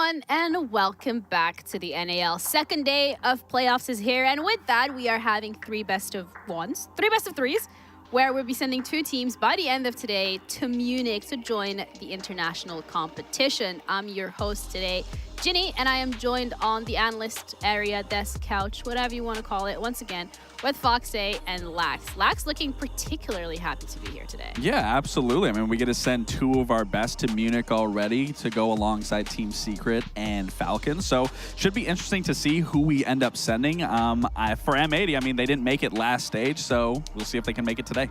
everyone, and welcome back to the NAL. Second day of playoffs is here, and with that, we are having three best of threes, where we'll be sending two teams by the end of today to Munich to join the international competition. I'm your host today, Ginny, and I am joined on the analyst area, desk, couch, whatever you want to call it, once again, with Foxay and Lax. Lax looking particularly happy to be here today. Yeah, absolutely. I mean, we get to send 2 of our best to Munich already to go alongside Team Secret and Falcon. So should be interesting to see who we end up sending. For M80, I mean, they didn't make it last stage, so we'll see if they can make it today.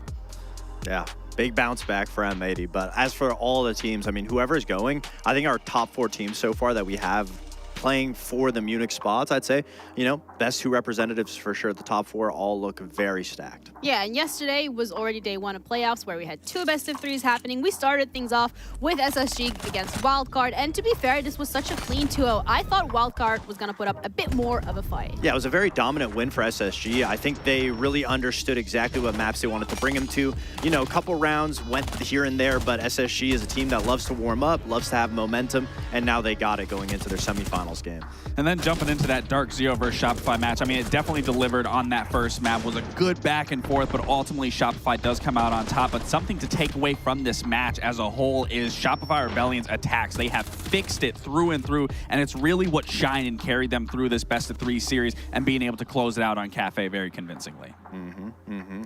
Yeah, big bounce back for M80. But as for all the teams, I mean, whoever's going, I think our top 4 teams so far that we have playing for the Munich spots, I'd say, you know, best 2 representatives for sure. The top 4 all look very stacked. Yeah, and yesterday was already day 1 of playoffs where we had 2 best-of-3s happening. We started things off with SSG against Wildcard, and to be fair, this was such a clean 2-0. I thought Wildcard was going to put up a bit more of a fight. Yeah, it was a very dominant win for SSG. I think they really understood exactly what maps they wanted to bring him to. You know, a couple rounds went here and there, but SSG is a team that loves to warm up, loves to have momentum, and now they got it going into their semifinals game. And then jumping into that Dark Zero versus Shopify match, I mean, it definitely delivered on that first map. Was a good back and forth, but ultimately Shopify does come out on top. But something to take away from this match as a whole is Shopify Rebellion's attacks. They have fixed it through and through, and it's really what shined and carried them through this best-of-3 series and being able to close it out on Cafe very convincingly.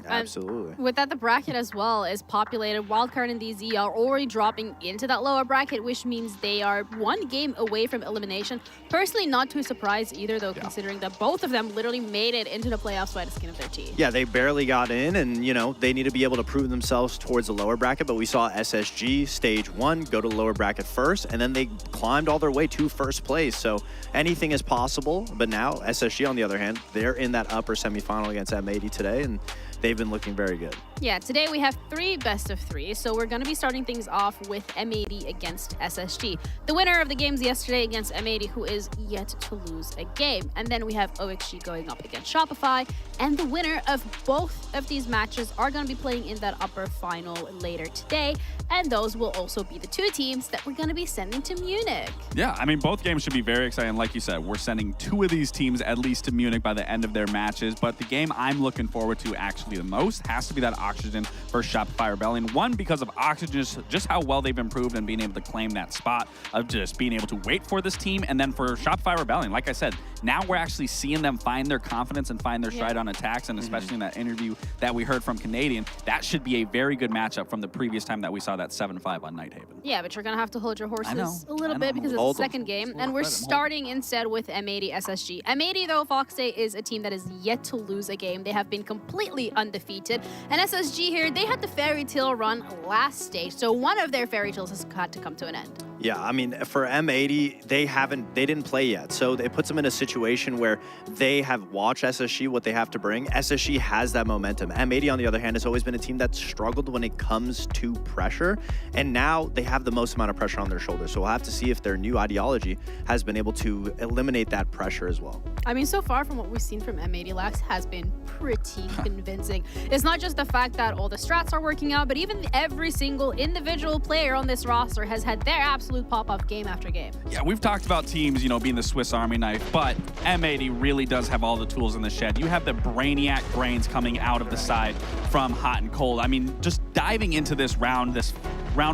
Absolutely. With that, the bracket as well is populated. Wildcard and DZ are already dropping into that lower bracket, which means they are 1 game away from elimination. Personally, not too surprised either, though, considering that both of them literally made it into the playoffs by the skin of their teeth. Yeah, they barely got in, and, you know, they need to be able to prove themselves towards the lower bracket, but we saw SSG stage 1 go to the lower bracket first, and then they climbed all their way to first place, so anything is possible. But now SSG, on the other hand, they're in that upper semifinal against M80 today, and they've been looking very good. Yeah, today we have 3 best-of-3, so we're going to be starting things off with M80 against SSG. The winner of the games yesterday against M80, who is yet to lose a game. And then we have OXG going up against Shopify, and the winner of both of these matches are going to be playing in that upper final later today, and those will also be the 2 teams that we're going to be sending to Munich. Yeah, I mean, both games should be very exciting. Like you said, we're sending 2 of these teams at least to Munich by the end of their matches, but the game I'm looking forward to actually the most has to be that Oxygen versus Shopify Rebellion. 1, because of Oxygen, just how well they've improved and being able to claim that spot of just being able to wait for this team. And then for Shopify Rebellion, like I said, now we're actually seeing them find their confidence and find their stride on attacks, and especially in that interview that we heard from Canadian, that should be a very good matchup from the previous time that we saw that 7-5 on Nighthaven. Yeah, but you're going to have to hold your horses a little bit because it's the second game, and we're starting instead with M80 SSG. M80, though, Foxay is a team that is yet to lose a game. They have been completely undefeated, and SSG here, they had the fairy tale run last stage, so one of their fairy tales has had to come to an end. Yeah, I mean, for M80, they didn't play yet. So it puts them in a situation where they have watched SSG, what they have to bring. SSG has that momentum. M80, on the other hand, has always been a team that struggled when it comes to pressure. And now they have the most amount of pressure on their shoulders. So we'll have to see if their new ideology has been able to eliminate that pressure as well. I mean, so far from what we've seen from M80, Lax has been pretty convincing. It's not just the fact that all the strats are working out, but even every single individual player on this roster has had their absolute pop-off game after game. Yeah, we've talked about teams, you know, being the Swiss Army knife, but M80 really does have all the tools in the shed. You have the brainiac brains coming out of the side from Hot and Cold. I mean, just diving into this round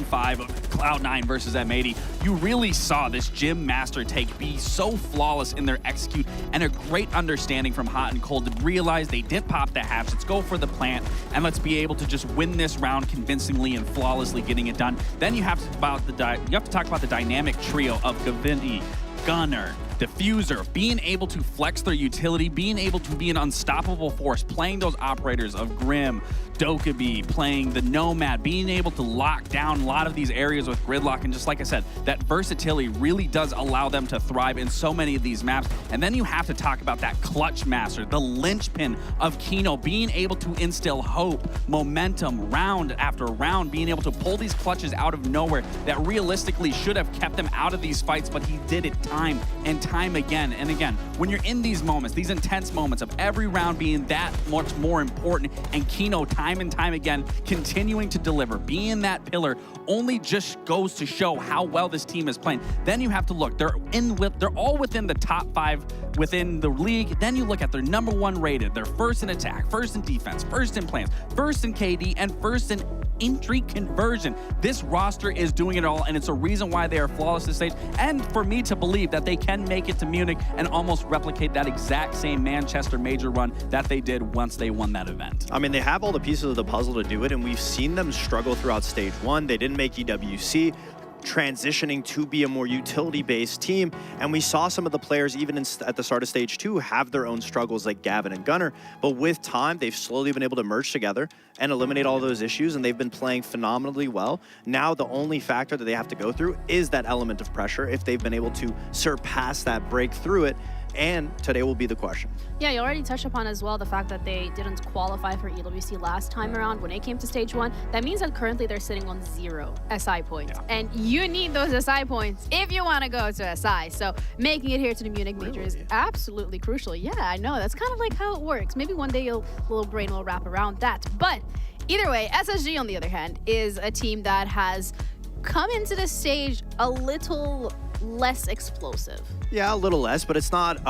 5 of Cloud9 versus M80, you really saw this gym master take be so flawless in their execute, and a great understanding from Hot and Cold to realize they didn't pop the halves. Let's go for the plant, and let's be able to just win this round convincingly and flawlessly getting it done. Then you have to talk about the dynamic trio of Gavinti, Gunner, Diffuser, being able to flex their utility, being able to be an unstoppable force, playing those operators of Grim, Dokkaebi, playing the Nomad, being able to lock down a lot of these areas with Gridlock, and just like I said, that versatility really does allow them to thrive in so many of these maps. And then you have to talk about that clutch master, the linchpin of Kino, being able to instill hope, momentum, round after round, being able to pull these clutches out of nowhere that realistically should have kept them out of these fights, but he did it time and time again and again. When you're in these moments, these intense moments of every round being that much more important, and Kino time and time again continuing to deliver, being that pillar, only just goes to show how well this team is playing. Then you have to look, they're all within the top 5 within the league. Then you look at their #1 rated, they're first in attack, first in defense, first in plants, first in KD, and first in entry conversion. This roster is doing it all, and it's a reason why they are flawless this stage, and for me to believe that they can make it to Munich and almost replicate that exact same Manchester major run that they did once they won that event. I mean, they have all the pieces of the puzzle to do it, and we've seen them struggle throughout stage 1. They didn't make EWC, transitioning to be a more utility-based team, and we saw some of the players even at the start of stage 2 have their own struggles, like Gavin and Gunnar, but with time they've slowly been able to merge together and eliminate all those issues, and they've been playing phenomenally well. Now the only factor that they have to go through is that element of pressure, if they've been able to surpass that, break through it, and today will be the question. Yeah, you already touched upon as well the fact that they didn't qualify for EWC last time around when it came to stage 1. That means that currently they're sitting on 0 SI points. Yeah. And you need those SI points if you want to go to SI. So making it here to the Munich major is absolutely crucial. Yeah, I know. That's kind of like how it works. Maybe one day your little brain will wrap around that. But either way, SSG, on the other hand, is a team that has come into the stage a little less explosive. Yeah, a little less, but it's not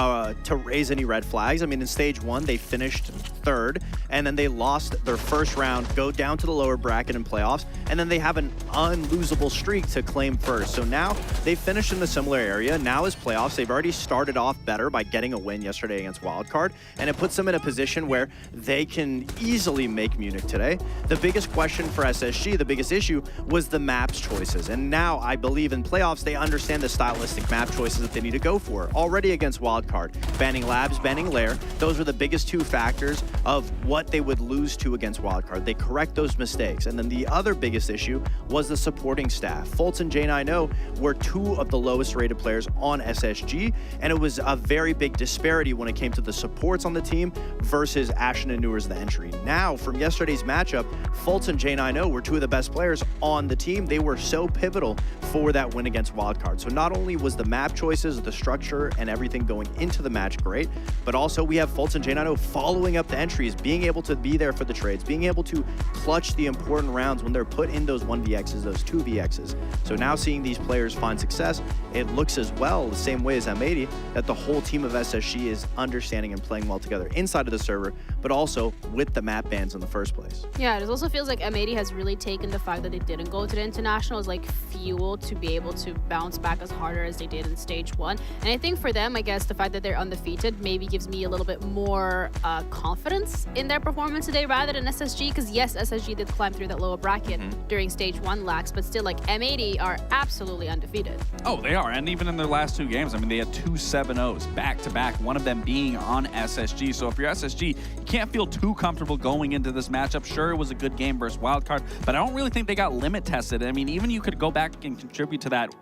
to raise any red flags. I mean, in stage 1, they finished 3rd, and then they lost their first round, go down to the lower bracket in playoffs, and then they have an unlosable streak to claim first. So now they finished in a similar area. Now as playoffs, they've already started off better by getting a win yesterday against Wildcard, and it puts them in a position where they can easily make Munich today. The biggest question for SSG, the biggest issue, was the maps choices. And now I believe in playoffs, they understand the stylistic map choices that they need to go for. Already against Wildcard, banning Labs, banning Lair, those were the biggest 2 factors of what they would lose to against Wildcard. They correct those mistakes. And then the other biggest issue was the supporting staff. Fultz and J9O were 2 of the lowest rated players on SSG, and it was a very big disparity when it came to the supports on the team versus Ashen and Newer's the entry. Now, from yesterday's matchup, Fultz and J9O were 2 of the best players on the team. They were so pivotal for that win against Wildcard. So not only was the map choices, the structure, and everything going into the match great, but also we have Fultz and J9O following up the entries, being able to be there for the trades, being able to clutch the important rounds when they're put in those 1vx's, those 2vx's. So now seeing these players find success, it looks as well the same way as M80 that the whole team of SSG is understanding and playing well together inside of the server, but also with the map bans in the first place. Yeah, it also feels like M80 has really taken the fact that they didn't go to the international as like fuel to be able to bounce back as harder as they did in stage 1. And I think for them, I guess the fact that they're undefeated maybe gives me a little bit more confidence in their performance today rather than SSG, because yes, SSG did climb through that lower bracket during stage 1 lags, but still like M80 are absolutely undefeated. Oh, they are. And even in their last 2 games, I mean, they had 2 7-0s back to back, one of them being on SSG. So if you're SSG, you can't feel too comfortable going into this matchup. Sure, it was a good game versus Wildcard, but I don't really think they got limit tested. I mean, even you could go back and contribute to that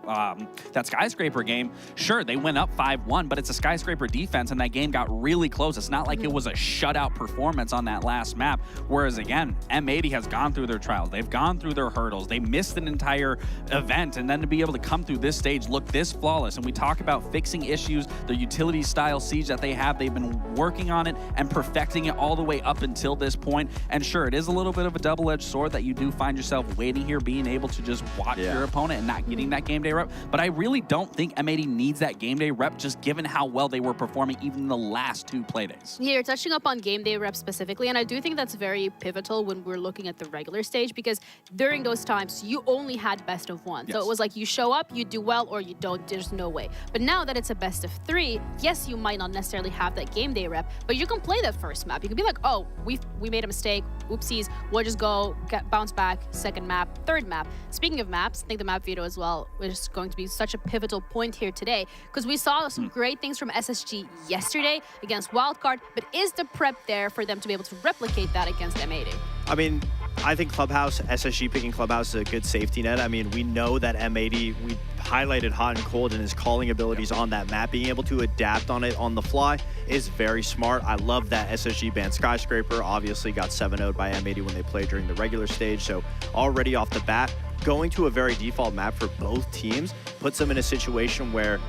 that Skyscraper game. Sure, they went up 5-1, but it's a Skyscraper defense, and that game got really close. It's not like it was a shutout performance on that last map. Whereas again, M80 has gone through their trials. They've gone through their hurdles. They missed an entire event, and then to be able to come through this stage, look this flawless. And we talk about fixing issues, the utility style siege that they have. They've been working on it and perfecting it all the way up until this point. And sure, it is a little bit of a double-edged sword that you do find yourself waiting here, being able to just watch your opponent and not getting that game day rep. But I really don't think M80 needs that game day rep, just given how well they were performing even in the last 2 playdays. Yeah, you're touching up on game day rep specifically, and I do think that's very pivotal when we're looking at the regular stage, because during those times, you only had best of 1. Yes. So it was like you show up, you do well, or you don't, there's no way. But now that it's a best of 3, yes, you might not necessarily have that game day rep, but you can play that first map. You can be like, oh, we made a mistake, oopsies, we'll just go bounce back, second map, third map. Speaking of maps, I think the map veto as well is going to be such a pivotal point here today, because we saw some great things from SSG yesterday against Wildcard, but is the prep there for them to be able to replicate that against M80? I mean, I think Clubhouse, SSG picking Clubhouse is a good safety net. I mean, we know that M80, we highlighted hot and cold, and his calling abilities on that map, being able to adapt on it on the fly is very smart. I love that SSG banned Skyscraper, obviously got 7-0'd by M80 when they played during the regular stage. So already off the bat, going to a very default map for both teams puts them in a situation where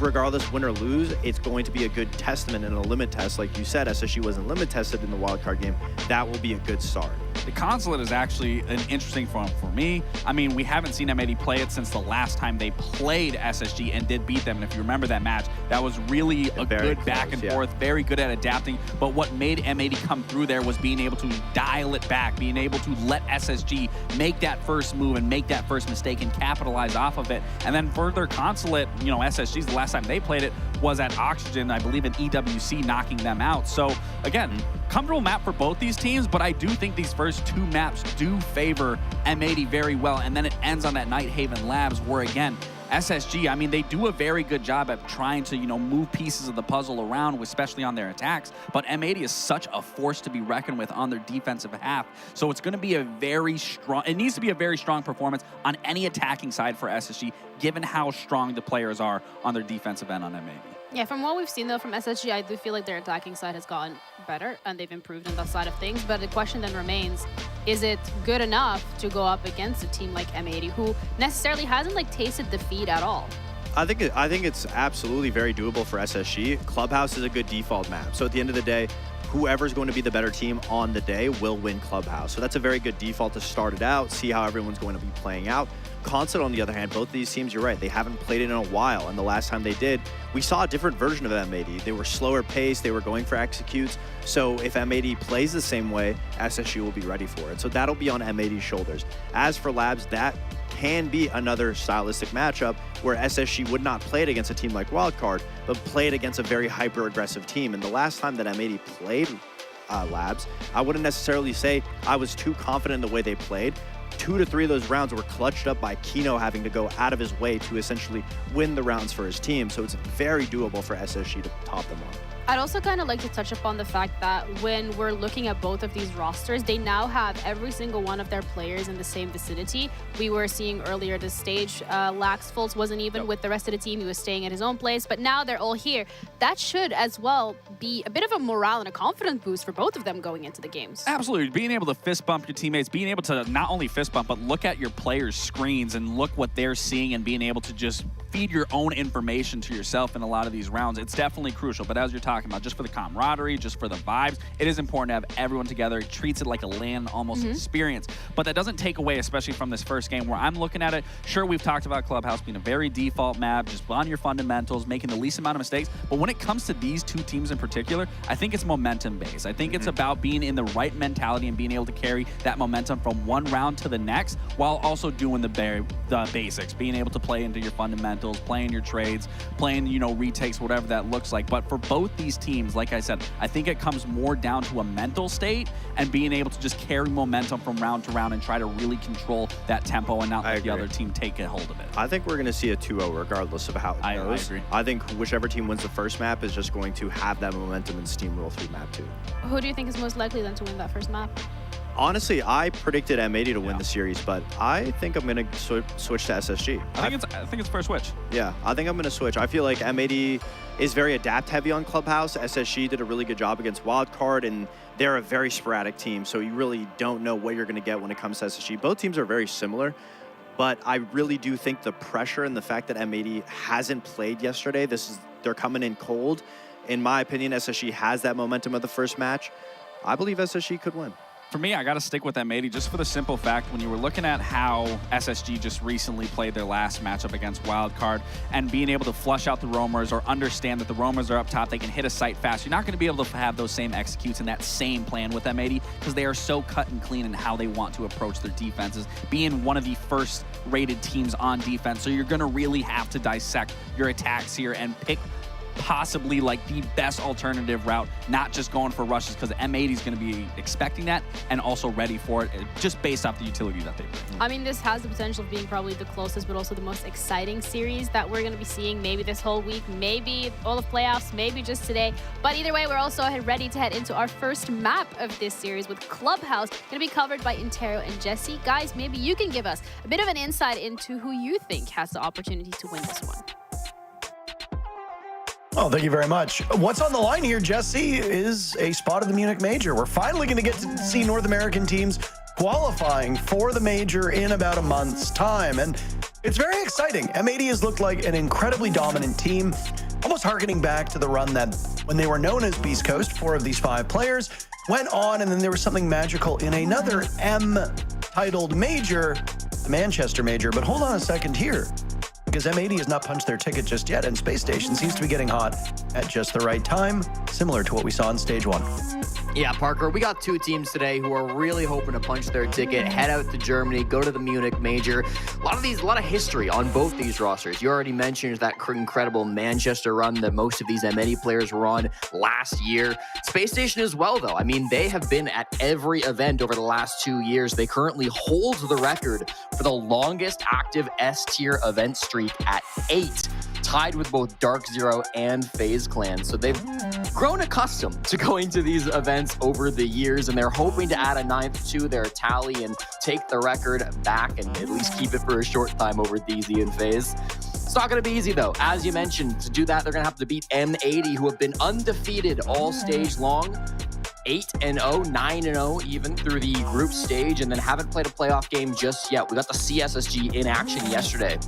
regardless win or lose, it's going to be a good testament in a limit test. Like you said, SSG wasn't limit tested in the wildcard game. That will be a good start. The Consulate is actually an interesting one for me. I mean, we haven't seen M80 play it since the last time they played SSG and did beat them. And if you remember that match, that was really a good back and forth, very good at adapting. But what made M80 come through there was being able to dial it back, being able to let SSG make that first move and make that first mistake and capitalize off of it. And then further Consulate, you know, SSG's the last time they played it was at Oxygen, I believe, in EWC, knocking them out. So again, comfortable map for both these teams, but I do think these first two maps do favor M80 very well. And then it ends on that Nighthaven Labs where, again, SSG, I mean, they do a very good job at trying to, you know, move pieces of the puzzle around, especially on their attacks. But M80 is such a force to be reckoned with on their defensive half. So it's going to be a very strong, it needs to be a very strong performance on any attacking side for SSG, given how strong the players are on their defensive end on M80. Yeah, from what we've seen, though, from SSG, I do feel like their attacking side has gotten better, and they've improved on that side of things. But the question then remains, is it good enough to go up against a team like M80, who necessarily hasn't, like, tasted defeat at all? I think it's absolutely very doable for SSG. Clubhouse is a good default map. So at the end of the day, whoever's going to be the better team on the day will win Clubhouse. So that's a very good default to start it out, see how everyone's going to be playing out. Consulate, on the other hand, both of these teams, you're right, they haven't played it in a while, and the last time they did, we saw a different version of M80. They were slower paced, they were going for executes, so if M80 plays the same way, SSG will be ready for it. So that'll be on M80's shoulders. As for Labs, that can be another stylistic matchup where SSG would not play it against a team like Wildcard, but play it against a very hyper-aggressive team. And the last time that M80 played Labs, I wouldn't necessarily say I was too confident in the way they played. 2 to 3 of those rounds were clutched up by Kino having to go out of his way to essentially win the rounds for his team. So it's very doable for SSG to top them on. I'd also kind of like to touch upon the fact that when we're looking at both of these rosters, they now have every single one of their players in the same vicinity. We were seeing earlier the stage, Laxfolds wasn't even with the rest of the team. He was staying at his own place, but now they're all here. That should as well be a bit of a morale and a confidence boost for both of them going into the games. Absolutely. Being able to fist bump your teammates, being able to not only fist bump, but look at your players' screens and look what they're seeing and being able to just feed your own information to yourself in a lot of these rounds. It's definitely crucial, but as you're talking about, just for the camaraderie, just for the vibes, it is important to have everyone together. It treats it like a LAN almost experience, but that doesn't take away, especially from this first game where I'm looking at it. Sure, we've talked about Clubhouse being a very default map, just on your fundamentals, making the least amount of mistakes, but when it comes to these two teams in particular, I think it's momentum based. I think it's about being in the right mentality and being able to carry that momentum from one round to the next while also doing the basics, being able to play into your fundamentals, playing your trades, playing, you know, retakes, whatever that looks like. But for both these teams, like I said, I think it comes more down to a mental state and being able to just carry momentum from round to round and try to really control that tempo and not let the other team take a hold of it. I think we're going to see a 2-0 regardless of how it goes. I agree. I think whichever team wins the first map is just going to have that momentum and steamroll through map 2. Who do you think is most likely then to win that first map? Honestly, I predicted M80 to win the series, but I think I'm going to switch to SSG. I think it's fair switch. Yeah, I think I'm going to switch. I feel like M80 is very adapt-heavy on Clubhouse. SSG did a really good job against Wildcard, and they're a very sporadic team, so you really don't know what you're going to get when it comes to SSG. Both teams are very similar, but I really do think the pressure and the fact that M80 hasn't played yesterday, they're coming in cold. In my opinion, SSG has that momentum of the first match. I believe SSG could win. For me, I got to stick with M80 just for the simple fact when you were looking at how SSG just recently played their last matchup against Wildcard and being able to flush out the roamers or understand that the roamers are up top, they can hit a site fast. You're not going to be able to have those same executes and that same plan with M80 because they are so cut and clean in how they want to approach their defenses, being one of the first rated teams on defense. So you're going to really have to dissect your attacks here and pick possibly like the best alternative route, not just going for rushes, because M80 is going to be expecting that and also ready for it just based off the utility that they bring. I mean, this has the potential of being probably the closest but also the most exciting series that we're going to be seeing maybe this whole week, maybe all of playoffs, maybe just today. But either way, we're also ready to head into our first map of this series with Clubhouse, going to be covered by Intero and Jesse. Guys, maybe you can give us a bit of an insight into who you think has the opportunity to win this one. Oh, thank you very much. What's on the line here, Jesse, is a spot of the Munich Major. We're finally going to get to see North American teams qualifying for the Major in about a month's time. And it's very exciting. M80 has looked like an incredibly dominant team. Almost almost harkening back to the run that when they were known as Beast Coast, 4 of these 5 players went on, and then there was something magical in another M-titled major, the Manchester Major. But hold on a second here, because M80 has not punched their ticket just yet, and Space Station seems to be getting hot at just the right time, similar to what we saw in Stage 1. Yeah, Parker, we got 2 teams today who are really hoping to punch their ticket, head out to Germany, go to the Munich Major. A lot of history on both these rosters. You already mentioned that incredible Manchester run that most of these M80 players were on last year. Space Station as well, though. I mean, they have been at every event over the last 2 years. They currently hold the record for the longest active S-tier event streak at 8. Tied with both Dark Zero and FaZe Clan. So they've grown accustomed to going to these events over the years, and they're hoping to add a 9th to their tally and take the record back and at least keep it for a short time over DZ and FaZe. It's not going to be easy, though. As you mentioned, to do that, they're going to have to beat M80, who have been undefeated all stage long. 8-0, 9-0 even through the group stage, and then haven't played a playoff game just yet. We got the SSG in action yesterday.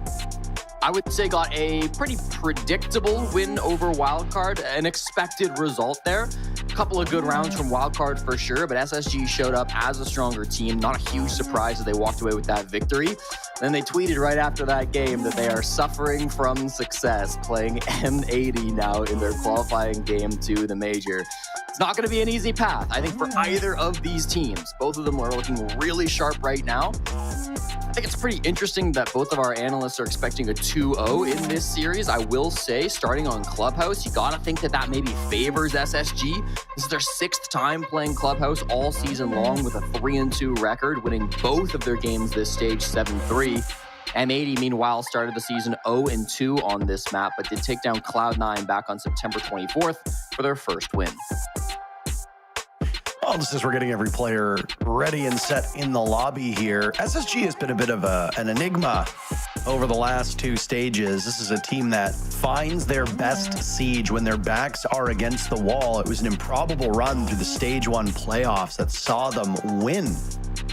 I would say got a pretty predictable win over Wildcard, an expected result there. A couple of good rounds from Wildcard for sure, but SSG showed up as a stronger team. Not a huge surprise that they walked away with that victory. Then they tweeted right after that game that they are suffering from success, playing M80 now in their qualifying game to the Major. It's not going to be an easy path, I think, for either of these teams. Both of them are looking really sharp right now. I think it's pretty interesting that both of our analysts are expecting a 2-0 in this series. I will say, starting on Clubhouse, you gotta think that that maybe favors SSG. This is their 6th time playing Clubhouse all season long with a 3-2 record, winning both of their games this stage 7-3. M80, meanwhile, started the season 0-2 on this map, but did take down Cloud9 back on September 24th for their first win. Well, just as we're getting every player ready and set in the lobby here, SSG has been a bit of an enigma over the last 2 stages. This is a team that finds their best siege when their backs are against the wall. It was an improbable run through the Stage 1 playoffs that saw them win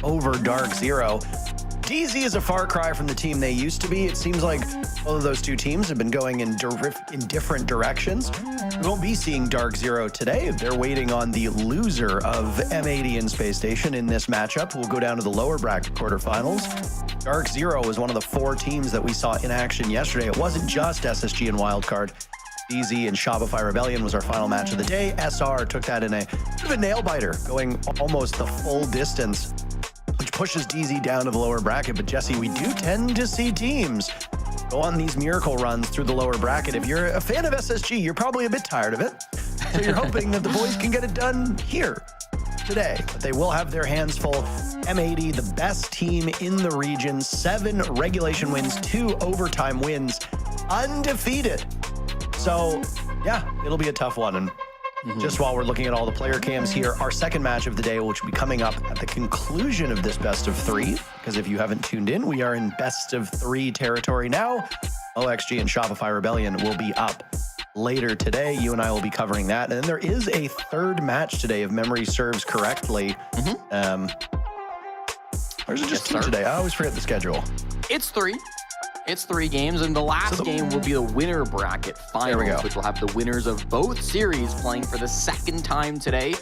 over Dark Zero. DZ is a far cry from the team they used to be. It seems like both of those 2 teams have been going in different directions. We won't be seeing Dark Zero today. They're waiting on the loser of M80 and Space Station in this matchup. We'll go down to the lower bracket quarterfinals. Dark Zero was one of the 4 teams that we saw in action yesterday. It wasn't just SSG and Wildcard. DZ and Shopify Rebellion was our final match of the day. SR took that in a bit of a nail-biter, going almost the full distance, which pushes DZ down to the lower bracket. But Jesse, we do tend to see teams go on these miracle runs through the lower bracket. If you're a fan of SSG, you're probably a bit tired of it. So you're hoping that the boys can get it done here today. But they will have their hands full. M80, the best team in the region, 7 regulation wins, 2 overtime wins, undefeated. So yeah, it'll be a tough one. And just while we're looking at all the player cams here, our second match of the day, which will be coming up at the conclusion of this best of 3, because if you haven't tuned in, we are in best of 3 territory now. OXG and Shopify Rebellion will be up later today. You and I will be covering that. And then there is a 3rd match today, if memory serves correctly. Or is it just 2 today? I always forget the schedule. It's 3. It's 3 games, and the last game will be the winner bracket finals, which will have the winners of both series playing for the 2nd time today.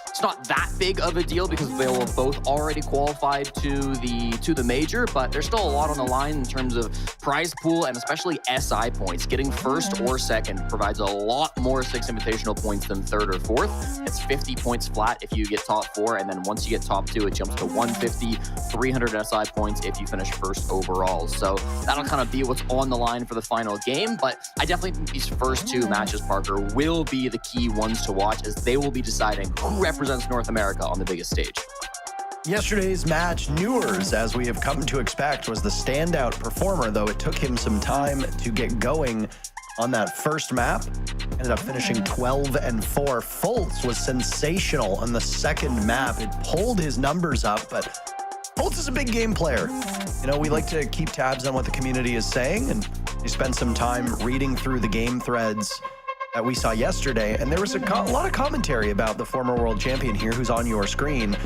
It's not that big of a deal because they will have both already qualified to the major, but there's still a lot on the line in terms of prize pool and especially SI points. Getting 1st or 2nd provides a lot more 6 invitational points than 3rd or 4th. It's 50 points flat if you get top 4, and then once you get top 2, it jumps to 150, 300 SI points if you finish 1st overall. So that'll kind of be what's on the line for the final game, but I definitely think these first 2 matches, Parker, will be the key ones to watch, as they will be deciding who represents North America on the biggest stage. Yesterday's match, Newers, as we have come to expect, was the standout performer, though it took him some time to get going on that first map. Ended up finishing 12-4. Fultz was sensational on the second map. It pulled his numbers up, but Fultz is a big game player. You know, we like to keep tabs on what the community is saying, and we spent some time reading through the game threads that we saw yesterday, and there was a lot of commentary about the former world champion here, who's on your screen.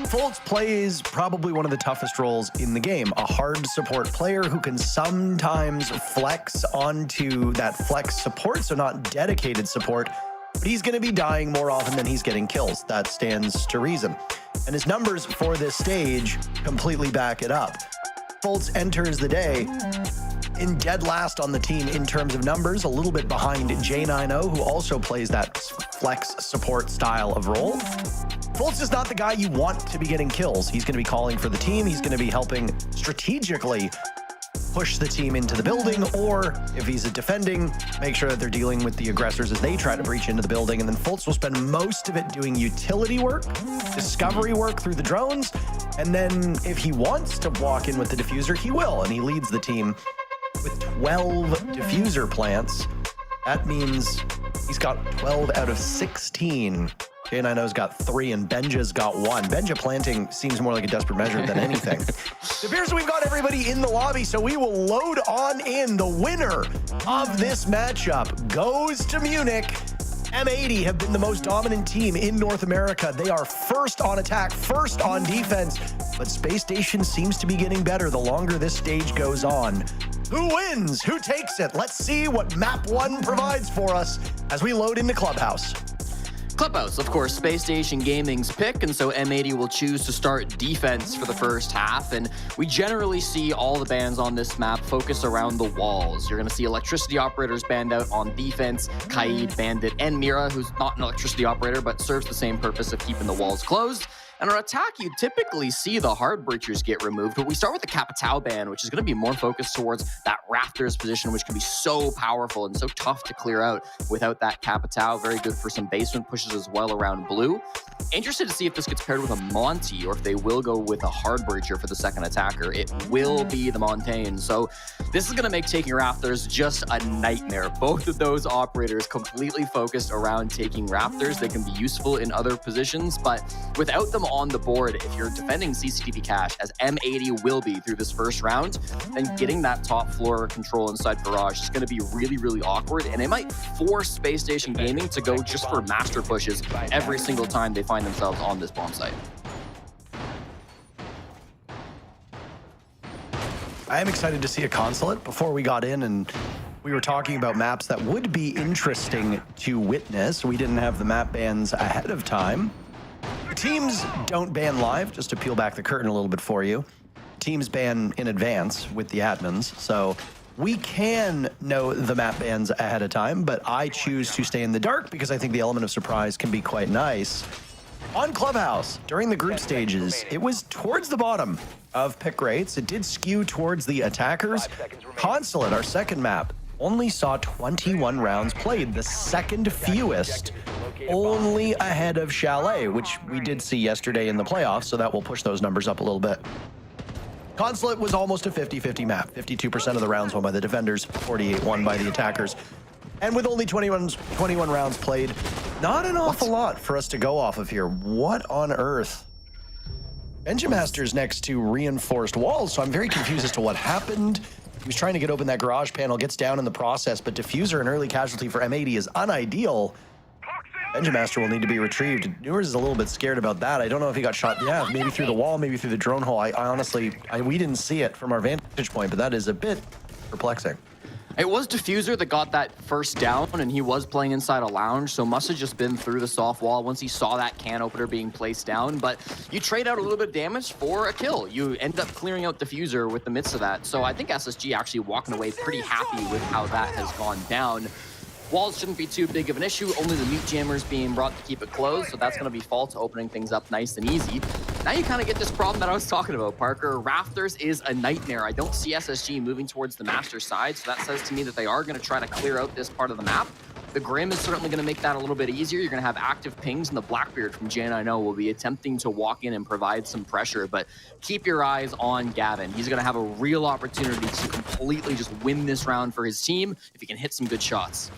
Fultz plays probably one of the toughest roles in the game, a hard support player who can sometimes flex onto that flex support, so not dedicated support, but he's going to be dying more often than he's getting kills. That stands to reason. And his numbers for this stage completely back it up. Fultz enters the day in dead last on the team in terms of numbers, a little bit behind J90, who also plays that flex support style of role. Fultz is not the guy you want to be getting kills. He's going to be calling for the team. He's going to be helping strategically push the team into the building, or if he's defending, make sure that they're dealing with the aggressors as they try to breach into the building. And then Fultz will spend most of it doing utility work, discovery work through the drones, and then if he wants to walk in with the diffuser, he will, and he leads the team with 12 diffuser plants. That means he's got 12 out of 16. J90's got 3 and Benja's got 1. Benja planting seems more like a desperate measure than anything. It appears we've got everybody in the lobby, so we will load on in. The winner of this matchup goes to Munich. M80 have been the most dominant team in North America. They are first on attack, first on defense, but Space Station seems to be getting better the longer this stage goes on. Who wins? Who takes it? Let's see what Map 1 provides for us as we load into Clubhouse. Clubhouse, of course, Space Station Gaming's pick, and so M80 will choose to start defense for the first half, and we generally see all the bans on this map focus around the walls. You're going to see Electricity Operators banned out on defense, Kaid, Bandit, and Mira, who's not an Electricity Operator, but serves the same purpose of keeping the walls closed. And on attack, you typically see the hard breachers get removed, but we start with the Capitao ban, which is going to be more focused towards that Rafters position, which can be so powerful and so tough to clear out without that Capitao. Very good for some basement pushes as well around blue. Interested to see if this gets paired with a Monty or if they will go with a hard breacher for the second attacker. It will be the Montaigne. So this is going to make taking Rafters just a nightmare. Both of those operators completely focused around taking Rafters. They can be useful in other positions, but without them on the board, if you're defending CCTV cache, as M80 will be through this first round, then getting that top floor control inside Garage is going to be really, really awkward, and it might force Space Station Gaming to go just for master pushes every single time they find themselves on this bomb site. I am excited to see a consulate. Before we got in and we were talking about maps that would be interesting to witness, we didn't have the map bans ahead of time. Teams don't ban live, just to peel back the curtain a little bit for you. Teams ban in advance with the admins, so we can know the map bans ahead of time, but I choose to stay in the dark because I think the element of surprise can be quite nice. On Clubhouse, during the group stages, it was towards the bottom of pick rates. It did skew towards the attackers. Consulate, our second map, only saw 21 rounds played, the second fewest, only ahead of Chalet, which we did see yesterday in the playoffs, so that will push those numbers up a little bit. Consulate was almost a 50-50 map. 52% of the rounds won by the defenders, 48 won by the attackers. And with only 21 rounds played, not an awful lot for us to go off of here. What on earth? Benjamaster's next to reinforced walls, so I'm very confused as to what happened. He was trying to get open that garage panel, gets down in the process, but diffuser and early casualty for M80 is unideal. Benjamaster will need to be retrieved. Newers is a little bit scared about that. I don't know if he got shot. Yeah, maybe through the wall, maybe through the drone hole. I honestly, we didn't see it from our vantage point, but that is a bit perplexing. It was Diffuser that got that first down, and he was playing inside a lounge, so must have just been through the soft wall once he saw that can opener being placed down. But you trade out a little bit of damage for a kill. You end up clearing out Diffuser with the midst of that. So I think SSG actually walking away pretty happy with how that has gone down. Walls shouldn't be too big of an issue, only the mute jammers being brought to keep it closed, so that's going to be Fault opening things up nice and easy. Now you kind of get this problem that I was talking about, Parker. Rafters is a nightmare. I don't see SSG moving towards the master side, so that says to me that they are going to try to clear out this part of the map. The Grim is certainly going to make that a little bit easier. You're going to have active pings, and the Blackbeard from J90 will be attempting to walk in and provide some pressure, but keep your eyes on Gavin. He's going to have a real opportunity to completely just win this round for his team if he can hit some good shots.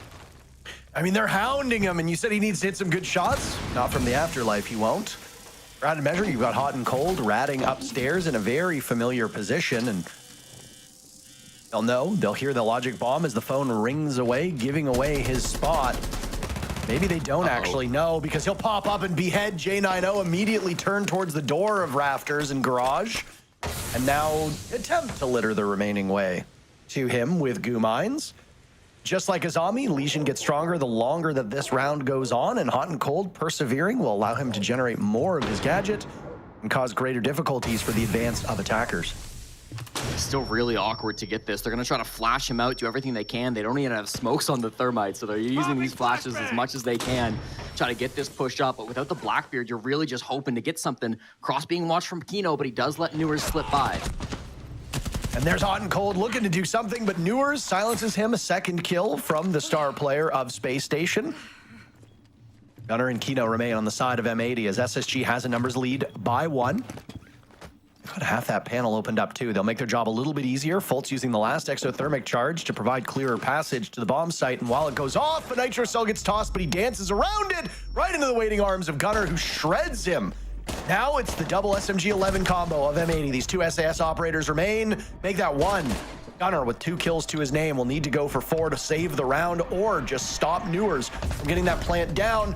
I mean, they're hounding him, and you said he needs to hit some good shots? Not from the afterlife, he won't. Rad and measure, you've got Hot and Cold ratting upstairs in a very familiar position, and they'll know, they'll hear the logic bomb as the phone rings away, giving away his spot. Maybe they don't actually know, because he'll pop up and behead J90, immediately turn towards the door of Rafters and Garage, and now attempt to litter the remaining way to him with goo mines. Just like Azami, Lesion gets stronger the longer that this round goes on, and Hot and Cold persevering will allow him to generate more of his gadget and cause greater difficulties for the advance of attackers. It's still really awkward to get this. They're going to try to flash him out, do everything they can. They don't even have smokes on the thermite, so they're using these flashes as much as they can, try to get this push up. But without the Blackbeard, you're really just hoping to get something. Cross being watched from Kino, but he does let Newers slip by. And there's Hot and Cold looking to do something, but Newers silences him. A second kill from the star player of Space Station. Gunnar and Kino remain on the side of M80 as SSG has a numbers lead by 1. Got half that panel opened up too. They'll make their job a little bit easier. Fultz using the last exothermic charge to provide clearer passage to the bomb site, and while it goes off, a nitro cell gets tossed, but he dances around it right into the waiting arms of Gunnar, who shreds him. Now it's the double SMG-11 combo of M80. These two SAS operators remain. Make that 1. Gunnar with 2 kills to his name will need to go for 4 to save the round, or just stop Newers from getting that plant down.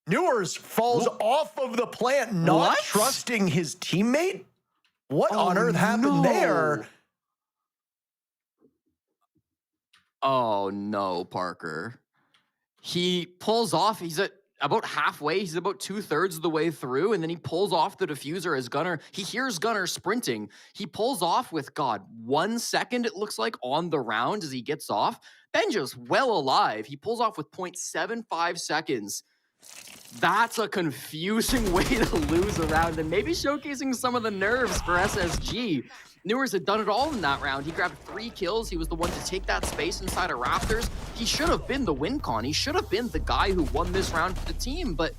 Newers falls off of the plant, not trusting his teammate. What on earth happened there? Oh no, Parker. He pulls off. He's at about halfway. He's about 2/3 of the way through, and then he pulls off the diffuser as Gunnar. He hears Gunnar sprinting. He pulls off with, 1 second, it looks like, on the round as he gets off. Benja's well alive. He pulls off with 0.75 seconds. That's a confusing way to lose a round, and maybe showcasing some of the nerves for SSG. Newers had done it all in that round. He grabbed 3 kills. He was the one to take that space inside of Rafters. He should have been the win con. He should have been the guy who won this round for the team, but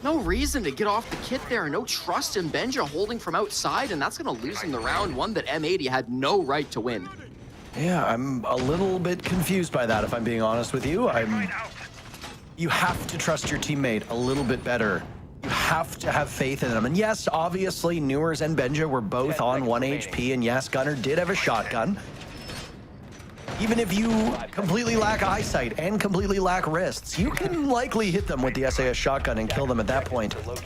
no reason to get off the kit there. No trust in Benja holding from outside, and that's going to lose him the round, one that M80 had no right to win. Yeah, I'm a little bit confused by that, if I'm being honest with you. You have to trust your teammate a little bit better. You have to have faith in them. And yes, obviously, Newers and Benja were both on 1 HP, and yes, Gunnar did have a shotgun. Even if you completely lack eyesight and completely lack wrists, you can likely hit them with the SAS shotgun and kill them at that point. But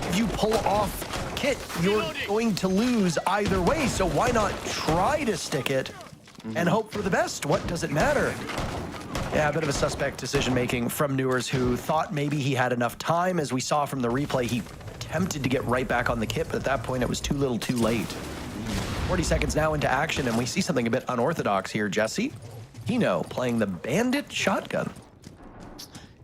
if you pull off kit, you're going to lose either way, so why not try to stick it and hope for the best? What does it matter? Yeah, a bit of a suspect decision-making from Newers, who thought maybe he had enough time. As we saw from the replay, he attempted to get right back on the kit, but at that point, it was too little too late. 40 seconds now into action, and we see something a bit unorthodox here, Jesse. Kino playing the Bandit shotgun.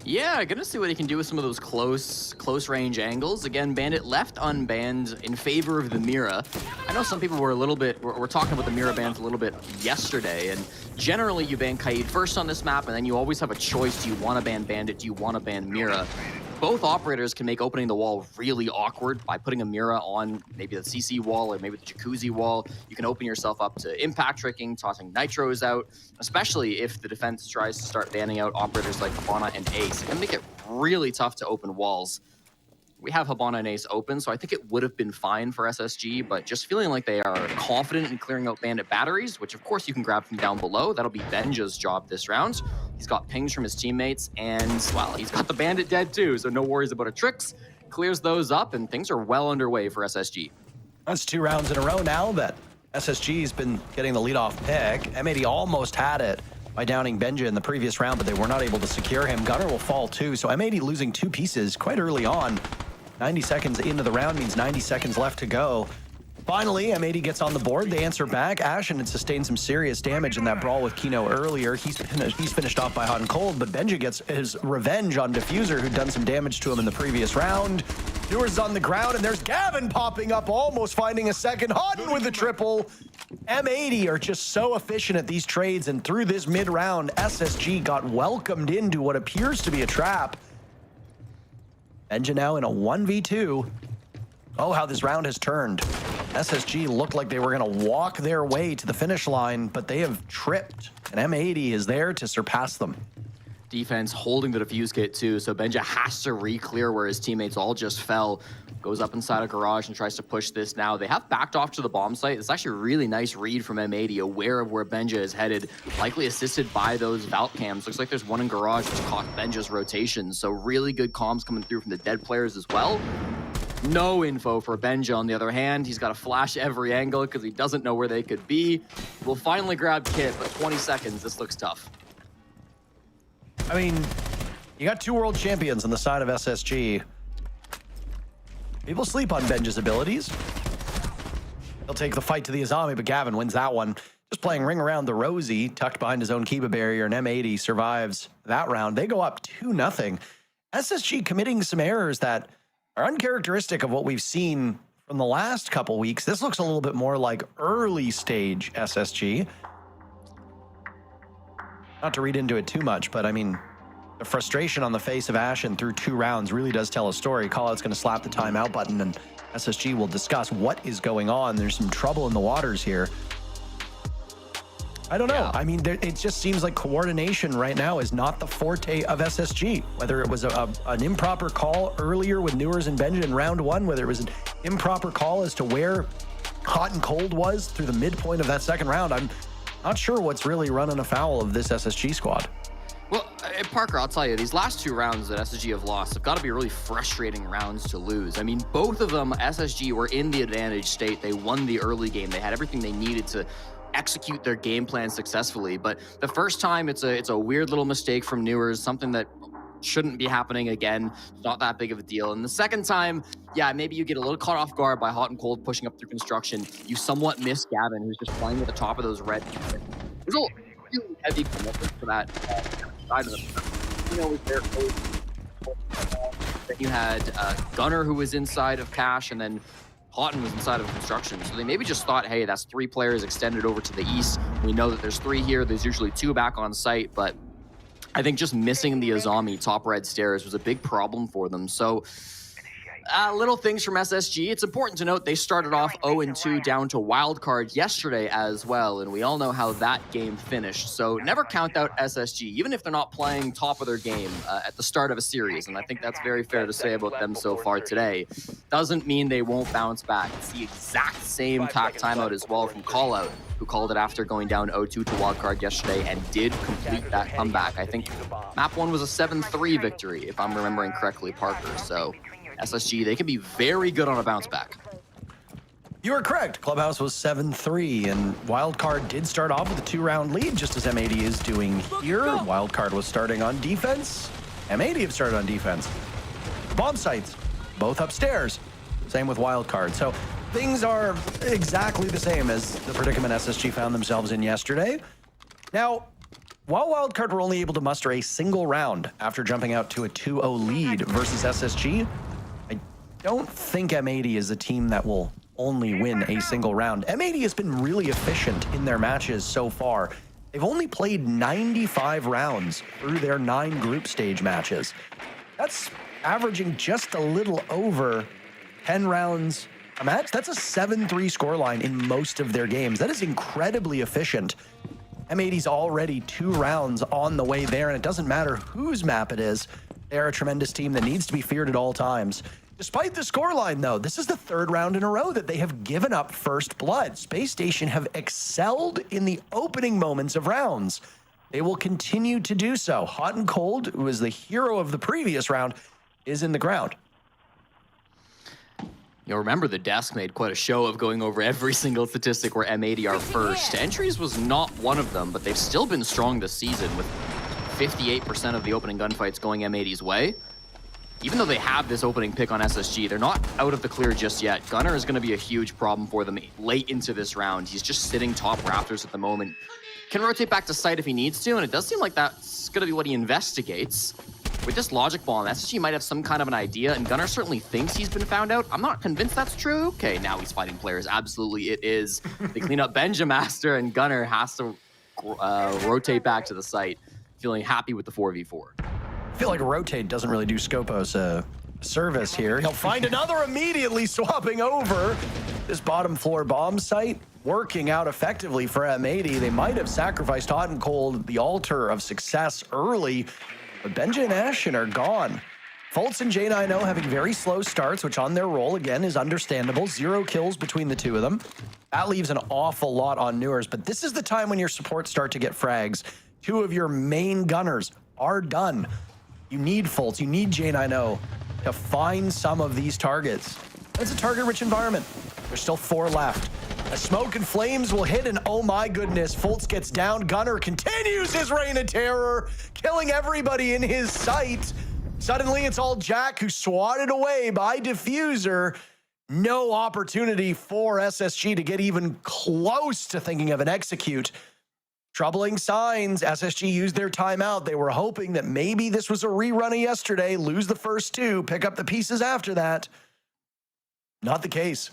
Yeah, gonna see what he can do with some of those close range angles. Again, Bandit left unbanned in favor of the Mira. I know some people were we're talking about the Mira bans a little bit yesterday, and generally you ban Kaid first on this map, and then you always have a choice. Do you want to ban Bandit? Do you want to ban Mira? Both operators can make opening the wall really awkward by putting a Mira on maybe the CC wall or maybe the Jacuzzi wall. You can open yourself up to impact tricking, tossing nitros out, especially if the defense tries to start banning out operators like Habana and Ace. It can make it really tough to open walls. We have Habana and Ace open, so I think it would have been fine for SSG, but just feeling like they are confident in clearing out Bandit batteries, which of course you can grab from down below. That'll be Benja's job this round. He's got pings from his teammates, and, well, he's got the Bandit dead too, so no worries about a tricks. Clears those up, and things are well underway for SSG. That's 2 rounds in a row now that SSG's been getting the leadoff pick. M80 almost had it by downing Benja in the previous round, but they were not able to secure him. Gunnar will fall too, so M80 losing 2 pieces quite early on. 90 seconds into the round means 90 seconds left to go. Finally, M80 gets on the board. They answer back. Ashen had sustained some serious damage in that brawl with Kino earlier. He's finished off by Hot and Cold, but Benja gets his revenge on Diffuser, who'd done some damage to him in the previous round. Newers on the ground, and there's Gavin popping up, almost finding a second. Hotton with the triple. M80 are just so efficient at these trades, and through this mid-round, SSG got welcomed into what appears to be a trap. Benja now in a 1v2. Oh, how this round has turned. SSG looked like they were going to walk their way to the finish line, but they have tripped, and M80 is there to surpass them. defense holding the defuse kit too, so Benja has to re-clear where his teammates all just fell. Goes up inside a garage and tries to push this now. They have backed off to the bomb site. It's actually a really nice read from M80, aware of where Benja is headed, likely assisted by those Valk cams. Looks like there's one in garage which caught Benja's rotation, so really good comms coming through from the dead players as well. No info for Benja on the other hand. He's got to flash every angle because he doesn't know where they could be. We'll finally grab Kit, but 20 seconds, this looks tough. I mean, you got 2 world champions on the side of SSG. People sleep on Benja's abilities. He'll take the fight to the Azami, but Gavin wins that one. Just playing ring around the Rosie, tucked behind his own Kiba barrier, and M80 survives that round. They go up 2-0. SSG committing some errors that are uncharacteristic of what we've seen from the last couple weeks. This looks a little bit more like early stage SSG. Not to read into it too much, but I mean, the frustration on the face of Ashen through 2 rounds really does tell a story. Callout's going to slap the timeout button, and SSG will discuss what is going on. There's some trouble in the waters here. I don't know. I mean, it just seems like coordination right now is not the forte of SSG. Whether it was an improper call earlier with Newers and Benja in round 1, whether it was an improper call as to where Hot and Cold was through the midpoint of that second round, I'm not sure what's really running afoul of this SSG squad. Well, Parker, I'll tell you, these last 2 rounds that SSG have lost have got to be really frustrating rounds to lose. I mean, both of them, SSG were in the advantage state. They won the early game. They had everything they needed to execute their game plan successfully. But the first time, it's a weird little mistake from Newers, something that shouldn't be happening again. It's not that big of a deal. And the second time, yeah, maybe you get a little caught off guard by Hot and Cold pushing up through construction. You somewhat miss Gavin, who's just flying at the top of those red. There's a really heavy commitment for that side of the, was there. Then you had Gunner, who was inside of Cash, and then Houghton was inside of construction. So they maybe just thought, hey, that's 3 players extended over to the east. We know that there's 3 here. There's usually 2 back on site, but I think just missing the Azami top red stairs was a big problem for them. So little things from SSG. It's important to note they started off 0-2 down to wildcard yesterday as well, and we all know how that game finished. So never count out SSG, even if they're not playing top of their game at the start of a series, and I think that's very fair to say about them so far today. Doesn't mean they won't bounce back. It's the exact same tack timeout as well from Callout, who called it after going down 0-2 to wildcard yesterday and did complete that comeback. I think map 1 was a 7-3 victory, if I'm remembering correctly, Parker. So SSG, they can be very good on a bounce back. You are correct. Clubhouse was 7-3, and Wildcard did start off with a 2-round lead, just as M80 is doing here. Wildcard was starting on defense. M80 have started on defense. Bomb sites, both upstairs. Same with Wildcard. So things are exactly the same as the predicament SSG found themselves in yesterday. Now, while Wildcard were only able to muster a single round after jumping out to a 2-0 lead versus SSG, I don't think M80 is a team that will only win a single round. M80 has been really efficient in their matches so far. They've only played 95 rounds through their 9 group stage matches. That's averaging just a little over 10 rounds a match. That's a 7-3 scoreline in most of their games. That is incredibly efficient. M80's already 2 rounds on the way there, and it doesn't matter whose map it is. They're a tremendous team that needs to be feared at all times. Despite the scoreline, though, this is the 3rd round in a row that they have given up first blood. Space Station have excelled in the opening moments of rounds. They will continue to do so. Hot and Cold, who was the hero of the previous round, is in the ground. You'll remember the desk made quite a show of going over every single statistic where M80 are first. Entries was not one of them, but they've still been strong this season with 58% of the opening gunfights going M80's way. Even though they have this opening pick on SSG, they're not out of the clear just yet. Gunner is going to be a huge problem for them late into this round. He's just sitting top rafters at the moment. Can rotate back to site if he needs to, and it does seem like that's going to be what he investigates. With this logic bomb, SSG might have some kind of an idea, and Gunner certainly thinks he's been found out. I'm not convinced that's true. Okay, now he's fighting players. Absolutely, it is. They clean up Benjamaster, and Gunner has to rotate back to the site, feeling happy with the 4v4. I feel like rotate doesn't really do Scopos a service here. He'll find another immediately swapping over this bottom floor bomb site. working out effectively for M80. They might have sacrificed Hot and Cold, the altar of success early, but Benja and Ashen are gone. Fultz and J9O having very slow starts, which on their roll, again, is understandable. 0 kills between the two of them. That leaves an awful lot on Newers, but this is the time when your supports start to get frags. 2 of your main gunners are done. You need Fultz, you need J9O to find some of these targets. It's a target-rich environment. There's still 4 left. A smoke and flames will hit, and oh my goodness, Fultz gets down. Gunner continues his reign of terror, killing everybody in his sight. Suddenly, it's all Jack, who's swatted away by Diffuser. No opportunity for SSG to get even close to thinking of an execute. Troubling signs. SSG used their timeout. They were hoping that maybe this was a rerun of yesterday, lose the first 2, pick up the pieces after that. Not the case.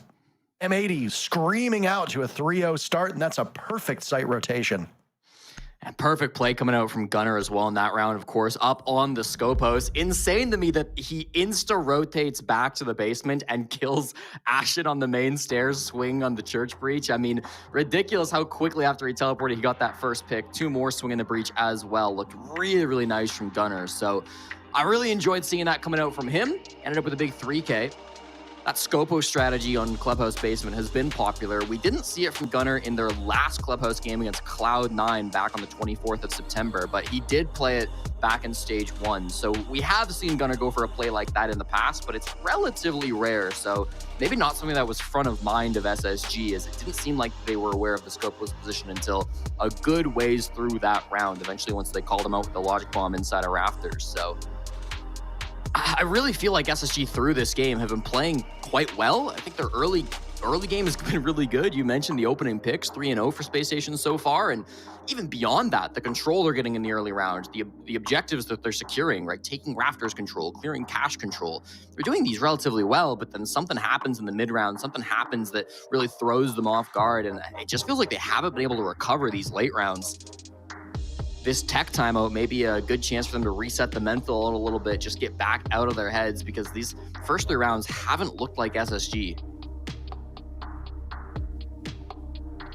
M80 screaming out to a 3-0 start, and that's a perfect site rotation. And perfect play coming out from Gunner as well in that round, of course, up on the scope host. Insane to me that he insta-rotates back to the basement and kills Ashen on the main stairs, swing on the church breach. I mean, ridiculous how quickly after he teleported, he got that first pick. 2 more swing in the breach as well. Looked really, really nice from Gunner. So I really enjoyed seeing that coming out from him. Ended up with a big 3K. That Scopo strategy on Clubhouse Basement has been popular. We didn't see it from Gunner in their last Clubhouse game against Cloud9 back on the 24th of September, but he did play it back in Stage 1. So we have seen Gunner go for a play like that in the past, but it's relatively rare. So maybe not something that was front of mind of SSG, as it didn't seem like they were aware of the Scopo's position until a good ways through that round, eventually once they called him out with the logic bomb inside of Rafters. So I really feel like SSG through this game have been playing quite well. I think their early game has been really good. You mentioned the opening picks, 3-0 for Space Station so far, and even beyond that, the control they're getting in the early rounds, the objectives that they're securing, right? Taking Rafters control, clearing cache control. They're doing these relatively well, but then something happens in the mid-round, something happens that really throws them off guard, and it just feels like they haven't been able to recover these late rounds. This tech timeout may be a good chance for them to reset the mental a little bit, just get back out of their heads, because these first 3 rounds haven't looked like SSG.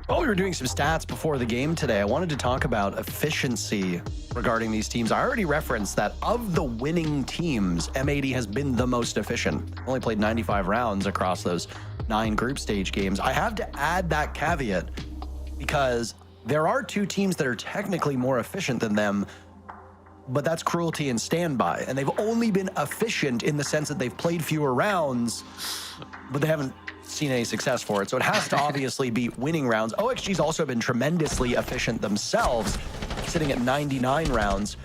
While we were doing some stats before the game today, I wanted to talk about efficiency regarding these teams. I already referenced that of the winning teams, M80 has been the most efficient. Only played 95 rounds across those 9 group stage games. I have to add that caveat because there are 2 teams that are technically more efficient than them, but that's Cruelty and Standby. And they've only been efficient in the sense that they've played fewer rounds, but they haven't seen any success for it. So it has to obviously be winning rounds. OXG's also been tremendously efficient themselves, sitting at 99 rounds.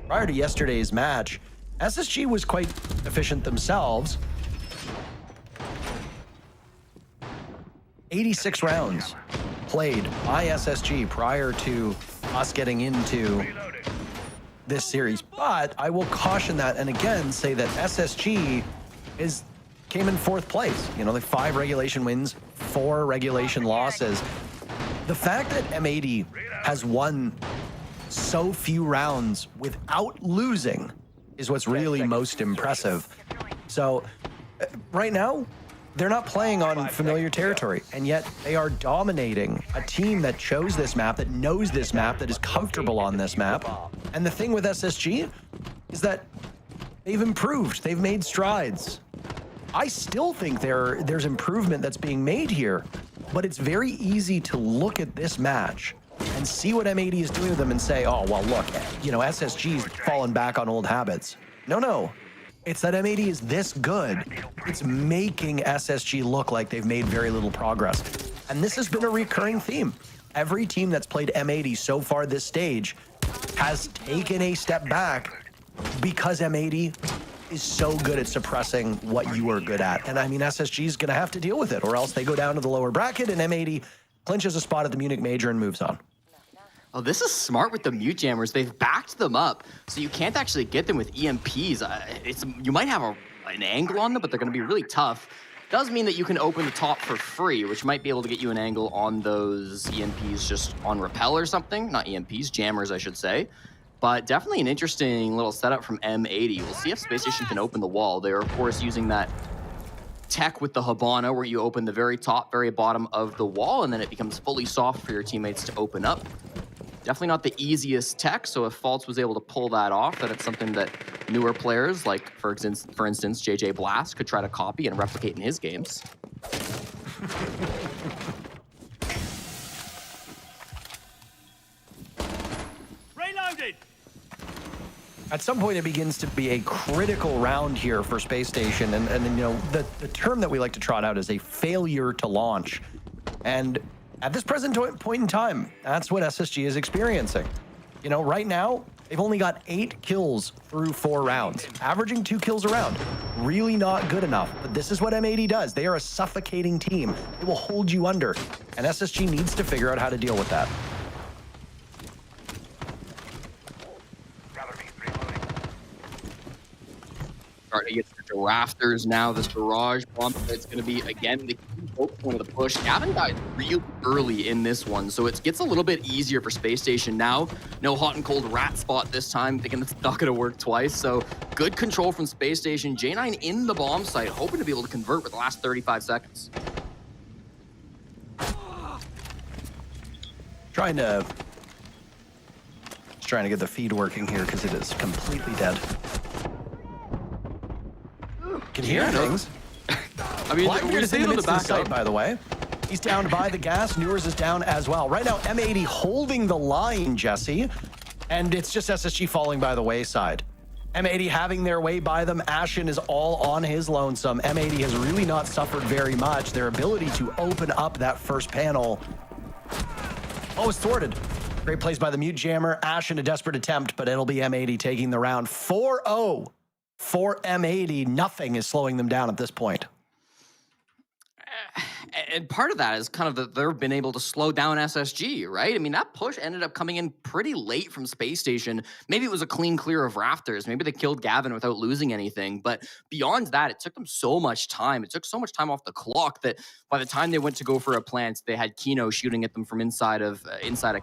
Prior to yesterday's match, SSG was quite efficient themselves. 86 rounds played by SSG prior to us getting into this series. But I will caution that and again say that SSG came in 4th place. You know, like 5 regulation wins, 4 regulation losses. The fact that M80 has won so few rounds without losing is what's really most impressive. So right now, they're not playing on familiar territory, and yet they are dominating a team that chose this map, that knows this map, that is comfortable on this map. And the thing with SSG is that they've improved, they've made strides. I still think there's improvement that's being made here, but it's very easy to look at this match and see what M80 is doing with them and say, oh, well, look, you know, SSG's fallen back on old habits. No. It's that M80 is this good. It's making SSG look like they've made very little progress. And this has been a recurring theme. Every team that's played M80 so far this stage has taken a step back because M80 is so good at suppressing what you are good at. And I mean, SSG is going to have to deal with it, or else they go down to the lower bracket and M80 clinches a spot at the Munich Major and moves on. Oh, this is smart with the mute jammers. They've backed them up, so you can't actually get them with EMPs. You might have an angle on them, but they're going to be really tough. Does mean that you can open the top for free, which might be able to get you an angle on those EMPs just on repel or something. Not EMPs, jammers, I should say. But definitely an interesting little setup from M80. We'll see if Space Station can open the wall. They're, of course, using that tech with the Habana where you open the very top, very bottom of the wall, and then it becomes fully soft for your teammates to open up. Definitely not the easiest tech, so if Faults was able to pull that off, then it's something that newer players, like for instance, JJ Blast, could try to copy and replicate in his games. Reloaded! At some point, it begins to be a critical round here for Space Station. And then, you know, the term that we like to trot out is a failure to launch. And at this present point in time, that's what SSG is experiencing. You know, right now, they've only got 8 kills through 4 rounds, averaging 2 kills a round. Really not good enough, but this is what M80 does. They are a suffocating team. They will hold you under, and SSG needs to figure out how to deal with that. Starting to get to rafters now. This barrage bump, it's going to be, again, the key focal point of the push. Gavin died really early in this one, so it gets a little bit easier for Space Station now. No hot and cold rat spot this time, thinking it's not going to work twice. So good control from Space Station. J9 in the bomb site, hoping to be able to convert with the last 35 seconds. Trying to get the feed working here because it is completely dead. Can hear things. I mean, Blackbeard is in the midst of the site, by the way. He's down by the gas. Newers is down as well. Right now, M80 holding the line, Jesse, and it's just SSG falling by the wayside. M80 having their way by them. Ashen is all on his lonesome. M80 has really not suffered very much. Their ability to open up that first panel. Oh, it's thwarted. Great plays by the mute jammer. Ashen, a desperate attempt, but it'll be M80 taking the round. 4-0 for M80. Nothing is slowing them down at this point. And part of that is kind of that they've been able to slow down SSG, right? I mean, that push ended up coming in pretty late from Space Station. Maybe it was a clean clear of rafters. Maybe they killed Gavin without losing anything. But beyond that, it took them so much time. It took so much time off the clock that by the time they went to go for a plant, they had Kino shooting at them from inside of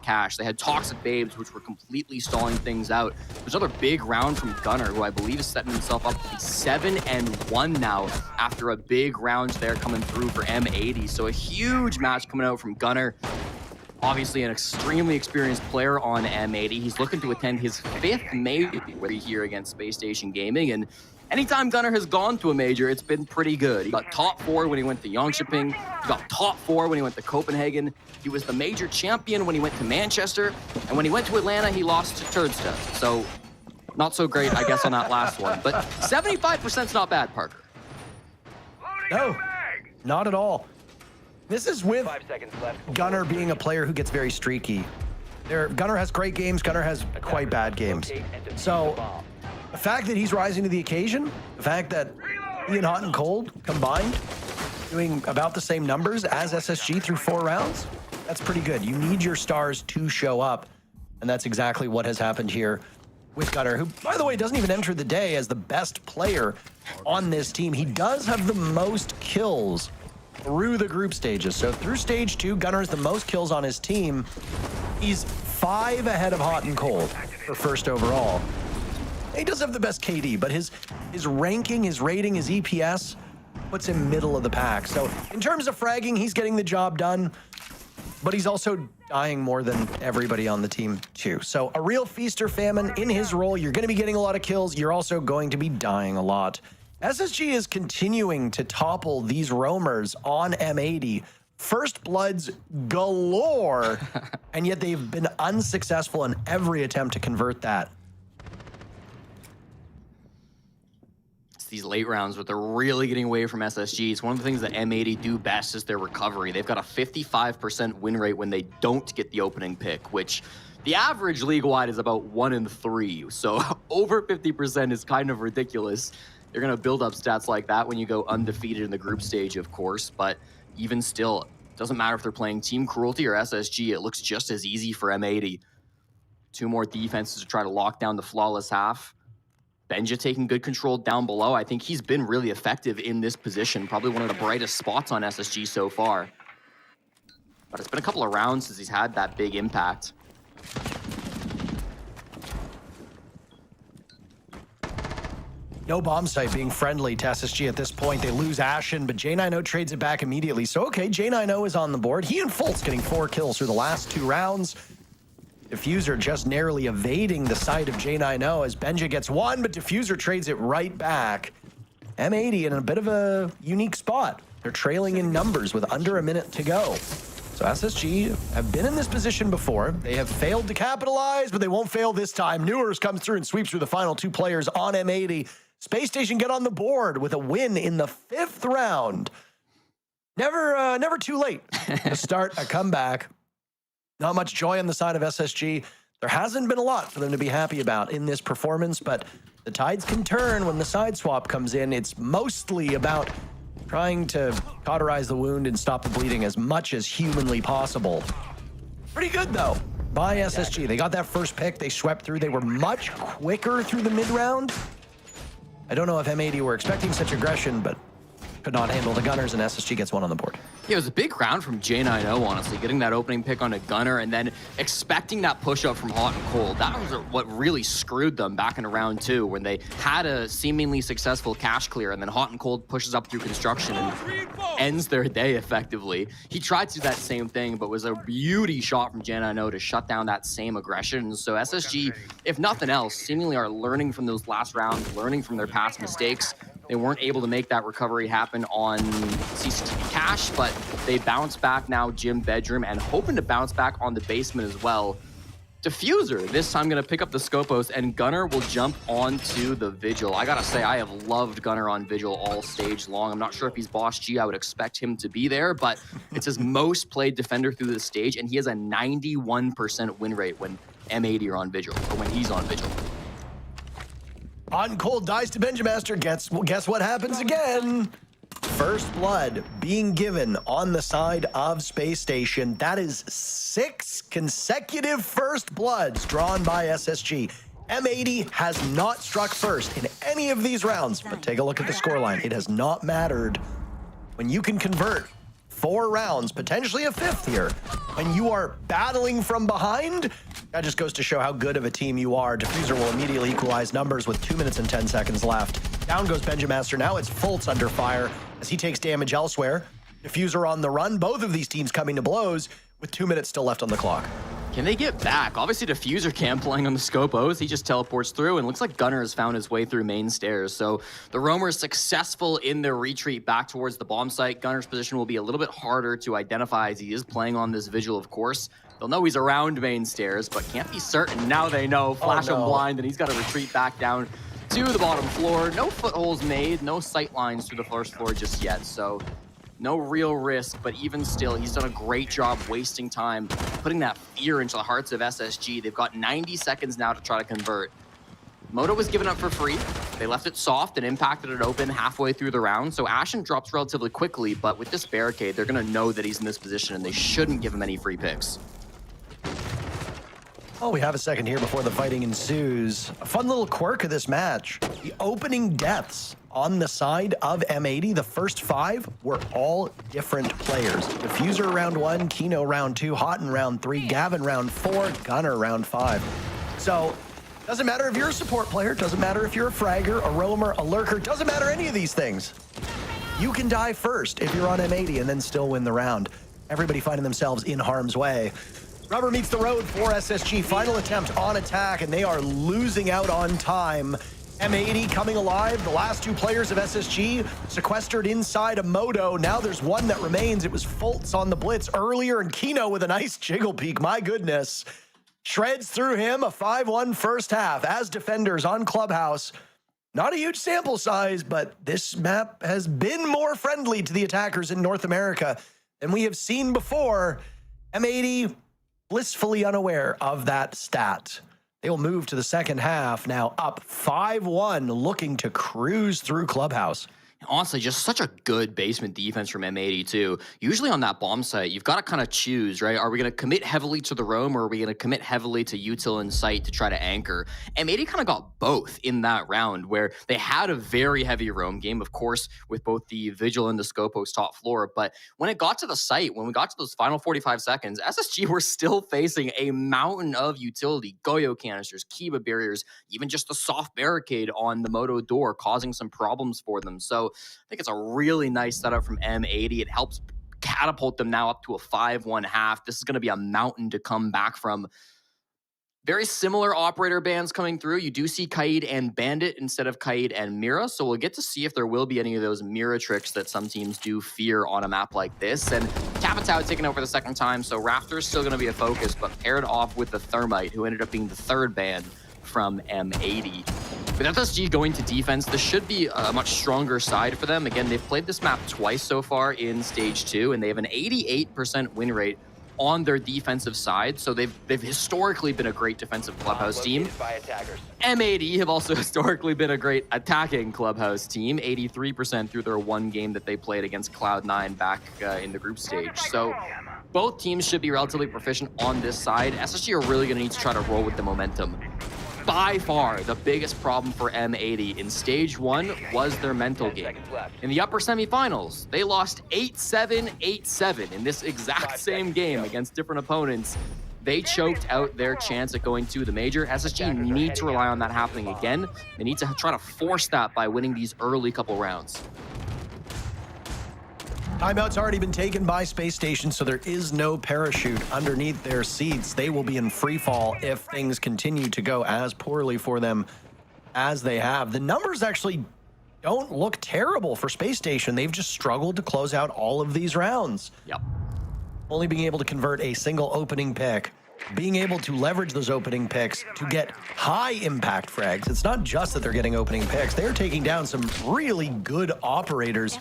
cache. They had Toxic Babes, which were completely stalling things out. There's another big round from Gunner, who I believe is setting himself up to be 7-1 now after a big round there coming through for M80. So a huge match coming out from Gunner. Obviously an extremely experienced player on M80. He's looking to attend his 5th major here against Space Station Gaming. And anytime Gunner has gone to a major, it's been pretty good. He got top 4 when he went to Jönköping. He got top 4 when he went to Copenhagen. He was the major champion when he went to Manchester. And when he went to Atlanta, he lost to Turdstad. So not so great, I guess, on that last one. But 75% is not bad, Parker. No, not at all. This is with Gunner being a player who gets very streaky. Gunner has great games, Gunner has quite bad games. So the fact that he's rising to the occasion, the fact that he and Hot and Cold combined doing about the same numbers as SSG through 4 rounds, that's pretty good. You need your stars to show up, and that's exactly what has happened here with Gunner, who, by the way, doesn't even enter the day as the best player on this team. He does have the most kills through the group stages. So through stage 2, Gunner has the most kills on his team. He's 5 ahead of Hot and Cold for first overall. He does have the best KD, but his ranking, his rating, his EPS puts him middle of the pack. So in terms of fragging, he's getting the job done, but he's also dying more than everybody on the team too. So a real feast or famine in his role. You're going to be getting a lot of kills. You're also going to be dying a lot. SSG is continuing to topple these roamers on M80. First bloods galore, and yet they've been unsuccessful in every attempt to convert that. It's these late rounds, but they're really getting away from SSG. It's one of the things that M80 do best is their recovery. They've got a 55% win rate when they don't get the opening pick, which the average league-wide is about 1 in 3. So over 50% is kind of ridiculous. You're going to build up stats like that when you go undefeated in the group stage, of course, but even still, it doesn't matter if they're playing Team Cruelty or SSG, it looks just as easy for M80. 2 more defenses to try to lock down the flawless half. Benja taking good control down below. I think he's been really effective in this position, probably one of the brightest spots on SSG so far. But it's been a couple of rounds since he's had that big impact. No bomb site being friendly to SSG at this point. They lose Ashen, but J90 trades it back immediately. So, okay, J90 is on the board. He and Fultz getting 4 kills through the last 2 rounds. Diffuser just narrowly evading the sight of J90 as Benja gets 1, but Diffuser trades it right back. M80 in a bit of a unique spot. They're trailing in numbers with under a minute to go. So SSG have been in this position before. They have failed to capitalize, but they won't fail this time. Newers comes through and sweeps through the final 2 players on M80. Space Station get on the board with a win in the 5th round. Never too late to start a comeback. Not much joy on the side of SSG. There hasn't been a lot for them to be happy about in this performance, but the tides can turn when the side swap comes in. It's mostly about trying to cauterize the wound and stop the bleeding as much as humanly possible. Pretty good, though, by SSG. They got that first pick. They swept through. They were much quicker through the mid-round. I don't know if M80 were expecting such aggression, but could not handle the Gunners, and SSG gets 1 on the board. Yeah, it was a big round from J90, honestly, getting that opening pick on a Gunner and then expecting that push-up from Hot and Cold. That was what really screwed them back in round 2 when they had a seemingly successful cash clear and then Hot and Cold pushes up through construction and ends their day effectively. He tried to do that same thing, but was a beauty shot from J90 to shut down that same aggression. So SSG, if nothing else, seemingly are learning from those last rounds, learning from their past mistakes. They weren't able to make that recovery happen on CCTV Cash, but they bounce back now, Gym Bedroom, and hoping to bounce back on the basement as well. Diffuser, this time going to pick up the Scopos, and Gunner will jump onto the Vigil. I gotta say, I have loved Gunner on Vigil all stage long. I'm not sure if he's Boss G. I would expect him to be there, but it's his most played defender through the stage, and he has a 91% win rate when M80 are on Vigil, or when he's on Vigil. Hot and Cold dies to Benjamaster. Guess what happens again? First blood being given on the side of Space Station. That is 6 consecutive first bloods drawn by SSG. M80 has not struck first in any of these rounds, but take a look at the scoreline. It has not mattered. When you can convert 4 rounds, potentially a 5th here, when you are battling from behind, that just goes to show how good of a team you are. Diffuser will immediately equalize numbers with 2 minutes and 10 seconds left. Down goes Benjamaster. Now it's Fultz under fire as he takes damage elsewhere. Diffuser on the run. Both of these teams coming to blows with 2 minutes still left on the clock. Can they get back? Obviously, Diffuser can't playing on the Scopos. He just teleports through, and looks like Gunner has found his way through main stairs. So the Roamer is successful in their retreat back towards the bomb site. Gunner's position will be a little bit harder to identify as he is playing on this Vigil, of course. They'll know he's around main stairs, but can't be certain. Now they know. Flash him blind, and he's got to retreat back down to the bottom floor. No footholds made, no sight lines through the first floor just yet. So no real risk, but even still, he's done a great job wasting time, putting that fear into the hearts of SSG. They've got 90 seconds now to try to convert. Moto was given up for free. They left it soft and impacted it open halfway through the round, so Ashen drops relatively quickly, but with this barricade, they're going to know that he's in this position, and they shouldn't give him any free picks. Oh, we have a second here before the fighting ensues. A fun little quirk of this match. The opening deaths on the side of M80, the first 5 were all different players. Diffuser round 1, Kino round 2, Hot in round 3, Gavin round 4, Gunner round 5. So, doesn't matter if you're a support player, doesn't matter if you're a fragger, a roamer, a lurker, doesn't matter any of these things. You can die first if you're on M80 and then still win the round. Everybody finding themselves in harm's way. Rubber meets the road for SSG. Final attempt on attack, and they are losing out on time. M80 coming alive. The last 2 players of SSG sequestered inside a Moto. Now there's one that remains. It was Fultz on the blitz earlier, and Kino with a nice jiggle peek. My goodness. Shreds through him. A 5-1 first half as defenders on Clubhouse. Not a huge sample size, but this map has been more friendly to the attackers in North America than we have seen before. M80 blissfully unaware of that stat. They will move to the second half, now up 5-1, looking to cruise through Clubhouse. Honestly, just such a good basement defense from M80 too. Usually on that bomb site, you've got to kind of choose, right? Are we going to commit heavily to the roam, or are we going to commit heavily to util and site to try to anchor? M80 kind of got both in that round, where they had a very heavy roam game, of course, with both the Vigil and the Scopos top floor. But when it got to the site, when we got to those final 45 seconds, SSG were still facing a mountain of utility, Goyo canisters, Kiba barriers, even just the soft barricade on the Moto door, causing some problems for them. So I think it's a really nice setup from M80. It helps catapult them now up to a 5-1 half. This is going to be a mountain to come back from. Very similar operator bans coming through. You do see Kaid and Bandit instead of Kaid and Mira, so we'll get to see if there will be any of those Mira tricks that some teams do fear on a map like this. And Capitao taking over the second time, so Raptor's still going to be a focus, but paired off with the Thermite, who ended up being the third ban from M80. With SSG going to defense, this should be a much stronger side for them. Again, they've played this map twice so far in Stage 2, and they have an 88% win rate on their defensive side. So they've historically been a great defensive Clubhouse team. M80 have also historically been a great attacking Clubhouse team, 83% through their one game that they played against Cloud9 back in the group stage. So both teams should be relatively proficient on this side. SSG are really going to need to try to roll with the momentum. By far, the biggest problem for M80 in Stage 1 was their mental game. In the upper semifinals, they lost 8-7, 8-7 in this exact same game against different opponents. They choked out their chance at going to the major. SSG need to rely on that happening again. They need to try to force that by winning these early couple rounds. Timeout's already been taken by Space Station, so there is no parachute underneath their seats. They will be in free fall if things continue to go as poorly for them as they have. The numbers actually don't look terrible for Space Station. They've just struggled to close out all of these rounds. Yep. Only being able to convert a single opening pick, being able to leverage those opening picks to get high impact frags. It's not just that they're getting opening picks. They're taking down some really good operators.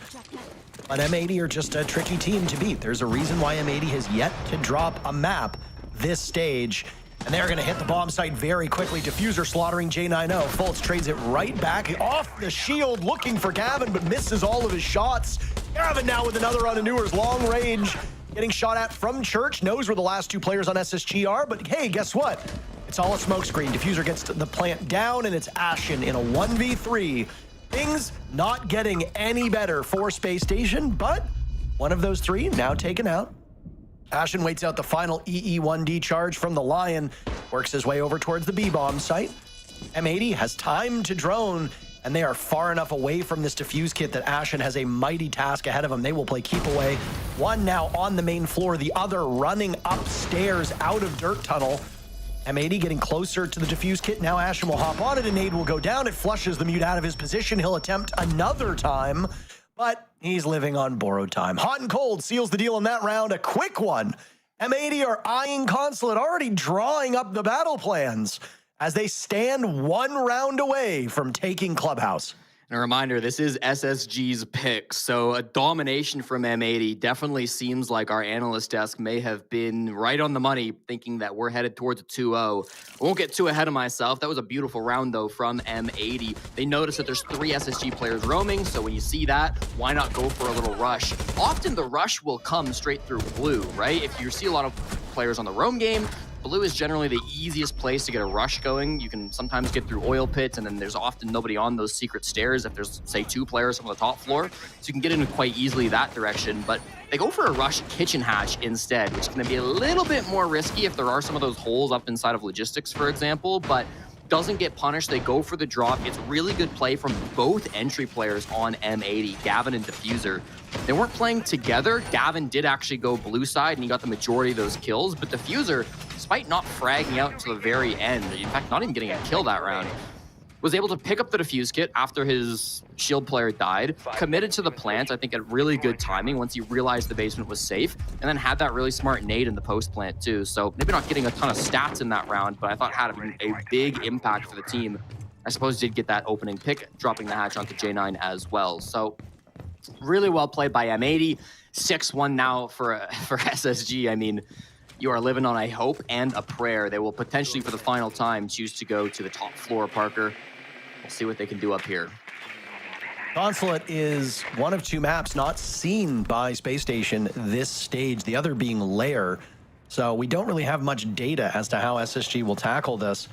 But M80 are just a tricky team to beat. There's a reason why M80 has yet to drop a map this stage. And they're going to hit the bomb site very quickly. Diffuser slaughtering J90. Fultz trades it right back off the shield, looking for Gavin, but misses all of his shots. Gavin now with another on Anuar's long range. Getting shot at from Church. Knows where the last two players on SSG are. But hey, guess what? It's all a smokescreen. Diffuser gets the plant down, and it's Ashen in a 1v3. Things not getting any better for Space Station, but one of those three now taken out. Ashen waits out the final EE1D charge from the Lion, works his way over towards the B-bomb site. M80 has time to drone, and they are far enough away from this defuse kit that Ashen has a mighty task ahead of him. They will play keep away. One now on the main floor, the other running upstairs out of Dirt Tunnel. M80 getting closer to the defuse kit. Now Ashen will hop on it, and nade will go down. It flushes the mute out of his position. He'll attempt another time, but he's living on borrowed time. Hot and Cold seals the deal in that round. A quick one. M80 are eyeing Consulate, already drawing up the battle plans as they stand one round away from taking Clubhouse. And a reminder, this is SSG's pick, so a domination from M80 definitely seems like our analyst desk may have been right on the money, thinking that we're headed towards a 2-0. I won't get too ahead of myself. That was a beautiful round, though, from M80. They notice that there's 3 SSG players roaming, so when you see that, why not go for a little rush? Often the rush will come straight through blue, right? If you see a lot of players on the roam game, blue is generally the easiest place to get a rush going. You can sometimes get through oil pits, and then there's often nobody on those secret stairs if there's, say, 2 players on the top floor. So you can get in quite easily that direction. But they go for a rush kitchen hatch instead, which is going to be a little bit more risky if there are some of those holes up inside of logistics, for example. But doesn't get punished. They go for the drop. It's really good play from both entry players on M80, Gavin and Diffuser. They weren't playing together. Gavin did actually go blue side, and he got the majority of those kills. But Diffuser, despite not fragging out to the very end, in fact, not even getting a kill that round, was able to pick up the defuse kit after his shield player died, committed to the plant, I think at really good timing once he realized the basement was safe, and then had that really smart nade in the post plant too. So maybe not getting a ton of stats in that round, but I thought had a big impact for the team. I suppose did get that opening pick, dropping the hatch onto J9 as well. So really well played by M80. 6-1 now for SSG. I mean, you are living on a hope and a prayer. They will potentially, for the final time, choose to go to the top floor, Parker. We'll see what they can do up here. Consulate is one of 2 maps not seen by Space Station this stage, the other being Lair. So we don't really have much data as to how SSG will tackle this.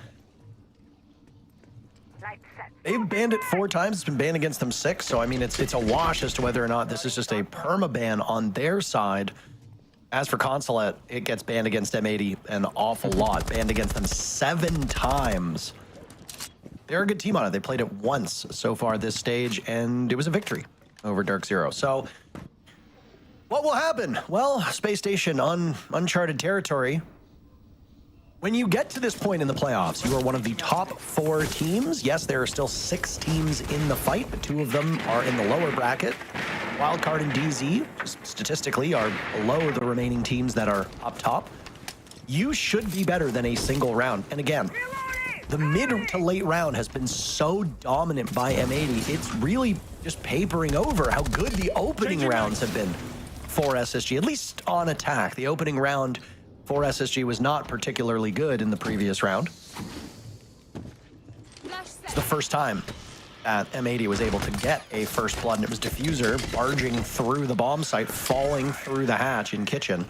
They've banned it 4 times. It's been banned against them 6. So, I mean, it's a wash as to whether or not this is just a perma-ban on their side. As for Consulate, it gets banned against M80 an awful lot. Banned against them 7 times. They're a good team on it. They played it once so far this stage, and it was a victory over Dark Zero. So, what will happen? Well, Space Station on uncharted territory. When you get to this point in the playoffs, you are one of the top 4 teams. Yes, there are still 6 teams in the fight, but 2 of them are in the lower bracket. Wildcard and DZ, statistically, are below the remaining teams that are up top. You should be better than a single round. And again, the mid to late round has been so dominant by M80, it's really just papering over how good the opening rounds have been for SSG, at least on attack. The opening round for SSG was not particularly good in the previous round. It's the first time that M80 was able to get a first blood, and it was Diffuser barging through the bomb site, falling through the hatch in Kitchen.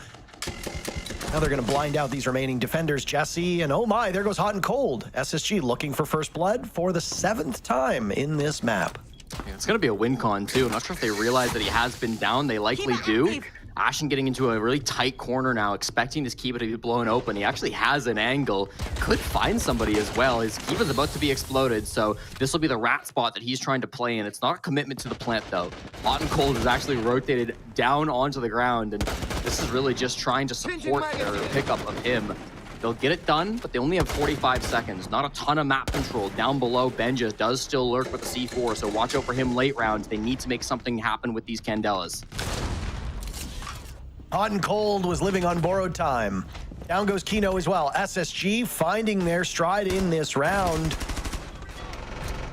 Now they're going to blind out these remaining defenders, Jesse, and oh my, there goes Hot and Cold. SSG looking for first blood for the 7th time in this map. Yeah, it's going to be a win con, too. I'm not sure if they realize that he has been down. They likely do. Ashen getting into a really tight corner now, expecting his Kiva to be blown open. He actually has an angle. Could find somebody as well. His Kiva's about to be exploded, so this will be the rat spot that he's trying to play in. It's not a commitment to the plant, though. Hot and Cold is actually rotated down onto the ground, and this is really just trying to support their pickup of him. They'll get it done, but they only have 45 seconds. Not a ton of map control. Down below, Benja does still lurk with the C4, so watch out for him late rounds. They need to make something happen with these Candelas. Hot and Cold was living on borrowed time. Down goes Kino as well. SSG finding their stride in this round.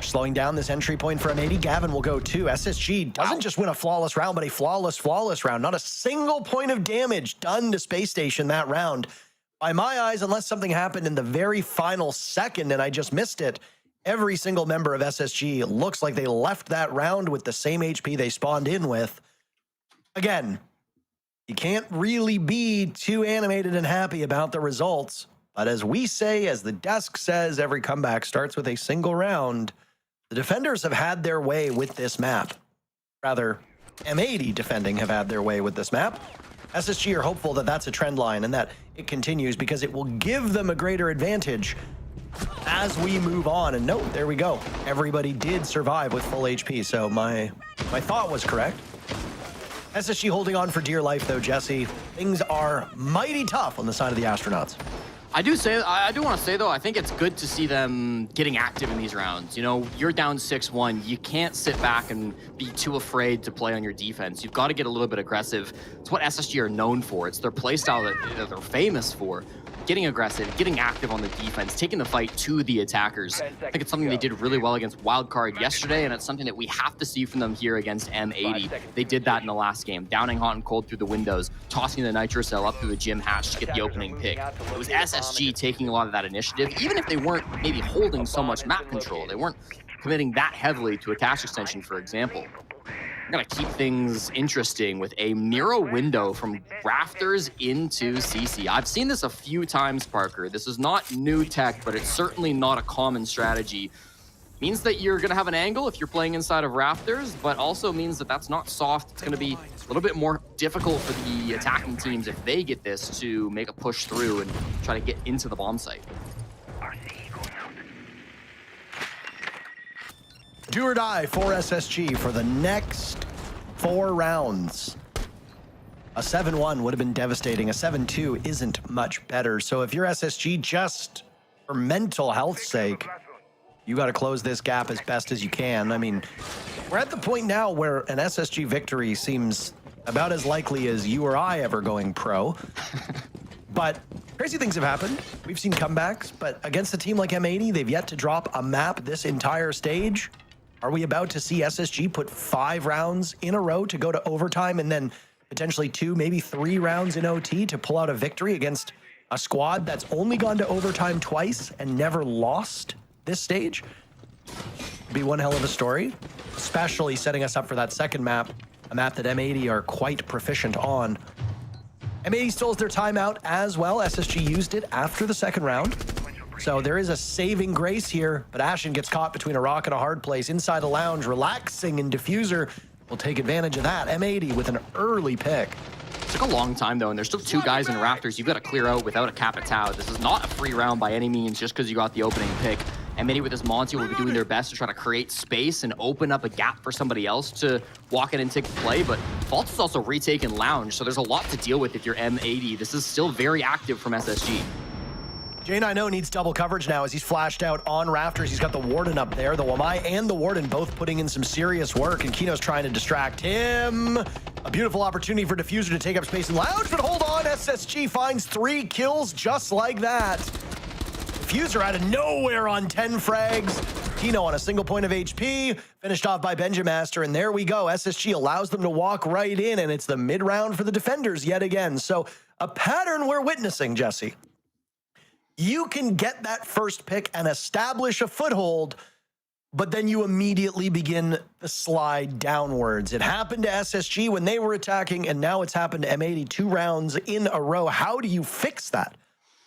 Slowing down this entry point for M80. Gavin will go too. SSG doesn't just win a flawless round, but a flawless round. Not a single point of damage done to Space Station that round. By my eyes, unless something happened in the very final second and I just missed it, every single member of SSG looks like they left that round with the same HP they spawned in with. Again, you can't really be too animated and happy about the results. But as we say, as the desk says, every comeback starts with a single round. The defenders have had their way with this map. Rather, M80 defending have had their way with this map. SSG are hopeful that that's a trend line and that it continues because it will give them a greater advantage as we move on. And note, there we go. Everybody did survive with full HP, so my thought was correct. SSG holding on for dear life, though, Jesse. Things are mighty tough on the side of the Astronauts. I do want to say, though, I think it's good to see them getting active in these rounds. You know, you're down 6-1. You can't sit back and be too afraid to play on your defense. You've got to get a little bit aggressive. It's what SSG are known for. It's their play style that they're famous for. Getting aggressive, getting active on the defense, taking the fight to the attackers. I think it's something they did really well against Wildcard yesterday, and it's something that we have to see from them here against M80. They did that in the last game, downing Hot and Cold through the windows, tossing the Nitro Cell up through the gym hatch to get the opening pick. It was SSG taking a lot of that initiative, even if they weren't maybe holding so much map control. They weren't committing that heavily to attach extension, for example. I'm gonna keep things interesting with a Miro window from rafters into CC. I've seen this a few times, Parker. This is not new tech, but it's certainly not a common strategy. Means that you're gonna have an angle if you're playing inside of rafters, but also means that that's not soft. It's gonna be a little bit more difficult for the attacking teams if they get this to make a push through and try to get into the bomb site. Do or die for SSG for the next 4 rounds. A 7-1 would have been devastating. A 7-2 isn't much better. So if you're SSG, just for mental health's sake, you got to close this gap as best as you can. I mean, we're at the point now where an SSG victory seems about as likely as you or I ever going pro. But crazy things have happened. We've seen comebacks, but against a team like M80, they've yet to drop a map this entire stage. Are we about to see SSG put 5 rounds in a row to go to overtime and then potentially 2, maybe 3 rounds in OT to pull out a victory against a squad that's only gone to overtime twice and never lost this stage? be one hell of a story, especially setting us up for that second map, a map that M80 are quite proficient on. M80 still has their timeout as well. SSG used it after the second round. So there is a saving grace here, but Ashen gets caught between a rock and a hard place inside the lounge, relaxing, and Diffuser will take advantage of that. M80 with an early pick. It took a long time, though, and there's still 2 guys in Rafters you've got to clear out without a Capitao. This is not a free round by any means just because you got the opening pick. M80 with this Monty will be doing their best to try to create space and open up a gap for somebody else to walk in and take the play, but Vault is also retaken Lounge, so there's a lot to deal with if you're M80. This is still very active from SSG. J90 needs double coverage now as he's flashed out on Rafters. He's got the Warden up there. The Wamai and the Warden both putting in some serious work, and Kino's trying to distract him. A beautiful opportunity for Diffuser to take up space in Lounge, but hold on, SSG finds 3 kills just like that. Diffuser out of nowhere on 10 frags. Kino on a single point of HP, finished off by Benjamaster, and there we go. SSG allows them to walk right in, and it's the mid-round for the defenders yet again. So a pattern we're witnessing, Jesse. You can get that first pick and establish a foothold, but then you immediately begin the slide downwards. It happened to SSG when they were attacking, and now it's happened to M80 2 rounds in a row. How do you fix that?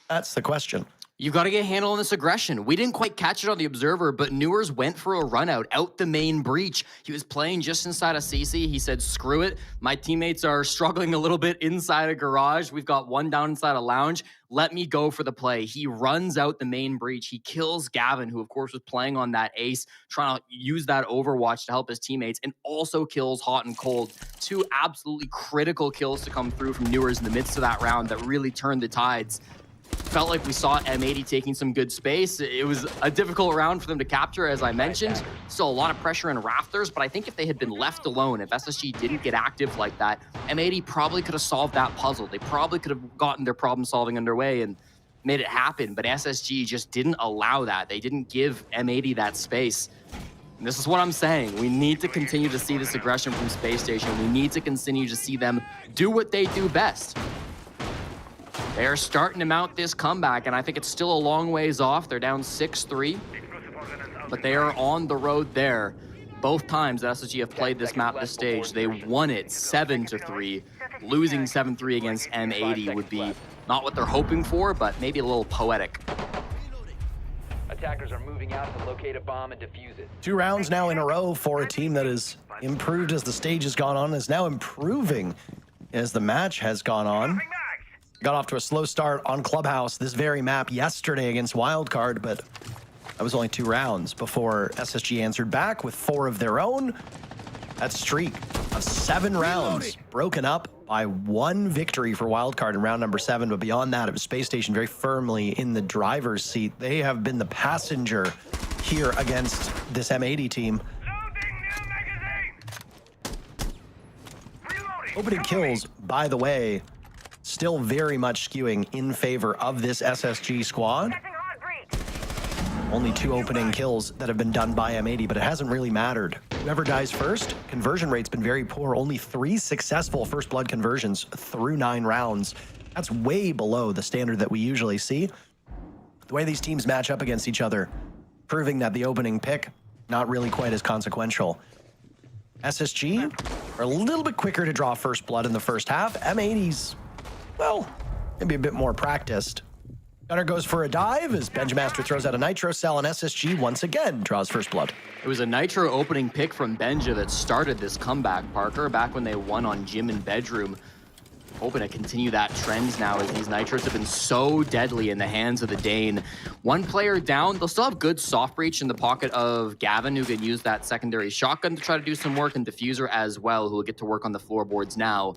That's the question. You've got to get a handle on this aggression. We didn't quite catch it on the Observer, but Newers went for a run out the main breach. He was playing just inside of CC. He said, screw it. My teammates are struggling a little bit inside a garage. We've got 1 down inside a lounge. Let me go for the play. He runs out the main breach. He kills Gavin, who of course was playing on that ace, trying to use that Overwatch to help his teammates, and also kills Hot and Cold. 2 absolutely critical kills to come through from Newers in the midst of that round that really turned the tides. Felt like we saw M80 taking some good space. It was a difficult round for them to capture, as I mentioned. Still a lot of pressure in Rafters, but I think if they had been left alone, if SSG didn't get active like that, M80 probably could have solved that puzzle. They probably could have gotten their problem solving underway and made it happen, but SSG just didn't allow that. They didn't give M80 that space. And this is what I'm saying. We need to continue to see this aggression from Space Station. We need to continue to see them do what they do best. They're starting to mount this comeback, and I think it's still a long ways off. They're down 6-3, but they are on the road there. Both times that SSG have played this map, this stage, they won it 7-3. Losing 7-3 against M80 would be not what they're hoping for, but maybe a little poetic. Attackers are moving out to locate a bomb and defuse it. 2 rounds now in a row for a team that has improved as the stage has gone on, is now improving as the match has gone on. Got off to a slow start on Clubhouse, this very map yesterday against Wildcard, but that was only 2 rounds before SSG answered back with 4 of their own. That streak of 7 rounds broken up by 1 victory for Wildcard in round number 7, but beyond that, it was Space Station very firmly in the driver's seat. They have been the passenger here against this M80 team. Opening kills, by the way, still very much skewing in favor of this SSG squad. Only 2 opening kills that have been done by M80, but it hasn't really mattered. Whoever dies first, conversion rate's been very poor. Only 3 successful first blood conversions through 9 rounds. That's way below the standard that we usually see. The way these teams match up against each other, proving that the opening pick, not really quite as consequential. SSG are a little bit quicker to draw first blood in the first half. M80's, well, maybe a bit more practiced. Gunner goes for a dive as Benjamaster throws out a Nitro cell, and SSG once again draws first blood. It was a Nitro opening pick from Benja that started this comeback, Parker, back when they won on Gym and Bedroom. Hoping to continue that trend now as these Nitros have been so deadly in the hands of the Dane. 1 player down. They'll still have good soft breach in the pocket of Gavin, who can use that secondary shotgun to try to do some work, and Diffuser as well, who will get to work on the floorboards now.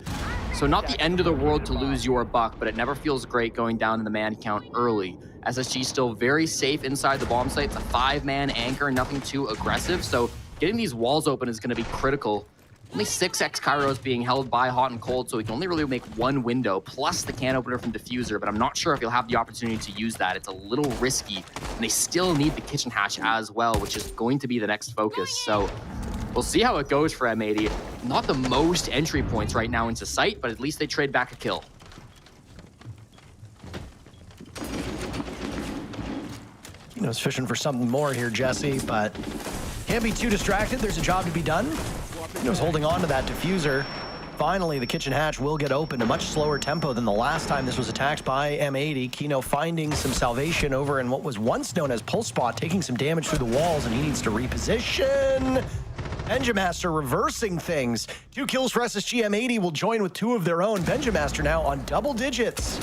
So not the end of the world to lose your buck, but it never feels great going down in the man count early. SSG still very safe inside the bomb site. It's a 5-man anchor, nothing too aggressive. So getting these walls open is going to be critical. Only 6x Kairos being held by Hot and Cold, so he can only really make 1 window, plus the can opener from Diffuser, but I'm not sure if he'll have the opportunity to use that. It's a little risky, and they still need the kitchen hatch as well, which is going to be the next focus. So we'll see how it goes for M80. Not the most entry points right now into sight, but at least they trade back a kill. You know, it's fishing for something more here, Jesse, but Can't be too distracted. There's a job to be done. Kino's holding on to that diffuser. Finally, the kitchen hatch will get open, a much slower tempo than the last time this was attacked by M80. Kino finding some salvation over in what was once known as Pulse Spot, taking some damage through the walls, and he needs to reposition. Benjamaster reversing things. 2 kills for SSG. M80 will join with 2 of their own. Benjamaster now on double digits.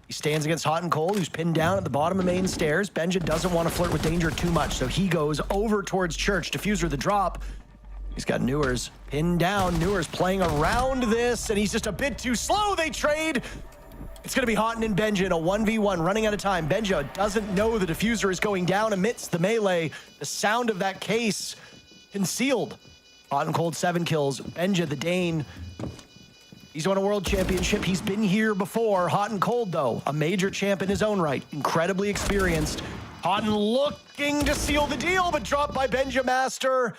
He stands against Hot and Cold, who's pinned down at the bottom of main stairs. Benja doesn't want to flirt with danger too much, so he goes over towards Church. Diffuser the drop. He's got Newers pinned down. Newers playing around this, and he's just a bit too slow. They trade. It's going to be Houghton and Benja in a 1v1, running out of time. Benja doesn't know the diffuser is going down amidst the melee. The sound of that case concealed. Hot and Cold 7 kills. Benja the Dane. He's won a world championship. He's been here before. Hot and Cold, though, a major champ in his own right. Incredibly experienced. Houghton looking to seal the deal, but dropped by Benjamaster.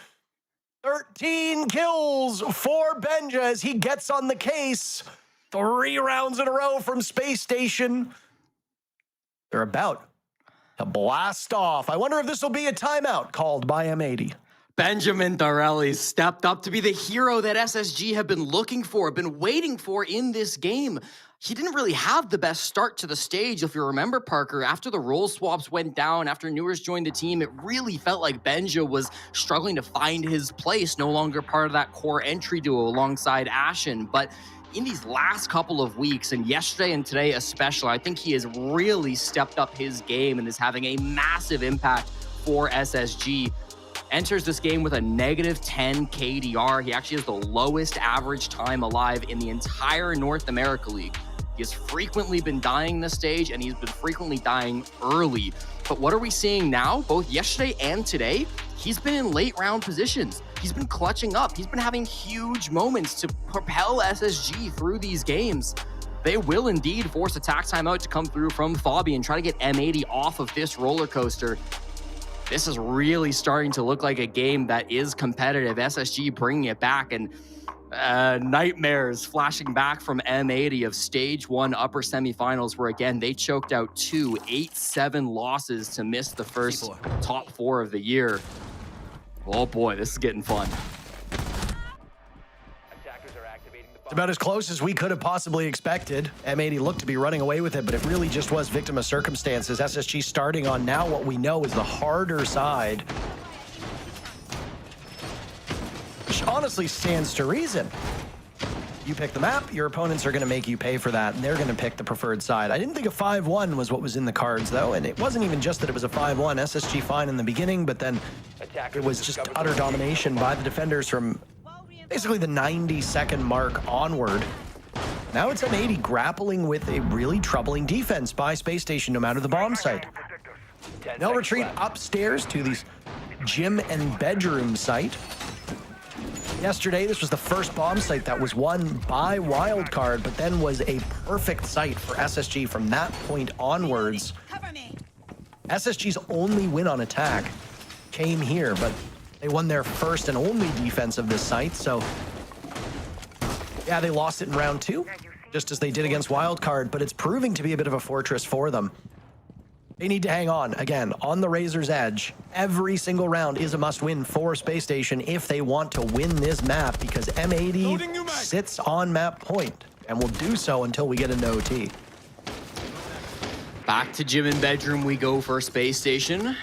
13 kills for Benja as he gets on the case. 3 rounds in a row from Space Station. They're about to blast off. I wonder if this will be a timeout called by M80. Benjamin Darelli stepped up to be the hero that SSG have been looking for, been waiting for in this game. He didn't really have the best start to the stage. If you remember, Parker, after the role swaps went down, after Newers joined the team, it really felt like Benja was struggling to find his place, no longer part of that core entry duo alongside Ashen. But in these last couple of weeks, and yesterday and today especially, I think he has really stepped up his game and is having a massive impact for SSG. Enters this game with a -10 KDR. He actually has the lowest average time alive in the entire North America League. He has frequently been dying this stage, and he's been frequently dying early. But what are we seeing now? Both yesterday and today, he's been in late round positions. He's been clutching up. He's been having huge moments to propel SSG through these games. They will indeed force attack timeout to come through from Fabi and try to get M80 off of this roller coaster. This is really starting to look like a game that is competitive. SSG bringing it back, and nightmares flashing back from M80 of stage 1 upper semifinals, where again, they choked out 2 8-7 losses to miss the first top 4 of the year. Oh boy, this is getting fun. It's about as close as we could have possibly expected. M80 looked to be running away with it, but it really just was victim of circumstances. SSG starting on now what we know is the harder side, which honestly stands to reason. You pick the map, your opponents are going to make you pay for that, and they're going to pick the preferred side. I didn't think a 5-1 was what was in the cards, though, and it wasn't even just that it was a 5-1. SSG fine in the beginning, but then it was just utter domination by the defenders from basically the 90-second mark onward. Now it's M80 grappling with a really troubling defense by Space Station, no matter the bomb site. They'll retreat upstairs to the gym and bedroom site. Yesterday, this was the first bomb site that was won by Wildcard, but then was a perfect site for SSG from that point onwards. SSG's only win on attack came here, but they won their first and only defense of this site, so yeah, they lost it in round 2, just as they did against Wildcard, but it's proving to be a bit of a fortress for them. They need to hang on, again, on the razor's edge. Every single round is a must-win for Space Station if they want to win this map, because M80 sits on map point and will do so until we get an OT. Back to gym and bedroom we go for Space Station.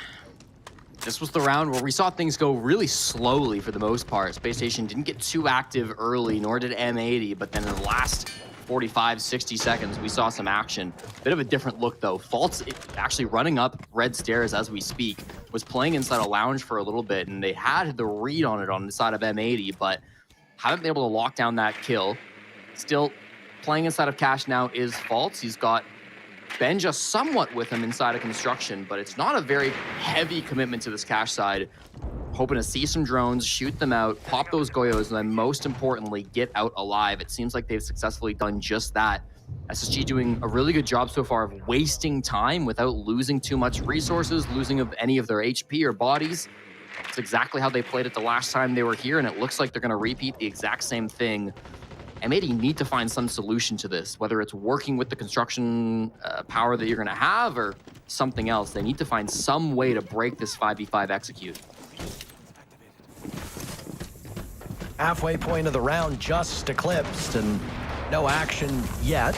This was the round where we saw things go really slowly for the most part. Space Station didn't get too active early, nor did M80, but then in the last 45, 60 seconds, we saw some action. Bit of a different look, though. Fault's actually running up red stairs as we speak, was playing inside a lounge for a little bit, and they had the read on it on the side of M80, but haven't been able to lock down that kill. Still playing inside of Cash now is Fault's. He's got Benja somewhat with him inside of construction, but it's not a very heavy commitment to this Cash side. Hoping to see some drones, shoot them out, pop those Goyos, and then most importantly, get out alive. It seems like they've successfully done just that. SSG doing a really good job so far of wasting time without losing too much resources, losing of any of their HP or bodies. It's exactly how they played it the last time they were here, and it looks like they're going to repeat the exact same thing. M80 need to find some solution to this, whether it's working with the construction power that you're going to have or something else. They need to find some way to break this 5v5 execute. Halfway point of the round just eclipsed and no action yet.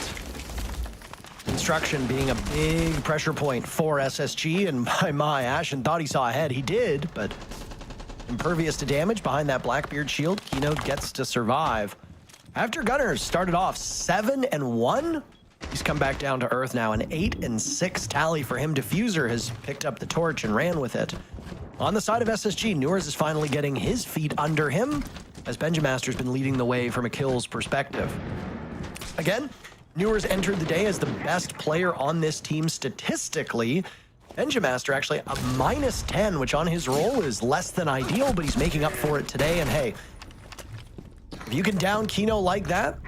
Construction being a big pressure point for SSG, and my Ashen thought he saw ahead. He did, but impervious to damage behind that Blackbeard shield. Kino gets to survive. After Gunner started off 7-1, he's come back down to earth now. An 8-6 tally for him. Diffuser has picked up the torch and ran with it. On the side of SSG, Newers is finally getting his feet under him, as Benjamaster's been leading the way from a kills perspective. Again, Newers entered the day as the best player on this team statistically. Benjamaster actually a -10, which on his roll is less than ideal, but he's making up for it today. And hey, if you can down Kino like that,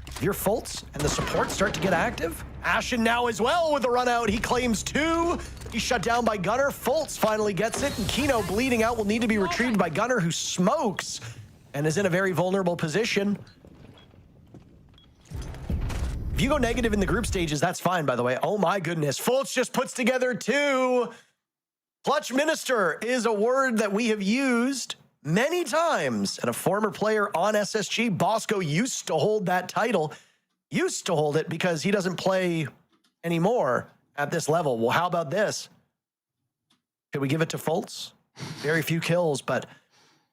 if your Fultz and the support start to get active, Ashen now as well with the run out. He claims 2. He's shut down by Gunner. Fultz finally gets it, and Kino bleeding out will need to be retrieved by Gunner, who smokes and is in a very vulnerable position. If you go negative in the group stages, that's fine, by the way. Oh my goodness. Fultz just puts together 2. Clutch Minister is a word that we have used many times, and a former player on SSG, Bosco, used to hold that title. Used to hold it because he doesn't play anymore at this level. Well, how about this? Could we give it to Fultz? Very few kills, but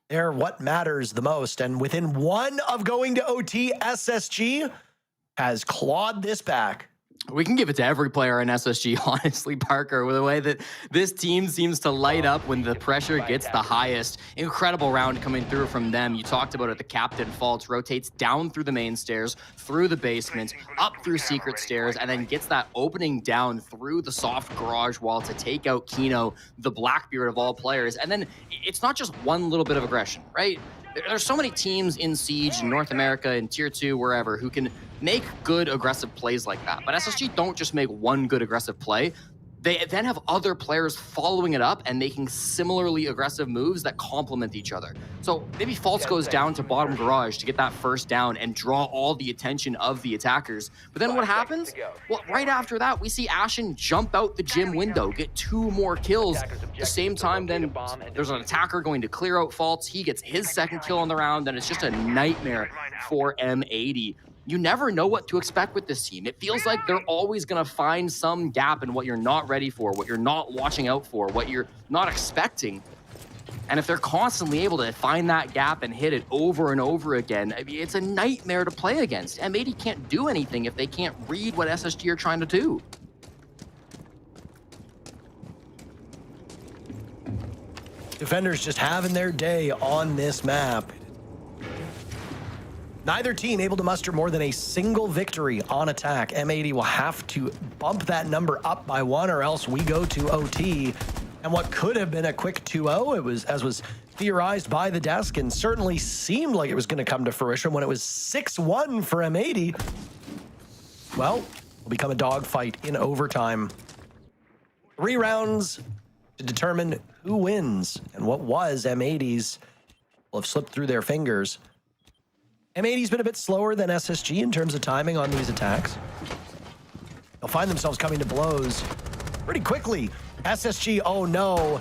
they're what matters the most. And within 1 of going to OT, SSG has clawed this back. We can give it to every player in SSG, honestly, Parker, with the way that this team seems to light up when the pressure gets the highest. Incredible round coming through from them. You talked about it, the captain Fultz rotates down through the main stairs, through the basement, up through secret stairs, and then gets that opening down through the soft garage wall to take out Kino, the Blackbeard of all players. And then it's not just one little bit of aggression, right? There's so many teams in Siege, in North America, in Tier 2, wherever, who can make good aggressive plays like that. But SSG don't just make one good aggressive play. They then have other players following it up and making similarly aggressive moves that complement each other. So maybe Fultz goes down to bottom garage to get that first down and draw all the attention of the attackers. But then what happens? Well, right after that, we see Ashen jump out the gym window, get 2 more kills. At the same time, then there's an attacker going to clear out Fultz. He gets his second kill on the round, and it's just a nightmare for M80. You never know what to expect with this team. It feels like they're always going to find some gap in what you're not ready for, what you're not watching out for, what you're not expecting. And if they're constantly able to find that gap and hit it over and over again, I mean, it's a nightmare to play against. M80 can't do anything if they can't read what SSG are trying to do. Defenders just having their day on this map. Neither team able to muster more than a single victory on attack. M80 will have to bump that number up by 1 or else we go to OT. And what could have been a quick 2-0, it was, as was theorized by the desk, and certainly seemed like it was going to come to fruition when it was 6-1 for M80. Well, will become a dogfight in overtime. 3 rounds to determine who wins, and what was M80's will have slipped through their fingers. M80's been a bit slower than SSG in terms of timing on these attacks. They'll find themselves coming to blows pretty quickly. SSG, oh no,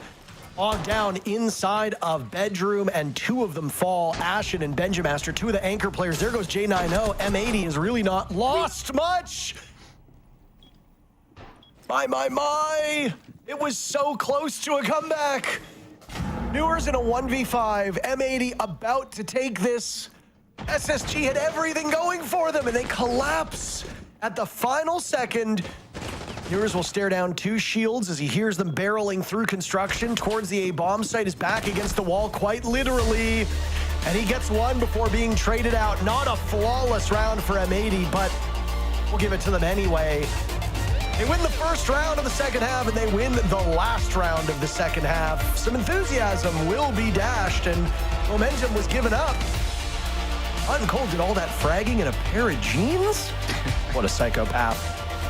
bogged down inside of bedroom, and 2 of them fall. Ashen and Benjamaster, 2 of the anchor players. There goes J90. M80 has really not lost much. My. It was so close to a comeback. Newers in a 1v5. M80 about to take this. SSG had everything going for them, and they collapse at the final second. Newers will stare down 2 shields as he hears them barreling through construction towards the A-bomb site. Is back against the wall, quite literally, and he gets 1 before being traded out. Not a flawless round for M80, but we'll give it to them anyway. They win the first round of the second half, and they win the last round of the second half. Some enthusiasm will be dashed, and momentum was given up. Uncole did all that fragging in a pair of jeans? What a psychopath.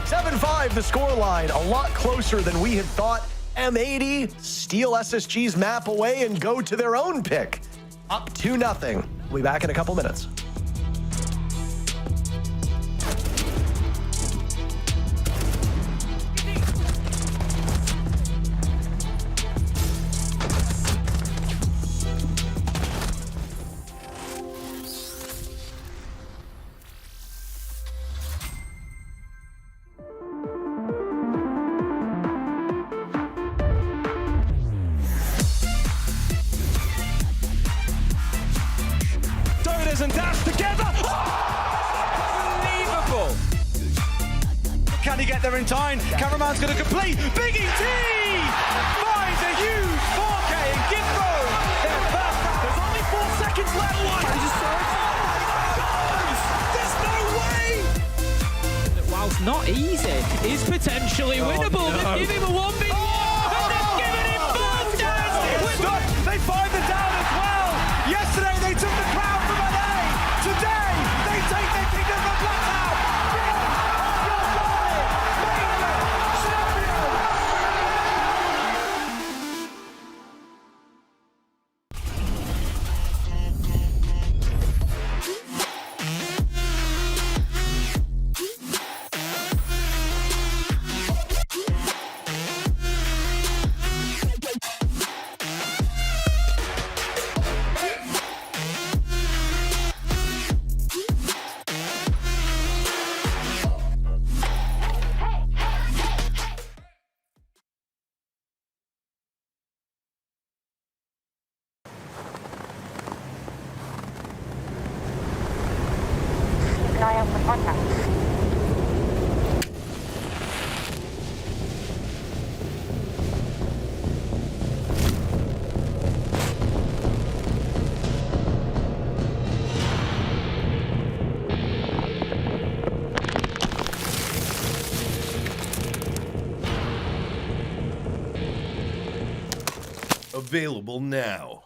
7-5 the scoreline, a lot closer than we had thought. M80 steal SSG's map away and go to their own pick. Up 2-0. We'll be back in a couple minutes. scissors and dash together. Unbelievable. Can he get there in time? Cameraman's going to complete. Big ET finds a huge 4K and give throw their first. There's only 4 seconds left. There's no way. Whilst not easy, is potentially winnable. No. They've given him a 1v1 and they've given him both down. They find the down as well. Yesterday they took the crown from LA. Today they take their kingdom from Blacktown. Keep an eye out for contact. Available now.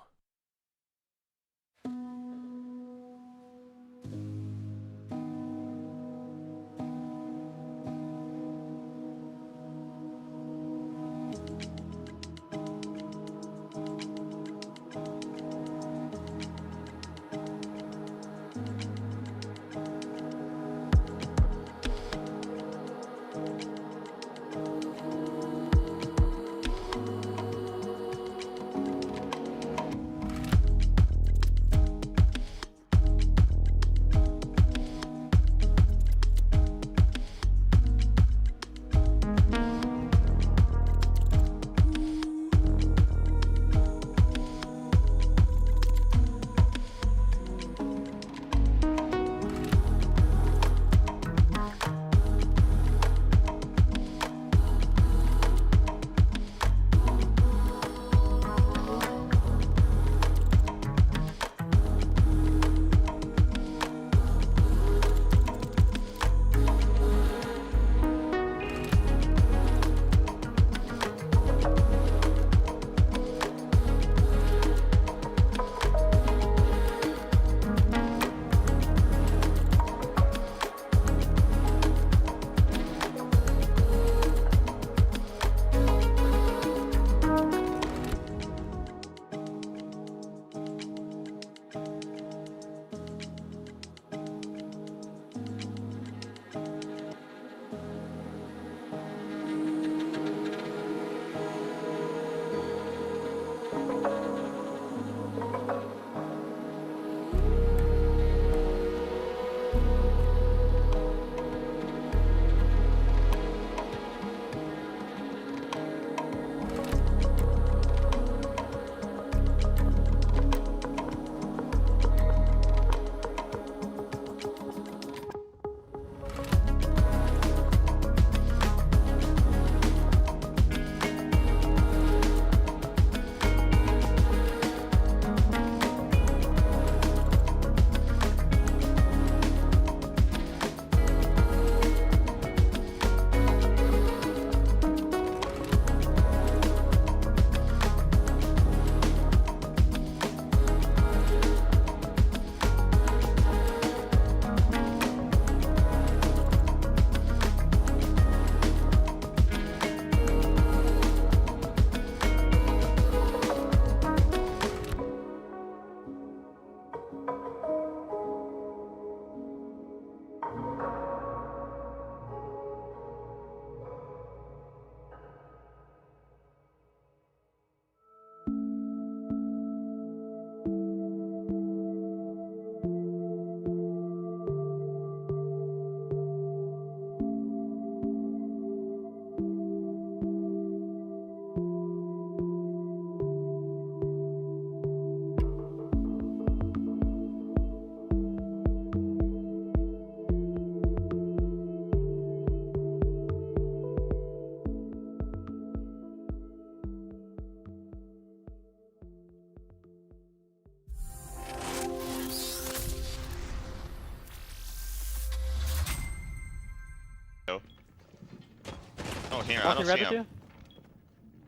No, here. I don't see him.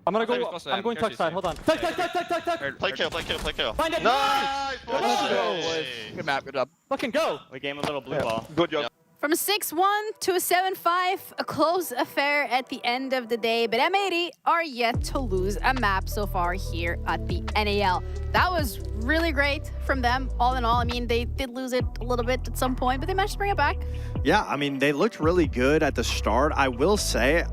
I'm gonna Maybe go. close to I'm them. going tuck side. Hold on. Tuck. Play kill. Find it. Nice! Let's go, boys. Good map, good job. Fucking go. We gave him a little blue ball. Good job. From a 6-1 to a 7-5, a close affair at the end of the day, but M80 are yet to lose a map so far here at the NAL. That was really great from them, all in all. I mean, they did lose it a little bit at some point, but they managed to bring it back. Yeah, I mean, they looked really good at the start. I will say,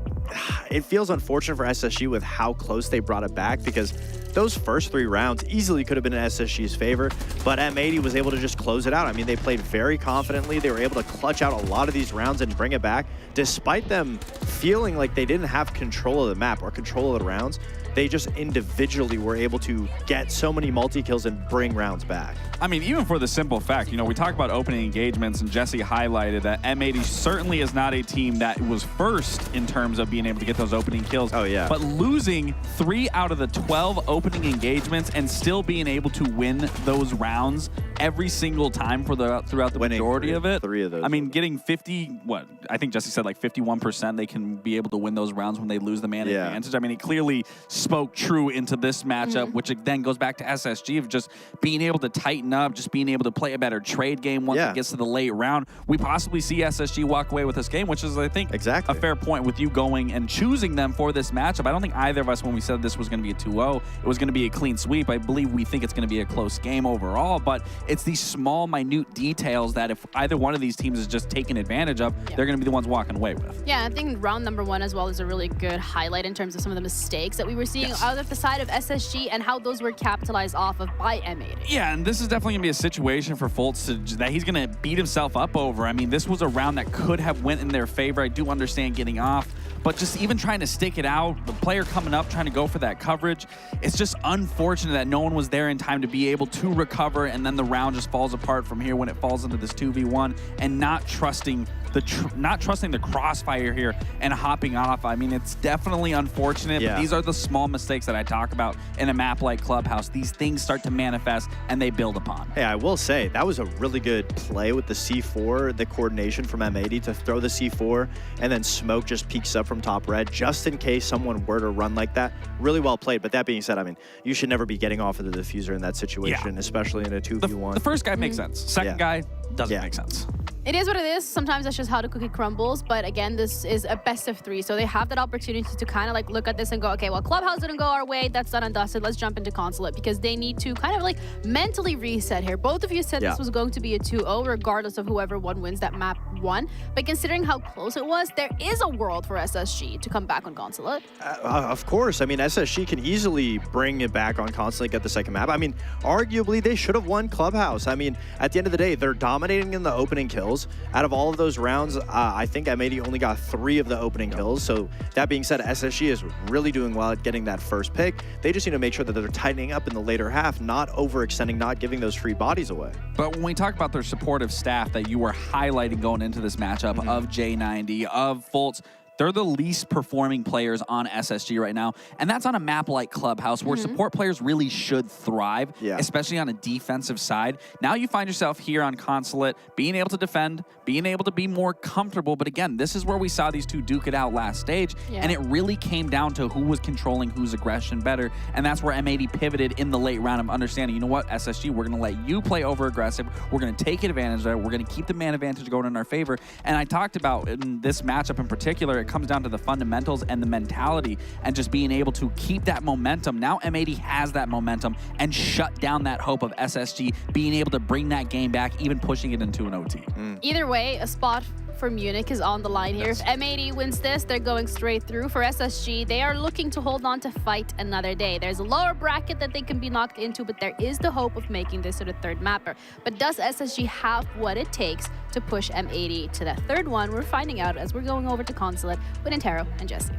it feels unfortunate for SSG with how close they brought it back, because those first 3 rounds easily could have been in SSG's favor, but M80 was able to just close it out. I mean, they played very confidently. They were able to clutch out a lot of these rounds and bring it back, despite them feeling like they didn't have control of the map or control of the rounds. They just individually were able to get so many multi-kills and bring rounds back. I mean, even for the simple fact, you know, we talk about opening engagements, and Jesse highlighted that M80 certainly is not a team that was first in terms of being able to get those opening kills. Oh, yeah. But losing 3 out of the 12 opening engagements and still being able to win those rounds every single time for throughout the majority of it. 3 of those. I mean, getting 50, I think Jesse said like 51% they can be able to win those rounds when they lose the man advantage. I mean, it clearly spoke true into this matchup, which then goes back to SSG of just being able to tighten up, just being able to play a better trade game once it gets to the late round. We possibly see SSG walk away with this game, which is, I think, a fair point with you going and choosing them for this matchup. I don't think either of us, when we said this was going to be a 2-0, it was going to be a clean sweep. I believe we think it's going to be a close game overall, but it's these small, minute details that if either one of these teams is just taking advantage of, they're going to be the ones walking away with. Yeah, I think round number 1 as well is a really good highlight in terms of some of the mistakes that we were seeing out of the side of SSG and how those were capitalized off of by M80. Yeah, and this is definitely going to be a situation for Fultz that he's going to beat himself up over. I mean, this was a round that could have went in their favor. I do understand getting off, but just even trying to stick it out, the player coming up, trying to go for that coverage, it's just unfortunate that no one was there in time to be able to recover, and then the round just falls apart from here when it falls into this 2v1 and not trusting the crossfire here and hopping off. I mean, it's definitely unfortunate, but these are the small mistakes that I talk about in a map like Clubhouse. These things start to manifest and they build upon. Hey, I will say, that was a really good play with the C4, the coordination from M80 to throw the C4, and then Smoke just peeks up from top red, just in case someone were to run like that. Really well played, but that being said, I mean, you should never be getting off of the diffuser in that situation, especially in a 2v1. The first guy makes sense. Second guy doesn't make sense. It is what it is. Sometimes that's just how the cookie crumbles. But again, this is a best of 3. So they have that opportunity to kind of like look at this and go, okay, well, Clubhouse didn't go our way. That's done and dusted. Let's jump into Consulate, because they need to kind of like mentally reset here. Both of you said this was going to be a 2-0, regardless of whoever wins that map 1. But considering how close it was, there is a world for SSG to come back on Consulate. Of course. I mean, SSG can easily bring it back on Consulate, get the second map. I mean, arguably, they should have won Clubhouse. I mean, at the end of the day, they're dominating in the opening kills. Out of all of those rounds, I think M80 only got 3 of the opening kills. So that being said, SSG is really doing well at getting that first pick. They just need to make sure that they're tightening up in the later half, not overextending, not giving those free bodies away. But when we talk about their supportive staff that you were highlighting going into this matchup of J90, of Fultz, they're the least performing players on SSG right now. And that's on a map like Clubhouse where support players really should thrive, especially on a defensive side. Now you find yourself here on Consulate, being able to defend, being able to be more comfortable. But again, this is where we saw these two duke it out last stage. And it really came down to who was controlling whose aggression better. And that's where M80 pivoted in the late round of understanding, you know what, SSG, we're going to let you play over aggressive. We're going to take advantage of it. We're going to keep the man advantage going in our favor. And I talked about in this matchup in particular, it comes down to the fundamentals and the mentality and just being able to keep that momentum. Now M80 has that momentum and shut down that hope of SSG being able to bring that game back, even pushing it into an OT. Either way, a spot for Munich is on the line here. If M80 wins this, they're going straight through. For SSG, they are looking to hold on to fight another day. There's a lower bracket that they can be knocked into, but there is the hope of making this to the third mapper. But does SSG have what it takes to push M80 to that third one? We're finding out as we're going over to Consulate with Intero and Jesse.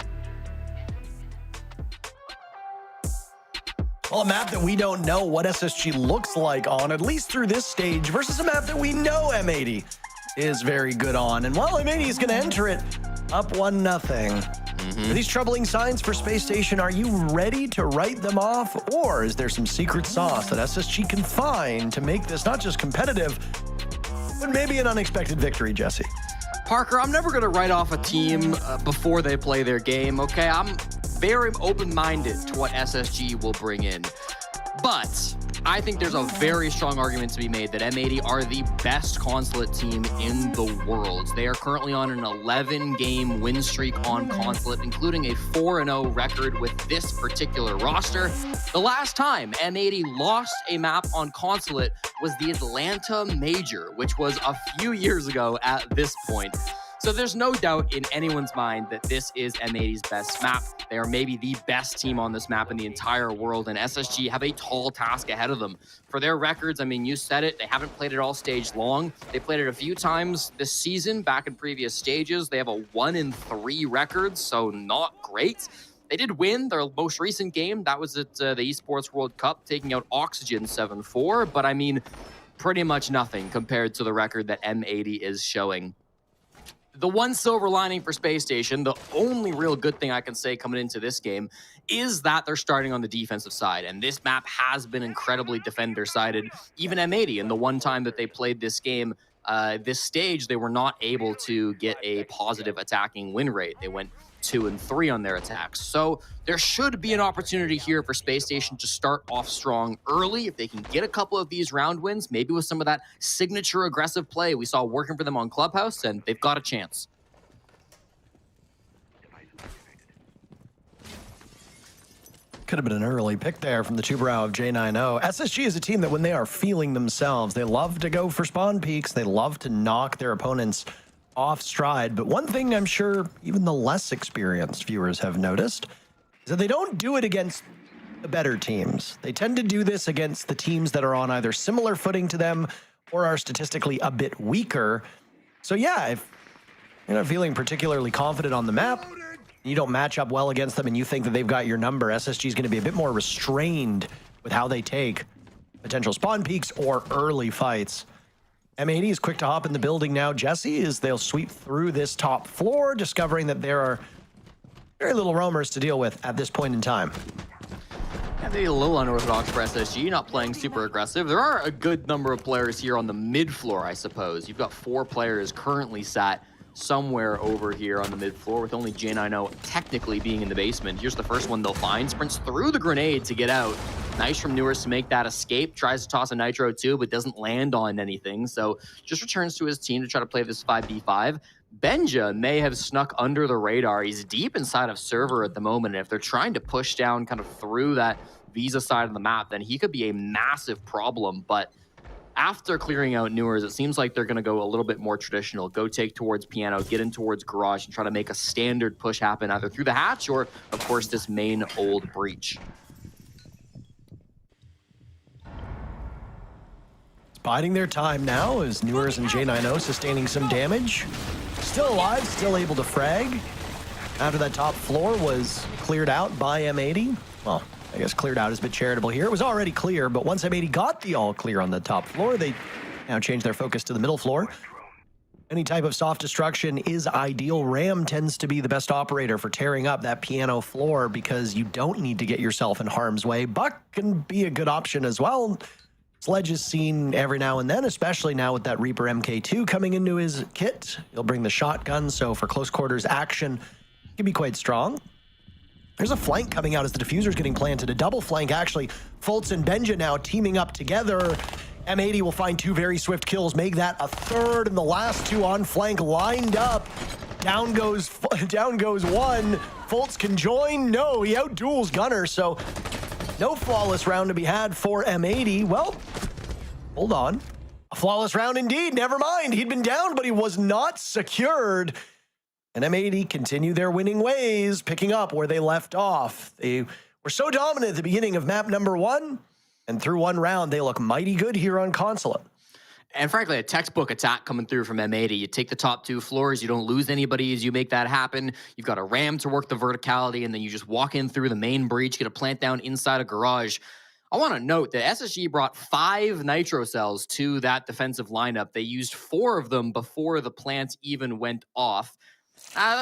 Well, a map that we don't know what SSG looks like on, at least through this stage, versus a map that we know M80 is very good on. And while M80 is going to enter it up 1-0. Are these troubling signs for Space Station? Are you ready to write them off? Or is there some secret sauce that SSG can find to make this not just competitive, but maybe an unexpected victory, Jesse? Parker, I'm never going to write off a team before they play their game, okay? I'm very open-minded to what SSG will bring in. But I think there's a very strong argument to be made that M80 are the best Consulate team in the world. They are currently on an 11-game win streak on Consulate, including a 4-0 record with this particular roster. The last time M80 lost a map on Consulate was the Atlanta Major, which was a few years ago at this point. So there's no doubt in anyone's mind that this is M80's best map. They are maybe the best team on this map in the entire world, and SSG have a tall task ahead of them. For their records, I mean, you said it, they haven't played it all stage long. They played it a few times this season, back in previous stages. They have a 1-3 record, so not great. They did win their most recent game. That was at the Esports World Cup, taking out Oxygen 7-4, but I mean, pretty much nothing compared to the record that M80 is showing. The one silver lining for Space Station, the only real good thing I can say coming into this game, is that they're starting on the defensive side. And this map has been incredibly defender-sided. Even M80, and the one time that they played this game, this stage, they were not able to get a positive attacking win rate. They went 2-3 on their attacks. So there should be an opportunity here for Space Station to start off strong early. If they can get a couple of these round wins, maybe with some of that signature aggressive play we saw working for them on Clubhouse, and they've got a chance. Could have been an early pick there from the two-brow of J90. SSG is a team that when they are feeling themselves, they love to go for spawn peaks. They love to knock their opponents off stride. But one thing I'm sure even the less experienced viewers have noticed is that they don't do it against the better teams. They tend to do this against the teams that are on either similar footing to them or are statistically a bit weaker. So yeah, if you're not feeling particularly confident on the map, you don't match up well against them and you think that they've got your number, SSG is going to be a bit more restrained with how they take potential spawn peaks or early fights. M80 is quick to hop in the building now, Jesse, as they'll sweep through this top floor, discovering that there are very little roamers to deal with at this point in time. Yeah, maybe a little unorthodox for SSG, not playing super aggressive. There are a good number of players here on the mid floor, I suppose. You've got 4 players currently sat somewhere over here on the mid floor, with only J90 technically being in the basement. Here's the first one they'll find. Sprints through the grenade to get out. Nice from Newers to make that escape. Tries to toss a Nitro too, but doesn't land on anything. So just returns to his team to try to play this 5v5. Benja may have snuck under the radar. He's deep inside of server at the moment. And if they're trying to push down kind of through that Visa side of the map, then he could be a massive problem. But after clearing out Newers, it seems like they're going to go a little bit more traditional. Go take towards Piano, get in towards Garage, and try to make a standard push happen either through the hatch or, of course, this main old breach. It's biding their time now as Newers and J90 sustaining some damage. Still alive, still able to frag. After that top floor was cleared out by M80. Well, I guess cleared out is a bit charitable here. It was already clear, but once M80 got the all clear on the top floor, they now change their focus to the middle floor. Any type of soft destruction is ideal. Ram tends to be the best operator for tearing up that piano floor because you don't need to get yourself in harm's way. Buck can be a good option as well. Sledge is seen every now and then, especially now with that Reaper MK2 coming into his kit. He'll bring the shotgun, so for close quarters action, he can be quite strong. There's a flank coming out as the diffuser's getting planted. A double flank, actually. Fultz and Benja now teaming up together. M80 will find 2 very swift kills, make that a third, and the last 2 on flank lined up. Down goes one. Fultz can join. No, he outduels Gunner, so no flawless round to be had for M80. Well, hold on. A flawless round indeed. Never mind. He'd been down, but he was not secured. And M80 continue their winning ways, picking up where they left off. They were so dominant at the beginning of map number 1, and through one round, they look mighty good here on Consulate. And frankly, a textbook attack coming through from M80. You take the top 2 floors, you don't lose anybody as you make that happen. You've got a ram to work the verticality, and then you just walk in through the main breach, get a plant down inside a garage. I want to note that SSG brought 5 nitro cells to that defensive lineup. They used 4 of them before the plant even went off.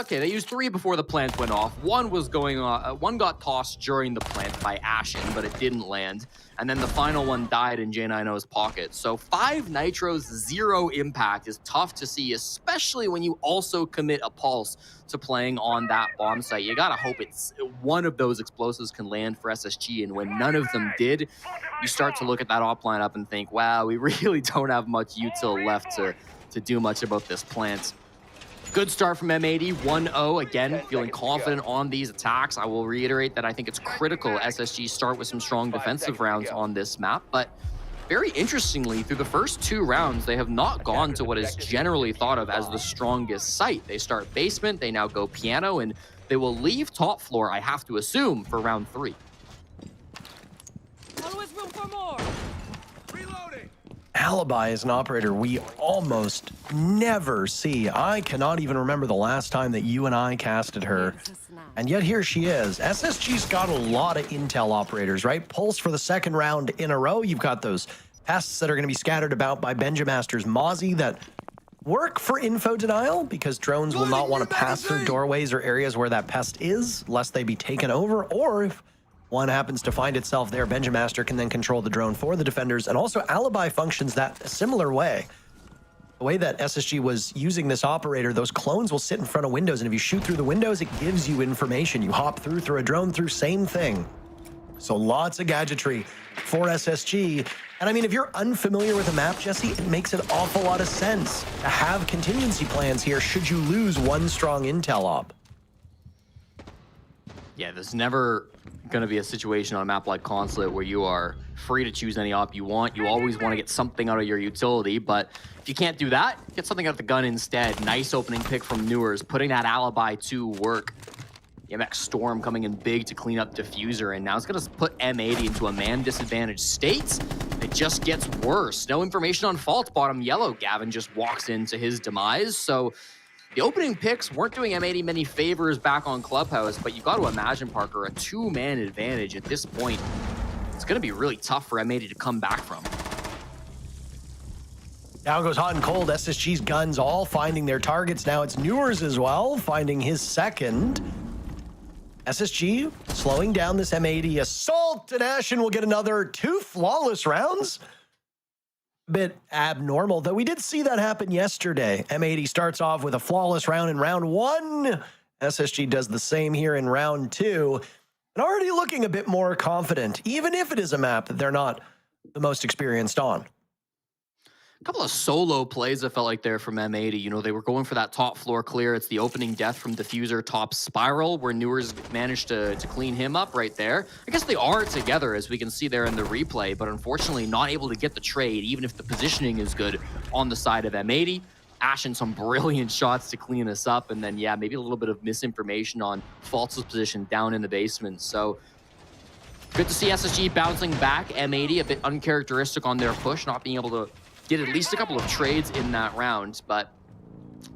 Okay, they used 3 before the plant went off. One was going on, one got tossed during the plant by Ashen, but it didn't land. And then the final one died in J90's pocket. So 5 nitros, 0 impact is tough to see, especially when you also commit a pulse to playing on that bomb site. You gotta hope it's one of those explosives can land for SSG, and when none of them did, you start to look at that op lineup and think, wow, we really don't have much util left to do much about this plant. Good start from M80, 1-0. Again, feeling confident on these attacks. I will reiterate that I think it's critical SSG start with some strong defensive rounds on this map. But very interestingly, through the first 2 rounds, they have not gone to what is generally thought of as the strongest site. They start basement, they now go piano, and they will leave top floor, I have to assume, for round 3. Always room for more. Alibi is an operator we almost never see. I cannot even remember the last time that you and I casted her. And yet here she is. SSG's got a lot of intel operators, right? Pulse for the 2nd round in a row. You've got those pests that are going to be scattered about by Benjamaster's Mozzie that work for info denial because drones will not want to pass through doorways or areas where that pest is, lest they be taken over, or if one happens to find itself there, Benjamaster can then control the drone for the defenders, and also Alibi functions that a similar way. The way that SSG was using this operator, those clones will sit in front of windows, and if you shoot through the windows, it gives you information. You hop through a drone, same thing. So lots of gadgetry for SSG. And I mean, if you're unfamiliar with the map, Jesse, it makes an awful lot of sense to have contingency plans here should you lose one strong intel op. Yeah, there's never going to be a situation on a map like Consulate where you are free to choose any op you want. You always want to get something out of your utility, but if you can't do that, get something out of the gun instead. Nice opening pick from Newers, putting that Alibi to work. MX Storm coming in big to clean up Diffuser, and now it's going to put M80 into a man disadvantaged state. It just gets worse. No information on fault bottom yellow. Gavin just walks into his demise, so the opening picks weren't doing M80 many favors back on Clubhouse, but you got to imagine, Parker, a 2-man advantage at this point. It's going to be really tough for M80 to come back from. Now goes hot and cold. SSG's guns all finding their targets. Now it's Newers as well, finding his 2nd. SSG slowing down this M80 assault, and Ashen will get another 2 flawless rounds. Bit abnormal, though we did see that happen yesterday. M80 starts off with a flawless round in round 1. SSG does the same here in round 2. And already looking a bit more confident, even if it is a map that they're not the most experienced on. A couple of solo plays I felt like there from M80. You know, they were going for that top floor clear. It's the opening death from Diffuser top spiral where Newers managed to clean him up right there. I guess they are together, as we can see there in the replay, but unfortunately not able to get the trade, even if the positioning is good on the side of M80. Ashen some brilliant shots to clean us up, and then, yeah, maybe a little bit of misinformation on Faltz's position down in the basement. So good to see SSG bouncing back. M80 a bit uncharacteristic on their push, not being able to get at least a couple of trades in that round. But,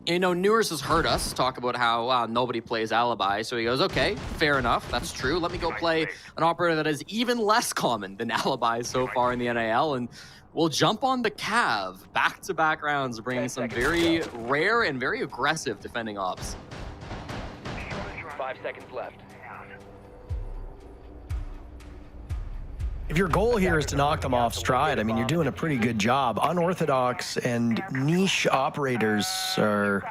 you know, Newers has heard us talk about how nobody plays Alibi. So he goes, okay, fair enough. That's true. Let me go play an operator that is even less common than Alibi so far in the NAL. And we'll jump on the Cav. Back-to-back rounds, bringing some very rare and very aggressive defending ops. 5 seconds left. If your goal here is to knock them off stride, I mean, you're doing a pretty good job. Unorthodox and niche operators are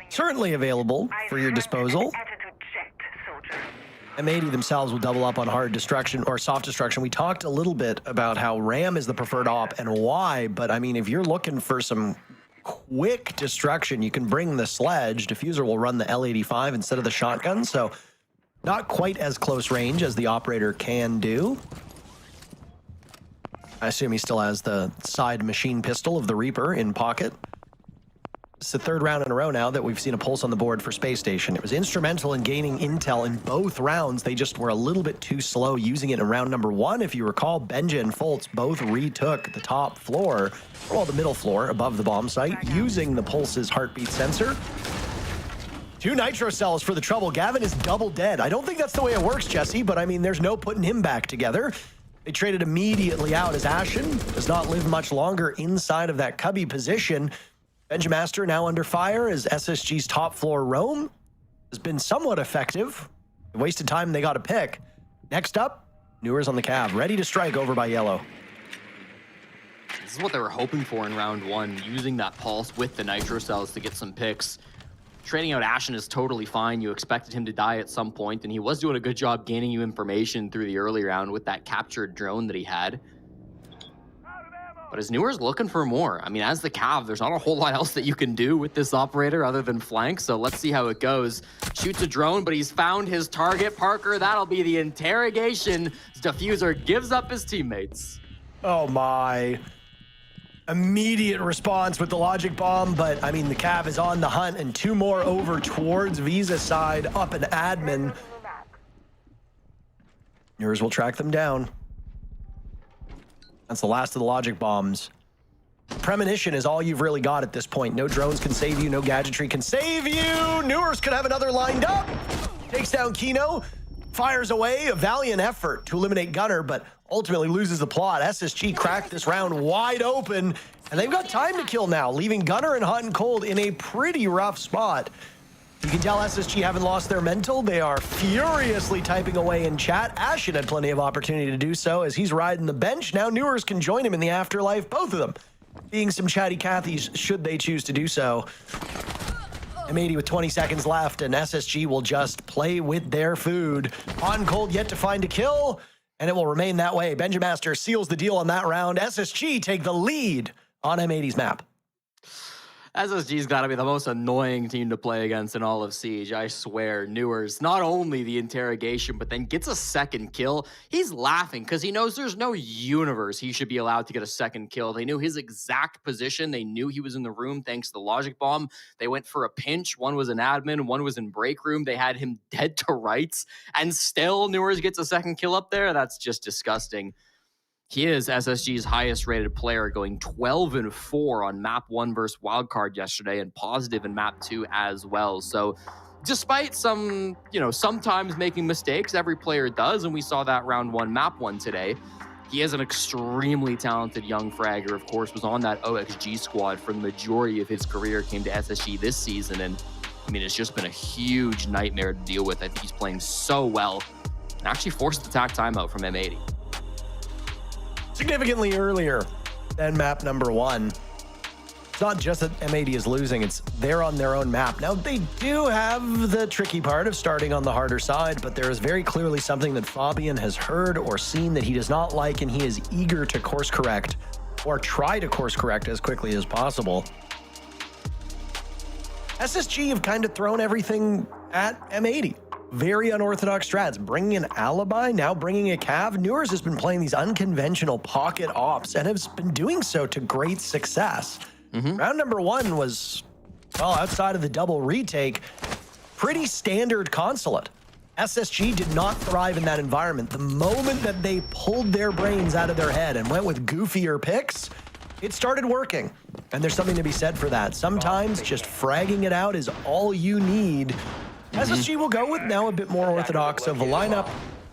certainly available for your disposal. M80 themselves will double up on hard destruction or soft destruction. We talked a little bit about how RAM is the preferred op and why, but I mean, if you're looking for some quick destruction, you can bring the sledge. Diffuser will run the L85 instead of the shotgun, so not quite as close range as the operator can do. I assume he still has the side machine pistol of the Reaper in pocket. It's the 3rd round in a row now that we've seen a pulse on the board for Space Station. It was instrumental in gaining intel in both rounds. They just were a little bit too slow using it in round number 1. If you recall, Benja and Fultz both retook the top floor, well, the middle floor above the bomb site, using the Pulse's heartbeat sensor. 2 nitro cells for the trouble. Gavin is double dead. I don't think that's the way it works, Jesse, but I mean, there's no putting him back together. They traded immediately out as Ashen does not live much longer inside of that cubby position. Benjamaster now under fire as SSG's top floor roam has been somewhat effective. They wasted time and they got a pick. Next up, Newers on the Cav, ready to strike over by Yellow. This is what they were hoping for in round one, using that pulse with the nitro cells to get some picks. Trading out Ashen is totally fine. You expected him to die at some point, and he was doing a good job gaining you information through the early round with that captured drone that he had. But as Newer's looking for more. I mean, as the Cav, there's not a whole lot else that you can do with this operator other than flank, so let's see how it goes. Shoots a drone, but he's found his target, Parker. That'll be the interrogation. Diffuser gives up his teammates. Oh my. Immediate response with the logic bomb, but I mean, the Cav is on the hunt, and two more over towards Visa side, up an admin. Newers will track them down. That's the last of the logic bombs. Premonition is all you've really got at this point. No drones can save you, no gadgetry can save you. Newers could have another lined up. Takes down Kino, fires away, a valiant effort to eliminate Gunner, but ultimately loses the plot. SSG cracked this round wide open, and they've got time to kill now, leaving Gunner and Hot and Cold in a pretty rough spot. You can tell SSG haven't lost their mental. They are furiously typing away in chat. Ashen had plenty of opportunity to do so as he's riding the bench. Now Newers can join him in the afterlife, both of them being some chatty Cathys should they choose to do so. M80 with 20 seconds left, and SSG will just play with their food. Hot and Cold yet to find a kill, and it will remain that way. Benjamaster seals the deal on that round. SSG take the lead on M80's map. SSG's got to be the most annoying team to play against in all of Siege. I swear, Newers, not only the interrogation, but then gets a second kill. He's laughing because he knows there's no universe he should be allowed to get a second kill. They knew his exact position. They knew he was in the room thanks to the logic bomb. They went for a pinch. One was an admin, one was in break room. They had him dead to rights, and still Newers gets a second kill up there. That's just disgusting. He is SSG's highest rated player, going 12-4 on map 1 versus wildcard yesterday, and positive in map 2 as well. So despite some, sometimes making mistakes, every player does, and we saw that round 1, map 1 today. He is an extremely talented young fragger, of course, was on that OXG squad for the majority of his career, came to SSG this season, and I mean, it's just been a huge nightmare to deal with. I think he's playing so well, and actually forced the attack timeout from M80. Significantly earlier than map number 1. It's not just that M80 is losing, it's they're on their own map. Now, they do have the tricky part of starting on the harder side, but there is very clearly something that Fabian has heard or seen that he does not like, and he is eager to course correct or try to course correct as quickly as possible. SSG have kind of thrown everything at M80. Very unorthodox strats, bringing an alibi, now bringing a Cav. Newers has been playing these unconventional pocket ops and has been doing so to great success. Round number 1 was, well, outside of the double retake, pretty standard consulate. SSG did not thrive in that environment. The moment that they pulled their brains out of their head and went with goofier picks, it started working. And there's something to be said for that. Sometimes just fragging it out is all you need. SSG will go with now a bit more orthodox of a lineup,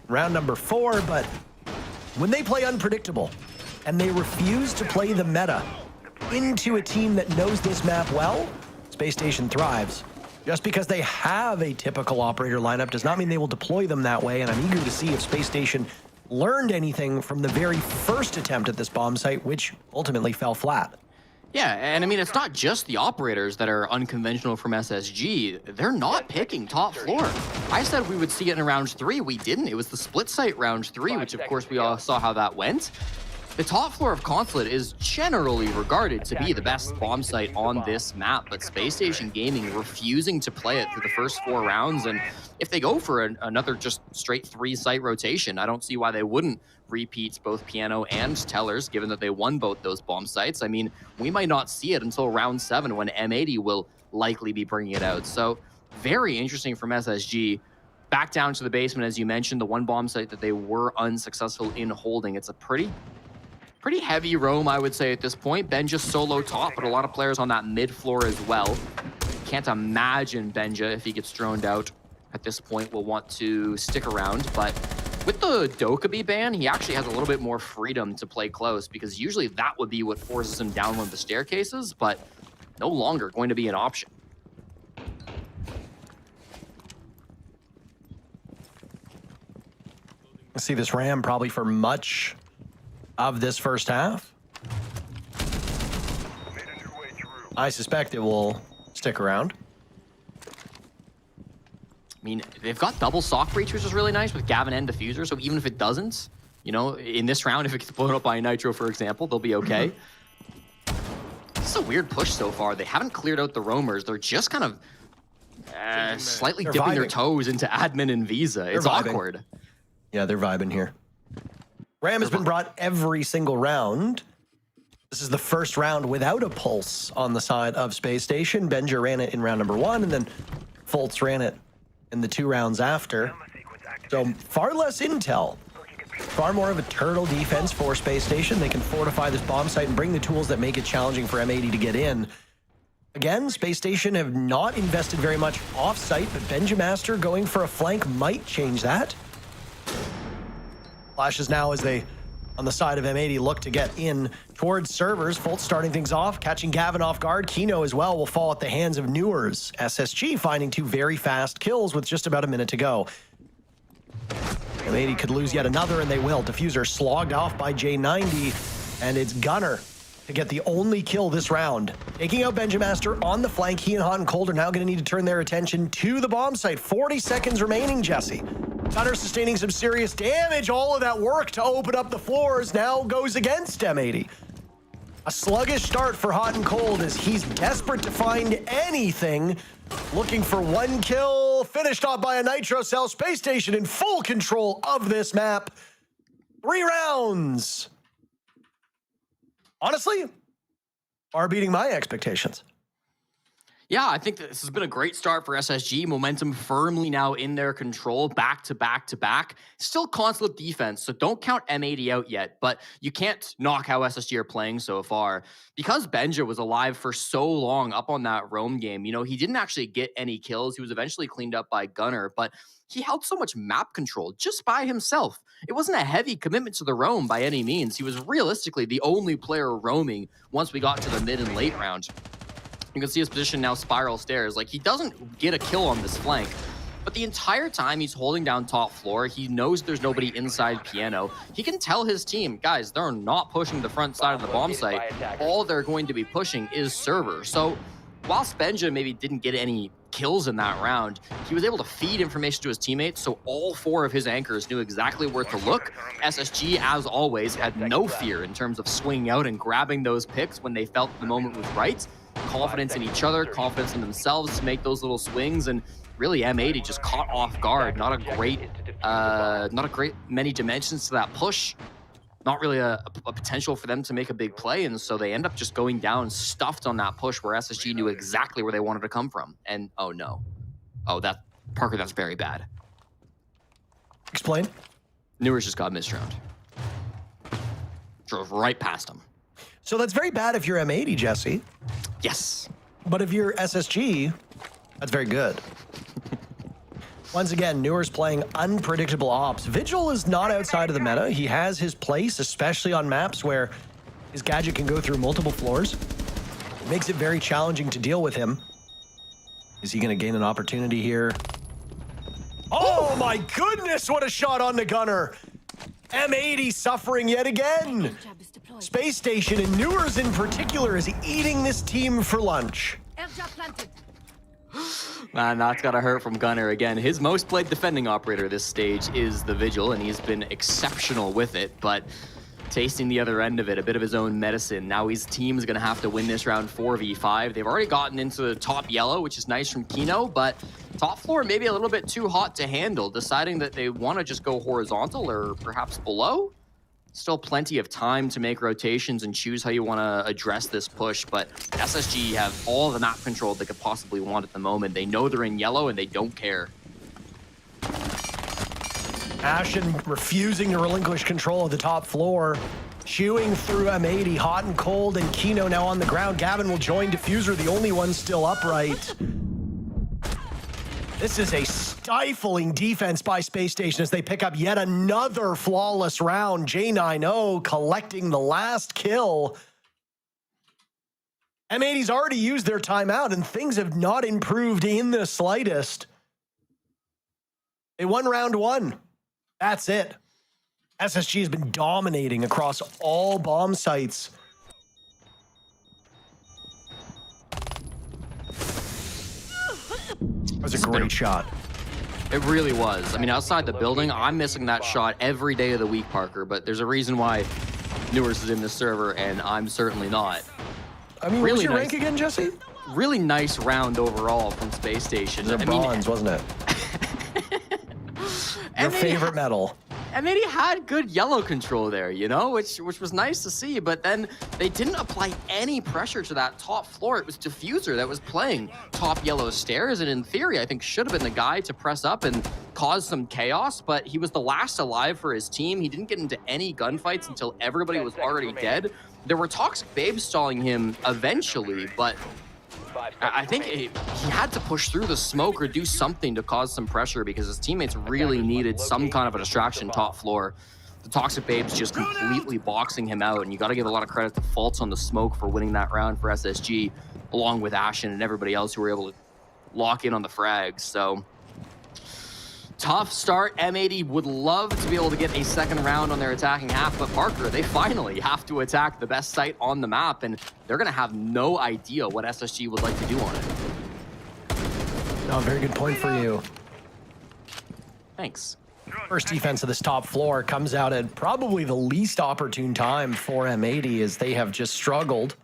round number 4, but when they play unpredictable and they refuse to play the meta into a team that knows this map well, Space Station thrives. Just because they have a typical operator lineup does not mean they will deploy them that way, and I'm eager to see if Space Station learned anything from the very first attempt at this bomb site, which ultimately fell flat. Yeah, and I mean, it's not just the operators that are unconventional from SSG. They're not picking top floor. I said we would see it in round 3. We didn't. It was the split site round 3, which of course we all saw how that went. The top floor of Consulate is generally regarded to be the best bomb site on this map, but Space Station Gaming refusing to play it through the first 4 rounds, and if they go for another just straight 3-site rotation, I don't see why they wouldn't repeat both Piano and Tellers, given that they won both those bomb sites. I mean, we might not see it until round 7 when M80 will likely be bringing it out. So very interesting from SSG. Back down to the basement, as you mentioned, the one bomb site that they were unsuccessful in holding. It's a pretty heavy roam, I would say, at this point. Benja solo top, but a lot of players on that mid floor as well. Can't imagine Benja, if he gets droned out at this point, will want to stick around. But with the Dokkaebi ban, he actually has a little bit more freedom to play close, because usually that would be what forces him down one of the staircases. But no longer going to be an option. I see this Ram probably for much of this first half. I suspect it will stick around. I mean, they've got double sock breach, which is really nice with Gavin and Diffuser, so even if it doesn't, you know, in this round, if it gets blown up by a Nitro, for example, they'll be okay. This is a weird push so far. They haven't cleared out the roamers. They're just kind of slightly dipping their toes into admin and Visa. It's awkward. Yeah, they're vibing here. Ram has been brought every single round. This is the first round without a pulse on the side of Space Station. Benja ran it in round number 1, and then Fultz ran it in the 2 rounds after. So far less intel. Far more of a turtle defense for Space Station. They can fortify this bomb site and bring the tools that make it challenging for M80 to get in. Again, Space Station have not invested very much off-site, but Benjamaster going for a flank might change that. Flashes now as they, on the side of M80, look to get in towards servers. Fultz starting things off, catching Gavin off guard. Kino as well will fall at the hands of Newers. SSG finding 2 very fast kills with just about a minute to go. M80 could lose yet another, and they will. Diffuser slogged off by J90, and it's Gunner to get the only kill this round. Taking out Benjamaster on the flank. He and Hot and Cold are now going to need to turn their attention to the bomb site. 40 seconds remaining, Jesse. Gunner sustaining some serious damage. All of that work to open up the floors now goes against M80. A sluggish start for Hot and Cold as he's desperate to find anything. Looking for 1 kill, finished off by a Nitro Cell. Space Station in full control of this map. 3 rounds. Honestly, are beating my expectations. Yeah, I think this has been a great start for SSG. Momentum firmly now in their control, back to back to back. Still constant defense, so don't count M80 out yet, but you can't knock how SSG are playing so far. Because Benja was alive for so long up on that roam game, you know, he didn't actually get any kills. He was eventually cleaned up by Gunner, but he held so much map control just by himself. It wasn't a heavy commitment to the roam by any means. He was realistically the only player roaming once we got to the mid and late round. You can see his position now spiral stairs. Like, he doesn't get a kill on this flank, but the entire time he's holding down top floor, he knows there's nobody inside piano. He can tell his team, guys, they're not pushing the front side of the bomb site. All they're going to be pushing is server. So whilst Benja maybe didn't get any kills in that round, he was able to feed information to his teammates, so all 4 of his anchors knew exactly where to look. SSG, as always, had no fear in terms of swinging out and grabbing those picks when they felt the moment was right. Confidence in each other, confidence in themselves to make those little swings, and really M80 just caught off guard. Not a great many dimensions to that push. Not really a potential for them to make a big play, and so they end up just going down stuffed on that push where SSG knew exactly where they wanted to come from. And oh no. Oh, Parker, that's very bad. Explain. Newers just got misround. Drove right past him. So that's very bad if you're M80, Jesse. Yes. But if you're SSG, that's very good. Once again, Newers playing unpredictable ops. Vigil is not outside of the meta. He has his place, especially on maps where his gadget can go through multiple floors. It makes it very challenging to deal with him. Is he going to gain an opportunity here? Oh my goodness, what a shot on the Gunner. M80 suffering yet again. Space Station and Newers in particular is eating this team for lunch. Man, that's gotta hurt from Gunner again. His most played defending operator this stage is the Vigil, and he's been exceptional with it, but tasting the other end of it, a bit of his own medicine. Now his team's gonna have to win this round 4v5. They've already gotten into the top yellow, which is nice from Kino, but top floor maybe a little bit too hot to handle, deciding that they wanna just go horizontal or perhaps below. Still plenty of time to make rotations and choose how you want to address this push, but SSG have all the map control they could possibly want at the moment. They know they're in yellow and they don't care. Ashen refusing to relinquish control of the top floor. Chewing through M80, Hot and Cold, and Kino now on the ground. Gavin will join Diffuser, the only one still upright. This is a stifling defense by Space Station as they pick up yet another flawless round. J90 collecting the last kill. M80's already used their timeout, and things have not improved in the slightest. They won round 1. That's it. SSG has been dominating across all bomb sites. That was a great shot. It really was. I mean, outside the building, I'm missing that shot every day of the week, Parker, but there's a reason why Newers is in the server, and I'm certainly not. I mean, Really what's your nice. rank again, Jesse? Really nice round overall from Space Station. It was a bronze, wasn't it? Your favorite medal. M80 had good yellow control there, you know, which was nice to see, but then they didn't apply any pressure to that top floor. It was Diffuser that was playing top yellow stairs, and in theory, I think should have been the guy to press up and cause some chaos, but he was the last alive for his team. He didn't get into any gunfights until everybody was already dead. There were Toxic Babes stalling him eventually, but I think he had to push through the smoke or do something to cause some pressure because his teammates really needed some kind of a distraction top floor. The Toxic Babes just completely boxing him out, and you got to give a lot of credit to Faults on the smoke for winning that round for SSG, along with Ashen and everybody else who were able to lock in on the frags. So tough start. M80 would love to be able to get a second round on their attacking half, but Parker, they finally have to attack the best site on the map, and they're going to have no idea what SSG would like to do on it. No, very good point for you. Thanks. First defense of this top floor comes out at probably the least opportune time for M80 as they have just struggled.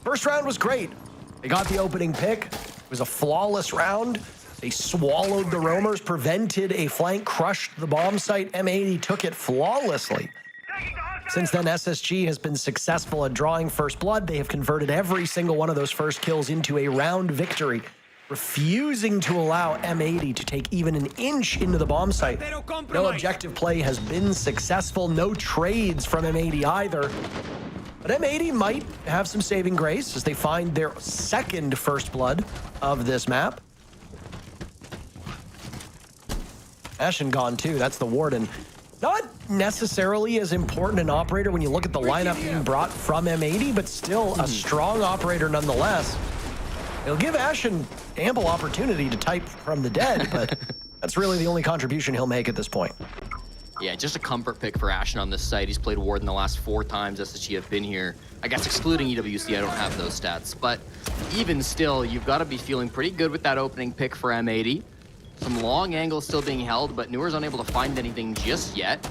First round was great. They got the opening pick. It was a flawless round. They swallowed the roamers, prevented a flank, crushed the bomb site. M80 took it flawlessly. Since then, SSG has been successful at drawing first blood. They have converted every single one of those first kills into a round victory, refusing to allow M80 to take even an inch into the bomb site. No objective play has been successful. No trades from M80 either. But M80 might have some saving grace as they find their second first blood of this map. Ashen gone too. That's the Warden. Not necessarily as important an operator when you look at the lineup being brought from M80, but still a strong operator nonetheless. It'll give Ashen ample opportunity to type from the dead, but that's really the only contribution he'll make at this point. Yeah, just a comfort pick for Ashen on this site. He's played Warden the last 4 times SSG have been here. I guess excluding EWC, I don't have those stats. But even still, you've got to be feeling pretty good with that opening pick for M80. Some long angles still being held, but Newer's unable to find anything just yet.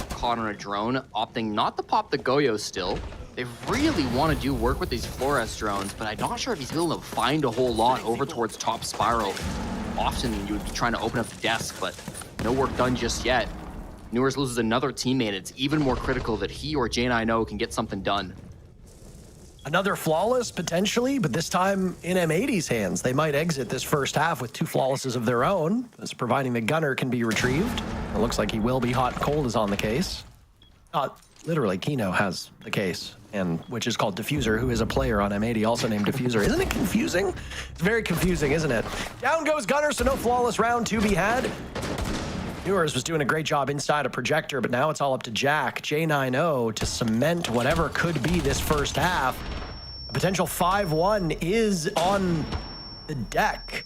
Caught on a drone, opting not to pop the Goyo still. They really want to do work with these Flores drones, but I'm not sure if he's able to find a whole lot over towards top spiral. Often you would be trying to open up the desk, but no work done just yet. Newers loses another teammate. It's even more critical that he or J9O can get something done. Another flawless, potentially, but this time in M80's hands. They might exit this first half with 2 flawlesses of their own, as providing the gunner can be retrieved. It looks like he will be. Hot and Cold is on the case. Literally, Kino has the case, and which is called Diffuser, who is a player on M80, also named Diffuser. Isn't it confusing? It's very confusing, isn't it? Down goes Gunner, so no flawless round to be had. Newers was doing a great job inside a projector, but now it's all up to Jack, J9O, to cement whatever could be this first half. A potential 5-1 is on the deck.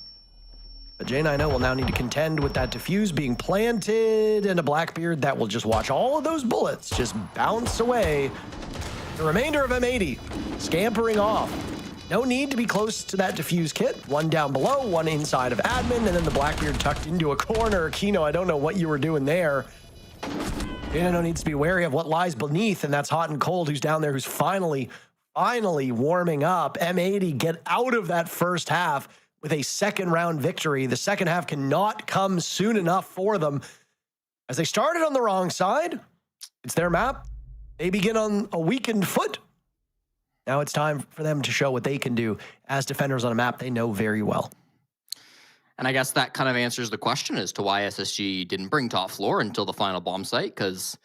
But J9O will now need to contend with that defuse being planted and a Blackbeard that will just watch all of those bullets just bounce away. The remainder of M80 scampering off. No need to be close to that defuse kit. One down below, one inside of admin, and then the Blackbeard tucked into a corner. Kino, I don't know what you were doing there. J9O needs to be wary of what lies beneath, and that's Hot and Cold, who's down there, who's finally warming up. M80 get out of that first half with a second round victory. The second half cannot come soon enough for them. As they started on the wrong side, it's their map. They begin on a weakened foot. Now it's time for them to show what they can do as defenders on a map they know very well. And I guess that kind of answers the question as to why SSG didn't bring top floor until the final bomb site, because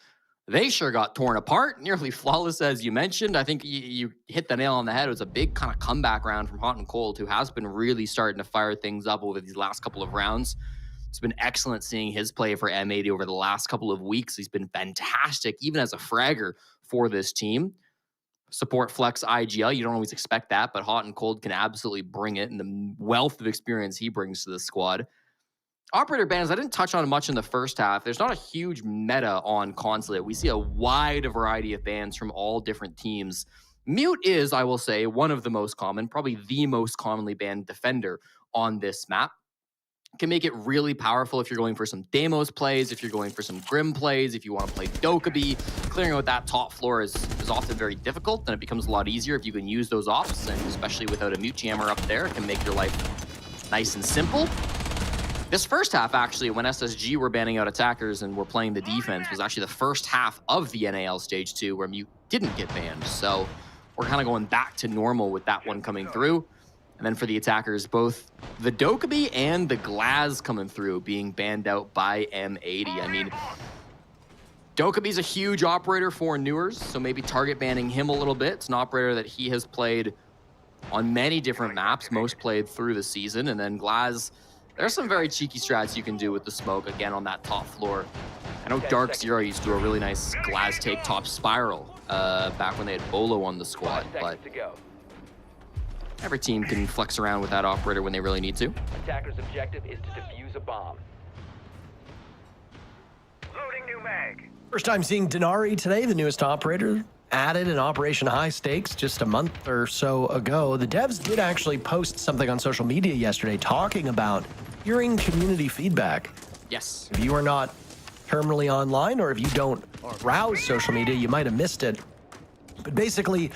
they sure got torn apart, nearly flawless, as you mentioned. I think you hit the nail on the head. It was a big kind of comeback round from Hot and Cold, who has been really starting to fire things up over these last couple of rounds. It's been excellent seeing his play for M80 over the last couple of weeks. He's been fantastic, even as a fragger for this team. support flex IGL. You don't always expect that, but Hot and Cold can absolutely bring it, and the wealth of experience he brings to the squad. Operator bans, I didn't touch on much in the first half. There's not a huge meta on Consulate. We see a wide variety of bans from all different teams. Mute is, I will say, one of the most common, probably the most commonly banned defender on this map. Can make it really powerful if you're going for some Deimos plays, if you're going for some Grim plays, if you want to play Dokkaebi. Clearing out that top floor is often very difficult, and it becomes a lot easier if you can use those ops, and especially without a mute jammer up there, it can make your life nice and simple. This first half, actually, when SSG were banning out attackers and were playing the defense, was actually the first half of the NAL Stage 2 where Mute didn't get banned. So we're kind of going back to normal with that one coming through. And then for the attackers, both the Dokkaebi and the Glaz coming through being banned out by M80. I mean, Dokkaebi's a huge operator for newers, so maybe target banning him a little bit. It's an operator that he has played on many different maps, most played through the season. And then Glaz, there's some very cheeky strats you can do with the smoke, again, on that top floor. I know Dark Zero used to do a really nice Glaz take top spiral back when they had Bolo on the squad, but every team can flex around with that operator when they really need to. Attacker's objective is to defuse a bomb. Loading new mag. First time seeing Denari today, the newest operator, added in Operation High Stakes just a month or so ago. The devs did actually post something on social media yesterday talking about hearing community feedback. Yes. If you are not terminally online, or if you don't browse social media, you might have missed it. But basically,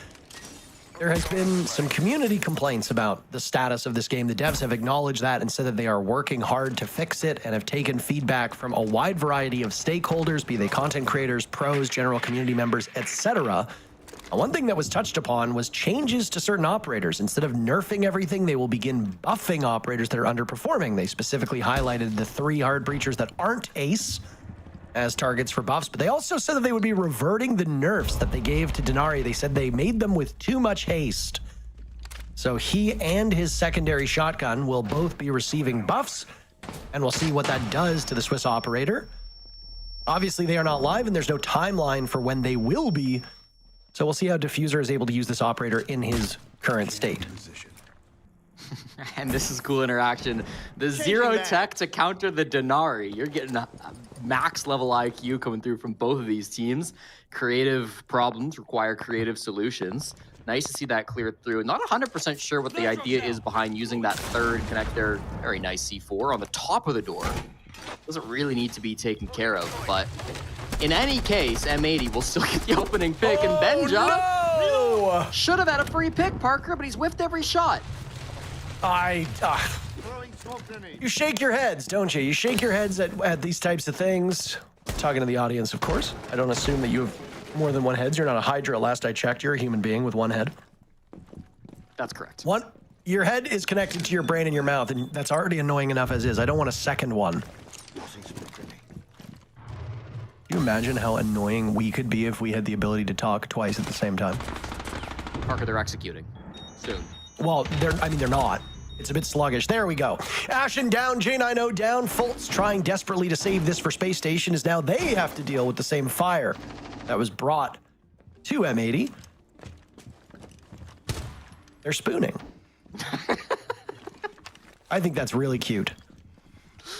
there has been some community complaints about the status of this game. The devs have acknowledged that and said that they are working hard to fix it and have taken feedback from a wide variety of stakeholders, be they content creators, pros, general community members, etc. One thing that was touched upon was changes to certain operators. Instead of nerfing everything, they will begin buffing operators that are underperforming. They specifically highlighted the 3 hard breachers that aren't ace as targets for buffs, but they also said that they would be reverting the nerfs that they gave to Denari. They said they made them with too much haste. So he and his secondary shotgun will both be receiving buffs, and we'll see what that does to the Swiss operator. Obviously, they are not live, and there's no timeline for when they will be, so we'll see how Diffuser is able to use this operator in his current state. And this is cool interaction. The zero tech to counter the Denari. You're getting a max level IQ coming through from both of these teams. Creative problems require creative solutions. Nice to see that cleared through. Not 100% sure what the idea is behind using that third connector. Very nice C4 on the top of the door. Doesn't really need to be taken care of, but in any case, M80 will still get the opening pick, and Benja should have had a free pick, Parker, but he's whiffed every shot. You shake your heads, don't you? You shake your heads at these types of things. Talking to the audience, of course. I don't assume that you have more than one head. You're not a Hydra. Last I checked, you're a human being with one head. That's correct. Your head is connected to your brain and your mouth, and that's already annoying enough as is. I don't want a second one. Can you imagine how annoying we could be if we had the ability to talk twice at the same time? Parker, they're executing soon. Well, they're not. It's a bit sluggish. There we go. Ashen down, J90 down. Fultz trying desperately to save this for Space Station as now they have to deal with the same fire that was brought to M80. They're spooning. I think that's really cute.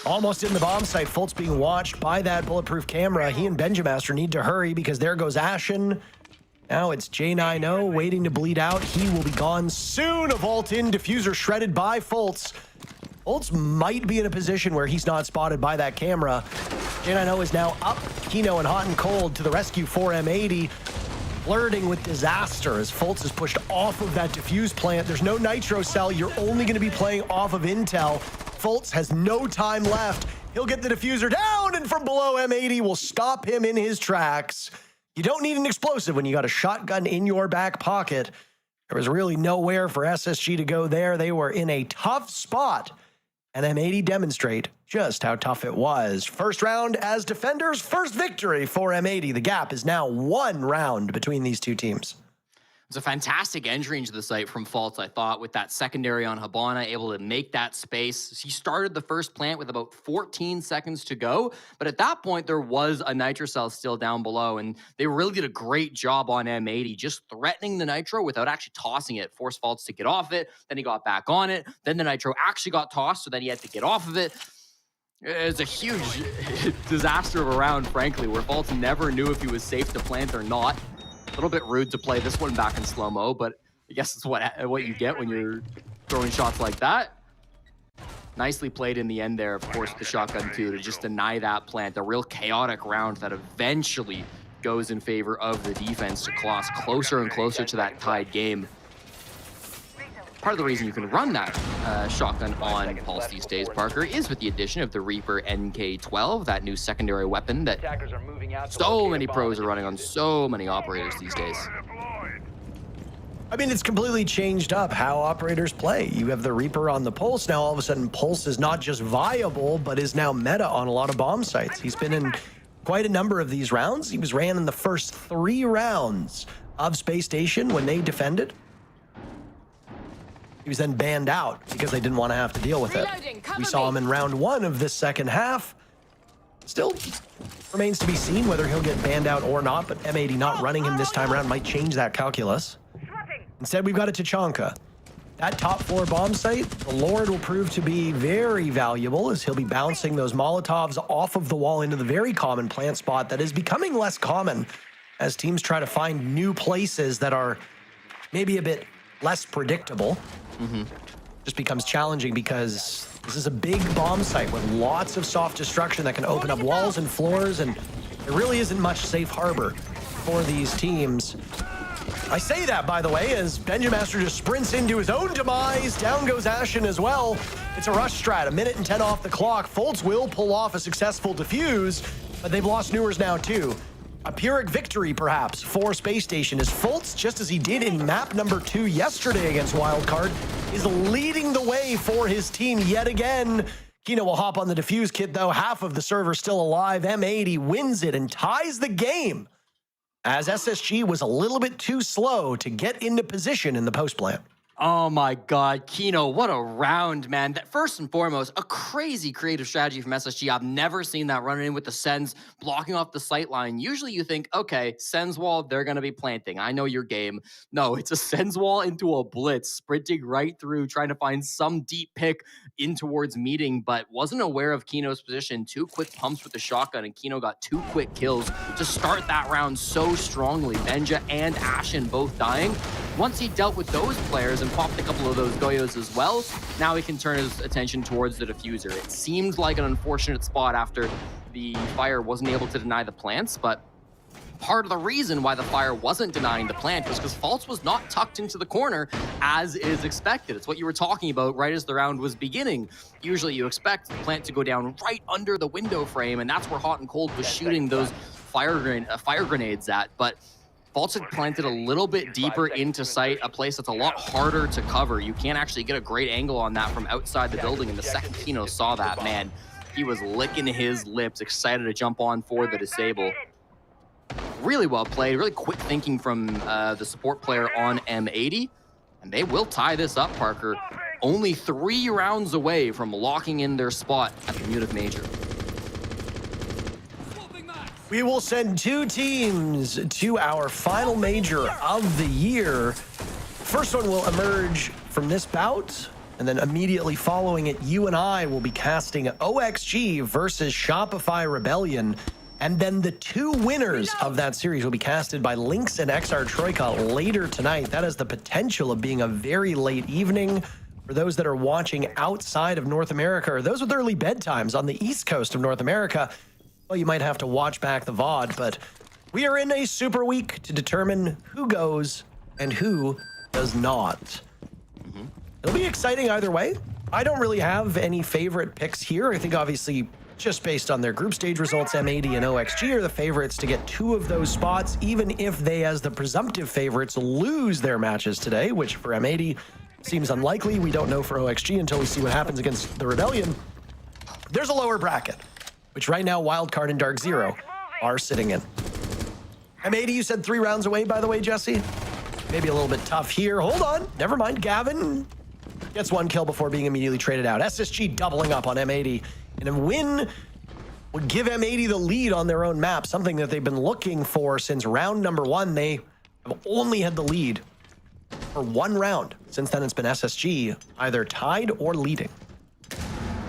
Almost in the bomb site. Fultz being watched by that bulletproof camera. He and Benjamaster need to hurry because there goes Ashen. Now it's J90 waiting to bleed out. He will be gone soon. A vault in, Diffuser shredded by Fultz. Fultz might be in a position where he's not spotted by that camera. J90 is now up. Kino and Hot and Cold to the rescue for M80. Flirting with disaster as Fultz is pushed off of that diffuse plant. There's no nitro cell. You're only going to be playing off of intel. Fultz has no time left. He'll get the diffuser down, and from below, M80 will stop him in his tracks. You don't need an explosive when you got a shotgun in your back pocket. There was really nowhere for SSG to go there. They were in a tough spot, and M80 demonstrate just how tough it was. First round as defenders, first victory for M80. The gap is now 1 round between these two teams. It's a fantastic entry into the site from Faults, I thought, with that secondary on Habana, able to make that space. He started the first plant with about 14 seconds to go, but at that point, there was a Nitro cell still down below, and they really did a great job on M80, just threatening the Nitro without actually tossing it, forced Faults to get off it, then he got back on it, then the Nitro actually got tossed, so then he had to get off of it. It's a huge disaster of a round, frankly, where Faults never knew if he was safe to plant or not. A little bit rude to play this one back in slow-mo, but I guess it's what you get when you're throwing shots like that. Nicely played in the end there, of course, the shotgun too, to just deny that plant. A real chaotic round that eventually goes in favor of the defense to claw closer and closer to that tied game. Part of the reason you can run that shotgun on Pulse these days, Parker, is with the addition of the Reaper NK12, that new secondary weapon that so many pros are running on so many operators these days. I mean, it's completely changed up how operators play. You have the Reaper on the Pulse. Now, all of a sudden, Pulse is not just viable, but is now meta on a lot of bomb sites. He's been in quite a number of these rounds. He was ran in the first 3 rounds of Space Station when they defended. He was then banned out because they didn't want to have to deal with it. We saw him in round 1 of this second half. Still remains to be seen whether he'll get banned out or not, but M80 not running him this time around might change that calculus. Instead, we've got a Tachanka. That top floor bomb site, the Lord will prove to be very valuable as he'll be bouncing those Molotovs off of the wall into the very common plant spot that is becoming less common as teams try to find new places that are maybe a bit less predictable. Just becomes challenging because this is a big bomb site with lots of soft destruction that can open up walls and floors, and there really isn't much safe harbor for these teams. I say that, by the way, as Benjamaster just sprints into his own demise. Down goes Ashen as well. It's a rush strat, 1 minute and 10 off the clock. Fultz will pull off a successful defuse, but they've lost Newers now too. A Pyrrhic victory, perhaps, for Space Station, as Fultz, just as he did in map number 2 yesterday against Wildcard, is leading the way for his team yet again. Kino will hop on the defuse kit, though. Half of the server still alive. M80 wins it and ties the game, as SSG was a little bit too slow to get into position in the post plant. Oh my God, Kino, what a round, man. That, first and foremost, a crazy creative strategy from SSG. I've never seen that running in with the Sens blocking off the sight line. Usually you think, okay, Sens wall, they're going to be planting. I know your game. No, it's a Sens wall into a blitz, sprinting right through, trying to find some deep pick in towards meeting, but wasn't aware of Kino's position. 2 quick pumps with the shotgun, and Kino got 2 quick kills to start that round so strongly. Benja and Ashen both dying. Once he dealt with those players and popped a couple of those Goyos as well, now he can turn his attention towards the diffuser. It seemed like an unfortunate spot after the fire wasn't able to deny the plants, but part of the reason why the fire wasn't denying the plant was because Fultz was not tucked into the corner as is expected. It's what you were talking about right as the round was beginning. Usually you expect the plant to go down right under the window frame, and that's where Hot and Cold was shooting those fire grenades at, but Fultz had planted a little bit deeper into sight, a place that's a lot harder to cover. You can't actually get a great angle on that from outside the building, and the second Kino saw that, man, he was licking his lips, excited to jump on for the disable. Really well played, really quick thinking from the support player on M80, and they will tie this up, Parker. Only 3 rounds away from locking in their spot at the Munich Major. We will send 2 teams to our final major of the year. First one will emerge from this bout, and then immediately following it, you and I will be casting OXG versus Shopify Rebellion. And then the 2 winners of that series will be casted by Lynx and XR Troika later tonight. That has the potential of being a very late evening for those that are watching outside of North America, or those with early bedtimes on the East Coast of North America. Well, you might have to watch back the VOD, but we are in a super week to determine who goes and who does not. It'll be exciting either way. I don't really have any favorite picks here. I think obviously just based on their group stage results, M80 and OXG are the favorites to get 2 of those spots, even if they, as the presumptive favorites, lose their matches today, which for M80 seems unlikely. We don't know for OXG until we see what happens against the Rebellion. There's a lower bracket, which right now Wildcard and Dark Zero are sitting in. M80, you said 3 rounds away, by the way, Jesse? maybe a little bit tough here. Hold on. Never mind. Gavin gets one kill before being immediately traded out. SSG doubling up on M80. And a win would give M80 the lead on their own map, something that they've been looking for since round number 1. They have only had the lead for 1 round. Since then, it's been SSG either tied or leading.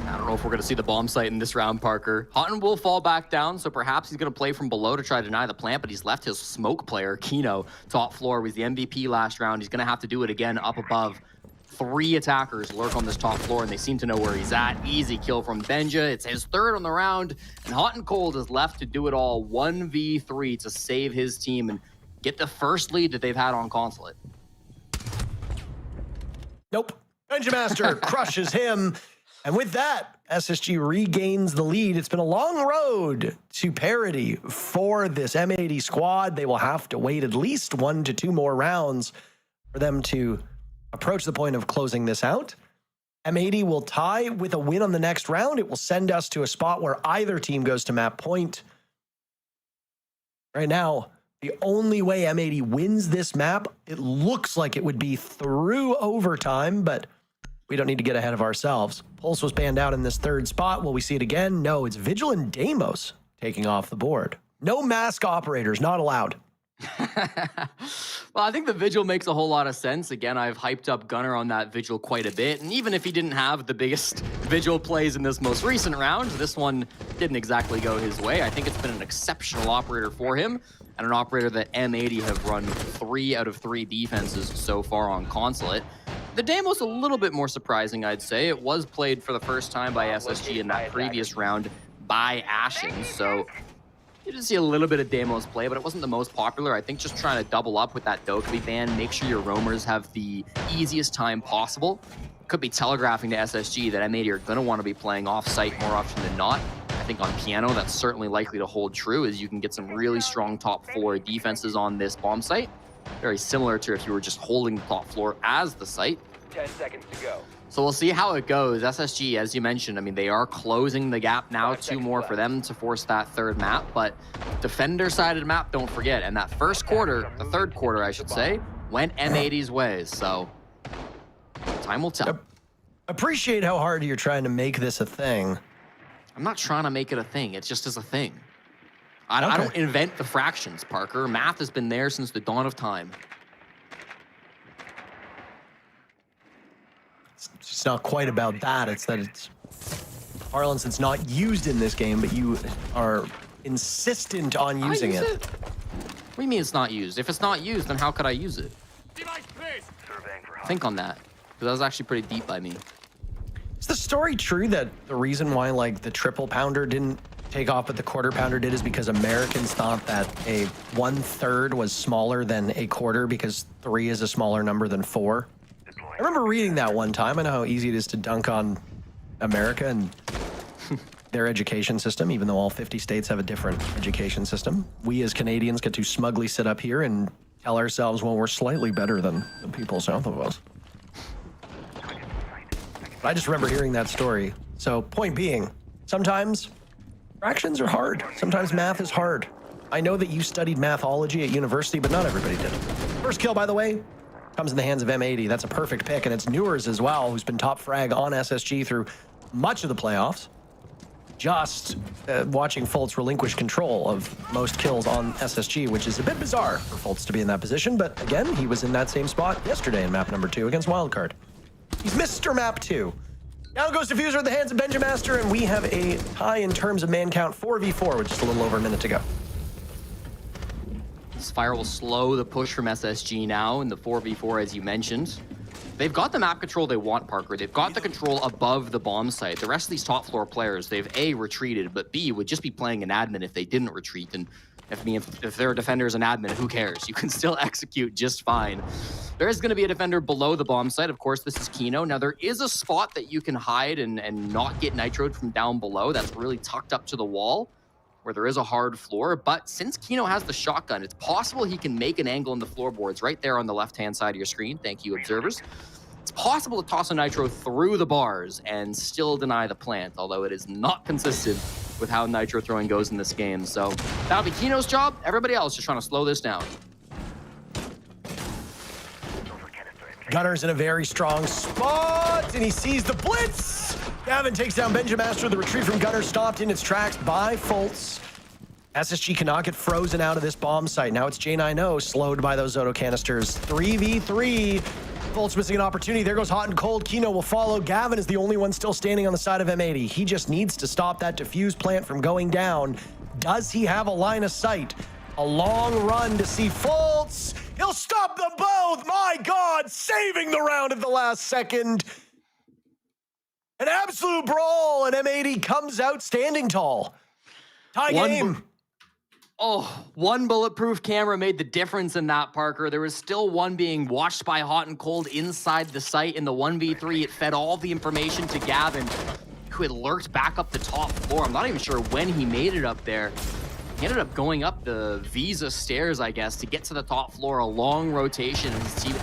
I don't know if we're going to see the bomb site in this round, Parker. Houghton will fall back down, so perhaps he's going to play from below to try to deny the plant, but he's left his smoke player, Kino, top floor. Was the MVP last round. He's going to have to do it again up above. 3 attackers lurk on this top floor, and they seem to know where he's at. Easy kill from Benja. It's his 3rd on the round, and Hot and Cold is left to do it all 1v3 to save his team and get the first lead that they've had on Consulate. Nope. Benja Master crushes him. And with that, SSG regains the lead. It's been a long road to parity for this M80 squad. They will have to wait at least 1 to 2 more rounds for them to approach the point of closing this out. M80 will tie with a win on the next round. It will send us to a spot where either team goes to map point. Right now, the only way M80 wins this map, it looks like it would be through overtime, but we don't need to get ahead of ourselves. Pulse was banned out in this 3rd spot. Will we see it again? No, it's Vigil and Deimos taking off the board. No mask operators, not allowed. Well, I think the Vigil makes a whole lot of sense. Again, I've hyped up Gunner on that Vigil quite a bit, and even if he didn't have the biggest Vigil plays in this most recent round, this one didn't exactly go his way. I think it's been an exceptional operator for him, and an operator that M80 have run 3 out of 3 defenses so far on Consulate. The Deimos a little bit more surprising, I'd say. It was played for the first time by SSG in that previous round by Ashen, so you did see a little bit of Deimos play, but it wasn't the most popular. I think just trying to double up with that Dokkaebi ban, make sure your roamers have the easiest time possible. Could be telegraphing to SSG that M80 are going to want to be playing off-site more often than not. I think on Piano, that's certainly likely to hold true, as you can get some really strong top floor defenses on this bomb site. Very similar to if you were just holding the top floor as the site. 10 seconds to go. So we'll see how it goes. SSG, as you mentioned, I mean, they are closing the gap now. 2 more for them to force that 3rd map, but defender-sided map, don't forget. And that first quarter, the 3rd quarter, I should say, went M80's ways. So time will tell. Appreciate how hard you're trying to make this a thing. I'm not trying to make it a thing. It just is a thing. I don't invent the fractions, Parker. Math has been there since the dawn of time. It's not quite about that. It's that it's parlance that's not used in this game, but you are insistent on using it. What do you mean it's not used? If it's not used, then how could I use it? Think on that, because that was actually pretty deep by me. Is the story true that the reason why like the triple pounder didn't take off but the quarter pounder did is because Americans thought that a 1/3 was smaller than a quarter because 3 is a smaller number than 4? I remember reading that one time. I know how easy it is to dunk on America and their education system, even though all 50 states have a different education system. We as Canadians get to smugly sit up here and tell ourselves, well, we're slightly better than the people south of us. I just remember hearing that story. So point being, sometimes fractions are hard. Sometimes math is hard. I know that you studied mathology at university, but not everybody did. First kill, by the way, comes in the hands of M80. That's a perfect pick, and it's Newers as well, who's been top frag on SSG through much of the playoffs. Just watching Fultz relinquish control of most kills on SSG, which is a bit bizarre for Fultz to be in that position, but again, he was in that same spot yesterday in map number 2 against Wildcard. He's Mr. Map 2. Now goes Diffuser in the hands of Benja Master, and we have a tie in terms of man count, 4v4, with just a little over a minute to go. Spire will slow the push from SSG now in the 4v4, as you mentioned. They've got the map control they want, Parker. They've got the control above the bomb site. The rest of these top floor players, they've A, retreated, but B, would just be playing an admin if they didn't retreat. And if their defender is an admin, who cares? You can still execute just fine. There is going to be a defender below the bomb site. Of course, this is Kino. Now, there is a spot that you can hide and not get nitroed from down below. That's really tucked up to the wall, where there is a hard floor. But since Kino has the shotgun, it's possible he can make an angle in the floorboards right there on the left-hand side of your screen. Thank you, observers. It's possible to toss a nitro through the bars and still deny the plant, although it is not consistent with how nitro throwing goes in this game. So that'll be Kino's job. Everybody else just trying to slow this down. Gunner's in a very strong spot, and he sees the blitz. Gavin takes down Benjamaster. The retreat from Gunner stopped in its tracks by Fultz. SSG cannot get frozen out of this bomb site. Now it's J9O slowed by those Zoto canisters. 3v3. Fultz missing an opportunity. There goes Hot and Cold. Kino will follow. Gavin is the only one still standing on the side of M80. He just needs to stop that diffuse plant from going down. Does he have a line of sight? A long run to see Fultz. He'll stop them both. My God, saving the round at the last second. An absolute brawl, and M80 comes out standing tall. Tie game. One bulletproof camera made the difference in that, Parker. There was still one being watched by Hot and Cold inside the site. In the 1v3, it fed all the information to Gavin, who had lurked back up the top floor. I'm not even sure when he made it up there. He ended up going up the Visa stairs, I guess, to get to the top floor, a long rotation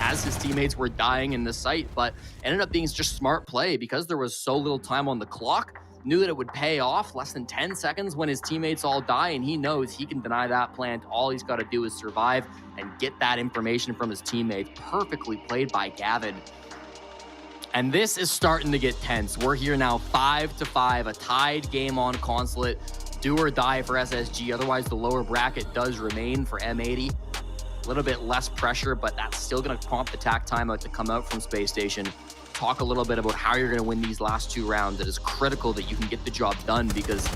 as his teammates were dying in the site, but ended up being just smart play because there was so little time on the clock. Knew that it would pay off less than 10 seconds when his teammates all die, and he knows he can deny that plant. All he's got to do is survive and get that information from his teammates. Perfectly played by Gavin. And this is starting to get tense. We're here now 5-5, a tied game on Consulate. Do or die for SSG, otherwise the lower bracket does remain for M80. A little bit less pressure, but that's still going to prompt the tack timeout to come out from Space Station. Talk a little bit about how you're going to win these last two rounds. It is critical that you can get the job done because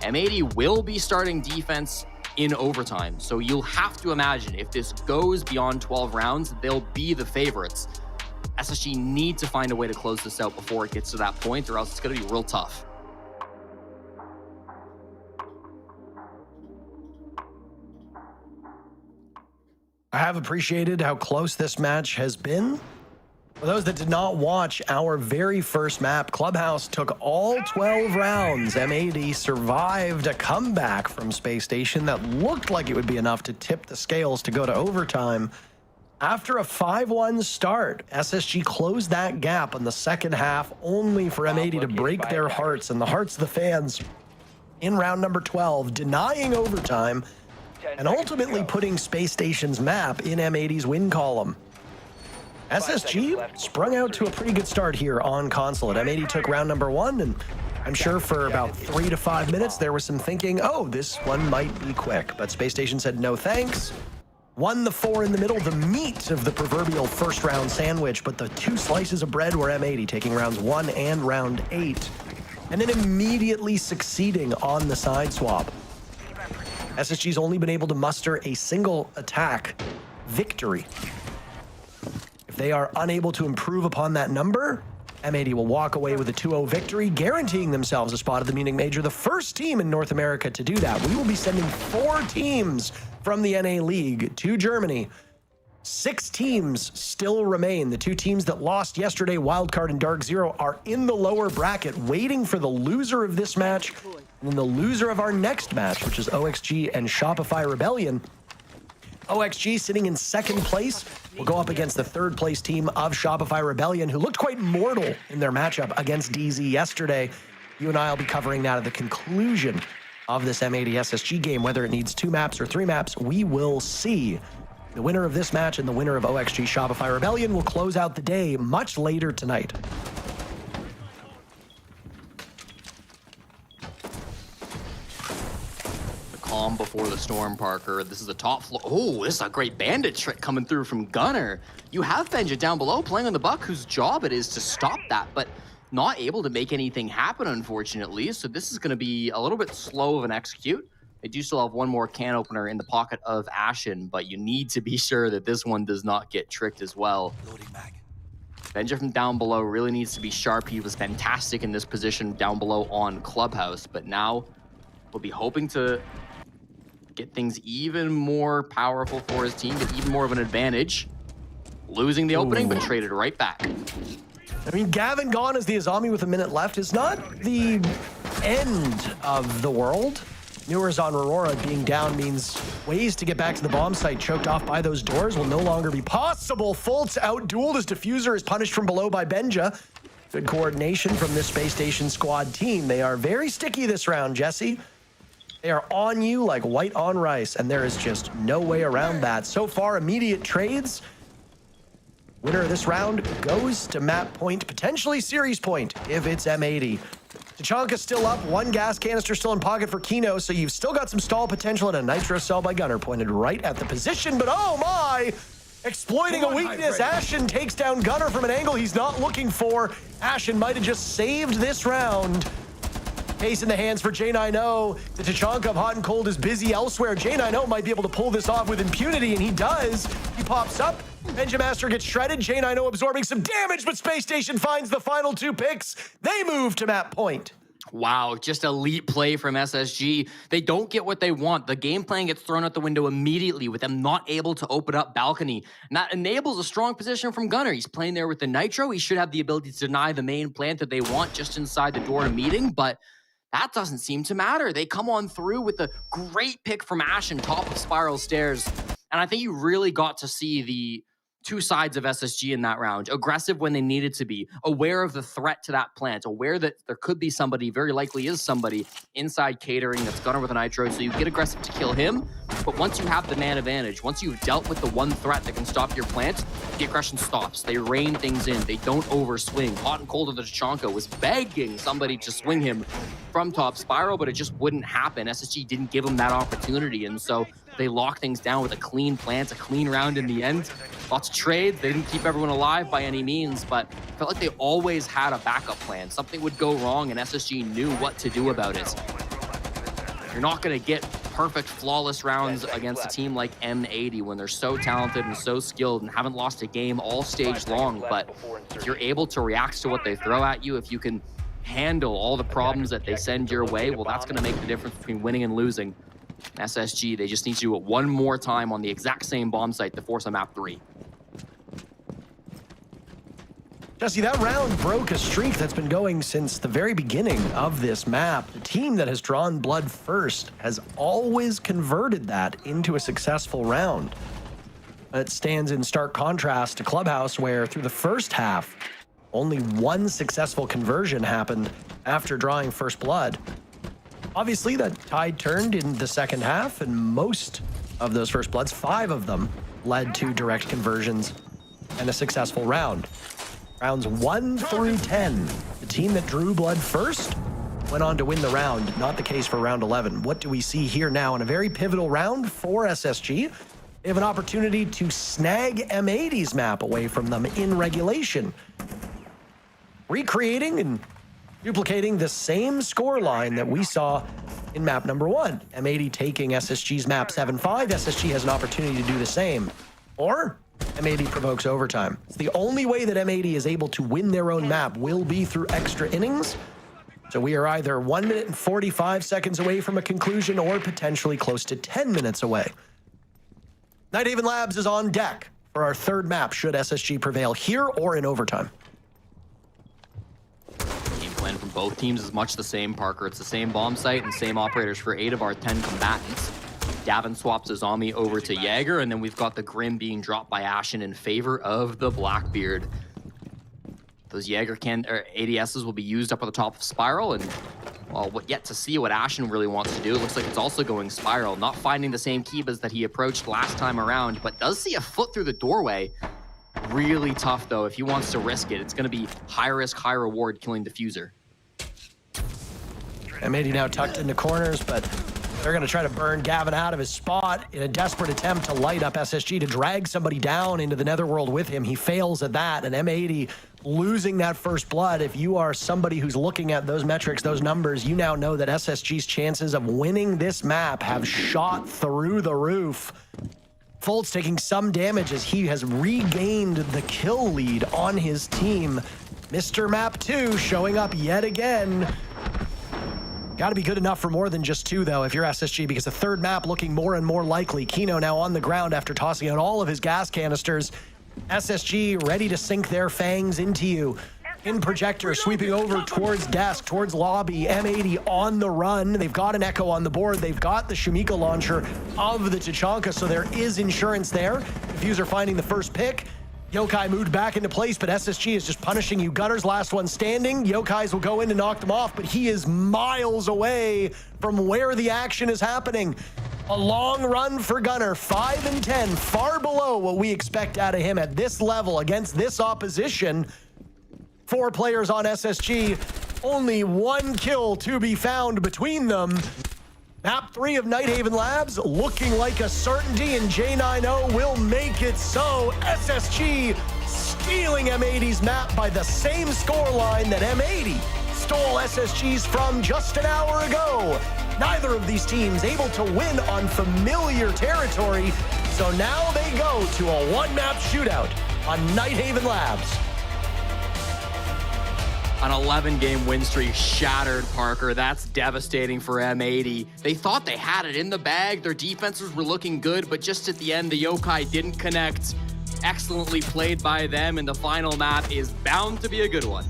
M80 will be starting defense in overtime. So you'll have to imagine if this goes beyond 12 rounds, they'll be the favorites. SSG need to find a way to close this out before it gets to that point, or else it's going to be real tough. I have appreciated how close this match has been. For those that did not watch our very first map, Clubhouse took all 12 rounds. M80 survived a comeback from Space Station that looked like it would be enough to tip the scales to go to overtime. After a 5-1 start, SSG closed that gap in the second half, only for M80 to break their hearts and the hearts of the fans in round number 12, denying overtime and ultimately putting Space Station's map in M80's win column. SSG sprung out to a pretty good start here on Consulate. M80 took round number 1, and I'm sure for about 3 to 5 minutes there was some thinking, oh, this one might be quick. But Space Station said no thanks. Won the 4 in the middle, the meat of the proverbial first round sandwich, but the 2 slices of bread were M80, taking rounds 1 and round 8, and then immediately succeeding on the side swap. SSG's only been able to muster a single attack victory. If they are unable to improve upon that number, M80 will walk away with a 2-0 victory, guaranteeing themselves a spot at the Munich Major, the first team in North America to do that. We will be sending 4 teams from the NA League to Germany. 6 teams still remain. The 2 teams that lost yesterday, Wildcard and Dark Zero, are in the lower bracket, waiting for the loser of this match, and then the loser of our next match, which is OXG and Shopify Rebellion. OXG sitting in second place will go up against the third place team of Shopify Rebellion, who looked quite mortal in their matchup against DZ yesterday. You and I will be covering that at the conclusion of this M80 SSG game. Whether it needs 2 maps or 3 maps, we will see. The winner of this match and the winner of OXG Shopify Rebellion will close out the day much later tonight. Calm before the storm, Parker. This is the top floor. Oh, this is a great bandit trick coming through from Gunner. You have Benja down below playing on the Buck, whose job it is to stop that, but not able to make anything happen, unfortunately. So this is going to be a little bit slow of an execute. They do still have one more can opener in the pocket of Ashen, but you need to be sure that this one does not get tricked as well. Benja from down below really needs to be sharp. He was fantastic in this position down below on Clubhouse, but now we'll be hoping to get things even more powerful for his team, get even more of an advantage. Losing the opening, but traded right back. I mean, Gavin gone as the Azami with a minute left is not the end of the world. Newerzon Aurora being down means ways to get back to the bomb site choked off by those doors will no longer be possible. Fultz out-dueled as Diffuser is punished from below by Benja. Good coordination from this Space Station squad team. They are very sticky this round, Jesse. They are on you like white on rice, and there is just no way around that. So far, immediate trades. Winner of this round goes to map point, potentially series point if it's M80. Tachanka's still up, one gas canister still in pocket for Kino, so you've still got some stall potential and a nitro cell by Gunner pointed right at the position, but oh my! Exploiting a weakness, Ashen takes down Gunner from an angle he's not looking for. Ashen might have just saved this round. Case in the hands for J90. The Tachanka of Hot and Cold is busy elsewhere. J90 might be able to pull this off with impunity, and he does. He pops up. Benjamaster gets shredded. J90 absorbing some damage, but Space Station finds the final 2 picks. They move to map point. Wow, just elite play from SSG. They don't get what they want. The game plan gets thrown out the window immediately with them not able to open up balcony. And that enables a strong position from Gunner. He's playing there with the Nitro. He should have the ability to deny the main plant that they want just inside the door to meeting, but that doesn't seem to matter. They come on through with a great pick from Ashen, top of Spiral Stairs. And I think you really got to see the 2 sides of SSG in that round. Aggressive when they needed to be, aware of the threat to that plant, aware that there could be somebody, very likely is somebody, inside catering that's Gunner with a Nitro, so you get aggressive to kill him. But once you have the man advantage, once you've dealt with the one threat that can stop your plant, the aggression stops. They rein things in. They don't overswing. Hot and Cold of the Tachanka was begging somebody to swing him from top Spiral, but it just wouldn't happen. SSG didn't give him that opportunity, and so they lock things down with a clean plant, a clean round in the end. Lots of trades. They didn't keep everyone alive by any means, but I felt like they always had a backup plan. Something would go wrong, and SSG knew what to do about it. You're not going to get perfect, flawless rounds against a team like M80 when they're so talented and so skilled and haven't lost a game all stage long, but if you're able to react to what they throw at you, if you can handle all the problems that they send your way, well, that's going to make the difference between winning and losing. SSG, they just need to do it one more time on the exact same bomb site to force a map 3. Jesse, that round broke a streak that's been going since the very beginning of this map. The team that has drawn blood first has always converted that into a successful round. It stands in stark contrast to Clubhouse, where through the first half, only 1 successful conversion happened after drawing first blood. Obviously, that tide turned in the second half, and most of those first bloods, 5 of them, led to direct conversions and a successful round. Rounds 1 through 10, the team that drew blood first went on to win the round. Not the case for round 11. What do we see here now in a very pivotal round for SSG? They have an opportunity to snag M80's map away from them in regulation, recreating and duplicating the same scoreline that we saw in map number 1. M80 taking SSG's map 7-5. SSG has an opportunity to do the same. Or M80 provokes overtime. It's the only way that M80 is able to win their own map will be through extra innings. So we are either 1 minute and 45 seconds away from a conclusion or potentially close to 10 minutes away. Nighthaven Labs is on deck for our 3rd map should SSG prevail here or in overtime. Game plan from both teams is much the same, Parker. It's the same bomb site and same operators for 8 of our 10 combatants. Davin swaps a zombie over to Jaeger, and then we've got the Grim being dropped by Ashen in favor of the Blackbeard. Those Jaeger ADSs will be used up at the top of Spiral, and well, yet to see what Ashen really wants to do. It looks like it's also going Spiral, not finding the same Kibas that he approached last time around, but does see a foot through the doorway. Really tough, though. If he wants to risk it, it's going to be high risk, high reward killing Diffuser. M80 now tucked into corners, but they're going to try to burn Gavin out of his spot in a desperate attempt to light up SSG, to drag somebody down into the netherworld with him. He fails at that, and M80 losing that first blood. If you are somebody who's looking at those metrics, those numbers, you now know that SSG's chances of winning this map have shot through the roof. Foltz taking some damage as he has regained the kill lead on his team. Mr. Map 2 showing up yet again. Got to be good enough for more than just 2, though, if you're SSG, because the 3rd map looking more and more likely. Kino now on the ground after tossing out all of his gas canisters. SSG ready to sink their fangs into you. In projector, sweeping over towards desk, towards lobby. M80 on the run. They've got an Echo on the board. They've got the Shamika launcher of the Tachanka, so there is insurance there. Diffuser finding the first pick. Yokai moved back into place, but SSG is just punishing you. Gunner's last one standing. Yokai's will go in to knock them off, but he is miles away from where the action is happening. A long run for Gunner, 5 and 10, far below what we expect out of him at this level against this opposition. 4 players on SSG, only 1 kill to be found between them. Map 3 of Nighthaven Labs looking like a certainty, and J90 will make it so. SSG stealing M80's map by the same scoreline that M80 stole SSG's from just an hour ago. Neither of these teams able to win on familiar territory, so now they go to a 1-map shootout on Nighthaven Labs. An 11-game win streak shattered, Parker. That's devastating for M80. They thought they had it in the bag. Their defenses were looking good, but just at the end, the Yokai didn't connect. Excellently played by them, and the final map is bound to be a good one.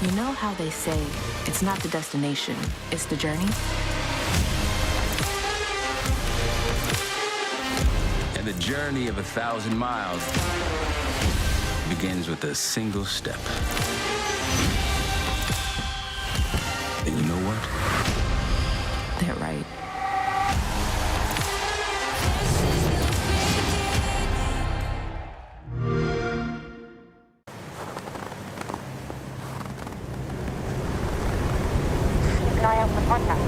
You know how they say, it's not the destination, it's the journey? And the journey of 1,000 miles begins with a single step. And you know what? They're right. Keep an eye out for contact.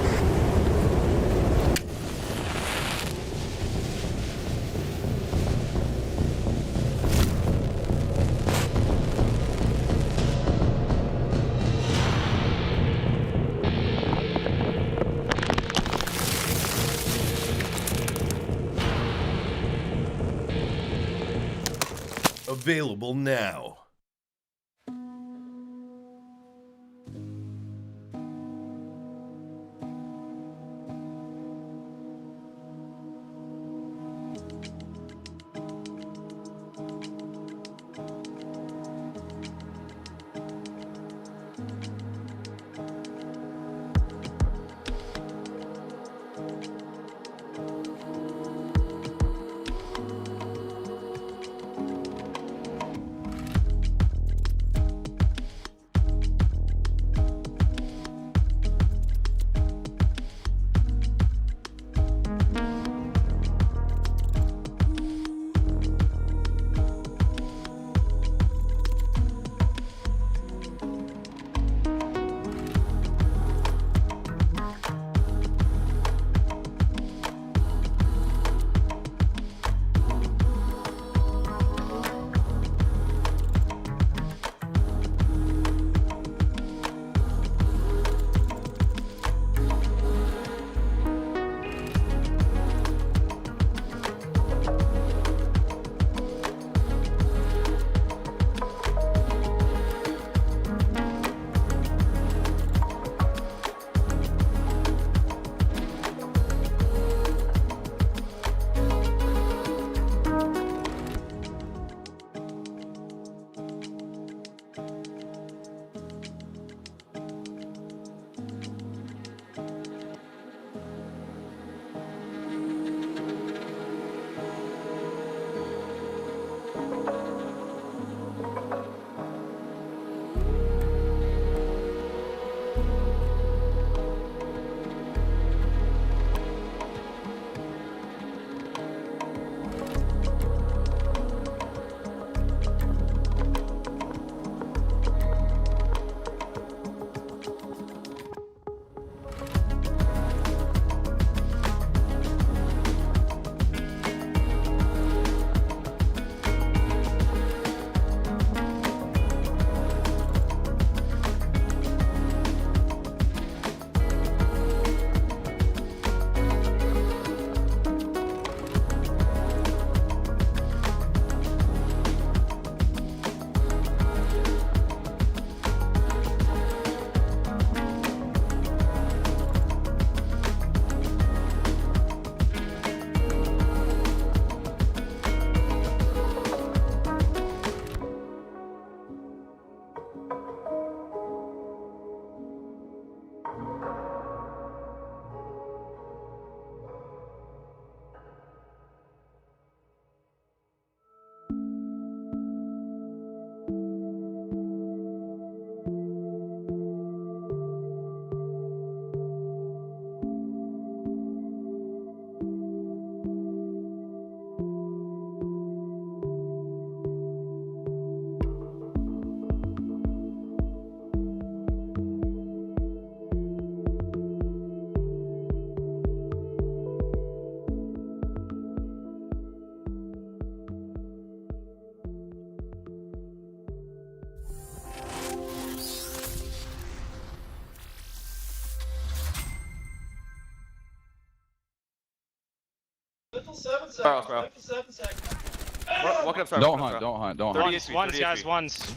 Available now. Barrels, bro. Walking up, sorry. Don't hunt, don't hunt, don't hunt. Ones, guys, ones.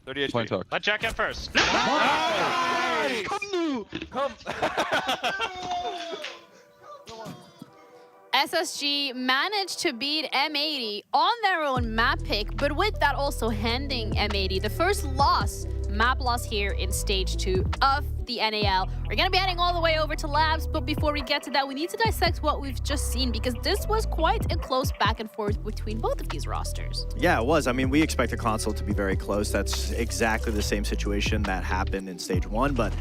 30 HP. Plain talk. Let Jack in first. Nice! Come. SSG managed to beat M80 on their own map pick, but with that also handing M80 the first map loss here in stage 2 of the NAL. We're gonna be heading all the way over to labs, but before we get to that, we need to dissect what we've just seen because this was quite a close back and forth between both of these rosters. Yeah, it was. I mean, we expect the console to be very close. That's exactly the same situation that happened in stage 1, but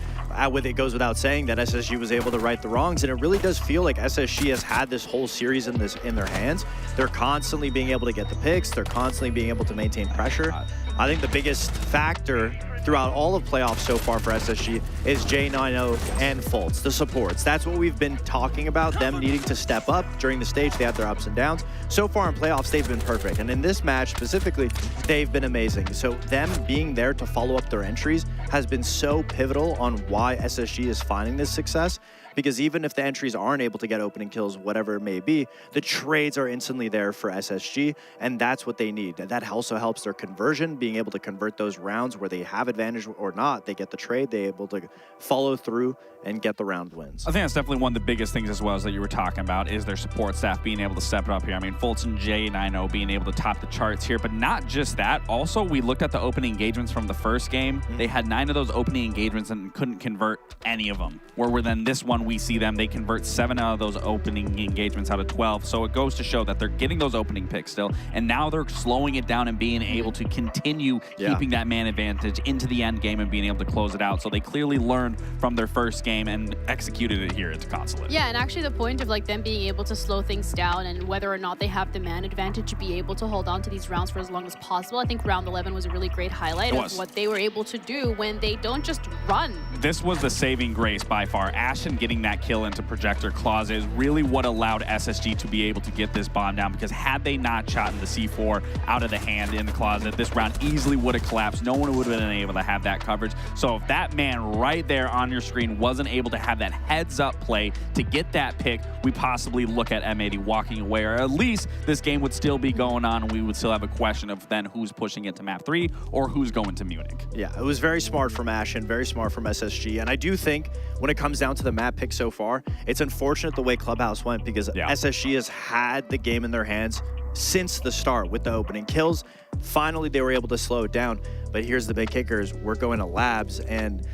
it goes without saying that SSG was able to right the wrongs, and it really does feel like SSG has had this whole series in their hands. They're constantly being able to get the picks. They're constantly being able to maintain pressure. I think the biggest factor throughout all of playoffs so far for SSG is J90 and Fultz, the supports. That's what we've been talking about, them needing to step up during the stage. They had their ups and downs. So far in playoffs, they've been perfect. And in this match specifically, they've been amazing. So them being there to follow up their entries has been so pivotal on why SSG is finding this success. Because even if the entries aren't able to get opening kills, whatever it may be, the trades are instantly there for SSG, and that's what they need. And that also helps their conversion, being able to convert those rounds where they have advantage or not. They get the trade, they're able to follow through and get the round wins. I think that's definitely one of the biggest things as well as that you were talking about is their support staff being able to step it up here. I mean, Fultz and J90 being able to top the charts here, but not just that. Also, we looked at the opening engagements from the first game. They had 9 of those opening engagements and couldn't convert any of them. Where then this one, we see them, they convert 7 out of those opening engagements out of 12. So it goes to show that they're getting those opening picks still, and now they're slowing it down and being able to continue keeping that man advantage into the end game and being able to close it out. So they clearly learned from their first game and executed it here at the Consulate. Yeah, and actually the point of like them being able to slow things down and whether or not they have the man advantage to be able to hold on to these rounds for as long as possible. I think round 11 was a really great highlight of what they were able to do when they don't just run. This was the saving grace by far. Ashen getting that kill into Projector Closet is really what allowed SSG to be able to get this bomb down, because had they not shot the C4 out of the hand in the closet, this round easily would have collapsed. No one would have been able to have that coverage. So if that man right there on your screen wasn't able to have that heads up play to get that pick, we possibly look at M80 walking away, or at least this game would still be going on and we would still have a question of then who's pushing it to map 3 or who's going to Munich. Yeah, it was very smart from Ashen, very smart from SSG, and I do think when it comes down to the map pick so far, it's unfortunate the way Clubhouse went, because SSG has had the game in their hands since the start with the opening kills. Finally, they were able to slow it down, but here's the big kickers. We're going to labs, and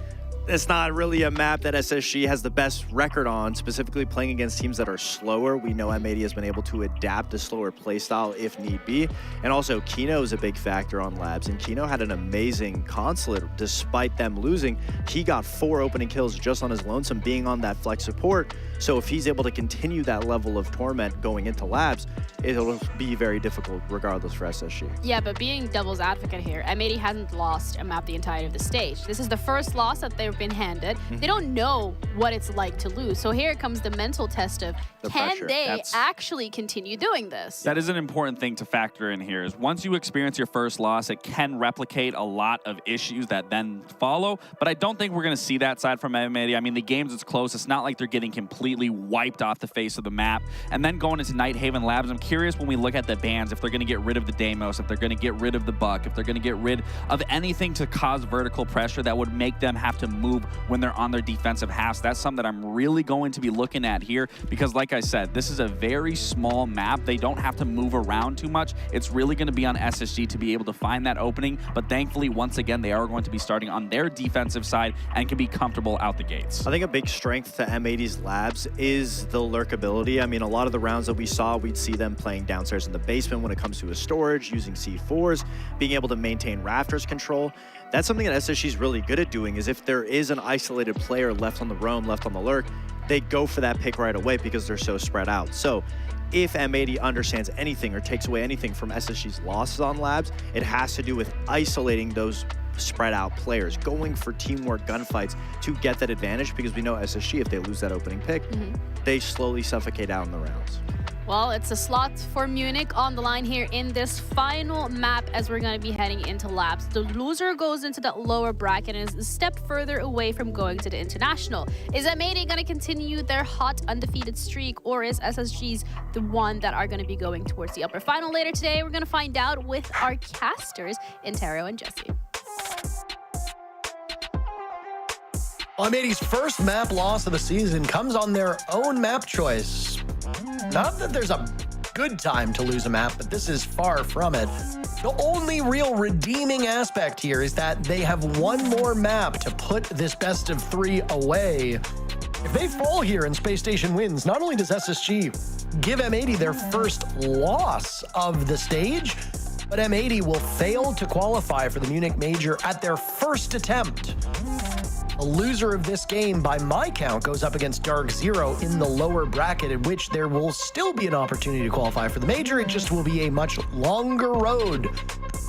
it's not really a map that SSG has the best record on, specifically playing against teams that are slower. We know M80 has been able to adapt a slower playstyle if need be. And also, Kino is a big factor on labs, and Kino had an amazing Consulate despite them losing. He got 4 opening kills just on his lonesome, being on that flex support. So if he's able to continue that level of torment going into labs, it'll be very difficult regardless for SSG. Yeah, but being devil's advocate here, M80 hasn't lost a map the entirety of the stage. This is the first loss that they've been handed. They don't know what it's like to lose. So here comes the mental test of can they actually continue doing this? That is an important thing to factor in here, is once you experience your first loss, it can replicate a lot of issues that then follow. But I don't think we're going to see that side from M80. I mean, the games it's close. It's not like they're getting completely wiped off the face of the map. And then going into Nighthaven Labs, I'm curious when we look at the bans, if they're going to get rid of the Deimos, if they're going to get rid of the Buck, if they're going to get rid of anything to cause vertical pressure that would make them have to move when they're on their defensive halves. That's something that I'm really going to be looking at here, because like I said, this is a very small map. They don't have to move around too much. It's really going to be on SSG to be able to find that opening, but thankfully, once again, they are going to be starting on their defensive side and can be comfortable out the gates. I think a big strength to M80's labs is the lurkability. I mean, a lot of the rounds that we saw, we'd see them playing downstairs in the basement when it comes to a storage, using C4s, being able to maintain rafters control. That's something that SSG is really good at doing, is if there is an isolated player left on the roam, left on the lurk, they go for that pick right away because they're so spread out. So if M80 understands anything or takes away anything from SSG's losses on labs, it has to do with isolating those spread out players, going for teamwork gunfights to get that advantage, because we know SSG, if they lose that opening pick, they slowly suffocate out in the rounds. Well, it's a slot for Munich on the line here in this final map as we're going to be heading into labs. The loser goes into that lower bracket and is a step further away from going to the international. Is M80 going to continue their hot undefeated streak, or is SSG's the one that are going to be going towards the upper final later today? We're going to find out with our casters, Intero and Jesse. Well, M80's first map loss of the season comes on their own map choice. Not that there's a good time to lose a map, but this is far from it. The only real redeeming aspect here is that they have one more map to put this best of 3 away. If they fall here and Space Station wins, not only does SSG give M80 their first loss of the stage, but M80 will fail to qualify for the Munich Major at their first attempt. The loser of this game, by my count, goes up against Dark Zero in the lower bracket, in which there will still be an opportunity to qualify for the major. It just will be a much longer road.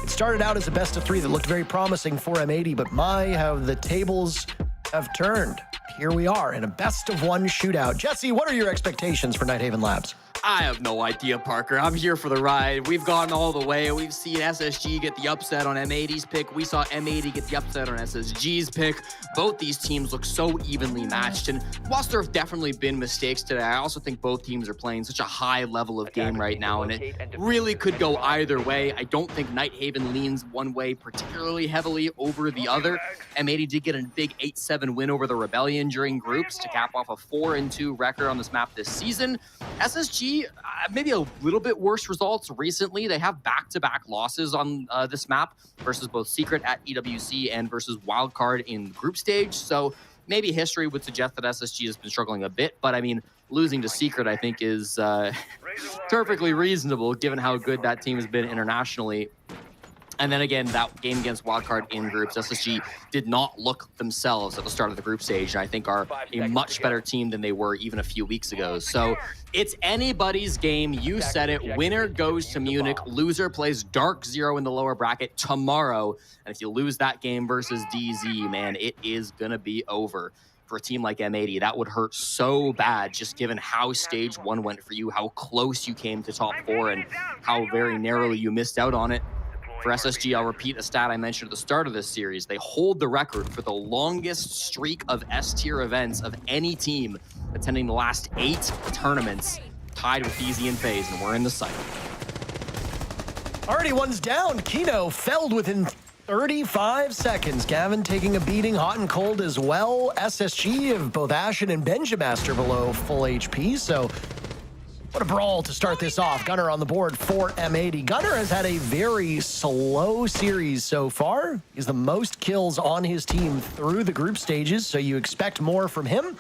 It started out as a best of 3 that looked very promising for M80, but my, how the tables have turned. Here we are in a best of 1 shootout. Jesse, what are your expectations for Nighthaven Labs? I have no idea, Parker. I'm here for the ride. We've gone all the way. We've seen SSG get the upset on M80's pick. We saw M80 get the upset on SSG's pick. Both these teams look so evenly matched. And whilst there have definitely been mistakes today, I also think both teams are playing such a high level of game right now, and it really could go either way. I don't think Nighthaven leans one way particularly heavily over the other. M80 did get a big 8-7 win over the Rebellion during groups to cap off a 4-2 record on this map this season. SSG, maybe a little bit worse results recently. They have back-to-back losses on this map versus both Secret at EWC and versus Wildcard in group stage. So maybe history would suggest that SSG has been struggling a bit, but I mean, losing to Secret, I think, is perfectly reasonable given how good that team has been internationally. And then again, that game against Wildcard in groups, SSG did not look themselves at the start of the group stage, and I think are a much better team than they were even a few weeks ago. So it's anybody's game. You said it. Winner goes to Munich. Loser plays Dark Zero in the lower bracket tomorrow. And if you lose that game versus DZ, man, it is going to be over. For a team like M80, that would hurt so bad, just given how stage 1 went for you, how close you came to top 4, and how very narrowly you missed out on it. For SSG, I'll repeat a stat I mentioned at the start of this series. They hold the record for the longest streak of S-tier events of any team attending the last 8 tournaments, tied with DZ and FaZe, and we're in the sight. Already one's down. Kino felled within 35 seconds. Gavin taking a beating, hot and cold as well. SSG of both Ashen and Benjamaster below full HP, so what a brawl to start this off. Gunner on the board for M80. Gunner has had a very slow series so far. He's the most kills on his team through the group stages, so you expect more from him.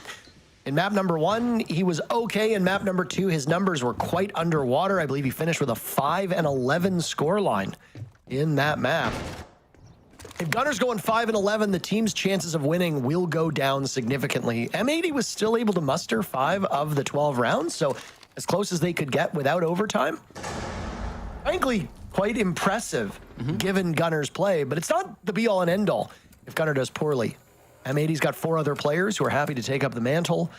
In map number 1, he was okay. In map number 2, his numbers were quite underwater. I believe he finished with a 5-11 scoreline in that map. If Gunner's going 5-11, the team's chances of winning will go down significantly. M80 was still able to muster 5 of the 12 rounds, so as close as they could get without overtime. Frankly, quite impressive given Gunner's play, but it's not the be-all and end-all if Gunner does poorly. M80's got 4 other players who are happy to take up the mantle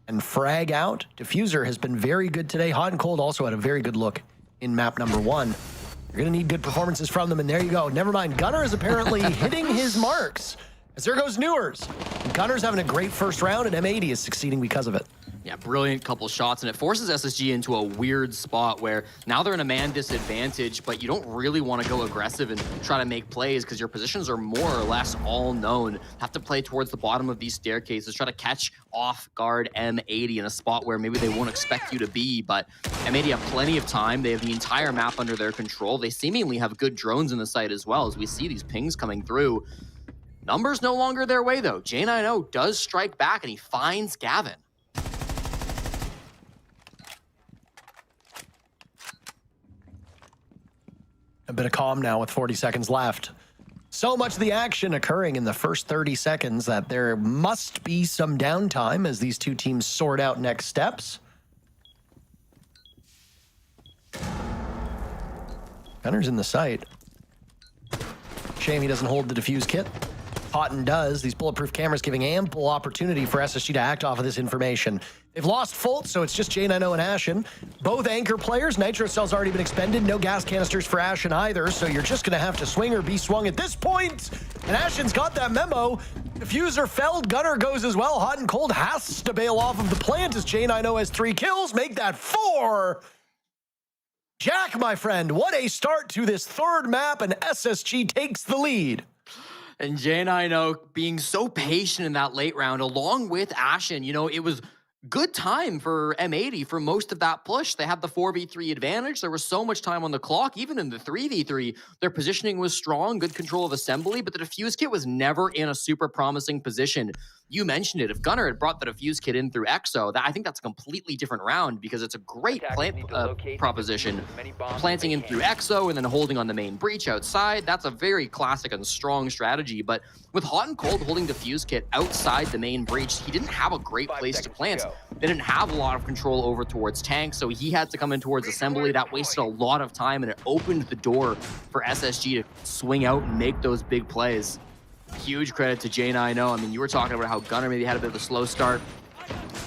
and frag out. Diffuser has been very good today. Hot and Cold also had a very good look in map number 1. You're going to need good performances from them, and there you go. Never mind, Gunner is apparently hitting his marks. As there goes Newers. Gunner's having a great first round, and M80 is succeeding because of it. Yeah, brilliant couple shots, and it forces SSG into a weird spot where now they're in a man disadvantage, but you don't really want to go aggressive and try to make plays because your positions are more or less all known. Have to play towards the bottom of these staircases, try to catch off guard M80 in a spot where maybe they won't expect you to be, but M80 have plenty of time. They have the entire map under their control. They seemingly have good drones in the site as well, as we see these pings coming through. Numbers no longer their way, though. J90 does strike back, and he finds Gavin. A bit of calm now with 40 seconds left. So much of the action occurring in the first 30 seconds that there must be some downtime as these two teams sort out next steps. Gunner's in the site. Shame he doesn't hold the defuse kit. Cotton does. These bulletproof cameras giving ample opportunity for SSG to act off of this information. They've lost Fultz, so it's just J90 and Ashen. Both anchor players. Nitro cell's already been expended. No gas canisters for Ashen either, so you're just going to have to swing or be swung at this point. And Ashen's got that memo. Diffuser felled. Gunner goes as well. Hot and Cold has to bail off of the plant as J90 has 3 kills. Make that 4. Jack, my friend, what a start to this third map, and SSG takes the lead. And J90 being so patient in that late round, along with Ashen, you know, it was good time for M80 for most of that push. They had the 4v3 advantage. There was so much time on the clock. Even in the 3v3, their positioning was strong, good control of assembly, but the defuse kit was never in a super promising position. You mentioned it. If Gunner had brought the defuse kit in through EXO, I think that's a completely different round because it's a great plant proposition. Planting in through EXO and then holding on the main breach outside, that's a very classic and strong strategy. But with Hot and Cold holding defuse kit outside the main breach, he didn't have a great place to plant. They didn't have a lot of control over towards tank, so he had to come in towards assembly. That wasted a lot of time, and it opened the door for SSG to swing out and make those big plays. Huge credit to J90. I mean, you were talking about how Gunner maybe had a bit of a slow start.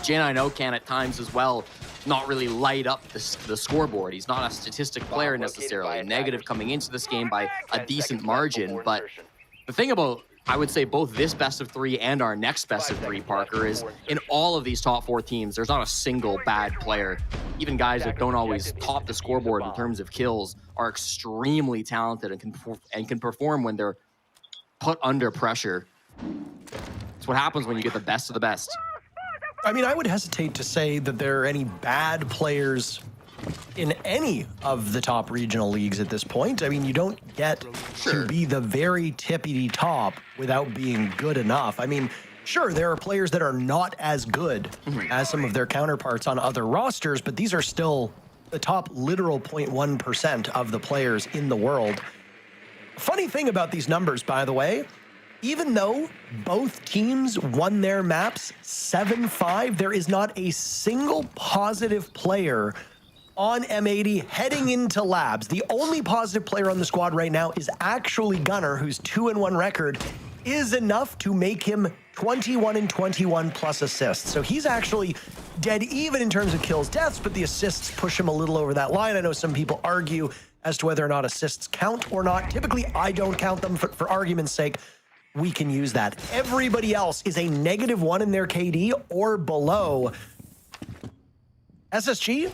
J90 can at times as well not really light up the scoreboard. He's not a statistic player necessarily. A negative coming into this game by a decent margin, but the thing about, I would say, both this best of 3 and our next best of 3, Parker, is in all of these top 4 teams, there's not a single bad player. Even guys that don't always top the scoreboard in terms of kills are extremely talented and can perform when they're put under pressure. It's what happens when you get the best of the best. I mean, I would hesitate to say that there are any bad players in any of the top regional leagues at this point. I mean, you don't get to be the very tippity top without being good enough. I mean, sure, there are players that are not as good as some of their counterparts on other rosters, but these are still the top literal 0.1% of the players in the world. Funny thing about these numbers, by the way, even though both teams won their maps 7-5, there is not a single positive player on M80 heading into labs. The only positive player on the squad right now is actually Gunner, whose 2-1 record is enough to make him 21-21 plus assists. So he's actually dead even in terms of kills, deaths, but the assists push him a little over that line. I know some people argue as to whether or not assists count or not. Typically, I don't count them. For argument's sake, we can use that. Everybody else is a -1 in their KD or below. SSG,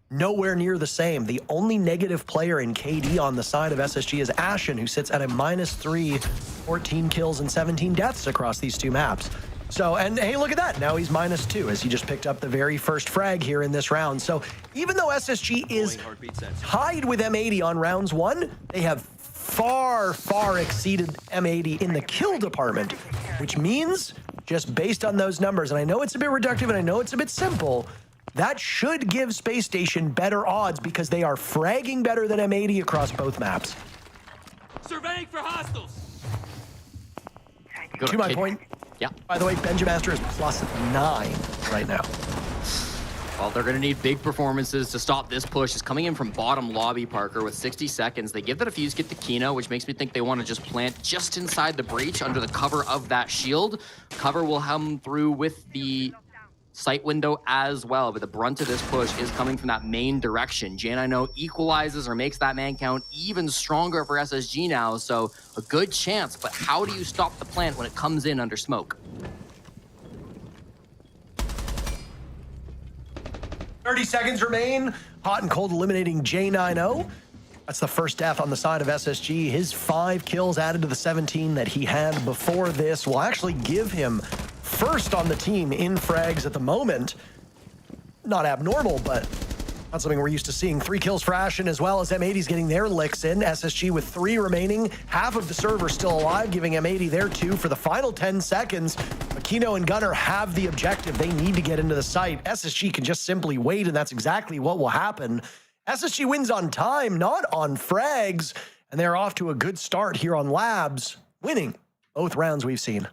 nowhere near the same. The only negative player in KD on the side of SSG is Ashen, who sits at a -3, 14 kills and 17 deaths across these 2 maps. So, and hey, look at that. Now he's -2 as he just picked up the very first frag here in this round. So even though SSG is tied with M80 on rounds 1, they have far, far exceeded M80 in the kill department, which means just based on those numbers, and I know it's a bit reductive and I know it's a bit simple, that should give Space Station better odds because they are fragging better than M80 across both maps. Surveying for hostiles. To my point, yeah. By the way, Benjamaster is +9 right now. Well, they're going to need big performances to stop this push. It's coming in from bottom lobby, Parker, with 60 seconds. They give the defuse kit to Kino, which makes me think they want to just plant just inside the breach under the cover of that shield. Cover will come through with the sight window as well, but the brunt of this push is coming from that main direction. J90 equalizes or makes that man count even stronger for SSG now, so a good chance, but how do you stop the plant when it comes in under smoke? 30 seconds remain. Hot and Cold eliminating J90. That's the first death on the side of SSG. His 5 kills added to the 17 that he had before this will actually give him first on the team in frags at the moment. Not abnormal, but not something we're used to seeing. 3 kills for Ashen as well as M80's getting their licks in. SSG with 3 remaining. Half of the server still alive, giving M80 their 2 for the final 10 seconds. Aquino and Gunner have the objective. They need to get into the site. SSG can just simply wait, and that's exactly what will happen. SSG wins on time, not on frags, and they're off to a good start here on Labs, winning both rounds we've seen.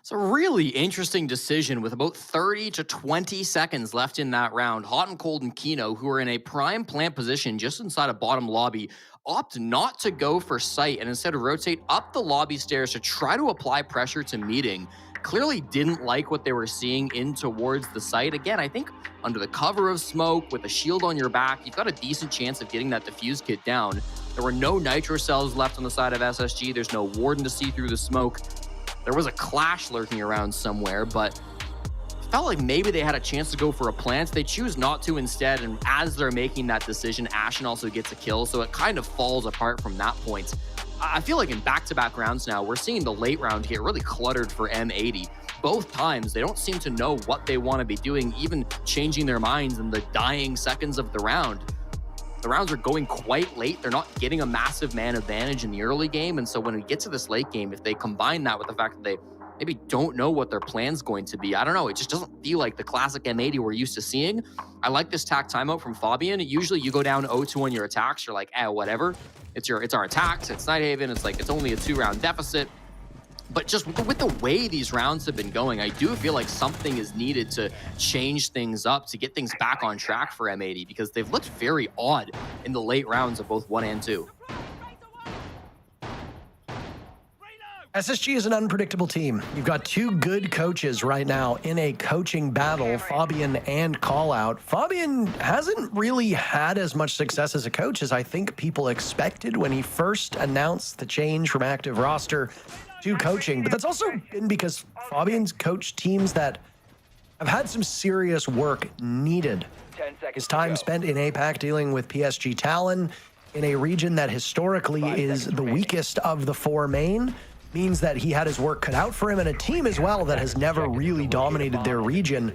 It's a really interesting decision with about 30 to 20 seconds left in that round. Hot and Cold and Kino, who are in a prime plant position just inside a bottom lobby, opt not to go for sight and instead rotate up the lobby stairs to try to apply pressure to meeting. Clearly didn't like what they were seeing in towards the site. Again, I think under the cover of smoke with a shield on your back, you've got a decent chance of getting that defuse kit down. There were no nitro cells left on the side of SSG. There's no warden to see through the smoke. There was a clash lurking around somewhere, but it felt like maybe they had a chance to go for a plant. They choose not to instead, and as they're making that decision, Ashen also gets a kill, so it kind of falls apart from that point. I feel like in back-to-back rounds now, we're seeing the late round here really cluttered for M80. Both times, they don't seem to know what they want to be doing, even changing their minds in the dying seconds of the round. The rounds are going quite late. They're not getting a massive man advantage in the early game. And so when we get to this late game, if they combine that with the fact that they maybe don't know what their plan's going to be, I don't know. It just doesn't feel like the classic M80 we're used to seeing. I like this tack timeout from Fabian. Usually you go down 0-2 on your attacks. You're like, whatever. It's our attacks. It's Nighthaven. It's like, it's only a 2-round deficit. But just with the way these rounds have been going, I do feel like something is needed to change things up, to get things back on track for M80, because they've looked very odd in the late rounds of both 1 and 2. SSG is an unpredictable team. You've got two good coaches right now in a coaching battle, Fabian and Callout. Fabian hasn't really had as much success as a coach as I think people expected when he first announced the change from active roster to coaching. But that's also been because Fabian's coached teams that have had some serious work needed. His time spent in APAC dealing with PSG Talon in a region that historically is the weakest of the 4 main means that he had his work cut out for him, and a team as well that has never really dominated their region.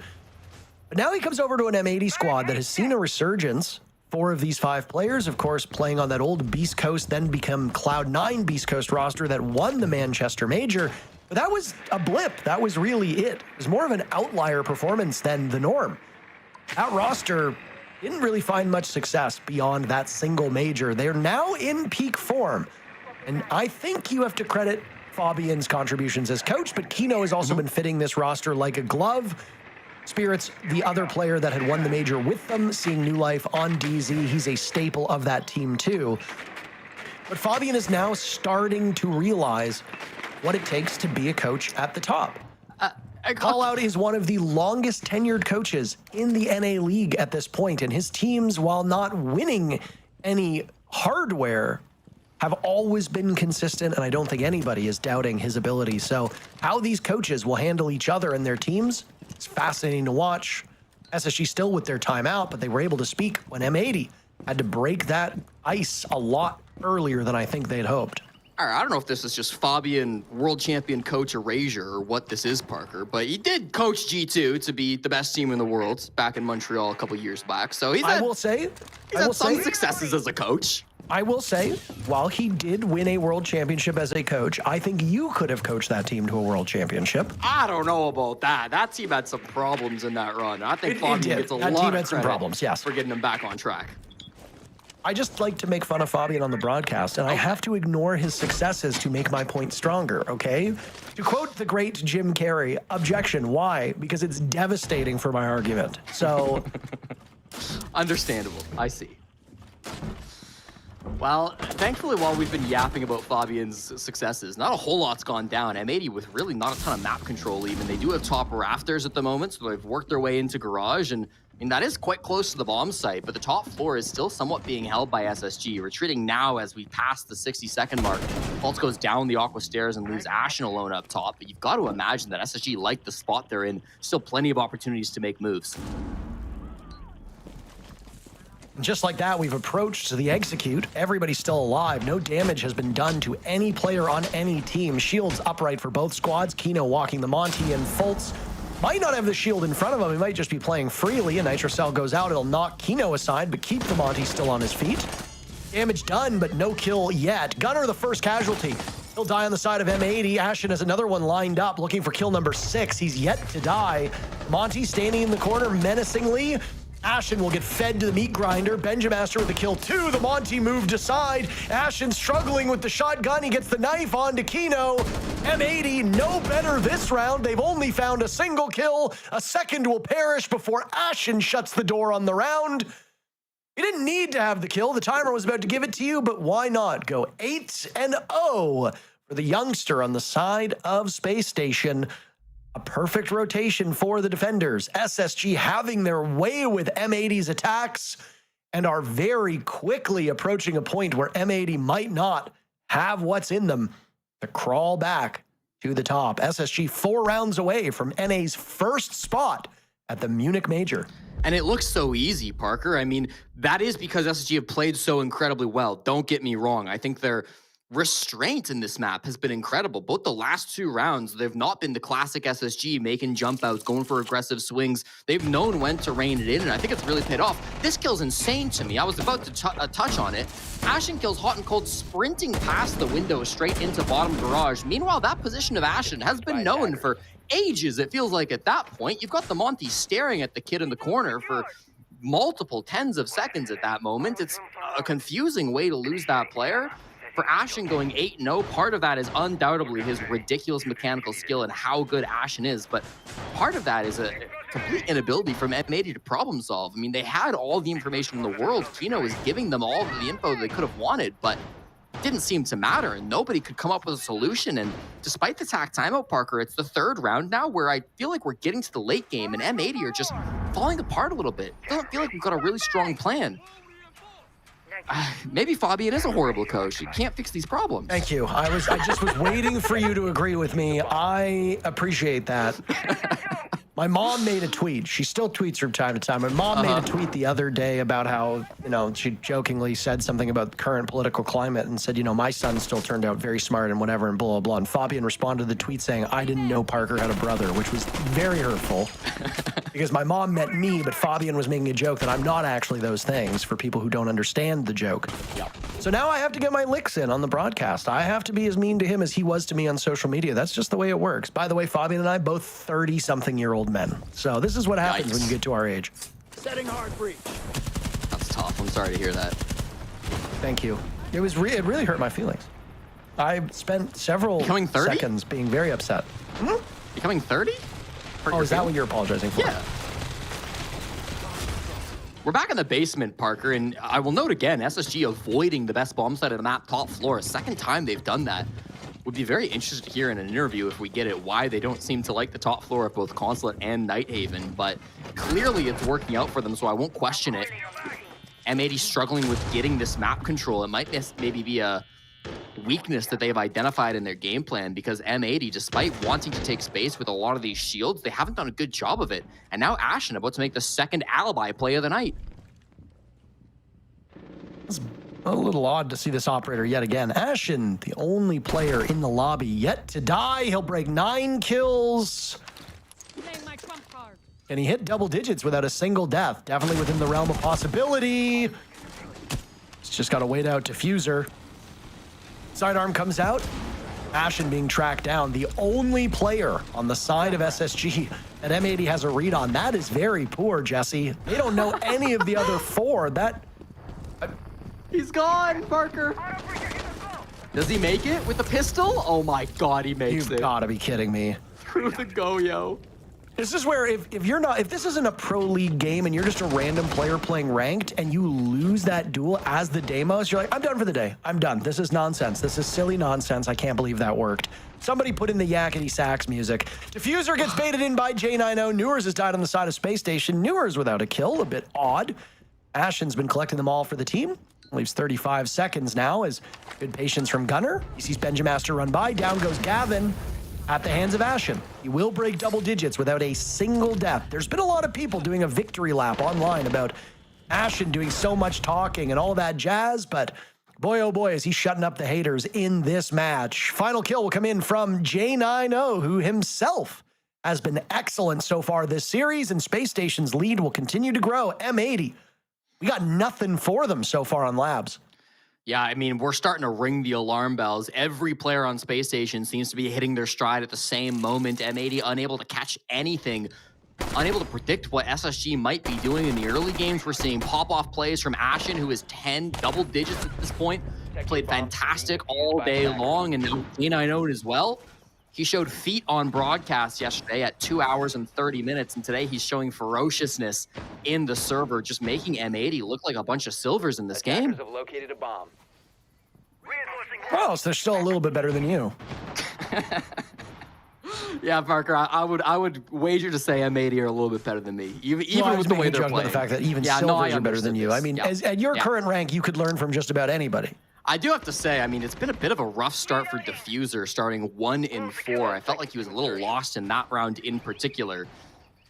But now he comes over to an M80 squad that has seen a resurgence. 4 of these 5 players, of course, playing on that old Beast Coast, then become Cloud9 Beast Coast roster that won the Manchester Major. But that was a blip. That was really it. It was more of an outlier performance than the norm. That roster didn't really find much success beyond that single major. They're now in peak form. And I think you have to credit Fabian's contributions as coach, but Kino has also been fitting this roster like a glove. Spirits, the other player that had won the major with them, seeing new life on DZ. He's a staple of that team too. But Fabian is now starting to realize what it takes to be a coach at the top. Callout is one of the longest tenured coaches in the NA League at this point, and his teams, while not winning any hardware, have always been consistent, and I don't think anybody is doubting his ability. So how these coaches will handle each other and their teams, it's fascinating to watch. SSG still with their timeout, but they were able to speak when M80 had to break that ice a lot earlier than I think they'd hoped. All right, I don't know if this is just Fabian, world champion coach erasure, or what this is, Parker, but he did coach G2 to be the best team in the world back in Montreal a couple years back. So he's had some successes as a coach. I will say, while he did win a world championship as a coach, I think you could have coached that team to a world championship. I don't know about that. That team had some problems in that run. I think Fabian gets a lot of credit some problems, yes, for getting them back on track. I just like to make fun of Fabian on the broadcast, and I have to ignore his successes to make my point stronger, okay? To quote the great Jim Carrey, objection, why? Because it's devastating for my argument. So... Understandable, I see. Well, thankfully, while we've been yapping about Fabian's successes, not a whole lot's gone down. M80 with really not a ton of map control even. They do have top rafters at the moment, so they've worked their way into garage, and I mean, that is quite close to the bomb site, but the top floor is still somewhat being held by SSG. Retreating now as we pass the 60-second mark. Pulse goes down the Aqua stairs and leaves Ashen alone up top, but you've got to imagine that SSG like the spot they're in. Still plenty of opportunities to make moves. Just like that, we've approached the execute. Everybody's still alive. No damage has been done to any player on any team. Shields upright for both squads. Kino walking the Monty, and Fultz might not have the shield in front of him. He might just be playing freely. A Nitro Cell goes out. It'll knock Kino aside, but keep the Monty still on his feet. Damage done, but no kill yet. Gunner, the first casualty. He'll die on the side of M80. Ashen has another one lined up, looking for kill number 6. He's yet to die. Monty standing in the corner menacingly. Ashen will get fed to the meat grinder. Benjamaster with the kill 2. The Monty moved aside. Ashen struggling with the shotgun. He gets the knife onto Kino. M80 no better this round. They've only found a single kill. A second will perish before Ashen shuts the door on the round. You didn't need to have the kill. The timer was about to give it to you, but why not go 8-0 for the youngster on the side of Space Station? A perfect rotation for the defenders. SSG having their way with M80's attacks and are very quickly approaching a point where M80 might not have what's in them to crawl back to the top. SSG 4 rounds away from NA's first spot at the Munich Major. And it looks so easy, Parker. I mean, that is because SSG have played so incredibly well. Don't get me wrong. I think their restraint in this map has been incredible. Both the last 2 rounds, they've not been the classic SSG, making jump outs, going for aggressive swings. They've known when to rein it in, and I think it's really paid off. This kill's insane to me. I was about to touch on it. Ashen kills Hot and Cold, sprinting past the window straight into bottom garage. Meanwhile, that position of Ashen has been known for ages, it feels like at that point. You've got the Monty staring at the kid in the corner for multiple tens of seconds at that moment. It's a confusing way to lose that player. For Ashen going 8-0, part of that is undoubtedly his ridiculous mechanical skill and how good Ashen is, but part of that is a complete inability from M80 to problem solve. I mean, they had all the information in the world. Kino was giving them all of the info they could have wanted, but it didn't seem to matter, and nobody could come up with a solution. And despite the TAC timeout, Parker, it's the 3rd round now where I feel like we're getting to the late game, and M80 are just falling apart a little bit. It doesn't feel like we've got a really strong plan. Maybe Fabian is a horrible coach. He can't fix these problems. Thank you. I just was waiting for you to agree with me. I appreciate that. My mom made a tweet. She still tweets from time to time. My mom made a tweet the other day about how, she jokingly said something about the current political climate and said, my son still turned out very smart and whatever and blah, blah, blah. And Fabian responded to the tweet saying, I didn't know Parker had a brother, which was very hurtful because my mom meant me, but Fabian was making a joke that I'm not actually those things for people who don't understand the joke. Yep. So now I have to get my licks in on the broadcast. I have to be as mean to him as he was to me on social media. That's just the way it works. By the way, Fabian and I, both 30-something-year-old men. So this is what happens when you get to our age. Setting hard breach. That's tough. I'm sorry to hear that. Thank you. It really hurt my feelings. I spent several seconds being very upset. Becoming 30? Oh, is that what you're apologizing for? Yeah. We're back in the basement, Parker, and I will note again, SSG avoiding the best bomb site of the map, top floor. A second time they've done that. Would be very interested to hear in an interview, if we get it, why they don't seem to like the top floor of both Consulate and Nighthaven, but clearly it's working out for them, so I won't question it. M80 struggling with getting this map control. It might maybe be a weakness that they've identified in their game plan, because M80, despite wanting to take space with a lot of these shields, they haven't done a good job of it. And now Ashen about to make the second alibi play of the night. It's a little odd to see this operator yet again. Ashen, the only player in the lobby yet to die. He'll break 9 kills. And he hit double digits without a single death. Definitely within the realm of possibility. It's just got to wait out Diffuser. Sidearm comes out. Ashen being tracked down. The only player on the side of SSG that M80 has a read on. That is very poor, Jesse. They don't know any of the other 4. He's gone, Parker. Does he make it with the pistol? Oh my God, he makes it. You've got to be kidding me. Through the go-yo. This is where if this isn't a pro league game and you're just a random player playing ranked and you lose that duel as the Deimos, you're like, I'm done for the day. I'm done. This is nonsense. This is silly nonsense. I can't believe that worked. Somebody put in the yakety sax music. Diffuser gets baited in by J90. Newers has died on the side of Space Station. Newers without a kill, a bit odd. Ashen's been collecting them all for the team. Leaves 35 seconds now as good patience from Gunner. He sees Benjamaster run by. Down goes Gavin at the hands of Ashen. He will break double digits without a single death. There's been a lot of people doing a victory lap online about Ashen doing so much talking and all that jazz, but boy, oh boy, is he shutting up the haters in this match. Final kill will come in from J90, who himself has been excellent so far this series, and Space Station's lead will continue to grow. M80, we got nothing for them so far on Labs. Yeah, I mean, we're starting to ring the alarm bells. Every player on Space Station seems to be hitting their stride at the same moment. M80 unable to catch anything. unable to predict what SSG might be doing in the early games. We're seeing pop-off plays from Ashen, who is 10 double digits at this point. Played fantastic all day long, and now K9 as well. He showed feet on broadcast yesterday at 2 hours and 30 minutes, and today he's showing ferociousness in the server, just making M80 look like a bunch of silvers in this game. Have located a bomb. Well, so they're still a little bit better than you. Yeah, Parker, I would wager to say M80 are a little bit better than me, even with the way they're playing. The fact that even silvers are better than you. This. I mean, at your current rank, you could learn from just about anybody. I do have to say, I mean, it's been a bit of a rough start for Diffuser, starting 1-4. I felt like he was a little lost in that round in particular.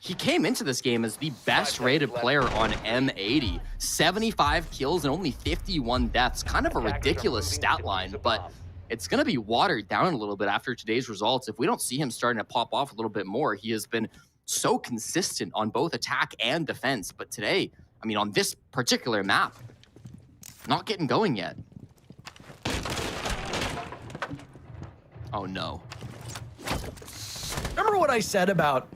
He came into this game as the best rated player on M80. 75 kills and only 51 deaths. Kind of a ridiculous stat line, but it's going to be watered down a little bit after today's results. If we don't see him starting to pop off a little bit more, he has been so consistent on both attack and defense. But today, I mean, on this particular map, not getting going yet. Oh, no. Remember what I said about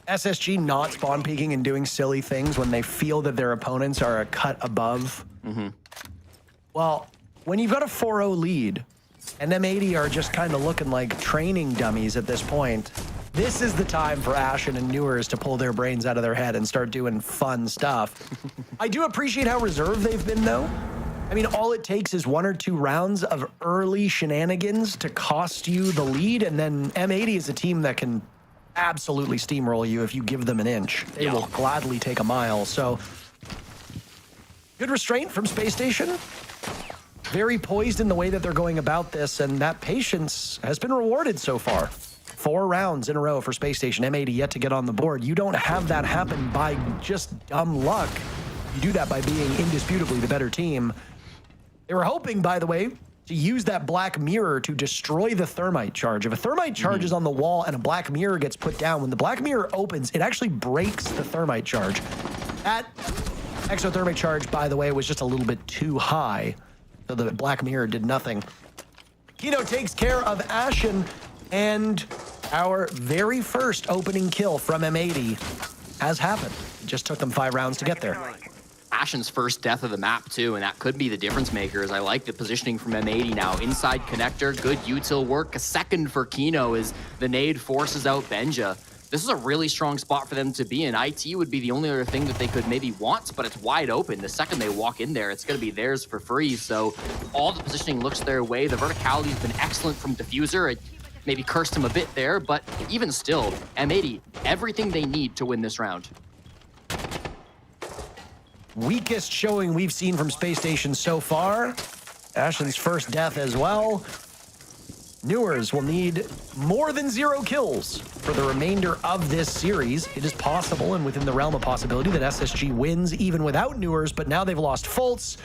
SSG not spawn peeking and doing silly things when they feel that their opponents are a cut above? Well, when you've got a 4-0 lead and M80 are just kind of looking like training dummies at this point, this is the time for Ashen and Newers to pull their brains out of their head and start doing fun stuff. I do appreciate how reserved they've been, though. I mean, all it takes is 1 or 2 rounds of early shenanigans to cost you the lead, and then M80 is a team that can absolutely steamroll you if you give them an inch. They will gladly take a mile. So, good restraint from Space Station. Very poised in the way that they're going about this, and that patience has been rewarded so far. 4 rounds in a row for Space Station. M80 yet to get on the board. You don't have that happen by just dumb luck. You do that by being indisputably the better team. They were hoping, by the way, to use that black mirror to destroy the thermite charge. If a thermite charge is on the wall and a black mirror gets put down, when the black mirror opens, it actually breaks the thermite charge. That exothermic charge, by the way, was just a little bit too high, so the black mirror did nothing. Kino takes care of Ashen, and our very first opening kill from M80 has happened. It just took them 5 rounds to get there. Ashen's first death of the map, too, and that could be the difference makers. I like the positioning from M80 now. Inside connector, good util work. A second for Kino as the nade forces out Benja. This is a really strong spot for them to be in. IT would be the only other thing that they could maybe want, but it's wide open. The second they walk in there, it's going to be theirs for free. So all the positioning looks their way. The verticality has been excellent from Diffuser. It maybe cursed him a bit there, but even still, M80, everything they need to win this round. Weakest showing we've seen from Space Station so far. Ashen's first death as well. Newers will need more than 0 kills for the remainder of this series. It is possible and within the realm of possibility that SSG wins even without Newers, but now they've lost Fultz.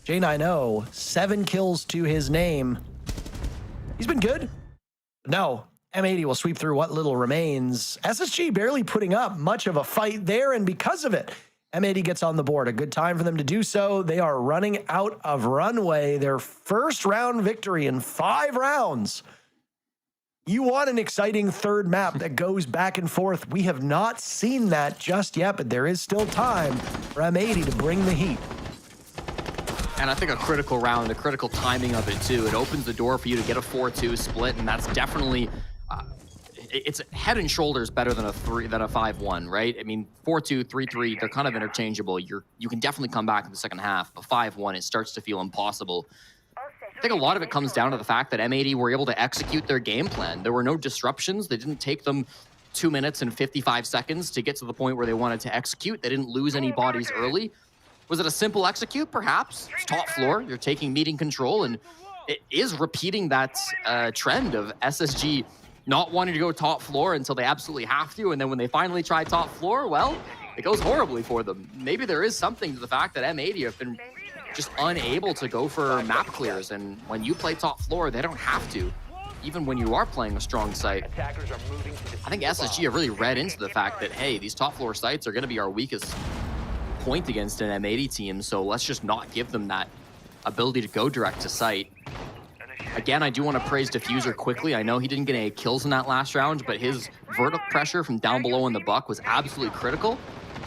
J90, 7 kills to his name. He's been good. No, M80 will sweep through what little remains. SSG barely putting up much of a fight there, and because of it, M80 gets on the board. A good time for them to do so. They are running out of runway. Their first round victory in 5 rounds. You want an exciting third map that goes back and forth. We have not seen that just yet, but there is still time for M80 to bring the heat. And I think a critical round, the critical timing of it too. It opens the door for you to get a 4-2 split, and that's definitely it's head and shoulders better than a 5-1, right? I mean, 4-2, 3-3, they're kind of interchangeable. You can definitely come back in the second half. But 5-1, it starts to feel impossible. I think a lot of it comes down to the fact that M80 were able to execute their game plan. There were no disruptions. They didn't take them 2 minutes and 55 seconds to get to the point where they wanted to execute. They didn't lose any bodies early. Was it a simple execute? Perhaps. It's top floor. You're taking meeting control, and it is repeating that trend of SSG not wanting to go top floor until they absolutely have to, and then when they finally try top floor, well, it goes horribly for them. Maybe there is something to the fact that M80 have been just unable to go for map clears, and when you play top floor, they don't have to, even when you are playing a strong site. I think SSG have really read into the fact that, hey, these top floor sites are going to be our weakest point against an M80 team, so let's just not give them that ability to go direct to site. Again, I do want to praise Diffuser quickly. I know he didn't get any kills in that last round, but his vertical pressure from down below in the buck was absolutely critical.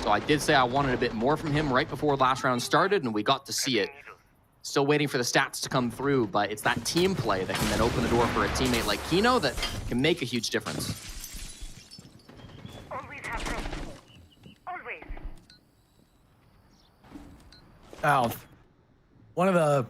So I did say I wanted a bit more from him right before last round started, and we got to see it. Still waiting for the stats to come through, but it's that team play that can then open the door for a teammate like Kino that can make a huge difference. Always have room. Always. Now, one of the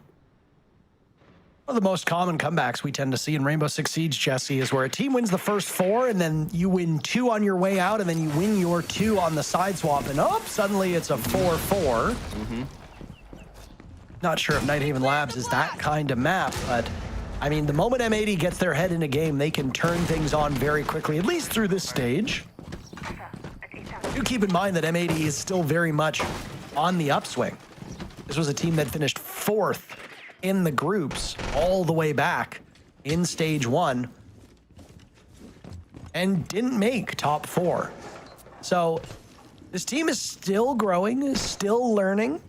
most common comebacks we tend to see in Rainbow Six Siege, Jesse, is where a team wins the first 4 and then you win 2 on your way out and then you win your 2 on the side swap and suddenly it's a 4-4. Not sure if Nighthaven Labs is that kind of map, but I mean, the moment M80 gets their head in a game, they can turn things on very quickly, at least through this stage. Do keep in mind that M80 is still very much on the upswing. This was a team that finished 4th in the groups all the way back in stage 1 and didn't make top 4. So this team is still growing, is still learning.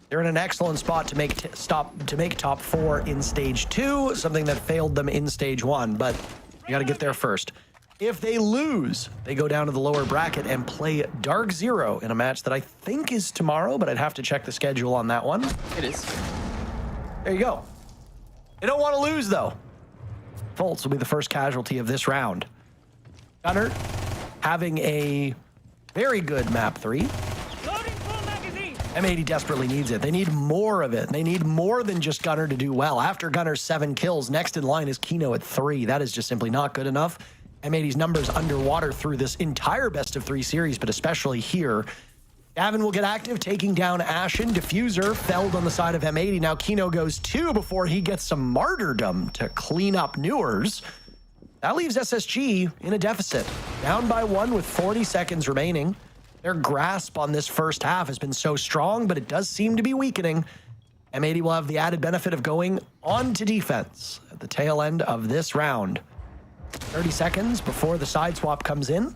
They're in an excellent spot to make top 4 in stage 2, something that failed them in stage 1, but you got to get there first. If they lose, they go down to the lower bracket and play Dark Zero in a match that I think is tomorrow, but I'd have to check the schedule on that one. It is. There you go. They don't want to lose, though. Fultz will be the first casualty of this round. Gunner having a very good map 3. M80 desperately needs it. They need more of it. They need more than just Gunner to do well. After Gunner's 7 kills, next in line is Kino at 3. That is just simply not good enough. M80's numbers underwater through this entire best of 3 series, but especially here. Gavin will get active, taking down Ashen. Diffuser felled on the side of M80. Now Kino goes 2 before he gets some martyrdom to clean up Newers. That leaves SSG in a deficit. Down by 1 with 40 seconds remaining. Their grasp on this first half has been so strong, but it does seem to be weakening. M80 will have the added benefit of going on to defense at the tail end of this round. 30 seconds before the side swap comes in.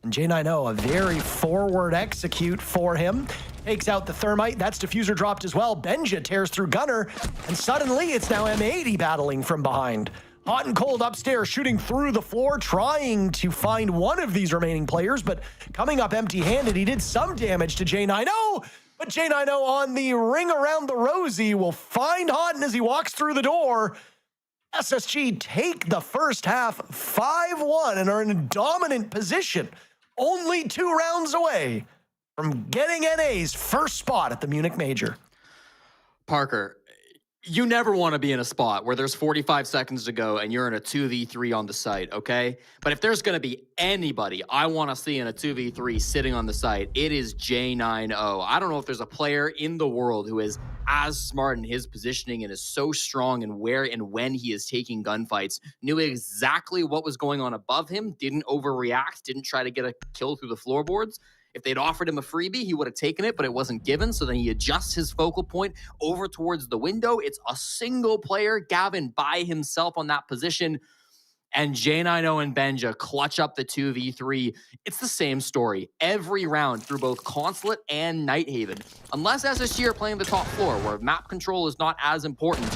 And J90, a very forward execute for him. Takes out the thermite. That's Diffuser dropped as well. Benja tears through Gunner. And suddenly it's now M80 battling from behind. Hot and cold upstairs, shooting through the floor, trying to find one of these remaining players, but coming up empty-handed. He did some damage to J90, but J90 on the ring around the rosy will find Houghton as he walks through the door. SSG take the first half 5-1 and are in a dominant position, only 2 rounds away from getting NA's first spot at the Munich Major. Parker, you never want to be in a spot where there's 45 seconds to go and you're in a 2v3 on the site, okay? But if there's going to be anybody I want to see in a 2v3 sitting on the site, it is J90. I don't know if there's a player in the world who is as smart in his positioning and is so strong in where and when he is taking gunfights, knew exactly what was going on above him, didn't overreact, didn't try to get a kill through the floorboards. If they'd offered him a freebie, he would have taken it, but it wasn't given. So then he adjusts his focal point over towards the window. It's a single player, Gavin, by himself on that position. And J90 and Benja clutch up the 2v3. It's the same story every round through both Consulate and Nighthaven. Unless SSG are playing the top floor, where map control is not as important,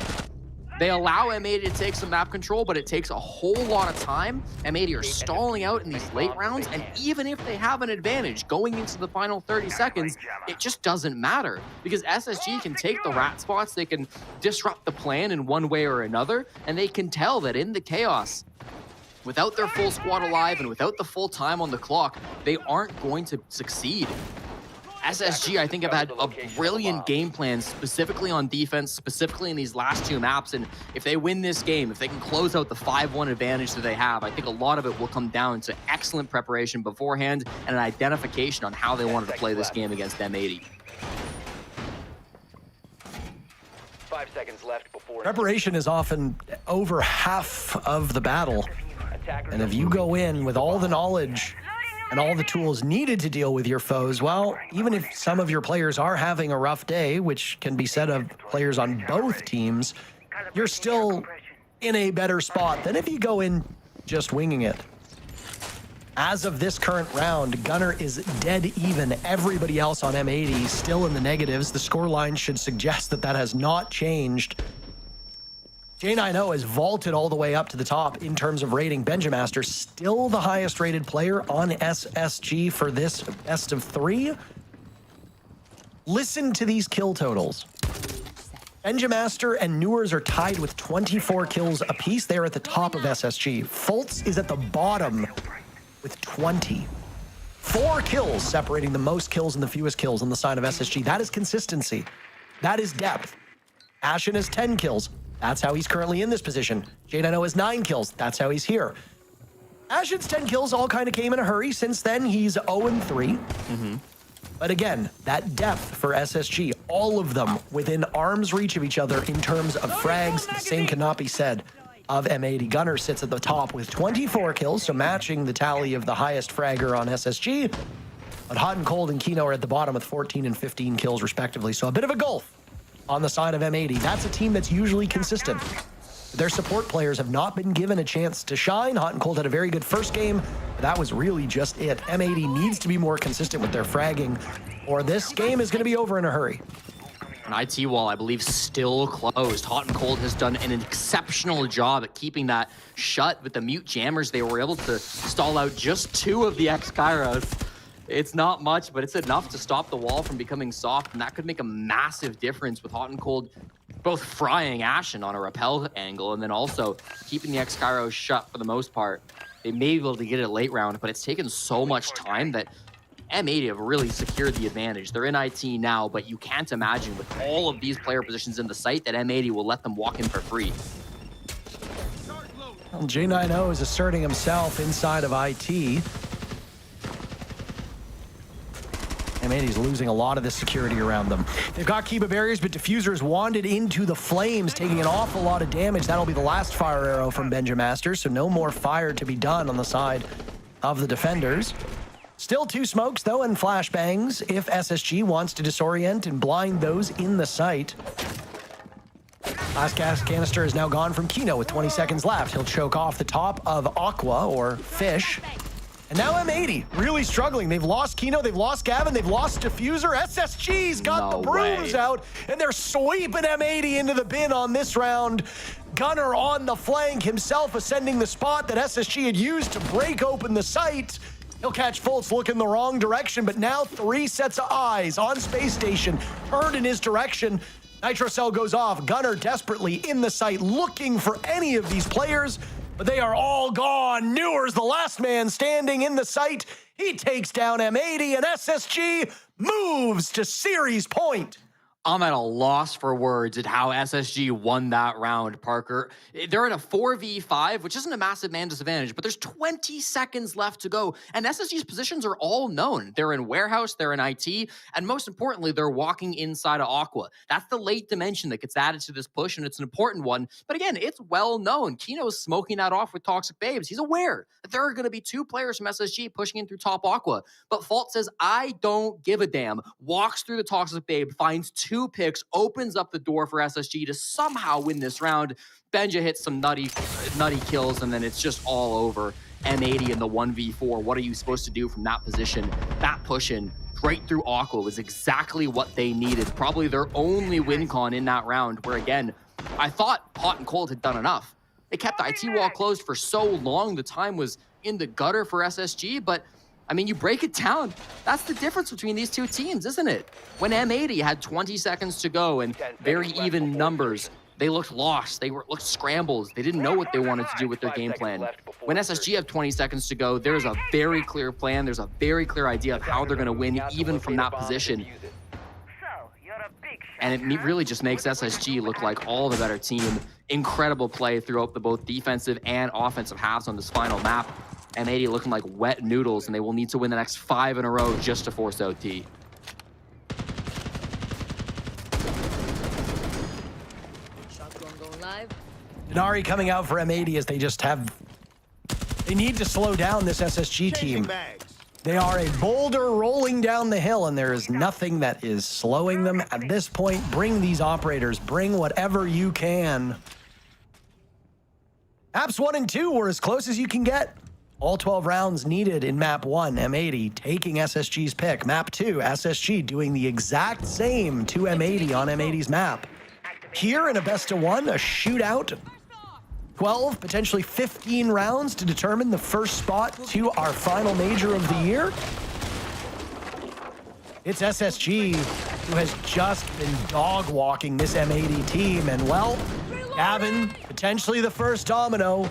they allow M80 to take some map control, but it takes a whole lot of time. M80 are stalling out in these late rounds, and even if they have an advantage going into the final 30 seconds, it just doesn't matter, because SSG can take the rat spots, they can disrupt the plan in one way or another, and they can tell that in the chaos, without their full squad alive and without the full time on the clock, they aren't going to succeed. SSG, I think, have had a brilliant game plan, specifically on defense, specifically in these last 2 maps. And if they win this game, if they can close out the 5-1 advantage that they have, I think a lot of it will come down to excellent preparation beforehand and an identification on how they wanted to play this game against M80. 5 seconds left before Preparation is often over half of the battle. And if you go in with all the knowledge and all the tools needed to deal with your foes, well, even if some of your players are having a rough day, which can be said of players on both teams, you're still in a better spot than if you go in just winging it. As of this current round, Gunner is dead even. Everybody else on M80 still in the negatives. The scoreline should suggest that that has not changed. J90 has vaulted all the way up to the top in terms of rating. Benjamaster, still the highest rated player on SSG for this best of 3. Listen to these kill totals. Benjamaster and Newers are tied with 24 kills apiece. They are at the top of SSG. Fultz is at the bottom with 20. 4 kills separating the most kills and the fewest kills on the side of SSG. That is consistency. That is depth. Ashen has 10 kills. That's how he's currently in this position. J90 has 9 kills. That's how he's here. Ashen's 10 kills all kind of came in a hurry. Since then, he's 0-3. But again, that depth for SSG, all of them within arm's reach of each other in terms of frags. The same cannot be said of M80. Gunner sits at the top with 24 kills, so matching the tally of the highest fragger on SSG. But Hot and Cold and Kino are at the bottom with 14 and 15 kills respectively. So a bit of a gulf on the side of M80. That's a team that's usually consistent. Their support players have not been given a chance to shine. Hot and Cold had a very good first game, but that was really just it. M80 needs to be more consistent with their fragging, or this game is going to be over in a hurry. An IT wall, I believe, still closed. Hot and Cold has done an exceptional job at keeping that shut. With the mute jammers, they were able to stall out just 2 of the X-Kairos. It's not much, but it's enough to stop the wall from becoming soft, and that could make a massive difference with Hot and Cold both frying Ashen on a rappel angle and then also keeping the X-Kairos shut for the most part. They may be able to get it late round, but it's taken so much time that M80 have really secured the advantage. They're in IT now, but you can't imagine with all of these player positions in the site that M80 will let them walk in for free. Well, J90 is asserting himself inside of IT. M80's losing a lot of this security around them. They've got Kiba barriers, but Diffuser's wandered into the flames, taking an awful lot of damage. That'll be the last fire arrow from Benjamaster, so no more fire to be done on the side of the defenders. Still 2 smokes, though, and flashbangs if SSG wants to disorient and blind those in the site. Last gas canister is now gone from Kino with 20 seconds left. He'll choke off the top of Aqua, or Fish. And now M80 really struggling. They've lost Kino, they've lost Gavin, they've lost Diffuser. SSG's got the brooms out, and they're sweeping M80 into the bin on this round. Gunner on the flank, himself ascending the spot that SSG had used to break open the site. He'll catch Fultz looking the wrong direction, but now 3 sets of eyes on Space Station turned in his direction. Nitro Cell goes off. Gunner desperately in the site looking for any of these players, but they are all gone. Newers, the last man standing in the site. He takes down M80, and SSG moves to series point. I'm at a loss for words at how SSG won that round, Parker. They're in a 4v5, which isn't a massive man disadvantage, but there's 20 seconds left to go, and SSG's positions are all known. They're in Warehouse, they're in IT, and most importantly, they're walking inside of Aqua. That's the late dimension that gets added to this push, and it's an important one. But again, it's well known. Kino's smoking that off with Toxic Babes. He's aware that there are going to be 2 players from SSG pushing in through top Aqua. But Fault says, I don't give a damn. Walks through the Toxic Babe, finds 2 picks, opens up the door for SSG to somehow win this round. Benja hits some nutty kills, and then it's just all over. M80 in the 1v4. What are you supposed to do from that position? That push in right through Aqua was exactly what they needed. Probably their only win con in that round, where again, I thought Hot and Cold had done enough. They kept the IT wall closed for so long. The time was in the gutter for SSG, but I mean, you break it down. That's the difference between these 2 teams, isn't it? When M80 had 20 seconds to go and very even numbers, they looked lost. They looked scrambled. They didn't know what they wanted to do with their game plan. When SSG have 20 seconds to go, there's a very clear plan. There's a very clear idea of how they're going to win, even from that position. And it really just makes SSG look like all the better team. Incredible play throughout the both defensive and offensive halves on this final map. M80 looking like wet noodles, and they will need to win the next 5 in a row just to force OT. Denari coming out for M80 as they need to slow down this SSG team. They are a boulder rolling down the hill, and there is nothing that is slowing them at this point. Bring these operators, bring whatever you can. Maps 1 and 2 were as close as you can get. All 12 rounds needed in map 1, M80 taking SSG's pick. Map 2, SSG doing the exact same to M80 on M80's map. Here in a best of 1, a shootout 12, potentially 15 rounds to determine the first spot to our final major of the year. It's SSG who has just been dog walking this M80 team. And well, Gavin, potentially the first domino.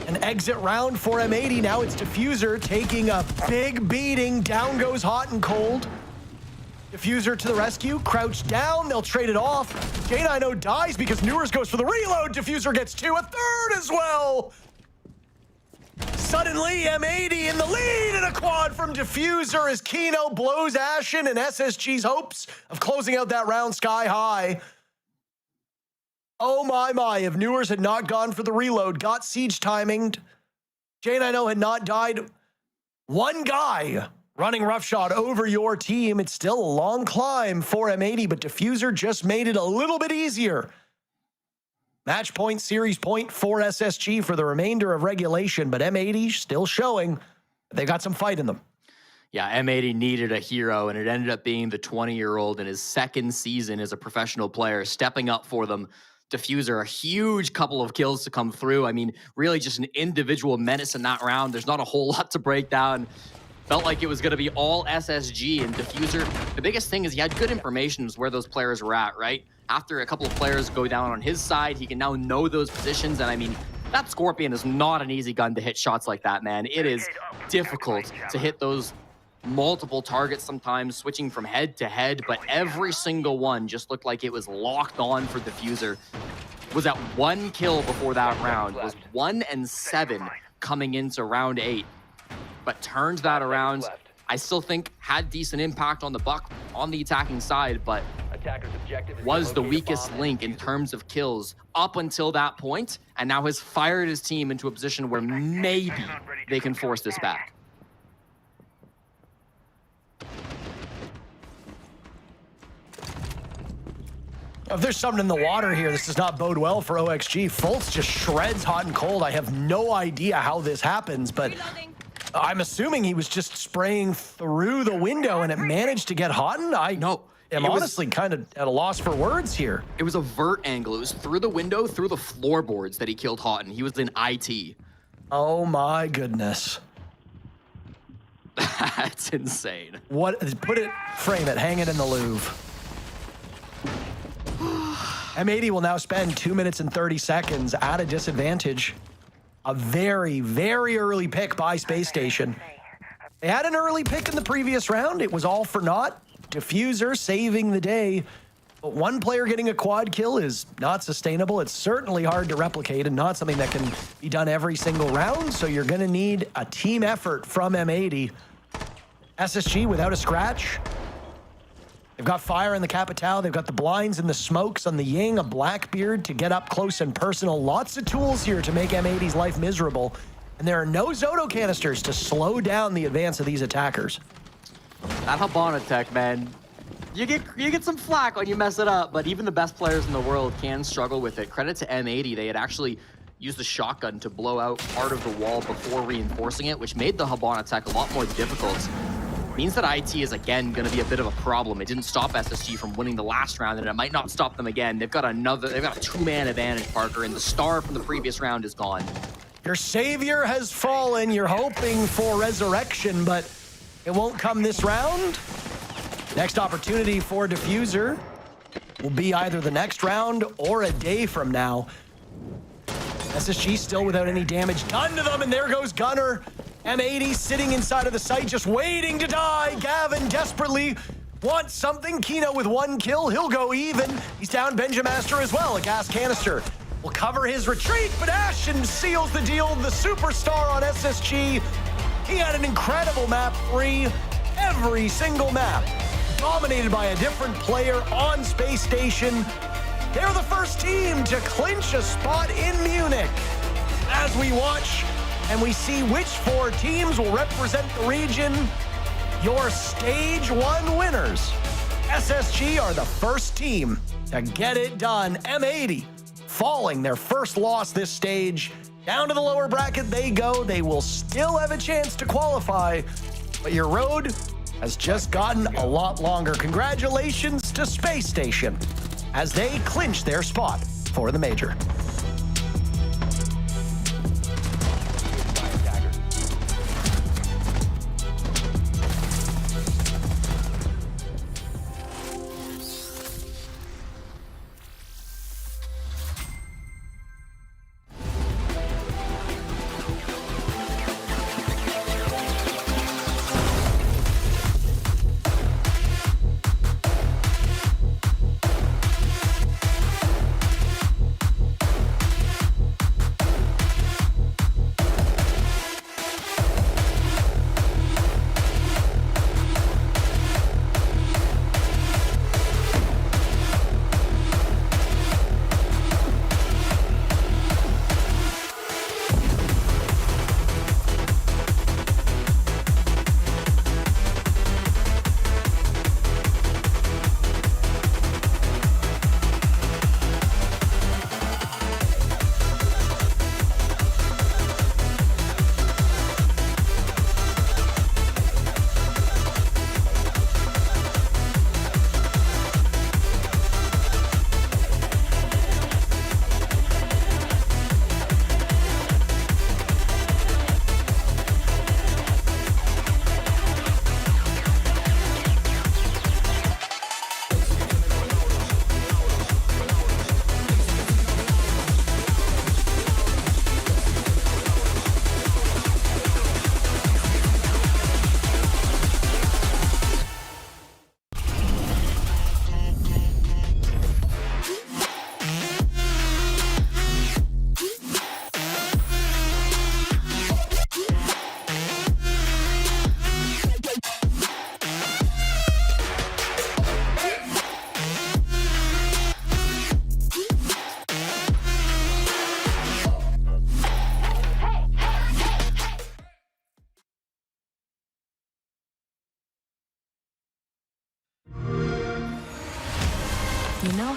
An exit round for M80. Now it's Diffuser taking a big beating. Down goes Hot and Cold. Diffuser to the rescue, crouched down, they'll trade it off. J90 dies because Newers goes for the reload. Diffuser gets 2, a third as well. Suddenly, M80 in the lead, and a quad from Diffuser as Kino blows Ashen and SSG's hopes of closing out that round sky high. Oh my, if Newers had not gone for the reload, got siege timinged, J90 had not died. One guy running roughshod over your team. It's still a long climb for M80, but Diffuser just made it a little bit easier. Match point, series point for SSG for the remainder of regulation, but M80 still showing they got some fight in them. Yeah, M80 needed a hero, and it ended up being the 20-year-old in his second season as a professional player, stepping up for them. Diffuser, a huge couple of kills to come through. I mean, really just an individual menace in that round. There's not a whole lot to break down. Felt like it was going to be all SSG, and Diffuser, the biggest thing is he had good information as where those players were at, right? After a couple of players go down on his side, he can now know those positions, and I mean, that Scorpion is not an easy gun to hit shots like that, man. It is difficult to hit those multiple targets sometimes, switching from head to head, but every single one just looked like it was locked on for Diffuser. Was at 1 kill before that round, was 1 and 7 coming into round 8. But turned that around. I still think had decent impact on the Buck on the attacking side, but was the weakest link in terms of kills up until that point, and now has fired his team into a position where maybe they can force this back. If there's something in the water here, this does not bode well for OXG. Fultz just shreds Hot and Cold. I have no idea how this happens, but I'm assuming he was just spraying through the window and it managed to get Houghton. I'm honestly kind of at a loss for words here. It was a vert angle. It was through the window, through the floorboards that he killed Houghton. He was in IT. Oh my goodness. That's insane. Frame it, hang it in the Louvre. M80 will now spend 2 minutes and 30 seconds at a disadvantage. A very, very early pick by Space Station. They had an early pick in the previous round. It was all for naught. Diffuser saving the day. But one player getting a quad kill is not sustainable. It's certainly hard to replicate and not something that can be done every single round. So you're going to need a team effort from M80. SSG without a scratch. They've got fire in the Capitao. They've got the blinds and the smokes on the Ying, a Blackbeard to get up close and personal. Lots of tools here to make M80's life miserable. And there are no Zoto canisters to slow down the advance of these attackers. That Habana tech, man. You get some flack when you mess it up, but even the best players in the world can struggle with it. Credit to M80. They had actually used the shotgun to blow out part of the wall before reinforcing it, which made the Habana tech a lot more difficult. Means that IT is again going to be a bit of a problem. It didn't stop SSG from winning the last round, and it might not stop them again. They've got a 2-man advantage, Parker, and the star from the previous round is gone. Your savior has fallen. You're hoping for resurrection, but it won't come this round. Next opportunity for Diffuser will be either the next round or a day from now. SSG still without any damage done to them, and there goes Gunner. M80 sitting inside of the site, just waiting to die. Gavin desperately wants something. Kino with 1 kill, he'll go even. He's down Benjamaster as well. A gas canister will cover his retreat, but Ashen seals the deal. The superstar on SSG. He had an incredible map 3. Every single map dominated by a different player on Space Station. They're the first team to clinch a spot in Munich. As we watch and we see which 4 teams will represent the region, your Stage 1 winners. SSG are the first team to get it done. M80 falling their first loss this stage. Down to the lower bracket they go. They will still have a chance to qualify, but your road has just gotten a lot longer. Congratulations to Space Station as they clinch their spot for the major.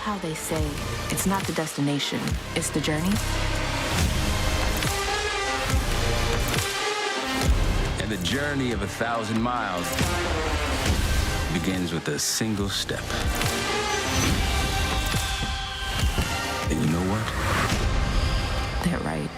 how they say it's not the destination, it's the journey? And the journey of 1,000 miles begins with a single step. And you know what? They're right.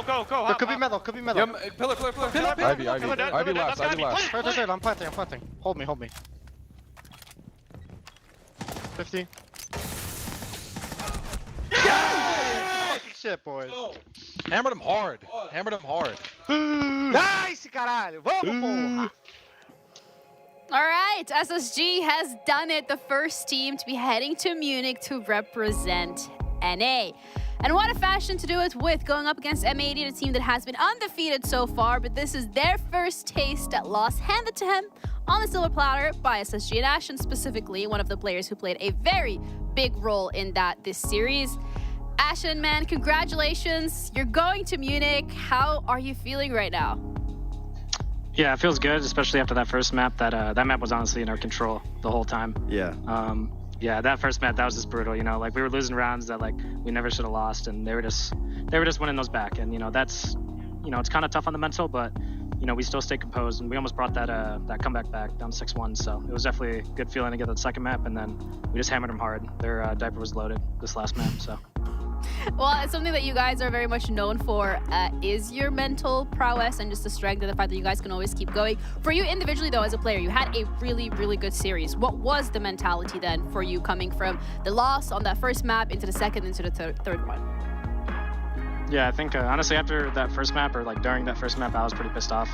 Go. There could be metal, could be metal. Yeah, pillar. Ivy last, Ivy last. Right, I'm planting. Hold me. 50. Yeah! Shit, boys. Hammered him hard. Nice, caralho. Vamos, porra. All right, SSG has done it. The first team to be heading to Munich to represent NA. And what a fashion to do it with, going up against M80, a team that has been undefeated so far, but this is their first taste at loss handed to him on the silver platter by SSG and Ashen, specifically one of the players who played a very big role in this series. Ashen, man, congratulations. You're going to Munich. How are you feeling right now? Yeah, it feels good, especially after that first map. That map was honestly in our control the whole time. Yeah. Yeah, that first map, that was just brutal. You know, like we were losing rounds that like we never should have lost, and they were just winning those back. And you know, that's, you know, it's kind of tough on the mental, but you know, we still stayed composed, and we almost brought that comeback back down 6-1. So it was definitely a good feeling to get that second map, and then we just hammered them hard. Their diaper was loaded this last map, so. Well, it's something that you guys are very much known for is your mental prowess and just the strength and the fact that you guys can always keep going. For you individually, though, as a player, you had a really, really good series. What was the mentality then for you coming from the loss on that first map into the second, into the third one? Yeah, I think honestly after that first map, or like during that first map, I was pretty pissed off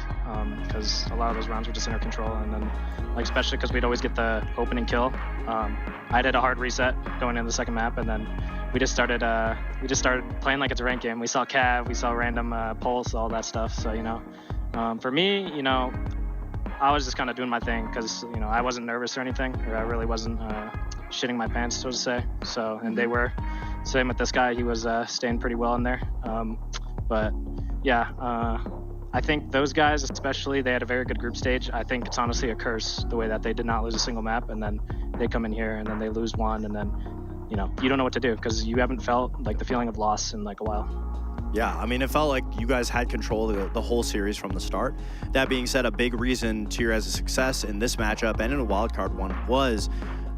because a lot of those rounds were just in our control, and then like especially because we'd always get the opening kill. I did a hard reset going into the second map, and then we just started playing like it's a ranked game. We saw Cav, we saw random pulse, all that stuff. So you know, for me, you know, I was just kind of doing my thing because you know I wasn't nervous or anything, or I really wasn't shitting my pants, so to say. So and they were. Same with this guy, he was staying pretty well in there. But yeah, I think those guys especially, they had a very good group stage. I think it's honestly a curse the way that they did not lose a single map, and then they come in here and then they lose one, and then you know you don't know what to do because you haven't felt like the feeling of loss in like a while. Yeah, I mean, it felt like you guys had control of the whole series from the start. That being said, a big reason to your guys' success in this matchup and in a wildcard one was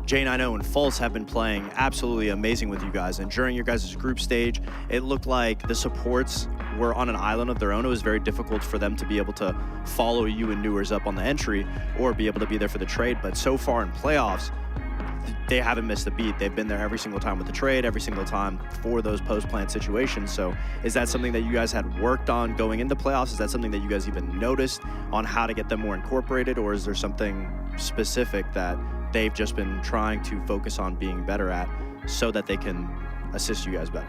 J90 and False have been playing absolutely amazing with you guys. And during your guys' group stage, it looked like the supports were on an island of their own. It was very difficult for them to be able to follow you and Newers up on the entry or be able to be there for the trade. But so far in playoffs, they haven't missed a beat. They've been there every single time with the trade, every single time for those post-plant situations. So is that something that you guys had worked on going into playoffs? Is that something that you guys even noticed on how to get them more incorporated? Or is there something specific that they've just been trying to focus on being better at so that they can assist you guys better?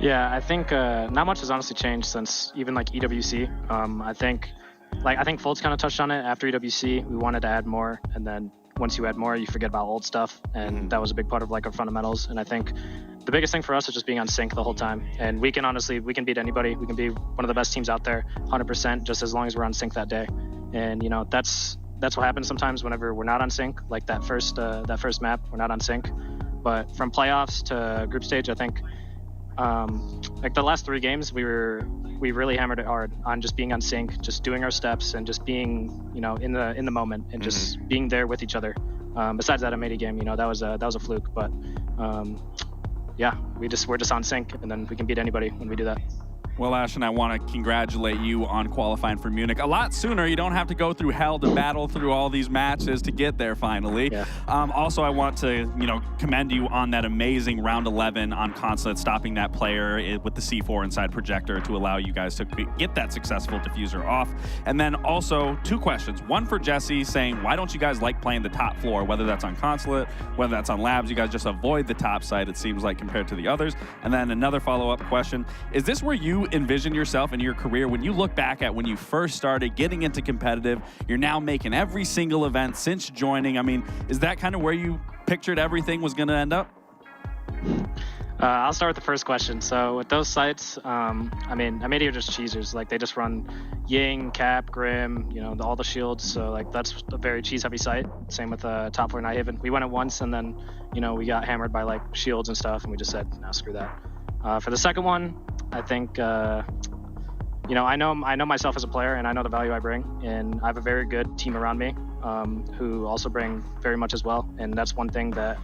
Yeah, I think not much has honestly changed since even like EWC. I think Fultz kind of touched on it after EWC. We wanted to add more, and then once you add more, you forget about old stuff, and that was a big part of like our fundamentals. And I think the biggest thing for us is just being on sync the whole time. And we can beat anybody. We can be one of the best teams out there, 100%, just as long as we're on sync that day. And you know, that's what happens sometimes whenever we're not on sync. Like that first map, we're not on sync. But from playoffs to group stage, I think like the last 3 games, we really hammered it hard on just being on sync, just doing our steps, and just being, you know, in the moment, and just being there with each other. Besides that M80 game, you know, that was a fluke, but yeah, we're just on sync, and then we can beat anybody when we do that. Well, Ashton, I want to congratulate you on qualifying for Munich a lot sooner. You don't have to go through hell to battle through all these matches to get there finally. Yeah. Also, I want to, you know, commend you on that amazing round 11 on Consulate, stopping that player with the C4 inside projector to allow you guys to get that successful diffuser off. And then also 2 questions. One for Jesse, saying, why don't you guys like playing the top floor, whether that's on Consulate, whether that's on Labs? You guys just avoid the top side, it seems like, compared to the others. And then another follow-up question, is this where you envision yourself in your career when you look back at when you first started getting into competitive? You're now making every single event since joining. I mean, is that kind of where you pictured everything was going to end up? I'll start with the first question. So with those sites, I mean, M80 are just cheesers. Like they just run Ying, Cap, Grim, you know, all the shields. So like that's a very cheese heavy site. Same with top floor Nighthaven. We went it once, and then, you know, we got hammered by like shields and stuff, and we just said, no, screw that. For the second one, I think, you know, I know myself as a player, and I know the value I bring, and I have a very good team around me who also bring very much as well. And that's one thing that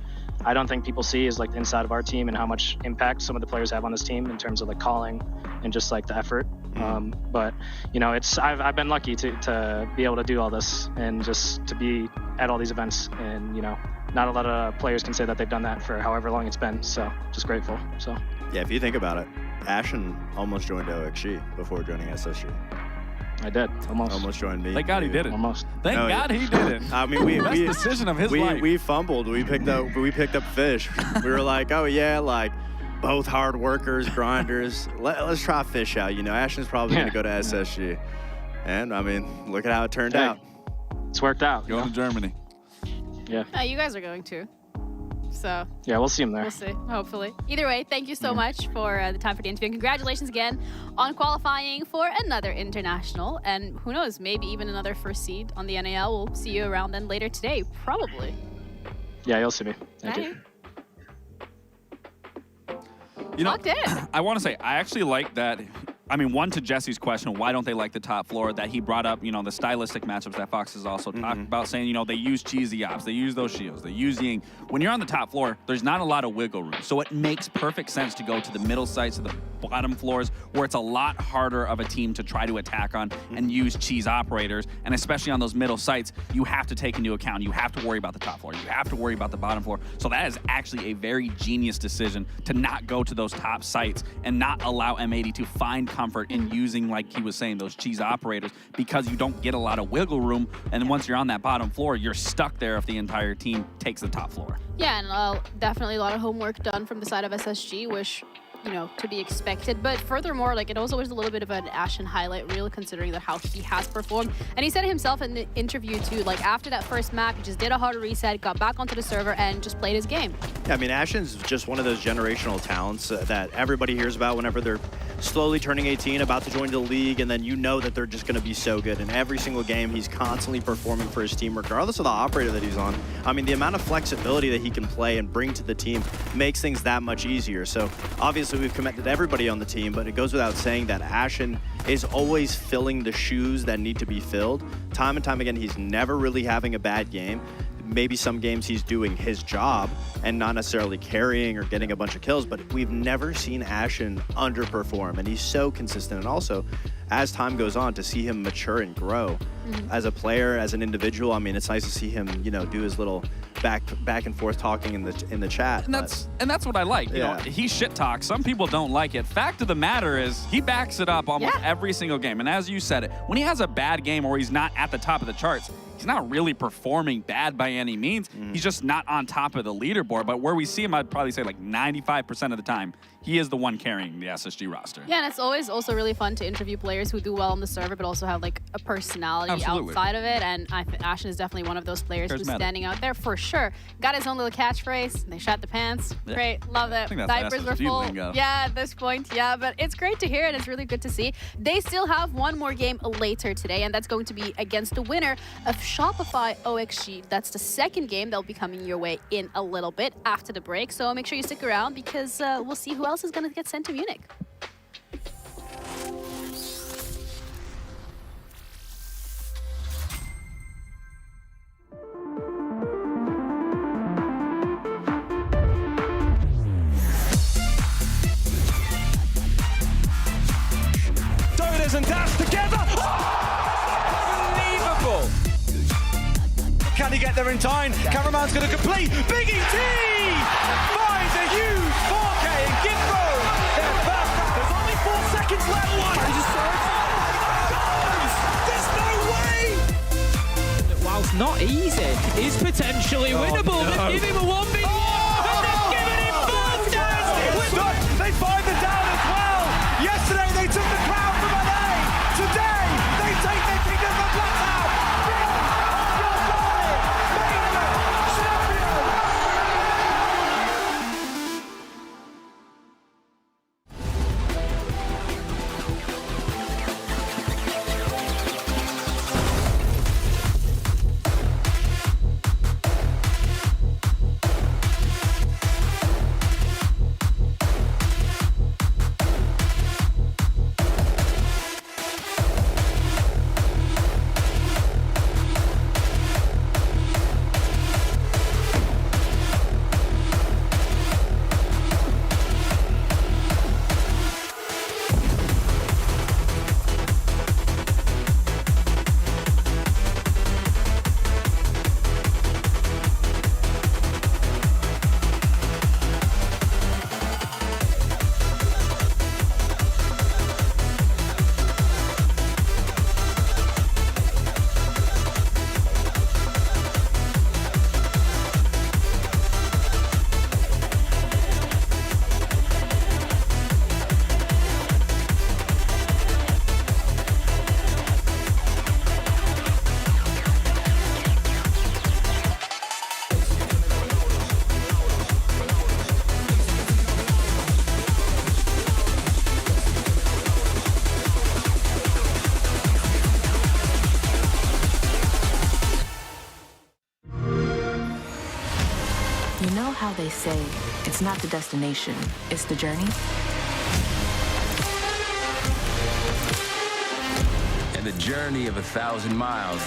I don't think people see is like the inside of our team and how much impact some of the players have on this team in terms of like calling and just like the effort. But you know, I've been lucky to be able to do all this and just to be at all these events, and you know, not a lot of players can say that they've done that for however long it's been. So just grateful. So yeah, if you think about it, Ashen almost joined OXG before joining SSG. I did. Almost joined me. Thank God he did it. Almost. Thank God he did it. I mean, best decision of his life. We fumbled. We picked up fish. We were like, oh yeah, like both hard workers, grinders. Let's try fish out. You know, Ashton's probably gonna go to SSG, and I mean, look at how it turned out. It's worked out. Going to Germany. Yeah. You guys are going to. So yeah, we'll see him there. We'll see, hopefully. Either way, thank you so much for the time for the interview. And congratulations again on qualifying for another international. And who knows, maybe even another first seed on the NAL. We'll see you around then later today, probably. Yeah, you'll see me. Thank Bye. you. You know, Locked in. I want to say, I actually like that. I mean, one, to Jesse's question, why don't they like the top floor, that he brought up, you know, the stylistic matchups that Fox has also talked about, saying, you know, they use cheesy ops, they use those shields, they use ying. When you're on the top floor, there's not a lot of wiggle room. So it makes perfect sense to go to the middle sites, to the bottom floors, where it's a lot harder of a team to try to attack on and use cheese operators. And especially on those middle sites, you have to take into account, you have to worry about the top floor, you have to worry about the bottom floor. So that is actually a very genius decision to not go to those top sites and not allow M80 to find comfort in using, like he was saying, those cheese operators, because you don't get a lot of wiggle room. And once you're on that bottom floor, you're stuck there if the entire team takes the top floor. Yeah, and definitely a lot of homework done from the side of SSG, which, you know, to be expected. But furthermore, like, it also was a little bit of an Ashen highlight reel, considering that how he has performed. And he said himself in the interview too, like, after that first map, he just did a hard reset, got back onto the server, and just played his game. Yeah, I mean, Ashen's just one of those generational talents that everybody hears about whenever they're slowly turning 18, about to join the league, and then you know that they're just going to be so good. And every single game, he's constantly performing for his team, regardless of the operator that he's on. I mean, the amount of flexibility that he can play and bring to the team makes things that much easier. So obviously we've commended everybody on the team, but it goes without saying that Ashen is always filling the shoes that need to be filled. Time and time again, he's never really having a bad game. Maybe some games he's doing his job and not necessarily carrying or getting a bunch of kills, but we've never seen Ashen underperform, and he's so consistent. And also, as time goes on, to see him mature and grow as a player, as an individual, I mean, it's nice to see him, you know, do his little back and forth talking in the chat. And that's what I like. You know, he shit talks. Some people don't like it. Fact of the matter is, he backs it up almost every single game. And as you said it, when he has a bad game or he's not at the top of the charts, he's not really performing bad by any means. He's just not on top of the leaderboard. But where we see him, I'd probably say like 95% of the time, he is the one carrying the SSG roster. Yeah, and it's always also really fun to interview players who do well on the server, but also have like a personality outside of it. And I think Ashen is definitely one of those players who's standing out there for sure. Got his own little catchphrase. They shot the pants. Yeah. Great, love it. Diapers were full. Yeah, at this point, yeah. But it's great to hear, and it's really good to see. They still have one more game later today, and that's going to be against the winner of Shopify OXG. That's the second game that'll be coming your way in a little bit after the break. So make sure you stick around, because we'll see who else is going to get sent to Munich. Dodas and Dash together. Unbelievable. Can he get there in time? Cameraman's going to complete. Big ET finds a huge 4K and give Road their first. There's only 4 seconds left. There's no way. Whilst not easy, is potentially winnable. No. They've given him a 1v1 and they've given him both down. They find the down as well. Yesterday they took the crown from LA. Today they take the kingdom from Blacktown. say, it's not the destination, it's the journey. And the journey of 1,000 miles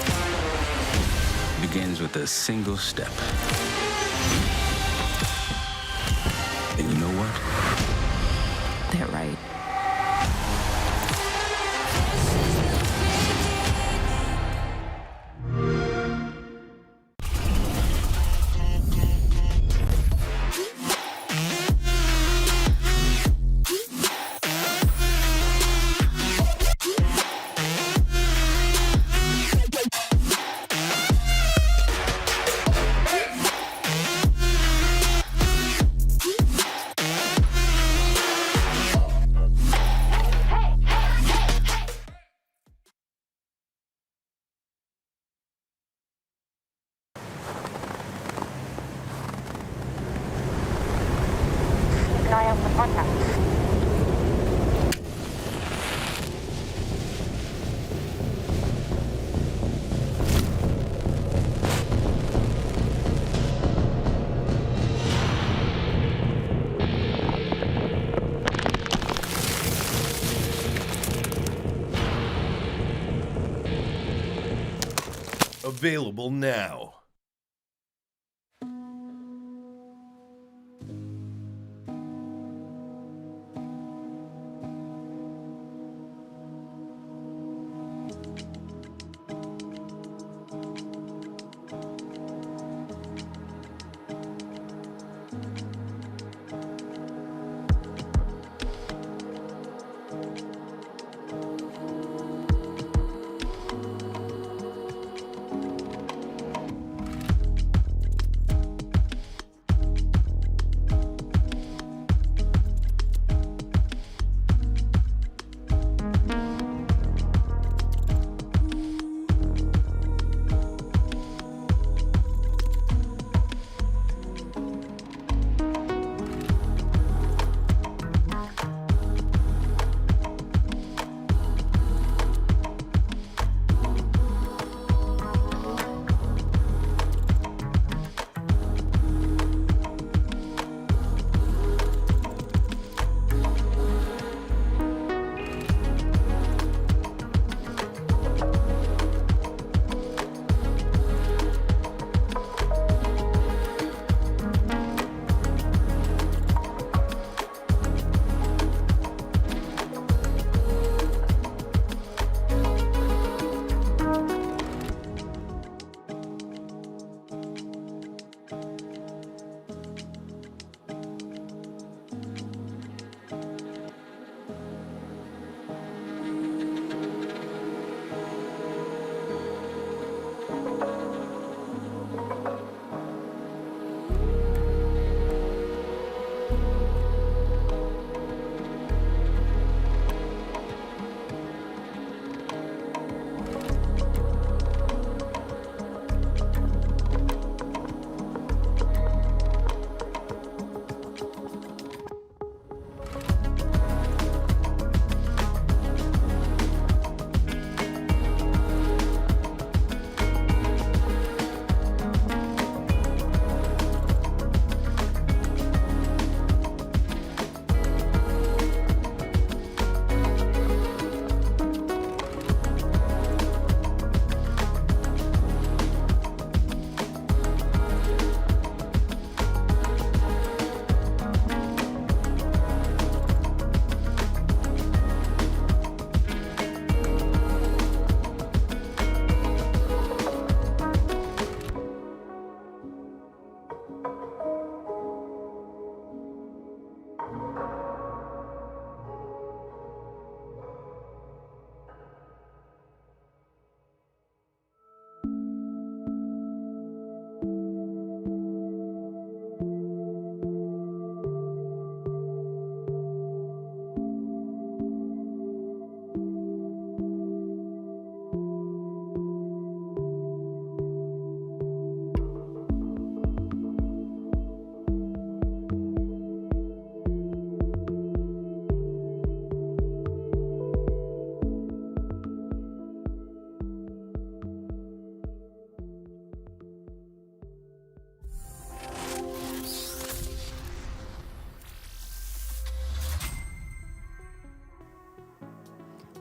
begins with a single step. And you know what? They're right. Keep an eye out for contact. Available now.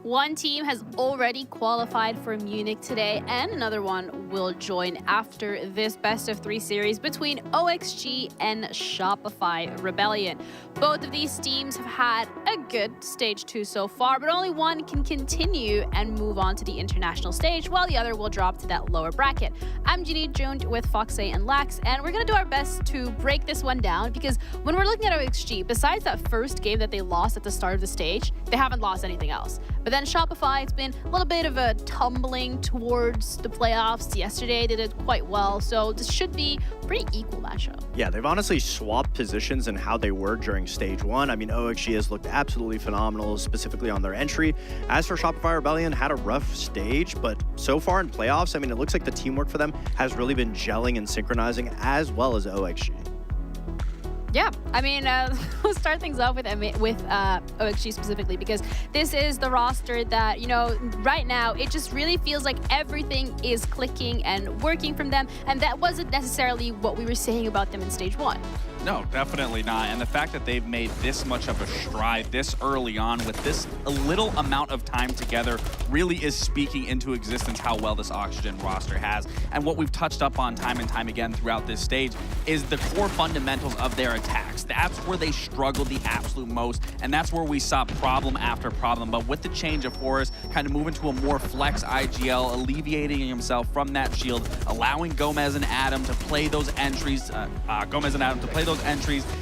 One team has already qualified for Munich today, and another one will join after this best-of-3 series between OXG and Shopify Rebellion. Both of these teams have had a good Stage 2 so far, but only one can continue and move on to the international stage, while the other will drop to that lower bracket. I'm Ginny, joined with Foxay and Lax, and we're going to do our best to break this one down, because when we're looking at OXG, besides that first game that they lost at the start of the stage, they haven't lost anything else. But then Shopify, it's been a little bit of a tumbling towards the playoffs. Yesterday, they did quite well, so this should be a pretty equal matchup. Yeah, they've honestly swapped positions and how they were during Stage 1. I mean, OXG has looked absolutely phenomenal, specifically on their entry. As for Shopify Rebellion, had a rough stage, but so far in playoffs, I mean, it looks like the teamwork for them has really been gelling and synchronizing, as well as OXG. Yeah, I mean, we'll start things off with OXG specifically, because this is the roster that, you know, right now, it just really feels like everything is clicking and working from them, and that wasn't necessarily what we were saying about them in Stage 1. No, definitely not. And the fact that they've made this much of a stride this early on with this a little amount of time together really is speaking into existence how well this Oxygen roster has. And what we've touched up on time and time again throughout this stage is the core fundamentals of their attacks. That's where they struggled the absolute most, and that's where we saw problem after problem. But with the change of Forrest, kind of moving to a more flex IGL, alleviating himself from that shield, allowing Gomez and Adam to play those entries,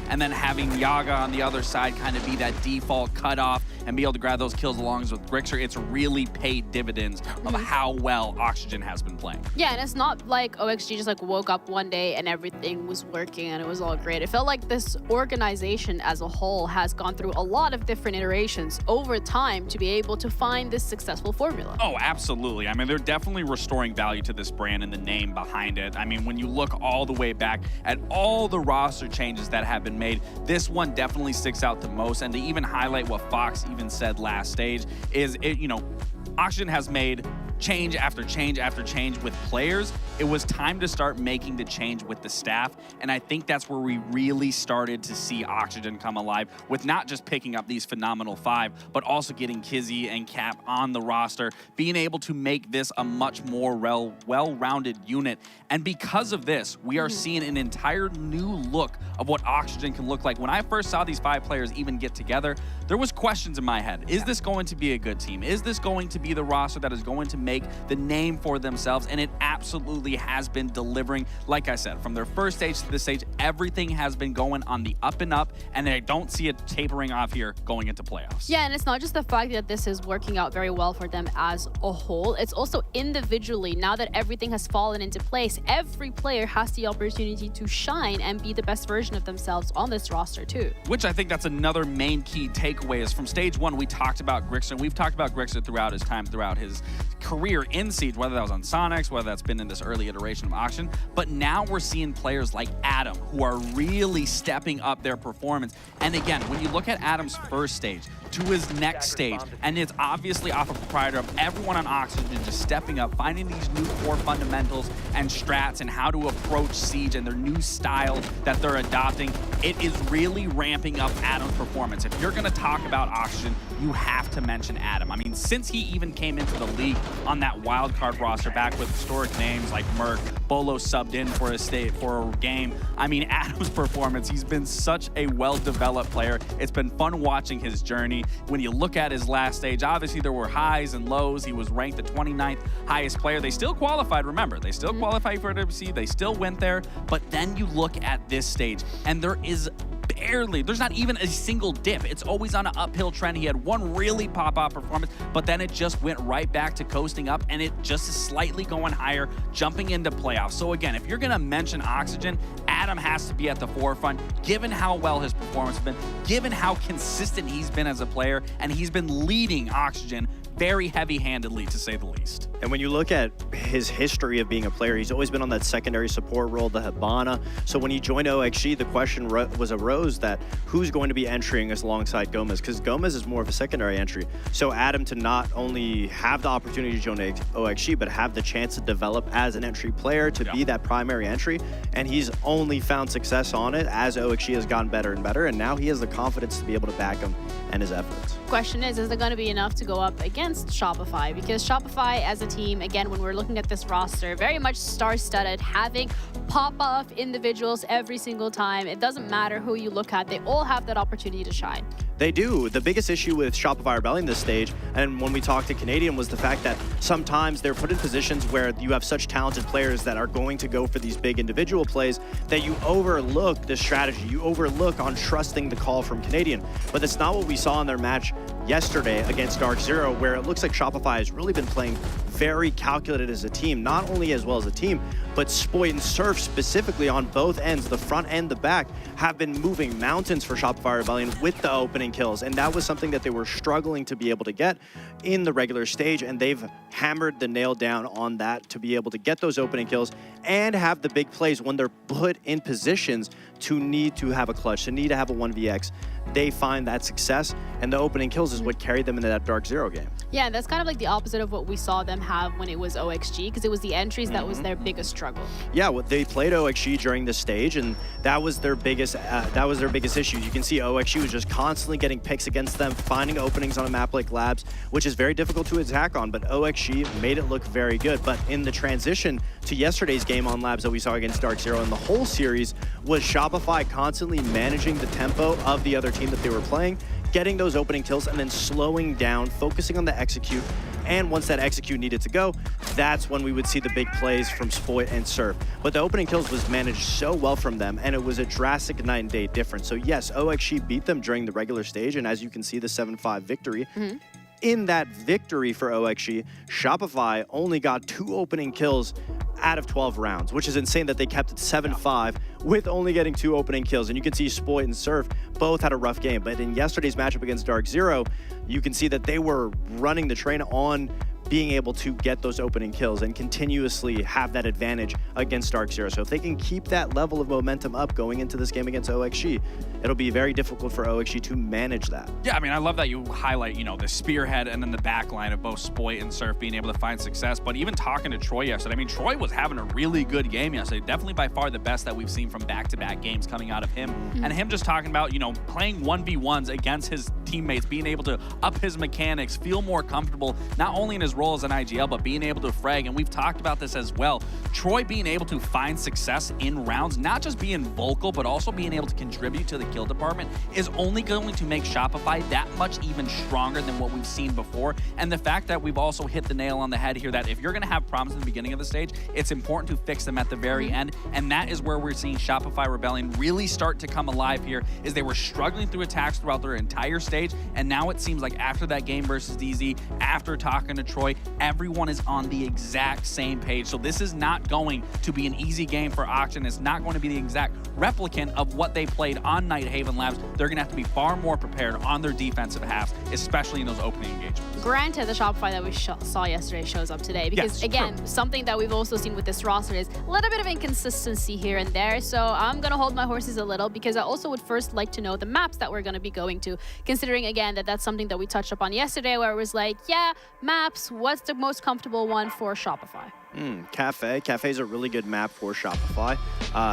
and then having Yaga on the other side kind of be that default cutoff and be able to grab those kills along with Grixer. It's really paid dividends of how well Oxygen has been playing. Yeah, and it's not like OXG just like woke up one day and everything was working and it was all great. It felt like this organization as a whole has gone through a lot of different iterations over time to be able to find this successful formula. Oh, absolutely. I mean, they're definitely restoring value to this brand and the name behind it. I mean, when you look all the way back at all the roster changes that have been made, this one definitely sticks out the most. And to even highlight what Fox even said last stage is, Oxygen has made change after change after change with players. It was time to start making the change with the staff, and I think that's where we really started to see Oxygen come alive, with not just picking up these phenomenal 5, but also getting Kizzy and Cap on the roster, being able to make this a much more well-rounded unit. And because of this, we are seeing an entire new look of what Oxygen can look like. When I first saw these 5 players even get together, there was questions in my head. Is this going to be a good team? Is this going to be the roster that is going to make the name for themselves? And it absolutely has been delivering. Like I said, from their first stage to this stage, everything has been going on the up and up, and I don't see it tapering off here going into playoffs. Yeah, and it's not just the fact that this is working out very well for them as a whole, it's also individually. Now that everything has fallen into place, every player has the opportunity to shine and be the best version of themselves on this roster too. Which I think that's another main key takeaway is from Stage 1, we talked about Grixer, and we've talked about Grixer throughout his time, throughout his career in Siege, whether that was on Sonics, whether that's been in this early iteration of Auction. But now we're seeing players like Adam who are really stepping up their performance. And again, when you look at Adam's first stage to his next stage, and it's obviously off a proprietor of everyone on Oxygen just stepping up, finding these new core fundamentals and strats and how to approach Siege and their new style that they're adopting, it is really ramping up Adam's performance. If you're gonna talk about Oxygen, you have to mention Adam. I mean, since he even came into the league on that wildcard roster back with historic names like Merc, Bolo subbed in for a game. I mean, Adam's performance, he's been such a well-developed player. It's been fun watching his journey. When you look at his last stage, obviously there were highs and lows. He was ranked the 29th highest player. They still qualified, remember. They still qualified for WC. They still went there. But then you look at this stage, and there's not even a single dip. It's always on an uphill trend. He had one really pop-out performance, but then it just went right back to coasting up, and it just is slightly going higher, jumping into playoffs. So again, if you're gonna mention Oxygen, Adam has to be at the forefront, given how well his performance has been, given how consistent he's been as a player, and he's been leading Oxygen very heavy-handedly, to say the least. And when you look at his history of being a player, he's always been on that secondary support role, the Hibana. So when he joined OXG, the question arose that who's going to be entering us alongside Gomez? Because Gomez is more of a secondary entry. So Adam to not only have the opportunity to join OXG, but have the chance to develop as an entry player, to be that primary entry. And he's only found success on it as OXG has gotten better and better. And now he has the confidence to be able to back him and his efforts. Question is it going to be enough to go up against Shopify? Because Shopify as a team, again, when we're looking at this roster, very much star-studded, having pop-off individuals every single time. It doesn't matter who you look at. They all have that opportunity to shine. They do. The biggest issue with Shopify Rebellion this stage, and when we talked to Canadian, was the fact that sometimes they're put in positions where you have such talented players that are going to go for these big individual plays that you overlook the strategy. You overlook on trusting the call from Canadian. But that's not what we saw in their match yesterday against Dark Zero, where it looks like Shopify has really been playing very calculated as a team, not only as well as a team, but Spoit and Surf specifically on both ends, the front and the back, have been moving mountains for Shopify Rebellion with the opening kills. And that was something that they were struggling to be able to get in the regular stage, and they've hammered the nail down on that to be able to get those opening kills and have the big plays when they're put in positions to need to have a clutch, to need to have a 1vx. They find that success, and the opening kills is what carried them into that Dark Zero game. Yeah, that's kind of like the opposite of what we saw them have when it was OXG, because it was the entries that was their biggest struggle. Yeah, well, they played OXG during the stage, and that was their biggest issue. You can see OXG was just constantly getting picks against them, finding openings on a map like Labs, which is very difficult to attack on, but OXG made it look very good. But in the transition to yesterday's game on Labs that we saw against Dark Zero in the whole series was Shopify constantly managing the tempo of the other team that they were playing, getting those opening kills, and then slowing down, focusing on the execute. And once that execute needed to go, that's when we would see the big plays from Spoit and Surf. But the opening kills was managed so well from them, and it was a drastic night and day difference. So yes, OXG beat them during the regular stage, and as you can see, the 7-5 victory. In that victory for OXG, Shopify only got 2 opening kills out of 12 rounds, which is insane that they kept it 7-5 with only getting 2 opening kills. And you can see Spoit and Surf both had a rough game. But in yesterday's matchup against Dark Zero, you can see that they were running the train on being able to get those opening kills and continuously have that advantage against Dark Zero. So if they can keep that level of momentum up going into this game against OXG, it'll be very difficult for OXG to manage that. Yeah, I mean, I love that you highlight, the spearhead and then the back line of both Spoit and Surf being able to find success. But even talking to Troy yesterday, I mean, Troy was having a really good game yesterday. Definitely by far the best that we've seen from back-to-back games coming out of him. And him just talking about, playing 1v1s against his teammates, being able to up his mechanics, feel more comfortable, not only in his role as an IGL, but being able to frag. And we've talked about this as well. Troy being able to find success in rounds, not just being vocal, but also being able to contribute to the kill department is only going to make Shopify that much even stronger than what we've seen before. And the fact that we've also hit the nail on the head here, that if you're going to have problems in the beginning of the stage, it's important to fix them at the very end. And that is where we're seeing Shopify Rebellion really start to come alive here, is they were struggling through attacks throughout their entire stage. And now it seems like after that game versus DZ, after talking to Troy, everyone is on the exact same page. So this is not going to be an easy game for Auction. It's not going to be the exact replicant of what they played on Night Haven Labs. They're going to have to be far more prepared on their defensive halves, especially in those opening engagements. Granted, the Shopify that we saw yesterday shows up today because, again, something that we've also seen with this roster is a little bit of inconsistency here and there. So I'm going to hold my horses a little because I also would first like to know the maps that we're going to be going to, considering, again, that that's something that we touched upon yesterday where it was like, yeah, maps, what's the most comfortable one for Shopify? Cafe. Cafe is a really good map for Shopify.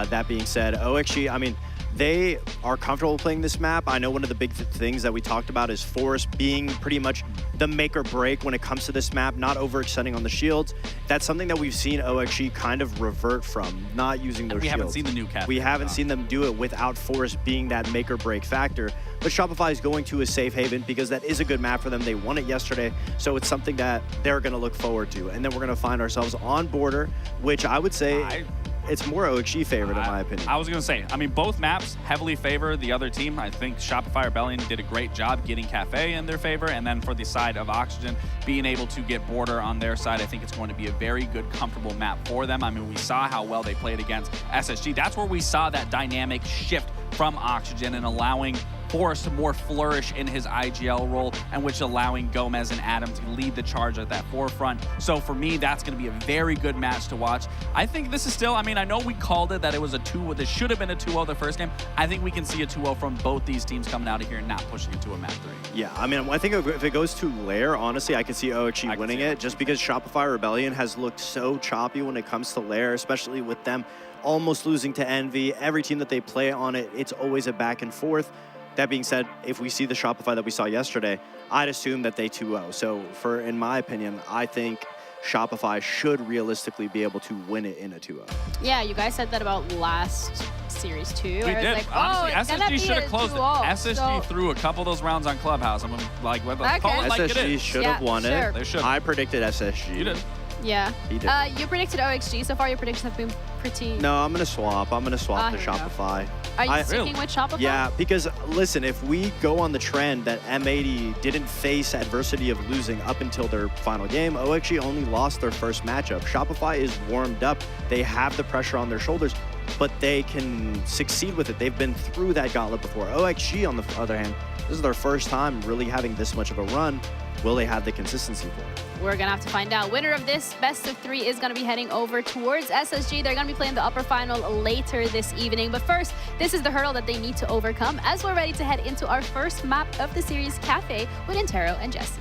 That being said, OXG, I mean, they are comfortable playing this map. I know one of the big things that we talked about is Forest being pretty much the make or break when it comes to this map, not overextending on the shields. That's something that we've seen OXG kind of revert from, not using those shields. We haven't seen the new Cafe. We haven't seen them do it without Forest being that make or break factor. But Shopify is going to a safe haven because that is a good map for them. They won it yesterday, so it's something that they're going to look forward to. And then we're going to find ourselves on Border, which I would say it's more OXG favorite in my opinion. I was going to say, I mean, both maps heavily favor the other team. I think Shopify Rebellion did a great job getting Cafe in their favor. And then for the side of Oxygen, being able to get Border on their side, I think it's going to be a very good, comfortable map for them. I mean, we saw how well they played against SSG. That's where we saw that dynamic shift from Oxygen and allowing Forrest to more flourish in his IGL role, and which allowing Gomez and Adam to lead the charge at that forefront. So for me, that's going to be a very good match to watch. I think this is still, I mean, I know we called it that it was a 2-0. This should have been a 2-0 the first game. I think we can see a 2-0 from both these teams coming out of here and not pushing it to a map 3. Yeah, I mean, I think if it goes to Lair, honestly, I could see OXG winning it just because Shopify Rebellion has looked so choppy when it comes to Lair, especially with them almost losing to Envy. Every team that they play on it, it's always a back and forth. That being said, if we see the Shopify that we saw yesterday, I'd assume that they 2-0. So in my opinion, I think Shopify should realistically be able to win it in a 2-0. Yeah, you guys said that about last series too. We did. Like, honestly, SSG should have closed it. SSG so... threw a couple of those rounds on Clubhouse. I'm like, call it like it SSG is. should have won it. They should. I predicted SSG. You did. Yeah. He did. You predicted OXG. So far, your predictions have been pretty... No, I'm going to swap. I'm going to swap to Shopify. Are you sticking with Shopify? Yeah, because listen, if we go on the trend that M80 didn't face adversity of losing up until their final game, OXG only lost their first matchup. Shopify is warmed up. They have the pressure on their shoulders, but they can succeed with it. They've been through that gauntlet before. OXG, on the other hand, this is their first time really having this much of a run. Will they have the consistency for it? We're going to have to find out. Winner of this best of 3 is going to be heading over towards SSG. They're going to be playing the upper final later this evening. But first, this is the hurdle that they need to overcome as we're ready to head into our first map of the series, Cafe, with Intero and Jesse.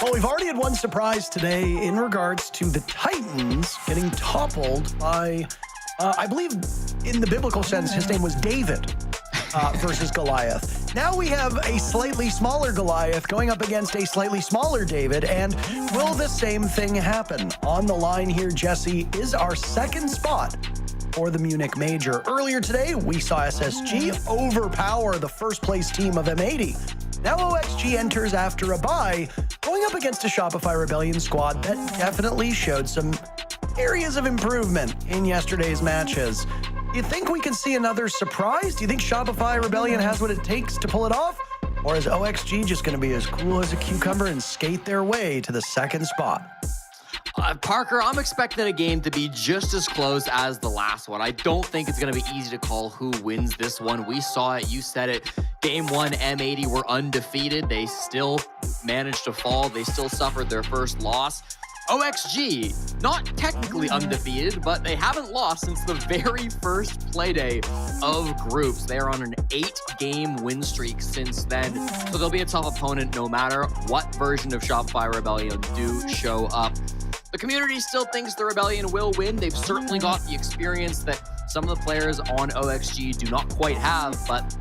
Well, we've already had one surprise today in regards to the Titans getting toppled by, I believe in the biblical sense, his name was David. Versus Goliath. Now we have a slightly smaller Goliath going up against a slightly smaller David, and will the same thing happen? On the line here, Jesse, is our second spot for the Munich Major. Earlier today, we saw SSG overpower the first place team of M80. Now OXG enters after a bye, going up against a Shopify Rebellion squad that definitely showed some areas of improvement in yesterday's matches. Do you think we can see another surprise? Do you think Shopify Rebellion has what it takes to pull it off? Or is OXG just going to be as cool as a cucumber and skate their way to the second spot? Parker, I'm expecting a game to be just as close as the last one. I don't think it's going to be easy to call who wins this one. We saw it. You said it. Game 1, M80 were undefeated. They still managed to fall. They still suffered their first loss. OXG, not technically undefeated, but they haven't lost since the very first playday of groups. They are on an 8-game win streak since then, so they'll be a tough opponent no matter what version of Shopify Rebellion do show up. The community still thinks the Rebellion will win. They've certainly got the experience that some of the players on OXG do not quite have, but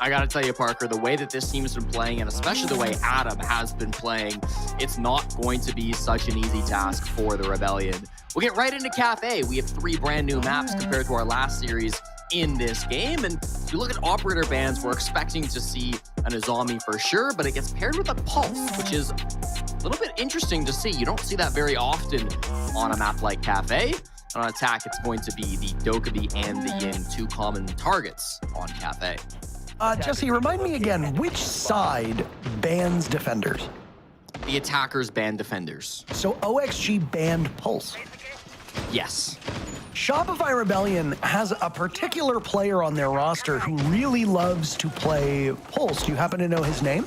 I gotta tell you, Parker, the way that this team has been playing, and especially the way Adam has been playing, it's not going to be such an easy task for the Rebellion. We'll get right into Cafe. We have 3 brand new maps compared to our last series in this game, and if you look at operator bans, we're expecting to see an Azami for sure, but it gets paired with a Pulse, which is a little bit interesting to see. You don't see that very often on a map like Cafe. On attack, it's going to be the Dokkaebi and the Yin, 2 common targets on Cafe. Jesse, remind me again, which side bans defenders? The attackers ban defenders. So OXG banned Pulse? Yes. Shopify Rebellion has a particular player on their roster who really loves to play Pulse. Do you happen to know his name?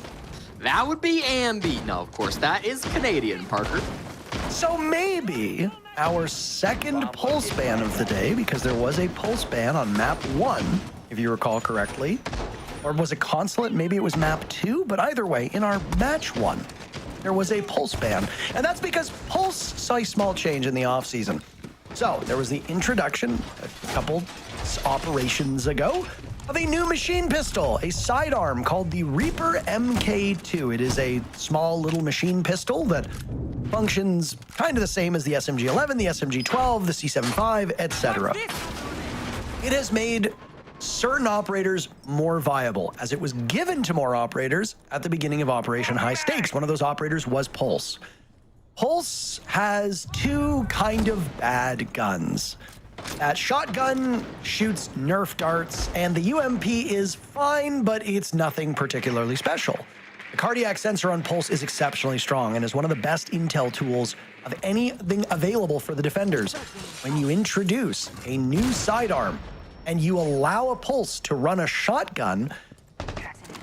That would be Ambi. No, of course, that is Canadian, Parker. So maybe our second Pulse ban of the day, because there was a Pulse ban on map 1, if you recall correctly. Or was it Consulate? Maybe it was map 2, but either way, in our match 1, there was a Pulse ban. And that's because Pulse saw a small change in the offseason. So there was the introduction a couple operations ago of a new machine pistol, a sidearm called the Reaper MK2. It is a small little machine pistol that functions kind of the same as the SMG-11, the SMG-12, the C75, etc. It has made certain operators more viable, as it was given to more operators at the beginning of Operation High Stakes. One of those operators was Pulse. Pulse has 2 kind of bad guns. That shotgun shoots Nerf darts, and the UMP is fine, but it's nothing particularly special. The cardiac sensor on Pulse is exceptionally strong and is one of the best intel tools of anything available for the defenders. When you introduce a new sidearm and you allow a Pulse to run a shotgun,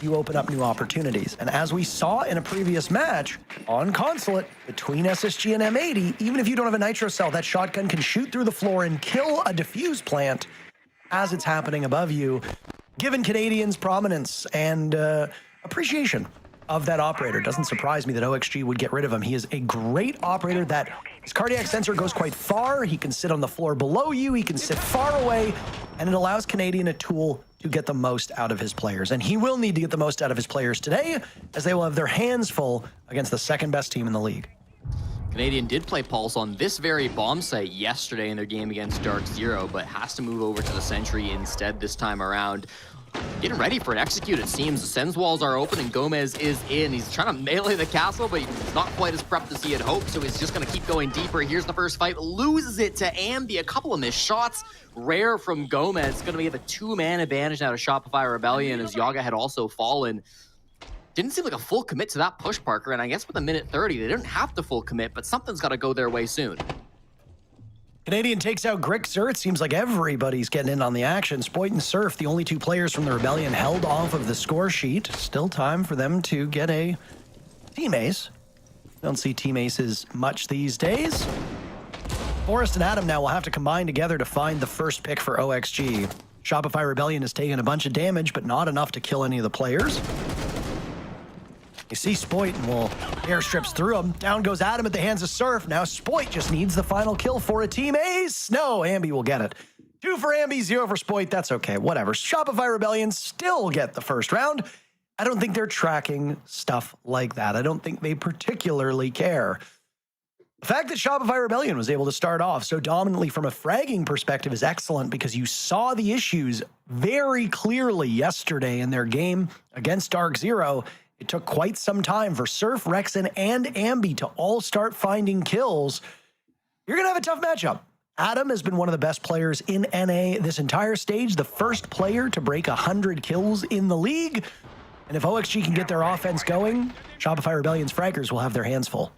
you open up new opportunities. And as we saw in a previous match on Consulate between SSG and M80, even if you don't have a nitro cell, that shotgun can shoot through the floor and kill a defuse plant as it's happening above you, giving Canadians prominence and appreciation of that operator. Doesn't surprise me that OXG would get rid of him. He is a great operator that his cardiac sensor goes quite far. He can sit on the floor below you. He can sit far away, and it allows Canadian a tool to get the most out of his players. And he will need to get the most out of his players today, as they will have their hands full against the second best team in the league. Canadian did play Pulse on this very bomb site yesterday in their game against Dark Zero, but has to move over to the Sentry instead this time around. Getting ready for an execute, it seems. The Sens walls are open and Gomez is in. He's trying to melee the castle, but he's not quite as prepped as he had hoped, so he's just going to keep going deeper. Here's the first fight. Loses it to Ambi. A couple of missed shots. Rare from Gomez. It's going to be a 2-man advantage now to Shopify Rebellion, as Yaga had also fallen. Didn't seem like a full commit to that push, Parker, and I guess with a minute 30, they didn't have to full commit, but something's got to go their way soon. Canadian takes out Grixer. It seems like everybody's getting in on the action. Spoit and Surf, the only 2 players from the Rebellion, held off of the score sheet. Still time for them to get a team ace. Don't see team aces much these days. Forrest and Adam now will have to combine together to find the first pick for OXG. Shopify Rebellion has taken a bunch of damage, but not enough to kill any of the players. You see Spoit and will airstrips through him. Down goes Adam at the hands of Surf. Now Spoit just needs the final kill for a team ace. No, Ambi will get it. 2 for Ambi, 0 for Spoit. That's okay, whatever. Shopify Rebellion still get the first round. I don't think they're tracking stuff like that. I don't think they particularly care. The fact that Shopify Rebellion was able to start off so dominantly from a fragging perspective is excellent, because you saw the issues very clearly yesterday in their game against Dark Zero. It took quite some time for Surf, Rexen, and Ambi to all start finding kills. You're going to have a tough matchup. Adam has been one of the best players in NA this entire stage, the first player to break 100 kills in the league. And if OXG can get their offense going, Shopify Rebellion's fraggers will have their hands full.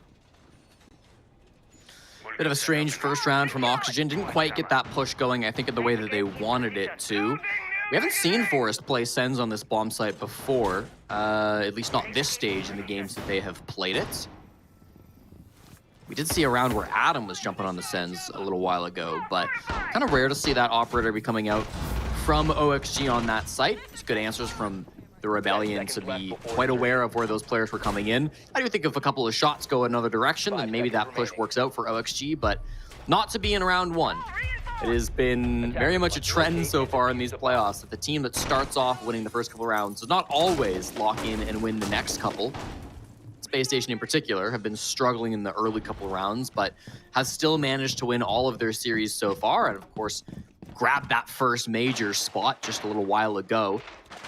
Bit of a strange first round from Oxygen. Didn't quite get that push going, I think, in the way that they wanted it to. We haven't seen Forrest play Sens on this bomb site before, at least not this stage in the games that they have played it. We did see a round where Adam was jumping on the Sens a little while ago, but kind of rare to see that operator be coming out from OXG on that site. It's good answers from the Rebellion to be quite aware of where those players were coming in. I do think if a couple of shots go another direction, then maybe that push works out for OXG, but not to be in round 1. It has been very much a trend so far in these playoffs that the team that starts off winning the first couple rounds does not always lock in and win the next couple. Space Station in particular have been struggling in the early couple rounds, but has still managed to win all of their series so far, and of course, grabbed that first major spot just a little while ago.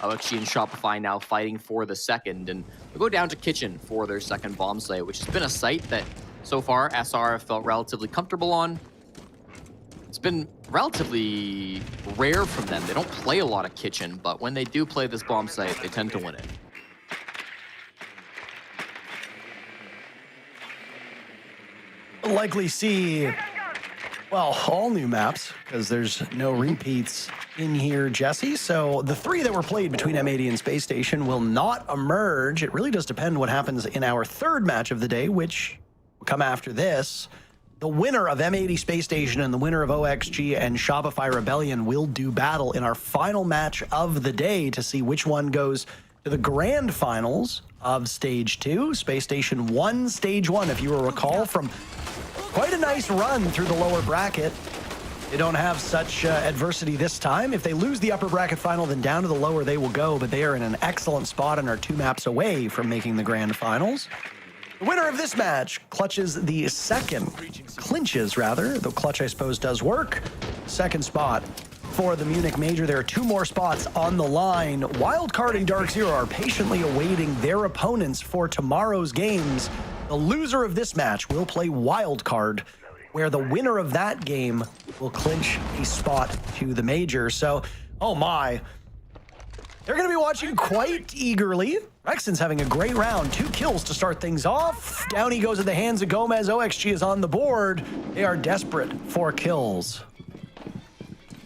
OXG and Shopify now fighting for the second, and we'll go down to Kitchen for their second bomb site, which has been a site that so far SR have felt relatively comfortable on. It's been relatively rare from them. They don't play a lot of Kitchen, but when they do play this bomb site, they tend to win it. We'll likely see, well, all new maps, because there's no repeats in here, Jesse. So the 3 that were played between M80 and Space Station will not emerge. It really does depend what happens in our third match of the day, which will come after this. The winner of M80 Space Station and the winner of OXG and Shopify Rebellion will do battle in our final match of the day to see which one goes to the grand finals of Stage 2. Space Station won Stage 1, if you will recall, from quite a nice run through the lower bracket. They don't have such adversity this time. If they lose the upper bracket final, then down to the lower they will go, but they are in an excellent spot and are 2 maps away from making the grand finals. The winner of this match clinches, though clutch, I suppose, does work. Second spot for the Munich Major. There are 2 more spots on the line. Wildcard and Dark Zero are patiently awaiting their opponents for tomorrow's games. The loser of this match will play Wildcard, where the winner of that game will clinch a spot to the Major. So, oh my. They're going to be watching quite eagerly. Rexen's having a great round. 2 kills to start things off. Down he goes at the hands of Gomez. OXG is on the board. They are desperate for kills.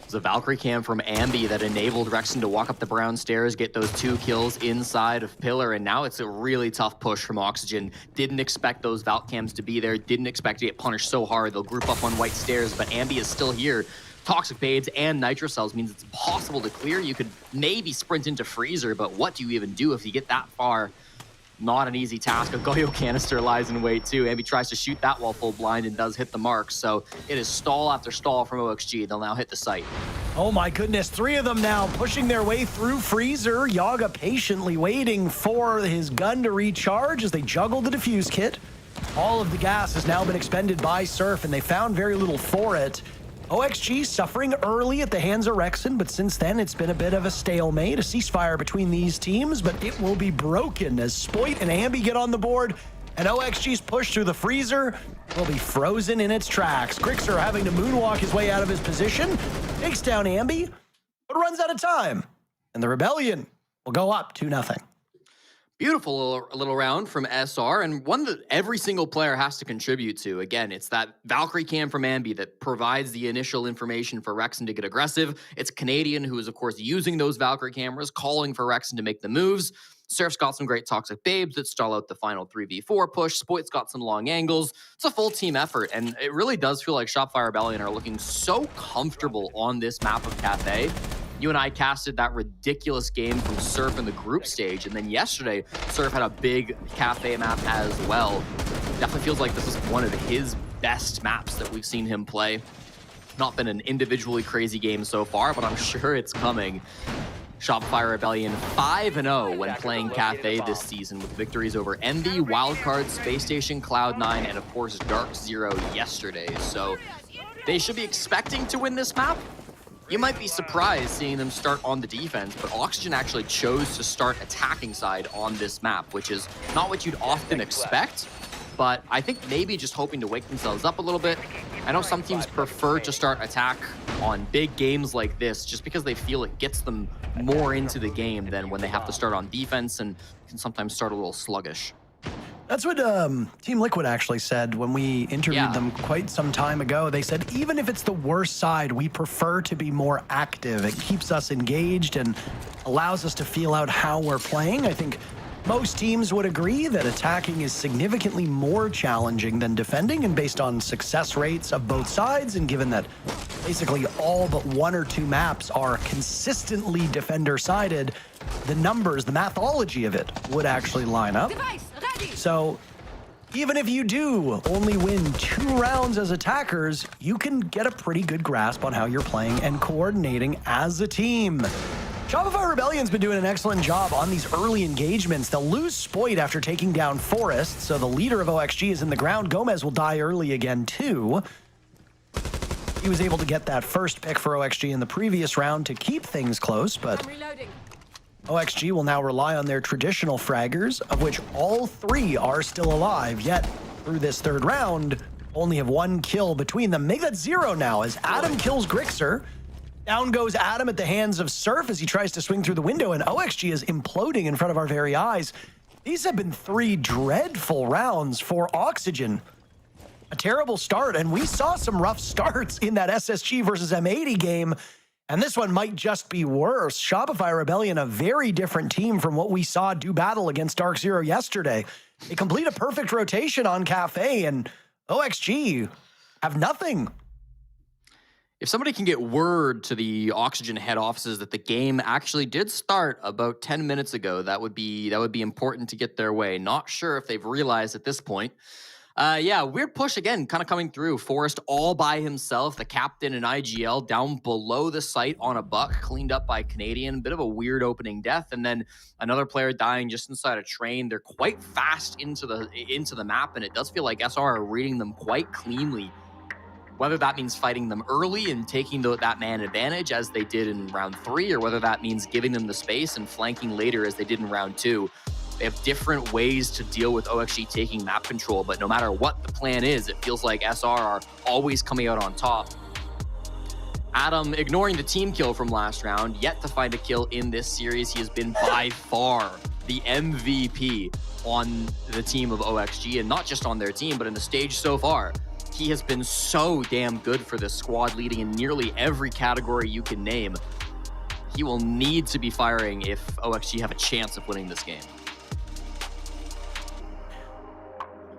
It's a Valkyrie cam from Ambi that enabled Rexen to walk up the brown stairs, get those 2 kills inside of Pillar, and now it's a really tough push from Oxygen. Didn't expect those Valk cams to be there, didn't expect to get punished so hard. They'll group up on white stairs, but Ambi is still here. Toxic Babes and Nitro Cells means it's impossible to clear. You could maybe sprint into Freezer, but what do you even do if you get that far? not an easy task. A Goyo canister lies in wait too. Ambi tries to shoot that while full blind and does hit the mark. So it is stall after stall from OXG. They'll now hit the site. Oh my goodness, 3 of them now pushing their way through Freezer. Yaga patiently waiting for his gun to recharge as they juggle the defuse kit. All of the gas has now been expended by Surf, and they found very little for it. OXG suffering early at the hands of Rexen, but since then it's been a bit of a stalemate, a ceasefire between these teams, but it will be broken as Spoit and Ambi get on the board, and OXG's push through the Freezer will be frozen in its tracks. Grixer having to moonwalk his way out of his position, takes down Ambi, but runs out of time, and the Rebellion will go up 2-0. Beautiful little round from SR, and one that every single player has to contribute to. Again, it's that Valkyrie cam from Ambi that provides the initial information for Rexen to get aggressive. It's Canadian, who is, of course, using those Valkyrie cameras, calling for Rexen to make the moves. Surf's got some great toxic babes that stall out the final 3v4 push. Spoit's got some long angles. It's a full team effort, and it really does feel like Shopify Rebellion are looking so comfortable on this map of Cafe. You and I casted that ridiculous game from Surf in the group stage, and then yesterday, Surf had a big Cafe map as well. Definitely feels like this is one of his best maps that we've seen him play. Not been an individually crazy game so far, but I'm sure it's coming. Shopify Rebellion 5-0 when playing Cafe this season, with victories over Envy, Wildcard, Space Station, Cloud9, and of course Dark Zero yesterday. So they should be expecting to win this map. You might be surprised seeing them start on the defense, but Oxygen actually chose to start attacking side on this map, which is not what you'd often expect, but I think maybe just hoping to wake themselves up a little bit. I know some teams prefer to start attack on big games like this just because they feel it gets them more into the game than when they have to start on defense and can sometimes start a little sluggish. That's what Team Liquid actually said when we interviewed them quite some time ago. They said, even if it's the worst side, we prefer to be more active. It keeps us engaged and allows us to feel out how we're playing. I think most teams would agree that attacking is significantly more challenging than defending, and based on success rates of both sides, and given that basically all but 1 or 2 maps are consistently defender-sided, the numbers, the mathology of it would actually line up. So even if you do only win 2 rounds as attackers, you can get a pretty good grasp on how you're playing and coordinating as a team. Shopify Rebellion's been doing an excellent job on these early engagements. They'll lose Spoit after taking down Forest, so the leader of OXG is in the ground. Gomez will die early again too. He was able to get that first pick for OXG in the previous round to keep things close, but OXG will now rely on their traditional fraggers, of which all 3 are still alive, yet through this 3rd round, only have 1 kill between them. Make that 0 now as Adam kills Grixer. Down goes Adam at the hands of Surf as he tries to swing through the window, and OXG is imploding in front of our very eyes. These have been 3 dreadful rounds for Oxygen. A terrible start, and we saw some rough starts in that SSG versus M80 game, and this one might just be worse. Shopify Rebellion, a very different team from what we saw do battle against Dark Zero yesterday. They complete a perfect rotation on Cafe, and OXG have nothing. If somebody can get word to the Oxygen head offices that the game actually did start about 10 minutes ago, that would be important to get their way. Not sure if they've realized at this point. Yeah, weird push again, kind of coming through. Forest all by himself, the captain and IGL down below the site on a buck, cleaned up by Canadian. Bit of a weird opening death, and then another player dying just inside a train. They're quite fast into the map, and it does feel like SR are reading them quite cleanly. Whether that means fighting them early and taking that man advantage as they did in round 3, or whether that means giving them the space and flanking later as they did in round 2. They have different ways to deal with OXG taking map control, but no matter what the plan is, it feels like SR are always coming out on top. Adam, ignoring the team kill from last round, yet to find a kill in this series. He has been by far the MVP on the team of OXG, and not just on their team, but in the stage so far. He has been so damn good for this squad, leading in nearly every category you can name. He will need to be firing if OXG have a chance of winning this game.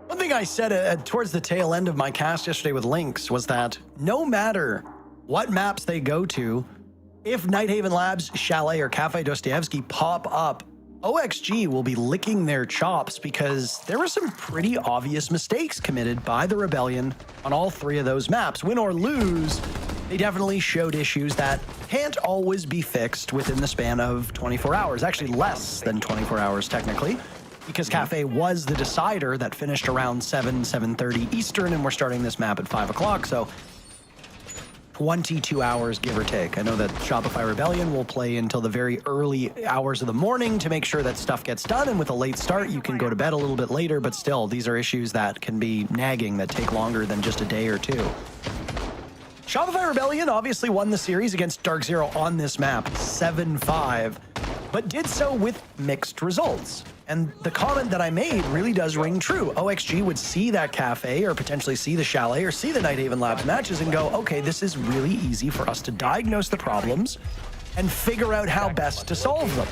One thing I said towards the tail end of my cast yesterday with Lynx was that no matter what maps they go to, if Nighthaven Labs, Chalet, or Cafe Dostoevsky pop up OXG will be licking their chops because there were some pretty obvious mistakes committed by the Rebellion on all 3 of those maps. Win or lose, they definitely showed issues that can't always be fixed within the span of 24 hours. Actually, less than 24 hours, technically, because Cafe was the decider that finished around 7:30 Eastern, and we're starting this map at 5 o'clock, so 22 hours, give or take. I know that Shopify Rebellion will play until the very early hours of the morning to make sure that stuff gets done, and with a late start, you can go to bed a little bit later, but still, these are issues that can be nagging, that take longer than just a day or 2. Shopify Rebellion obviously won the series against Dark Zero on this map, 7-5, but did so with mixed results. And the comment that I made really does ring true. OXG would see that Cafe, or potentially see the Chalet, or see the Nighthaven Labs matches and go, okay, this is really easy for us to diagnose the problems and figure out how best to solve them.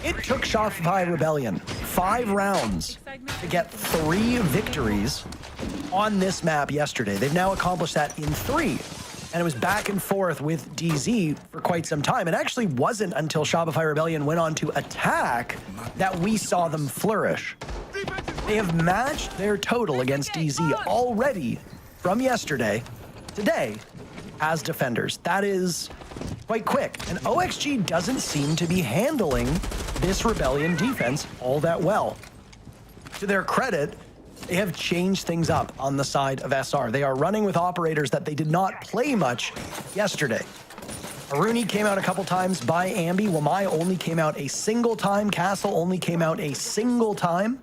It took Shopify Rebellion 5 rounds to get 3 victories on this map yesterday. They've now accomplished that in 3. And it was back and forth with DZ for quite some time. It actually wasn't until Shopify Rebellion went on to attack that we saw them flourish. They have matched their total against DZ already from yesterday, today, as defenders. That is quite quick. And OXG doesn't seem to be handling this Rebellion defense all that well. To their credit, they have changed things up on the side of SR. They are running with operators that they did not play much yesterday. Aruni came out a couple times by Ambi. Wamai only came out a single time. Castle only came out a single time.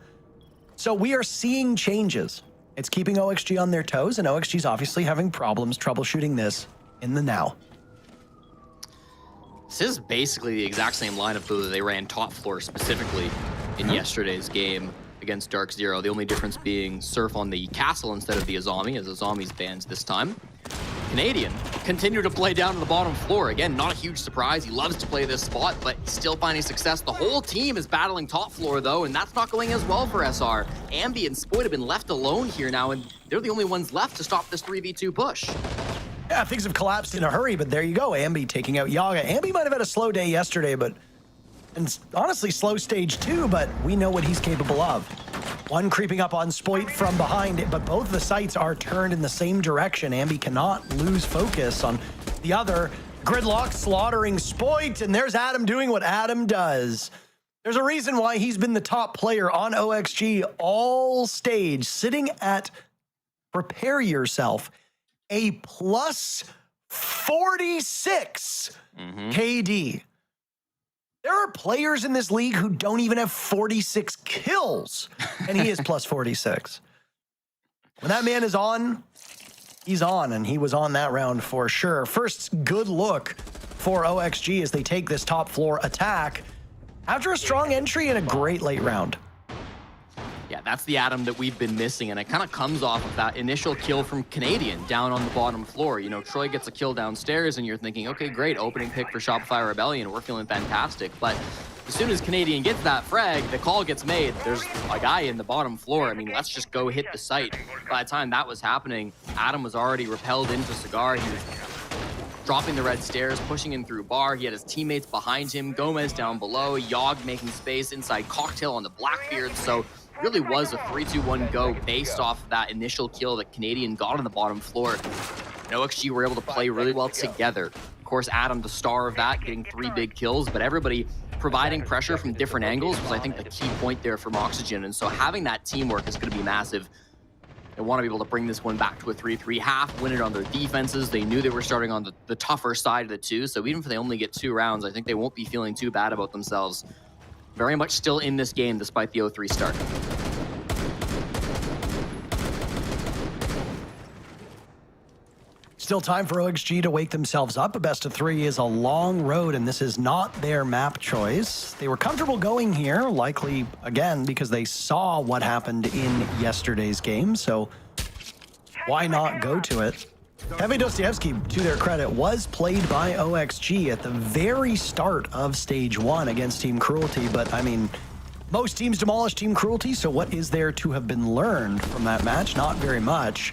So we are seeing changes. It's keeping OXG on their toes, and OXG's obviously having problems troubleshooting this in the now. This is basically the exact same lineup, though, that they ran top floor specifically in yesterday's game against Dark Zero. The only difference being Surf on the Castle instead of the Azami, as Azami's bans this time. Canadian continue to play down to the bottom floor. Again, not a huge surprise. He loves to play this spot, but still finding success. The whole team is battling top floor, though, and that's not going as well for SR. Ambi and Spoit have been left alone here now, and they're the only ones left to stop this 3v2 push. Yeah, things have collapsed in a hurry, but there you go. Ambi taking out Yaga. Ambi might have had a slow day yesterday, and honestly, slow stage 2, but we know what he's capable of. One creeping up on Spoit from behind, but both the sights are turned in the same direction. Ambi cannot lose focus on the other. Gridlock slaughtering Spoit, and there's Adam doing what Adam does. There's a reason why he's been the top player on OXG all stage, sitting at, prepare yourself, a plus 46 KD. There are players in this league who don't even have 46 kills, and he is plus 46. When that man is on, he's on, and he was on that round for sure. First good look for OXG as they take this top floor attack after a strong entry and a great late round. Yeah, that's the Adam that we've been missing, and it kind of comes off of that initial kill from Canadian down on the bottom floor. You know, Troy gets a kill downstairs, and you're thinking, okay, great, opening pick for Shopify Rebellion. We're feeling fantastic. But as soon as Canadian gets that frag, the call gets made. There's a guy in the bottom floor. I mean, let's just go hit the site. By the time that was happening, Adam was already repelled into Cigar. He was dropping the red stairs, pushing in through bar. He had his teammates behind him, Gomez down below, Yogg making space inside Cocktail on the Blackbeard. So really was a 3-2-1 go based off of that initial kill that Canadian got on the bottom floor. And OXG were able to play really well together. Of course, Adam, the star of that, getting 3 big kills, but everybody providing pressure from different angles was, I think, the key point there from Oxygen. And so having that teamwork is going to be massive. They want to be able to bring this one back to a 3-3 half, win it on their defenses. They knew they were starting on the tougher side of the 2, so even if they only get 2 rounds, I think they won't be feeling too bad about themselves. Very much still in this game despite the 0-3 start. Still time for OXG to wake themselves up. A best of 3 is a long road, and this is not their map choice. They were comfortable going here, likely, again, because they saw what happened in yesterday's game, so why not go to it? Heavy Dostoevsky, to their credit, was played by OXG at the very start of stage 1 against Team Cruelty, but I mean, most teams demolish Team Cruelty, so what is there to have been learned from that match? Not very much.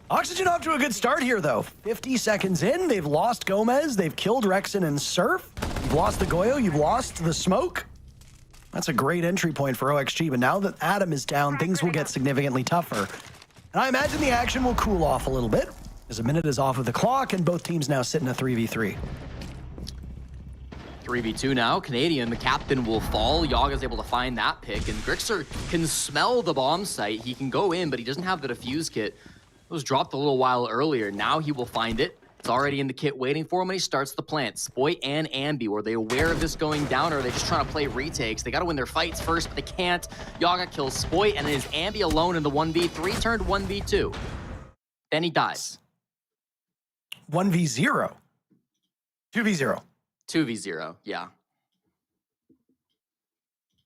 Oxygen off to a good start here, though. 50 seconds in, they've lost Gomez, they've killed Rexon and Surf. You've lost the Goyo, you've lost the smoke. That's a great entry point for OXG, but now that Adam is down, things will get significantly tougher. And I imagine the action will cool off a little bit, as a minute is off of the clock, and both teams now sit in a 3v3. 3v2 now. Canadian, the captain, will fall. Yaga's able to find that pick, and Grixer can smell the bomb site. He can go in, but he doesn't have the defuse kit. It was dropped a little while earlier. Now he will find it. It's already in the kit waiting for him, and he starts the plant. Spoit and Ambi, were they aware of this going down, or are they just trying to play retakes? They got to win their fights first, but they can't. Yaga kills Spoit, and it is Ambi alone in the 1v3 turned 1v2. Then he dies. 1v0. 2v0. 2v0, yeah.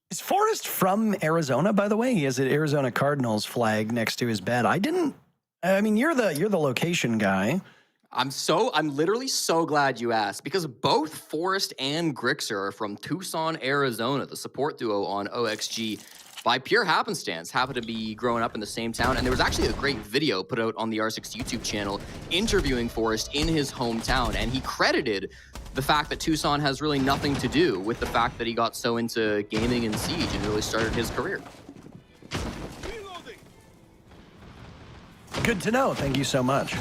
Is Forrest from Arizona, by the way? He has an Arizona Cardinals flag next to his bed. I mean, you're the location guy. I'm literally so glad you asked, because both Forrest and Grixer are from Tucson, Arizona, the support duo on OXG. By pure happenstance, happen to be growing up in the same town. And there was actually a great video put out on the R6 YouTube channel interviewing Forrest in his hometown. And he credited the fact that Tucson has really nothing to do with the fact that he got so into gaming and Siege and really started his career. Good to know. Thank you so much.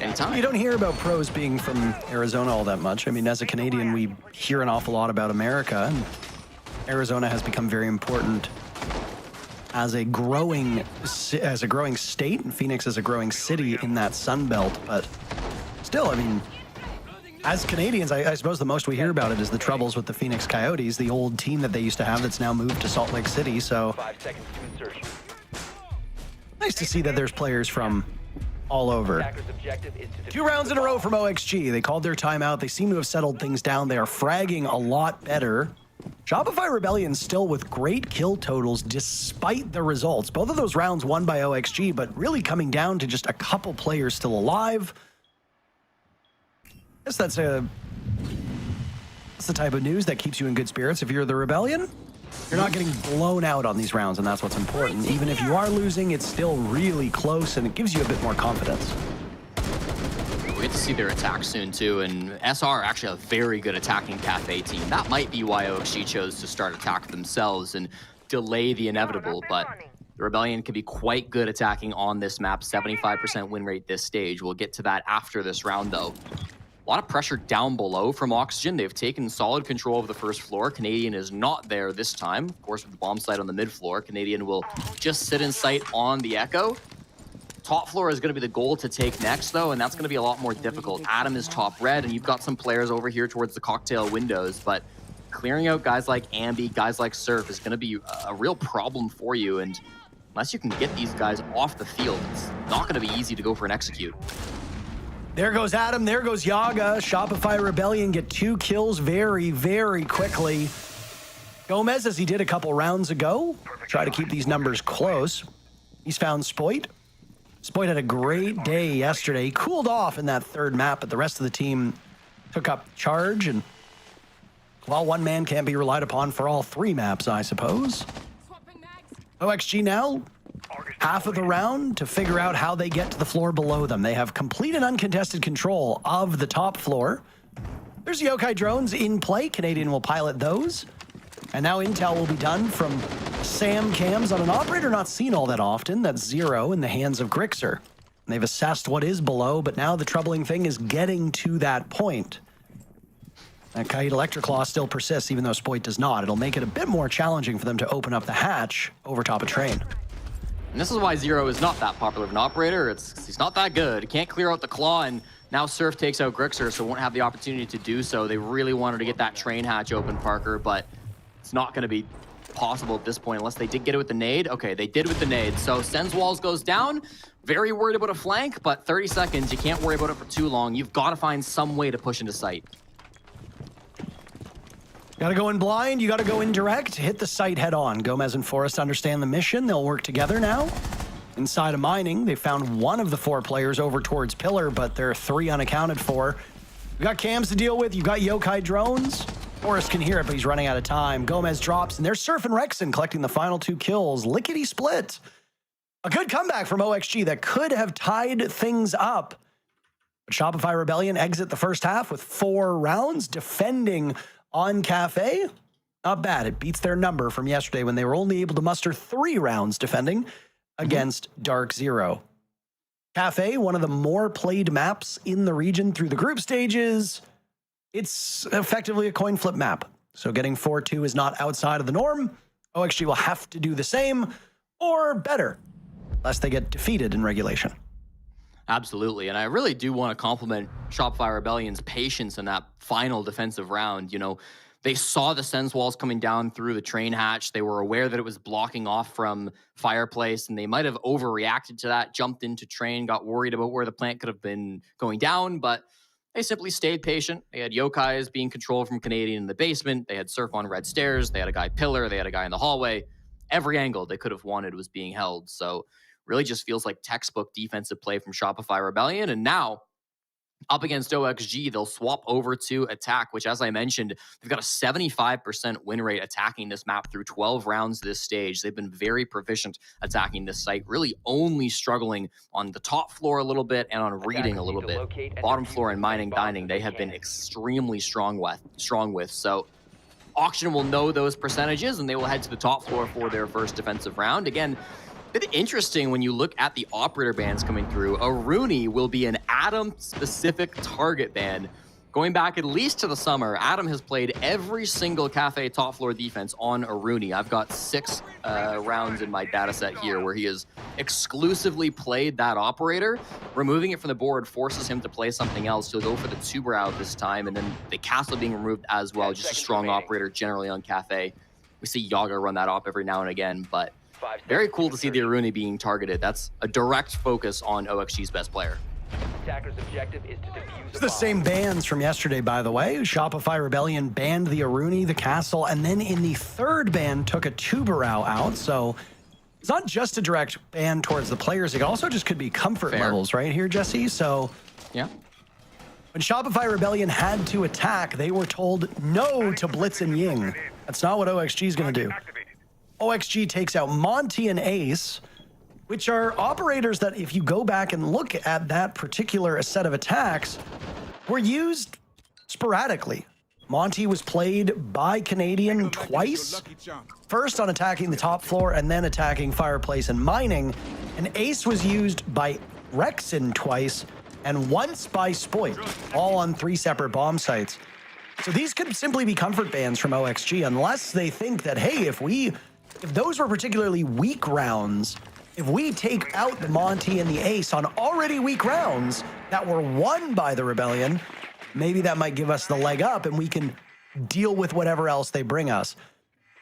Anytime. You don't hear about pros being from Arizona all that much. I mean, as a Canadian, we hear an awful lot about America, and Arizona has become very important as a growing state, and Phoenix is a growing city in that Sun Belt. But still, I mean, as Canadians, I suppose the most we hear about it is the troubles with the Phoenix Coyotes, the old team that they used to have that's now moved to Salt Lake City. So 5 seconds to insertion. nice to see that there's players from all over. Attacker's objective is to 2 rounds in a row from OXG. They called their timeout. They seem to have settled things down. They are fragging a lot better. Shopify Rebellion still with great kill totals despite the results. Both of those rounds won by OXG, but really coming down to just a couple players still alive. I guess that's the type of news that keeps you in good spirits if you're the Rebellion. You're not getting blown out on these rounds, and that's what's important. Even if you are losing, it's still really close, and it gives you a bit more confidence. We get to see their attack soon, too, and SR actually a very good attacking Cafe team. That might be why OXG chose to start attack themselves and delay the inevitable, but the Rebellion can be quite good attacking on this map. 75% win rate this stage. We'll get to that after this round, though. A lot of pressure down below from Oxygen. They've taken solid control of the first floor. Canadian is not there this time. Of course, with the bomb site on the mid floor, Canadian will just sit in sight on the Echo. Top floor is going to be the goal to take next, though, and that's going to be a lot more difficult. Adam is top red, and you've got some players over here towards the cocktail windows, but clearing out guys like Ambi, guys like Surf is going to be a real problem for you, and unless you can get these guys off the field, it's not going to be easy to go for an execute. There goes Adam, there goes Yaga. Shopify Rebellion get 2 kills very, very quickly. Gomez, as he did a couple rounds ago, try to keep these numbers close. He's found Spoit. Spoit had a great day yesterday. He cooled off in that third map, but the rest of the team took up charge. And, well, one man can't be relied upon for all 3 maps, I suppose. OXG now, half of the round to figure out how they get to the floor below them. They have complete and uncontested control of the top floor. There's Yokai drones in play. Canadian will pilot those. And now intel will be done from Sam cams on an operator not seen all that often. That's 0 in the hands of Grixer. They've assessed what is below, but now the troubling thing is getting to that point. That Kite Electroclaw still persists, even though Spoit does not. It'll make it a bit more challenging for them to open up the hatch over top of Train. And this is why 0 is not that popular of an operator. He's not that good. He can't clear out the claw, and now Surf takes out Grixer, so won't have the opportunity to do so. They really wanted to get that Train hatch open, Parker, but it's not going to be possible at this point unless they did get it with the nade. Okay, they did with the nade. So Sens Walls goes down. Very worried about a flank, but 30 seconds. You can't worry about it for too long. You've got to find some way to push into sight. Got to go in blind, you got to go in direct, hit the site head on. Gomez and Forrest understand the mission. They'll work together now. Inside of mining, they found one of the 4 players over towards Pillar, but there are 3 unaccounted for. You got cams to deal with, you got Yokai drones. Forrest can hear it, but he's running out of time. Gomez drops, and there's Surf and Rexon collecting the final 2 kills. Lickety split. A good comeback from OXG that could have tied things up. Shopify Rebellion exit the first half with 4 rounds, defending on Cafe. Not bad. It beats their number from yesterday when they were only able to muster 3 rounds defending against Dark Zero. Cafe, one of the more played maps in the region through the group stages. It's effectively a coin flip map. So getting 4-2 is not outside of the norm. OXG will have to do the same or better, lest they get defeated in regulation. Absolutely. And I really do want to compliment Shopify Rebellion's patience in that final defensive round. You know, they saw the Sens walls coming down through the train hatch. They were aware that it was blocking off from Fireplace, and they might have overreacted to that, jumped into train, got worried about where the plant could have been going down, but they simply stayed patient. They had Yokai's being controlled from Canadian in the basement. They had Surf on red stairs. They had a guy pillar. They had a guy in the hallway. Every angle they could have wanted was being held. So really just feels like textbook defensive play from Shopify Rebellion. And now, up against OXG, they'll swap over to attack, which, as I mentioned, they've got a 75% win rate attacking this map through 12 rounds this stage. They've been very proficient attacking this site, really only struggling on the top floor a little bit and on reading a little bit. Bottom floor and mining, dining, they have been extremely strong with. So Auction will know those percentages, and they will head to the top floor for their first defensive round. Again, a bit interesting when you look at the operator bans coming through. A Rooney will be an Adam-specific target ban. Going back at least to the summer, Adam has played every single Cafe top floor defense on a Rooney. I've got 6 rounds in my data set here where he has exclusively played that operator. Removing it from the board forces him to play something else. He'll go for the Tuber this time, and then the castle being removed as well. Just a strong operator generally on Cafe. We see Yaga run that op every now and again, but very cool to see the Aruni being targeted. That's a direct focus on OXG's best player. Attacker's objective is to defuse It's the same bans from yesterday, by the way. Shopify Rebellion banned the Aruni, the castle, and then in the third ban took a Tubarao out. So it's not just a direct ban towards the players. It also just could be comfort levels right here, Jesse. So yeah. When Shopify Rebellion had to attack, they were told no to Blitz and Ying. That's not what OXG is going to do. OXG takes out Monty and Ace, which are operators that, if you go back and look at that particular set of attacks, were used sporadically. Monty was played by Canadian twice, first on attacking the top floor and then attacking Fireplace and mining, and Ace was used by Rexin twice and once by Spoit, all on 3 separate bomb sites. So these could simply be comfort bans from OXG, unless they think that, hey, if those were particularly weak rounds, if we take out the Monty and the Ace on already weak rounds that were won by the Rebellion, maybe that might give us the leg up and we can deal with whatever else they bring us.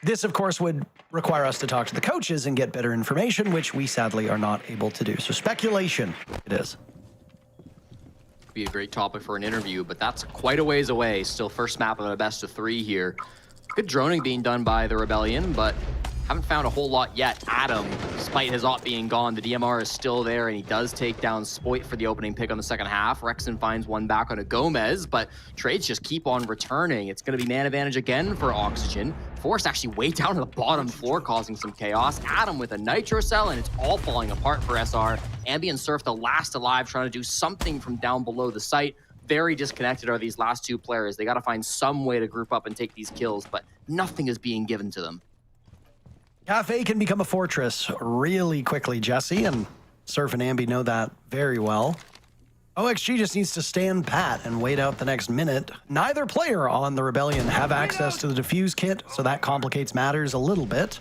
This, of course, would require us to talk to the coaches and get better information, which we sadly are not able to do. So speculation it is. Be a great topic for an interview, but that's quite a ways away. Still first map of a best of 3 here. Good droning being done by the Rebellion, but haven't found a whole lot yet. Adam, despite his op being gone, the DMR is still there, and he does take down Spoit for the opening pick on the second half. Rexon finds one back on a Gomez, but trades just keep on returning. It's going to be man advantage again for Oxygen. Forced actually way down to the bottom floor, causing some chaos. Adam with a Nitro Cell, and it's all falling apart for SR. Ambi and Surf, the last alive, trying to do something from down below the site. Very disconnected are these last 2 players. They got to find some way to group up and take these kills, but nothing is being given to them. Cafe can become a fortress really quickly, Jesse, and Surf and Ambi know that very well. OXG just needs to stand pat and wait out the next minute. Neither player on the Rebellion have access to the defuse kit, so that complicates matters a little bit.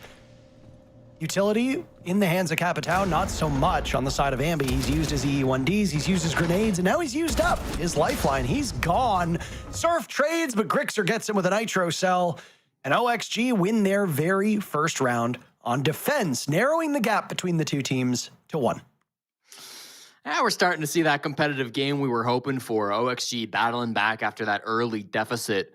Utility in the hands of Capitao, not so much on the side of Ambi. He's used his EE1Ds, he's used his grenades, and now he's used up his lifeline. He's gone. Surf trades, but Grixer gets him with a Nitro Cell. And OXG win their very first round on defense, narrowing the gap between the 2 teams to 1. Now we're starting to see that competitive game we were hoping for. OXG battling back after that early deficit.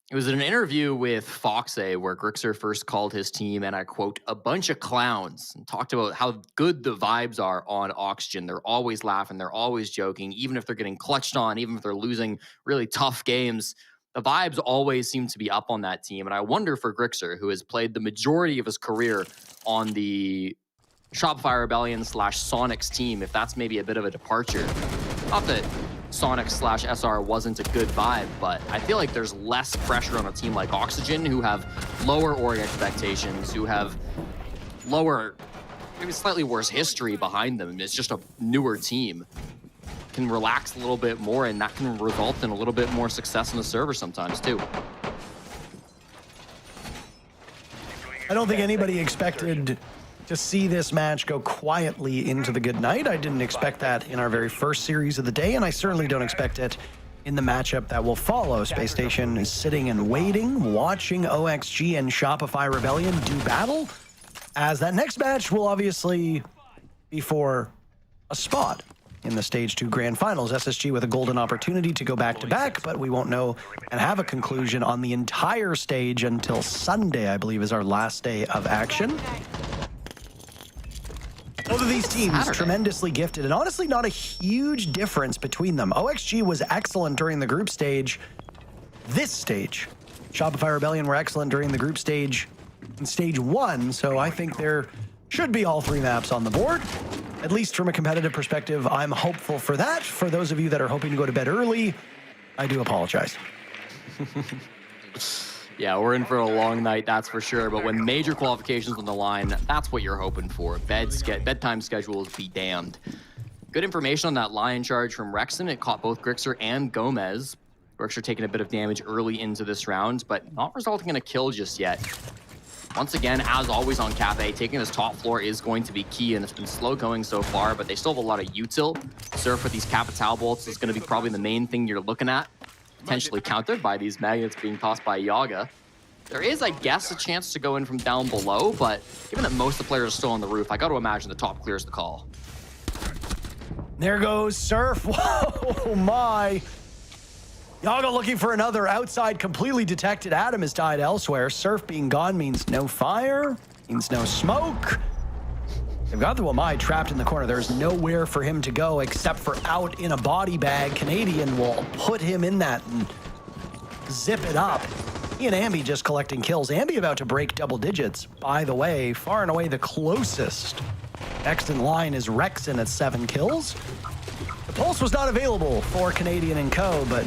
It was in an interview with Foxay where Grixer first called his team, and I quote, a bunch of clowns, and talked about how good the vibes are on Oxygen. They're always laughing, they're always joking, even if they're getting clutched on, even if they're losing really tough games. The vibes always seem to be up on that team, and I wonder for Grixer, who has played the majority of his career on the Shopify Rebellion / Sonics team, if that's maybe a bit of a departure. Not that Sonic/SR wasn't a good vibe, but I feel like there's less pressure on a team like Oxygen, who have lower org expectations, who have lower, maybe slightly worse history behind them. It's just a newer team. Can relax a little bit more, and that can result in a little bit more success on the server sometimes too. I don't think anybody expected to see this match go quietly into the good night. I didn't expect that in our very first series of the day, and I certainly don't expect it in the matchup that will follow. Space Station is sitting and waiting, watching OXG and Shopify Rebellion do battle, as that next match will obviously be for a spot in the Stage 2 Grand Finals. SSG with a golden opportunity to go back-to-back, but we won't know and have a conclusion on the entire stage until Sunday, I believe, is our last day of action. Both of these teams tremendously gifted, and honestly not a huge difference between them. OXG was excellent during the group stage. This stage, Shopify Rebellion were excellent during the group stage in Stage 1, so I think there should be all 3 maps on the board. At least from a competitive perspective, I'm hopeful for that. For those of you that are hoping to go to bed early, I do apologize. Yeah, we're in for a long night, that's for sure. But when major qualifications on the line, that's what you're hoping for. Bedtime schedules be damned. Good information on that lion charge from Rexon. It caught both Grixer and Gomez. Grixer taking a bit of damage early into this round, but not resulting in a kill just yet. Once again, as always on Cafe, taking this top floor is going to be key, and it's been slow going so far, but they still have a lot of util. Surf with these Capital bolts is going to be probably the main thing you're looking at, potentially countered by these magnets being tossed by Yaga. There is, I guess, a chance to go in from down below, but given that most of the players are still on the roof, I got to imagine the top clears the call. There goes Surf. Whoa, my. Yaga looking for another outside, completely detected. Adam is tied elsewhere. Surf being gone means no fire, means no smoke. They've got the Wamai trapped in the corner. There's nowhere for him to go except for out in a body bag. Canadian will put him in that and zip it up. He and Ambi just collecting kills. Ambi about to break double digits. By the way, far and away the closest. Next in line is Rexon at 7 kills. The Pulse was not available for Canadian and Co., but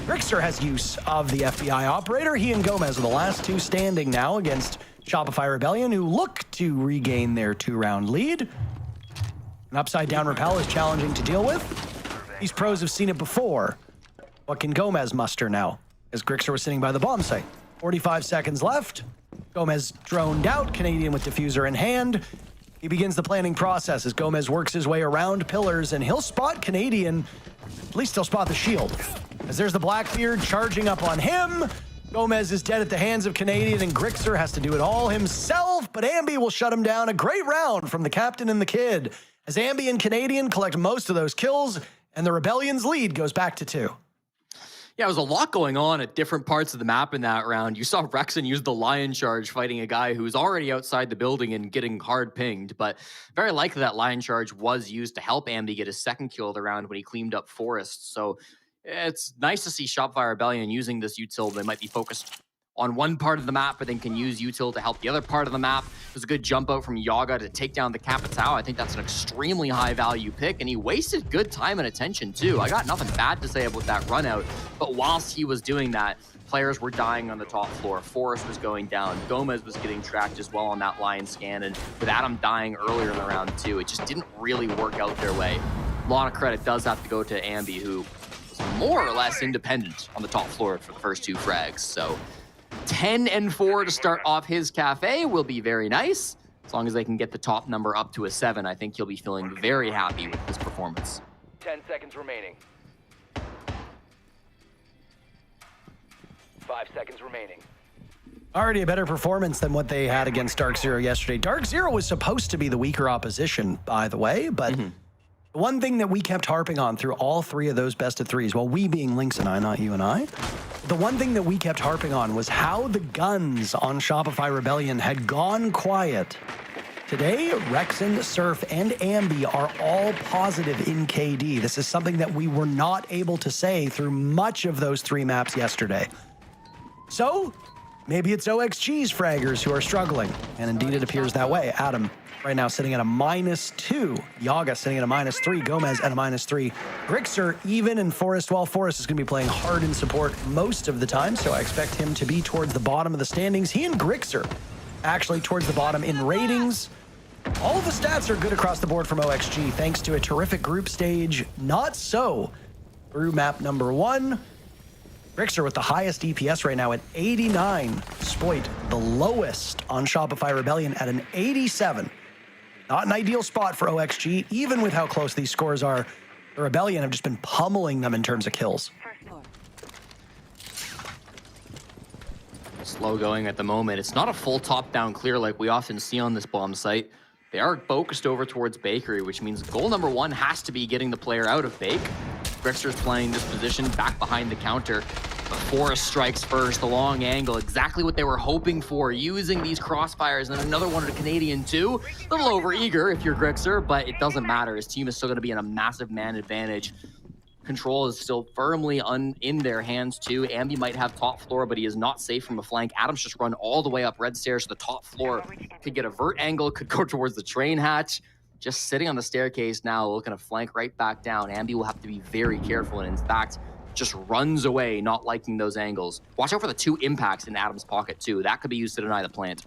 Grixer has use of the FBI operator. He and Gomez are the last 2 standing now against Shopify Rebellion, who look to regain their 2-round lead. An upside-down rappel is challenging to deal with. These pros have seen it before. What can Gomez muster now, as Grixer was sitting by the bomb site? 45 seconds left. Gomez droned out, Canadian with diffuser in hand. He begins the planning process as Gomez works his way around pillars, and he'll spot Canadian. At least he'll spot the shield. As there's the Blackbeard charging up on him. Gomez is dead at the hands of Canadian, and Grixer has to do it all himself, but Ambi will shut him down. A great round from the captain and the kid, as Ambi and Canadian collect most of those kills, and the Rebellion's lead goes back to 2. Yeah, there was a lot going on at different parts of the map in that round. You saw Rexon use the lion charge fighting a guy who's already outside the building and getting hard pinged, but very likely that lion charge was used to help Ambi get his 2nd kill of the round when he cleaned up Forest. So it's nice to see Shopify Rebellion using this util. They might be focused on one part of the map, but then can use util to help the other part of the map. There's a good jump out from Yaga to take down the Capitao. I think that's an extremely high value pick, and he wasted good time and attention too. I got nothing bad to say about that run out, but whilst he was doing that, players were dying on the top floor. Forrest was going down. Gomez was getting tracked as well on that lion scan, and with Adam dying earlier in the round too, it just didn't really work out their way. A lot of credit does have to go to Ambi, who was more or less independent on the top floor for the first 2 frags. So 10-4 to start off his Cafe will be very nice. As long as they can get the top number up to a 7, I think he'll be feeling very happy with his performance. 10 seconds remaining. 5 seconds remaining. Already a better performance than what they had against Dark Zero yesterday. Dark Zero was supposed to be the weaker opposition, by the way, but the one thing that we kept harping on through all 3 of those best of 3s, well, we being Lynx and I, not you and I, the one thing that we kept harping on was how the guns on Shopify Rebellion had gone quiet. Today, Rexon, Surf, and Ambi are all positive in KD. This is something that we were not able to say through much of those 3 maps yesterday. So, maybe it's OXG's fraggers who are struggling. And indeed, it appears that way. Adam right now sitting at a -2. Yaga sitting at a -3. Gomez at a -3. Grixer even in Forest. Well, Forest is going to be playing hard in support most of the time, so I expect him to be towards the bottom of the standings. He and Grixer actually towards the bottom in ratings. All of the stats are good across the board from OXG, thanks to a terrific group stage. Not so through map number 1. Grixer with the highest EPS right now at 89. Spoit the lowest on Shopify Rebellion at an 87. Not an ideal spot for OXG, even with how close these scores are. The Rebellion have just been pummeling them in terms of kills. Slow going at the moment. It's not a full top-down clear like we often see on this bomb site. They are focused over towards Bakery, which means goal number 1 has to be getting the player out of Bake. Grixer's playing this position back behind the counter. But Forest strikes first, the long angle, exactly what they were hoping for, using these crossfires, and another one to the Canadian too. A little over-eager if you're Grixer, but it doesn't matter. His team is still going to be in a massive man advantage. Control is still firmly in their hands too. Ambi might have top floor, but he is not safe from the flank. Adam's just run all the way up red stairs to the top floor. Could get a vert angle, could go towards the train hatch. Just sitting on the staircase now, looking to flank right back down. Ambi will have to be very careful, and in fact, just runs away, not liking those angles. Watch out for the 2 impacts in Adam's pocket too. That could be used to deny the plant.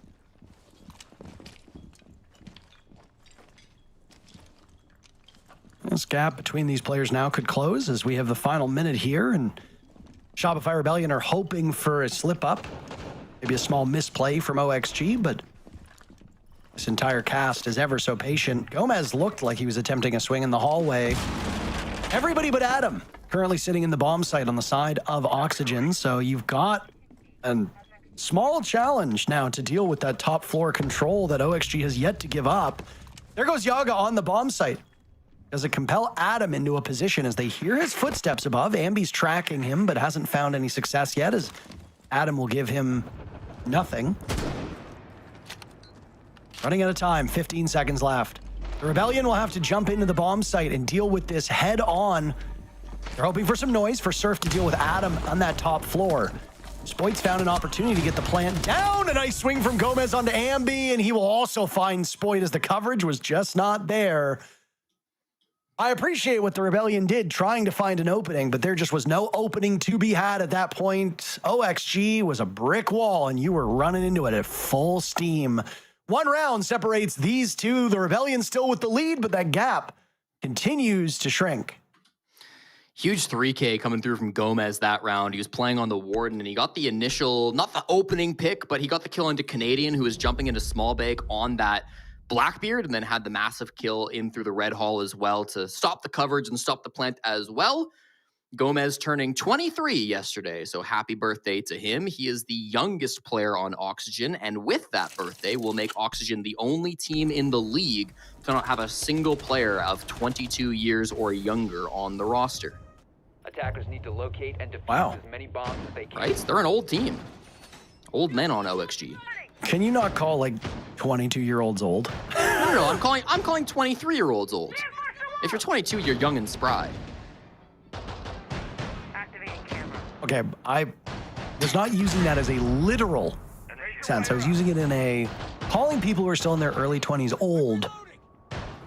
This gap between these players now could close as we have the final minute here, and Shopify Rebellion are hoping for a slip up. Maybe a small misplay from OXG, but this entire cast is ever so patient. Gomez looked like he was attempting a swing in the hallway. Everybody but Adam currently sitting in the bomb site on the side of Oxygen, so you've got a small challenge now to deal with that top floor control that OXG has yet to give up. There goes Yaga on the bomb site. Does it compel Adam into a position as they hear his footsteps above? Ambi's tracking him, but hasn't found any success yet, as Adam will give him nothing. Running out of time, 15 seconds left. The Rebellion will have to jump into the bomb site and deal with this head on. They're hoping for some noise for Surf to deal with Adam on that top floor. Spoit's found an opportunity to get the plant down. A nice swing from Gomez onto Ambi, and he will also find Spoit as the coverage was just not there. I appreciate what the Rebellion did, trying to find an opening, but there just was no opening to be had at that point. OXG was a brick wall, and you were running into it at full steam. 1 round separates these two. The Rebellion still with the lead, but that gap continues to shrink. Huge 3K coming through from Gomez that round. He was playing on the Warden, and he got the initial, not the opening pick, but he got the kill into Canadian, who was jumping into small bake on that Blackbeard, and then had the massive kill in through the red hall as well to stop the coverage and stop the plant as well. Gomez turning 23 yesterday, so happy birthday to him. He is the youngest player on Oxygen, and with that birthday will make Oxygen the only team in the league to not have a single player of 22 years or younger on the roster. Attackers need to locate and defuse as many bombs as they can. Right? They're an old team. Old men on OXG. Can you not call like 22-year-olds old? No, I'm calling 23-year-olds old. If you're 22, you're young and spry. Okay, I was not using that as a literal sense. I was using it in a calling people who are still in their early 20s old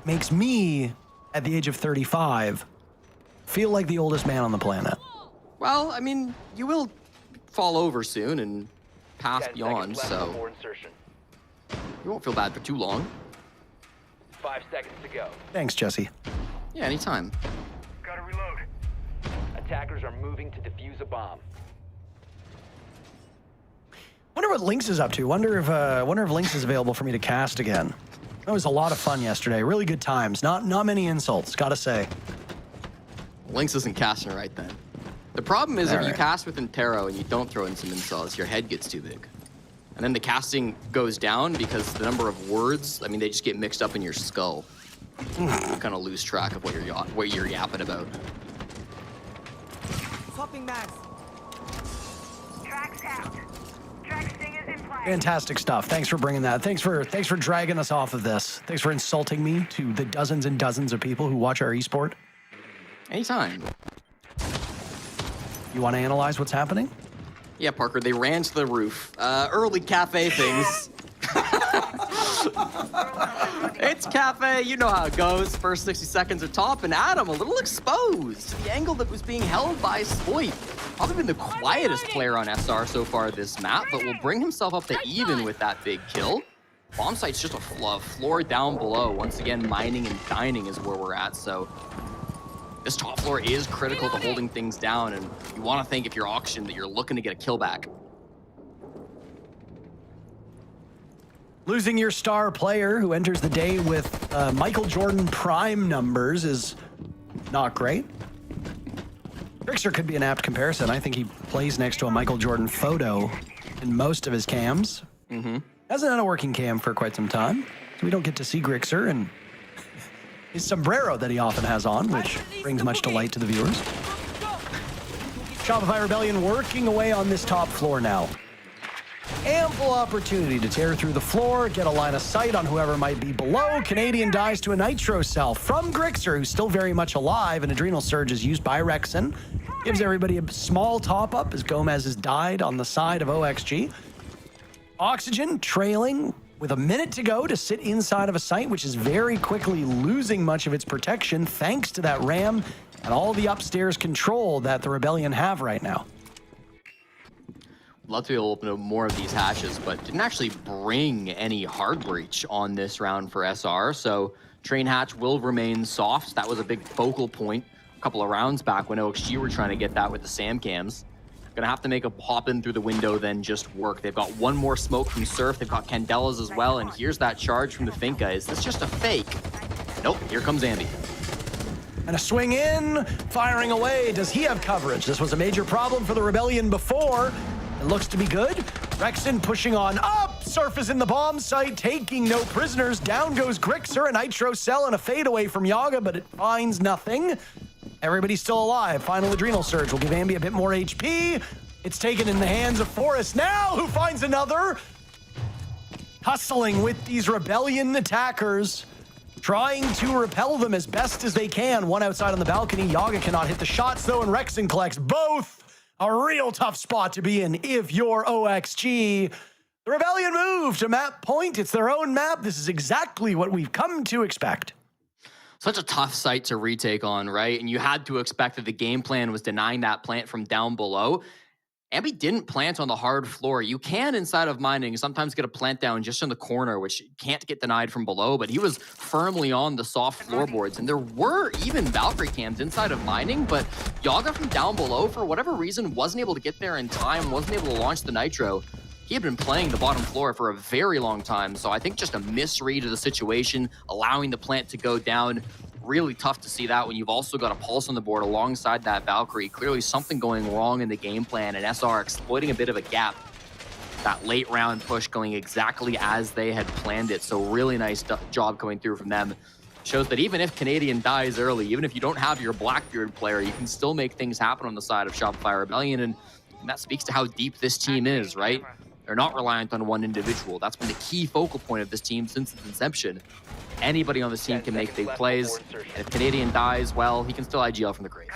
makes me, at the age of 35, feel like the oldest man on the planet. Well, I mean, you will fall over soon and pass beyond, so you won't feel bad for too long. 5 seconds to go. Thanks, Jesse. Yeah, anytime. Gotta reload. Attackers are moving to defuse a bomb. Wonder what Lynx is up to. Wonder if Lynx is available for me to cast again. That was a lot of fun yesterday. Really good times. Not many insults, gotta say. Lynx isn't casting right then. The problem is if you cast with Intero and you don't throw in some insults, your head gets too big. And then the casting goes down because the number of words, I mean, they just get mixed up in your skull. You kind of lose track of what you're yapping about. Swapping mags. Tracks out. Track sting is in play. Fantastic stuff. Thanks for bringing that. Thanks for dragging us off of this. Thanks for insulting me to the dozens and dozens of people who watch our esport. Anytime. You want to analyze what's happening? Yeah, Parker, they ran to the roof. Early cafe things. It's cafe, you know how it goes. First 60 seconds at top, and Adam a little exposed to the angle that was being held by Spoit. Probably been the quietest player on SR so far this map, but will bring himself up to even with that big kill. Bomb site's just a floor down below. Once again, mining and dining is where we're at, so this top floor is critical to holding things down, and you want to think if you're auctioned that you're looking to get a kill back. Losing your star player who enters the day with Michael Jordan prime numbers is not great. Grixer could be an apt comparison. I think he plays next to a Michael Jordan photo in most of his cams. Hasn't had a working cam for quite some time, so we don't get to see Grixer and his sombrero that he often has on, which brings much delight to the viewers. Shopify Rebellion working away on this top floor now. Ample opportunity to tear through the floor, get a line of sight on whoever might be below. Canadian dies to a nitro cell from Grixer, who's still very much alive. An adrenal surge is used by Rexen. Gives everybody a small top up as Gomez has died on the side of OXG. Oxygen trailing with a minute to go to sit inside of a site, which is very quickly losing much of its protection thanks to that ram and all the upstairs control that the Rebellion have right now. Love to be able to open up more of these hatches, but didn't actually bring any hard breach on this round for SR, so train hatch will remain soft. That was a big focal point a couple of rounds back when OXG were trying to get that with the SAM cams. Gonna have to make a hop in through the window, then just work. They've got one more smoke from Surf, they've got Candelas as well, and here's that charge from the Finca. Is this just a fake? Nope, here comes Ambi. And a swing in, firing away. Does he have coverage? This was a major problem for the Rebellion before. It looks to be good. Rexen pushing on up. Surf is in the bomb site, taking no prisoners. Down goes Grixer, a nitro cell and a fadeaway from Yaga, but it finds nothing. Everybody's still alive. Final adrenal surge will give Ambi a bit more HP. It's taken in the hands of Forrest now, who finds another. Hustling with these Rebellion attackers, trying to repel them as best as they can. One outside on the balcony. Yaga cannot hit the shots, though, and Rexen collects both. A real tough spot to be in if you're OXG. The Rebellion move to map point. It's their own map. This is exactly what we've come to expect. Such a tough site to retake on, right? And you had to expect that the game plan was denying that plant from down below. Ambi didn't plant on the hard floor. You can, inside of mining, sometimes get a plant down just in the corner, which can't get denied from below, but he was firmly on the soft floorboards. And there were even Valkyrie cams inside of mining, but Yaga from down below, for whatever reason, wasn't able to get there in time, wasn't able to launch the nitro. He had been playing the bottom floor for a very long time, so I think just a misread of the situation, allowing the plant to go down. Really tough to see that when you've also got a pulse on the board alongside that Valkyrie. Clearly something going wrong in the game plan, and SR exploiting a bit of a gap. That late round push going exactly as they had planned it, so really nice job coming through from them. Shows that even if Canadian dies early, even if you don't have your Blackbeard player, you can still make things happen on the side of Shopify Rebellion, and that speaks to how deep this team is, right? They're not reliant on one individual. That's been the key focal point of this team since its inception. Anybody on this team can make big plays, and if Canadian dies, well, he can still IGL from the grave.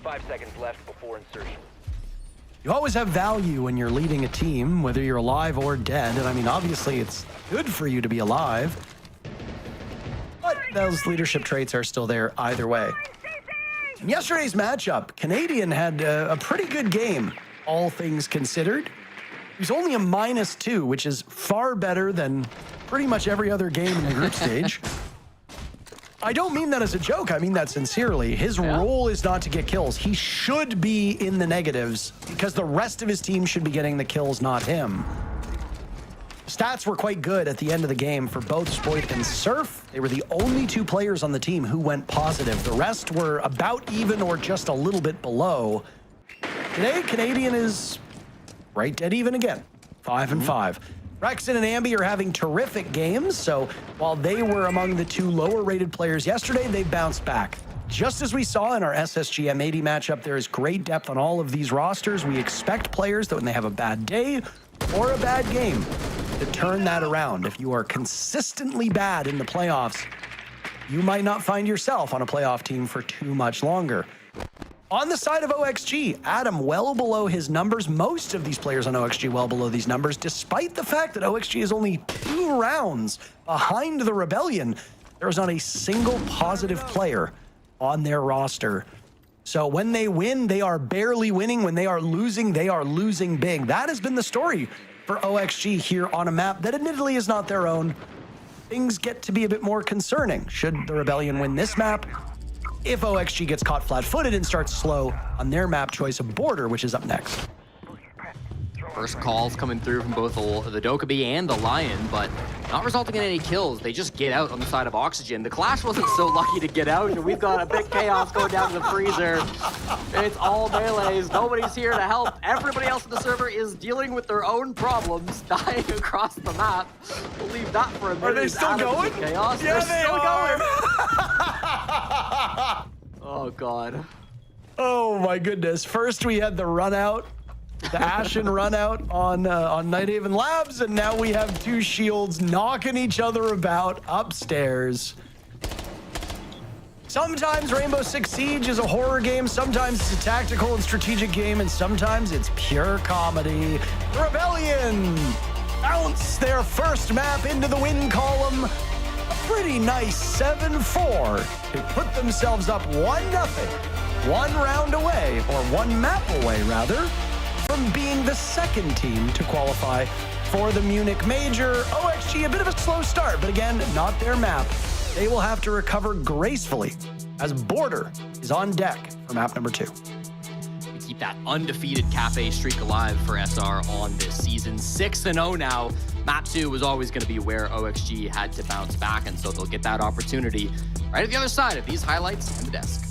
5 seconds left before insertion. You always have value when you're leading a team, whether you're alive or dead. And I mean, obviously, it's good for you to be alive, but those leadership traits are still there either way. In yesterday's matchup, Canadian had a pretty good game, all things considered. He was only a -2, which is far better than pretty much every other game in the group stage. I don't mean that as a joke. I mean that sincerely. His role is not to get kills. He should be in the negatives because the rest of his team should be getting the kills, not him. Stats were quite good at the end of the game for both Spoit and Surf. They were the only two players on the team who went positive. The rest were about even or just a little bit below. Today, Canadian is right dead even again, 5-5. Rexen and Ambi are having terrific games, so while they were among the two lower-rated players yesterday, they bounced back. Just as we saw in our SSG M80 matchup, there is great depth on all of these rosters. We expect players that when they have a bad day or a bad game to turn that around. If you are consistently bad in the playoffs, you might not find yourself on a playoff team for too much longer. On the side of OXG, Adam well below his numbers. Most of these players on OXG well below these numbers, despite the fact that OXG is only 2 rounds behind the Rebellion. There is not a single positive player on their roster. So when they win, they are barely winning. When they are losing big. That has been the story for OXG here on a map that admittedly is not their own. Things get to be a bit more concerning should the Rebellion win this map. If OXG gets caught flat-footed and starts slow on their map choice of Border, which is up next. First calls coming through from both the Dokkaebi and the Lion, but not resulting in any kills. They just get out on the side of Oxygen. The Clash wasn't so lucky to get out, and we've got a bit chaos going down to the freezer. It's all melees. Nobody's here to help. Everybody else in the server is dealing with their own problems, dying across the map. We'll leave that for a minute. Are they still going? Chaos. Yeah, They're still are. going. Oh, God. Oh, my goodness. First, we had the run out. The Ashen run out on Nighthaven Labs, and now we have 2 shields knocking each other about upstairs. Sometimes Rainbow Six Siege is a horror game, sometimes it's a tactical and strategic game, and sometimes it's pure comedy. The Rebellion bounce their first map into the win column. A pretty nice 7-4 to put themselves up 1-0, 1 round away, or 1 map away rather, from being the second team to qualify for the Munich Major. OXG, a bit of a slow start, but again, not their map. They will have to recover gracefully as Border is on deck for map number 2. We keep that undefeated cafe streak alive for SR on this season. 6-0 now. Map 2 was always going to be where OXG had to bounce back, and so they'll get that opportunity right at the other side of these highlights and the desk.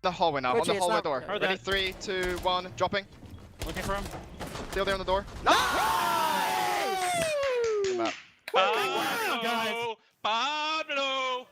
the hallway now, on the hallway door. Heard Ready, that. 3, 2, 1, dropping. Looking for him. Still there on the door. Pablo! Pablo!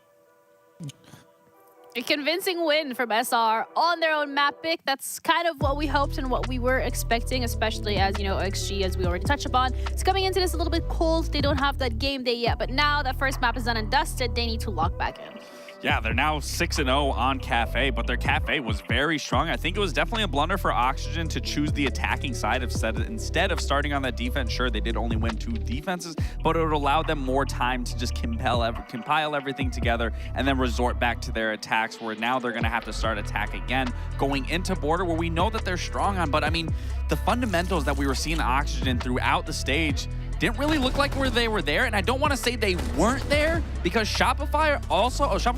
A convincing win from SR on their own map pick. That's kind of what we hoped and what we were expecting, especially as, you know, OXG, as we already touched upon, it's coming into this a little bit cold. They don't have that game day yet, but now that first map is done and dusted, they need to lock back in. Yeah, they're now 6-0 on Cafe, but their Cafe was very strong. I think it was definitely a blunder for Oxygen to choose the attacking side instead of starting on that defense. Sure, they did only win 2 defenses, but it would allow them more time to just compile everything together and then resort back to their attacks, where now they're going to have to start attack again going into Border, where we know that they're strong on. But I mean, the fundamentals that we were seeing Oxygen throughout the stage didn't really look like they were there, and I don't want to say they weren't there, because Shopify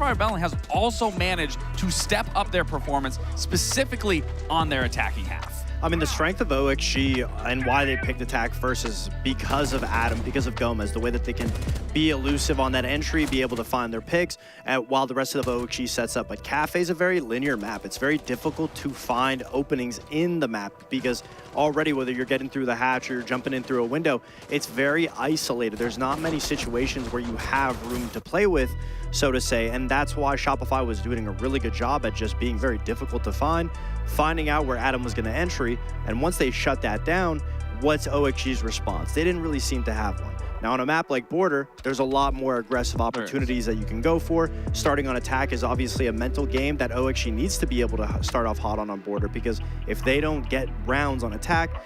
Rebellion has also managed to step up their performance, specifically on their attacking half. I mean, the strength of OXG and why they picked attack first is because of Adam, because of Gomez, the way that they can be elusive on that entry, be able to find their picks, while the rest of the OXG sets up. But Cafe is a very linear map. It's very difficult to find openings in the map, because already, whether you're getting through the hatch or you're jumping in through a window, it's very isolated. There's not many situations where you have room to play with, so to say, and that's why Shopify was doing a really good job at just being very difficult to find, finding out where Adam was going to entry, and once they shut that down, what's OXG's response? They didn't really seem to have one. Now, on a map like Border, there's a lot more aggressive opportunities that you can go for. Starting on attack is obviously a mental game that OXG needs to be able to start off hot on Border, because if they don't get rounds on attack,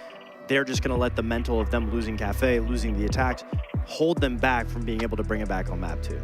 they're just going to let the mental of them losing Cafe, losing the attacks, hold them back from being able to bring it back on map 2.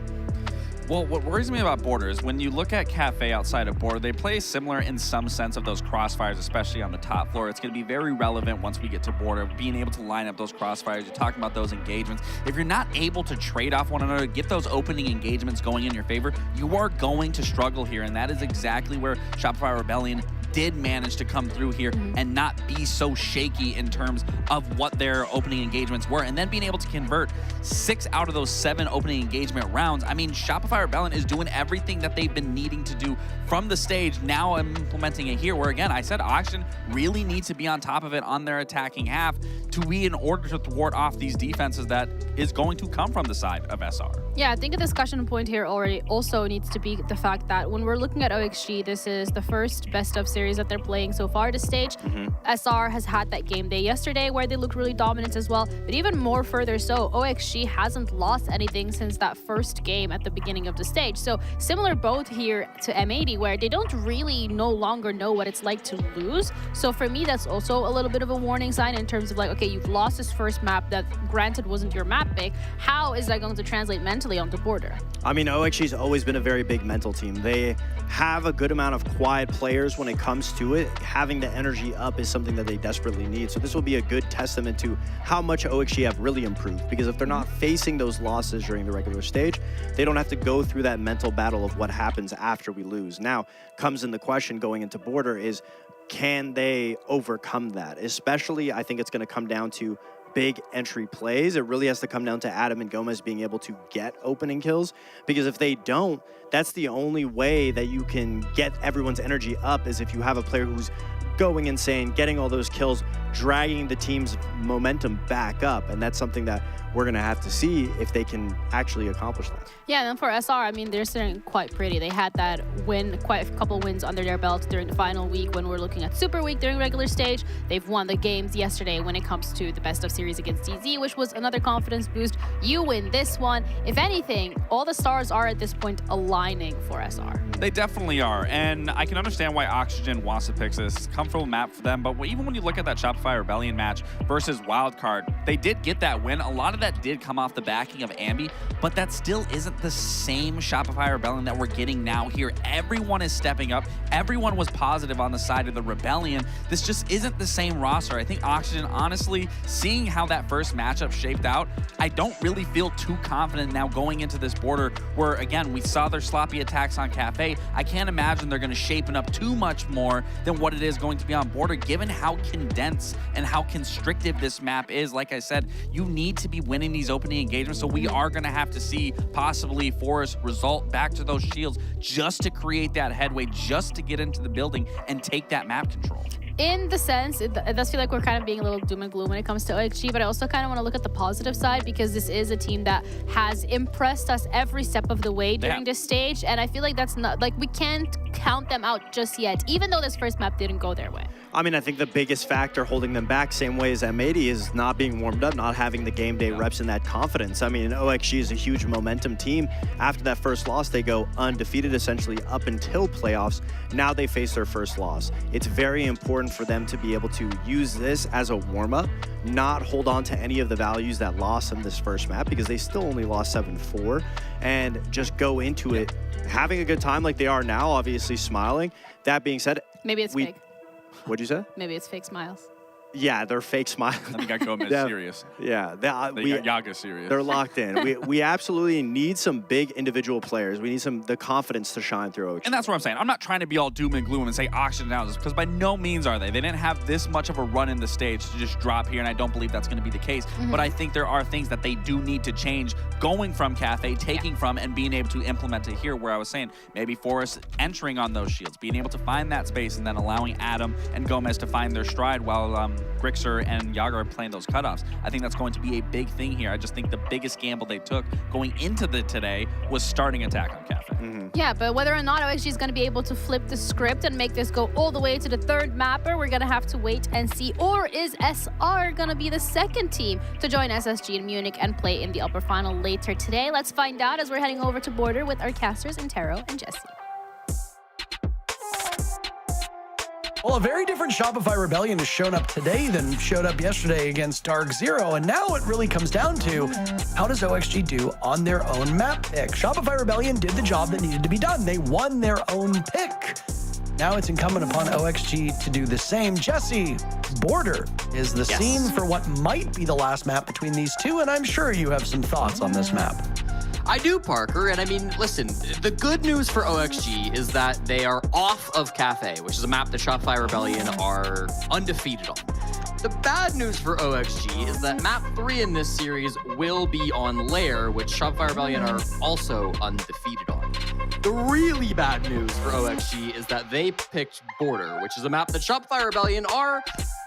Well, what worries me about Border is when you look at Cafe outside of Border, they play similar in some sense of those crossfires, especially on the top floor. It's going to be very relevant once we get to Border, being able to line up those crossfires. You're talking about those engagements. If you're not able to trade off one another, get those opening engagements going in your favor, you are going to struggle here, and that is exactly where Shopify Rebellion did manage to come through here and not be so shaky in terms of what their opening engagements were, and then being able to convert 6 out of those 7 opening engagement rounds. I mean, Shopify Rebellion is doing everything that they've been needing to do from the stage. Now I'm implementing it here, where again, I said Oxygen really needs to be on top of it on their attacking half to be in order to thwart off these defenses that is going to come from the side of SR. Yeah, I think a discussion point here already also needs to be the fact that when we're looking at OXG, this is the first best of series that they're playing so far this stage. SR has had that game day yesterday where they looked really dominant as well, but even more further so, OXG hasn't lost anything since that first game at the beginning of the stage. So similar both here to M80, where they don't really no longer know what it's like to lose. So for me, that's also a little bit of a warning sign in terms of like, okay, you've lost this first map that granted wasn't your map pick. How is that going to translate mentally on the Border? I mean, OXG's always been a very big mental team. They have a good amount of quiet players when it comes to it. Having the energy up is something that they desperately need. So this will be a good testament to how much OXG have really improved, because if they're not facing those losses during the regular stage, they don't have to go through that mental battle of what happens after we lose. Now, comes in the question going into Border is, can they overcome that? Especially, I think it's going to come down to big entry plays. It really has to come down to Adam and Gomez being able to get opening kills, because if they don't, that's the only way that you can get everyone's energy up, is if you have a player who's going insane, getting all those kills, dragging the team's momentum back up. And that's something that we're going to have to see if they can actually accomplish that. Yeah, and then for SR, I mean, they're sitting quite pretty. They had that win, quite a couple wins under their belts during the final week when we're looking at Super Week during regular stage. They've won the games yesterday when it comes to the best of series against DZ, which was another confidence boost. You win this one. If anything, all the stars are at this point aligning for SR. They definitely are, and I can understand why Oxygen wants to pick this comfortable map for them, but even when you look at that Shopify Rebellion match versus Wildcard, they did get that win. A lot of that did come off the backing of Ambi, but that still isn't the same Shopify Rebellion that we're getting now here. Everyone is stepping up. Everyone was positive on the side of the Rebellion. This just isn't the same roster. I think Oxygen, honestly, seeing how that first matchup shaped out, I don't really feel too confident now going into this Border where, again, we saw their sloppy attacks on Cafe. I can't imagine they're going to shape it up too much more than what it is going going to be on Border, given how condensed and how constrictive this map is. Like I said, you need to be winning these opening engagements, so we are going to have to see possibly Forest result back to those shields just to create that headway, just to get into the building and take that map control. In the sense, it does feel like we're kind of being a little doom and gloom when it comes to OXG, but I also kind of want to look at the positive side because this is a team that has impressed us every step of the way during this stage, and I feel like that's not, like, we can't count them out just yet, even though this first map didn't go their way. I mean, I think the biggest factor holding them back, same way as M80, is not being warmed up, not having the game day reps and that confidence. I mean, OXG is a huge momentum team. After that first loss, they go undefeated essentially up until playoffs. Now they face their first loss. It's very important for them to be able to use this as a warm-up, not hold on to any of the values that lost them this first map, because they still only lost 7-4, and just go into it having a good time like they are now, obviously smiling. That being said, maybe it's fake. What'd you say? Maybe it's fake smiles. Yeah, they're fake smiles. I think I Gomez serious. Yeah, they got Yaga serious. They're locked in. we absolutely need some big individual players. We need the confidence to shine through OXG. And that's what I'm saying. I'm not trying to be all doom and gloom and say Oxygen now, because by no means are they. They didn't have this much of a run in the stage to just drop here, and I don't believe that's going to be the case. But I think there are things that they do need to change going from Cafe, taking from, and being able to implement it here, where I was saying maybe Forrest entering on those shields, being able to find that space, and then allowing Adam and Gomez to find their stride while Grixer and Yaga are playing those cutoffs. I think that's going to be a big thing here. I just think the biggest gamble they took going into the today was starting attack on Cafe. Yeah, but whether or not OXG is going to be able to flip the script and make this go all the way to the third mapper, we're going to have to wait and see. Or is SR going to be the second team to join SSG in Munich and play in the upper final later today? Let's find out as we're heading over to Border with our casters, Intero and Jesse. Well, a very different Shopify Rebellion has shown up today than showed up yesterday against Dark Zero, and now it really comes down to how does OXG do on their own map pick? Shopify Rebellion did the job that needed to be done. They won their own pick. Now it's incumbent upon OXG to do the same. Jesse, Border is the scene for what might be the last map between these two, and I'm sure you have some thoughts on this map. I do, Parker, and I mean, listen, the good news for OXG is that they are off of Cafe, which is a map that Shopify Rebellion are undefeated on. The bad news for OXG is that map 3 in this series will be on Lair, which Shopify Rebellion are also undefeated on. The really bad news for OXG is that they picked Border, which is a map that Shopify Rebellion are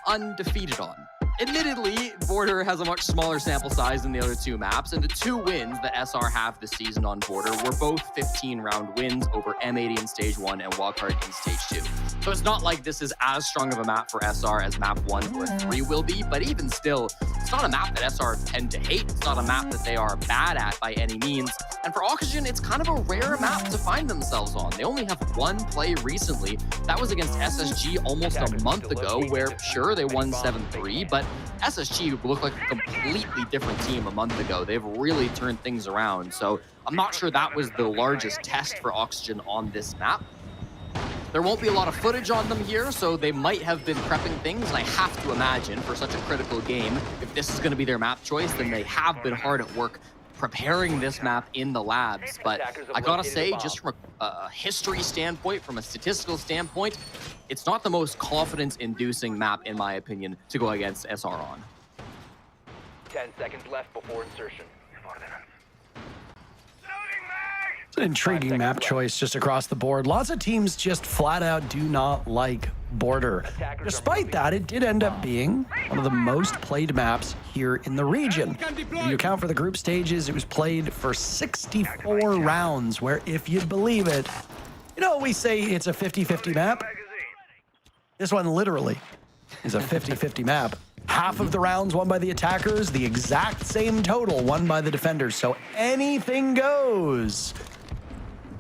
undefeated on. Admittedly, Border has a much smaller sample size than the other two maps, and the 2 wins that SR have this season on Border were both 15-round wins over M80 in Stage 1 and Wildcard in Stage 2. So it's not like this is as strong of a map for SR as map 1 or 3 will be, but even still, it's not a map that SR tend to hate. It's not a map that they are bad at by any means. And for Oxygen, it's kind of a rare map to find themselves on. They only have 1 play recently. That was against SSG almost a month ago, where sure, they won 7-3, but SSG looked like a completely different team a month ago. They've really turned things around. So I'm not sure that was the largest test for Oxygen on this map. There won't be a lot of footage on them here, so they might have been prepping things, and I have to imagine for such a critical game, if this is going to be their map choice, then they have been hard at work preparing this map in the labs. But I gotta say, just from a history standpoint, from a statistical standpoint, it's not the most confidence-inducing map, in my opinion, to go against SR on. 10 seconds left before insertion. It's an intriguing map choice just across the board. Lots of teams just flat out do not like Border. Despite that, it did end up being one of the most played maps here in the region. If you account for the group stages, it was played for 64 rounds, where if you'd believe it, you know, we say it's a 50-50 map. This one literally is a 50-50 map. Half of the rounds won by the attackers, the exact same total won by the defenders. So anything goes.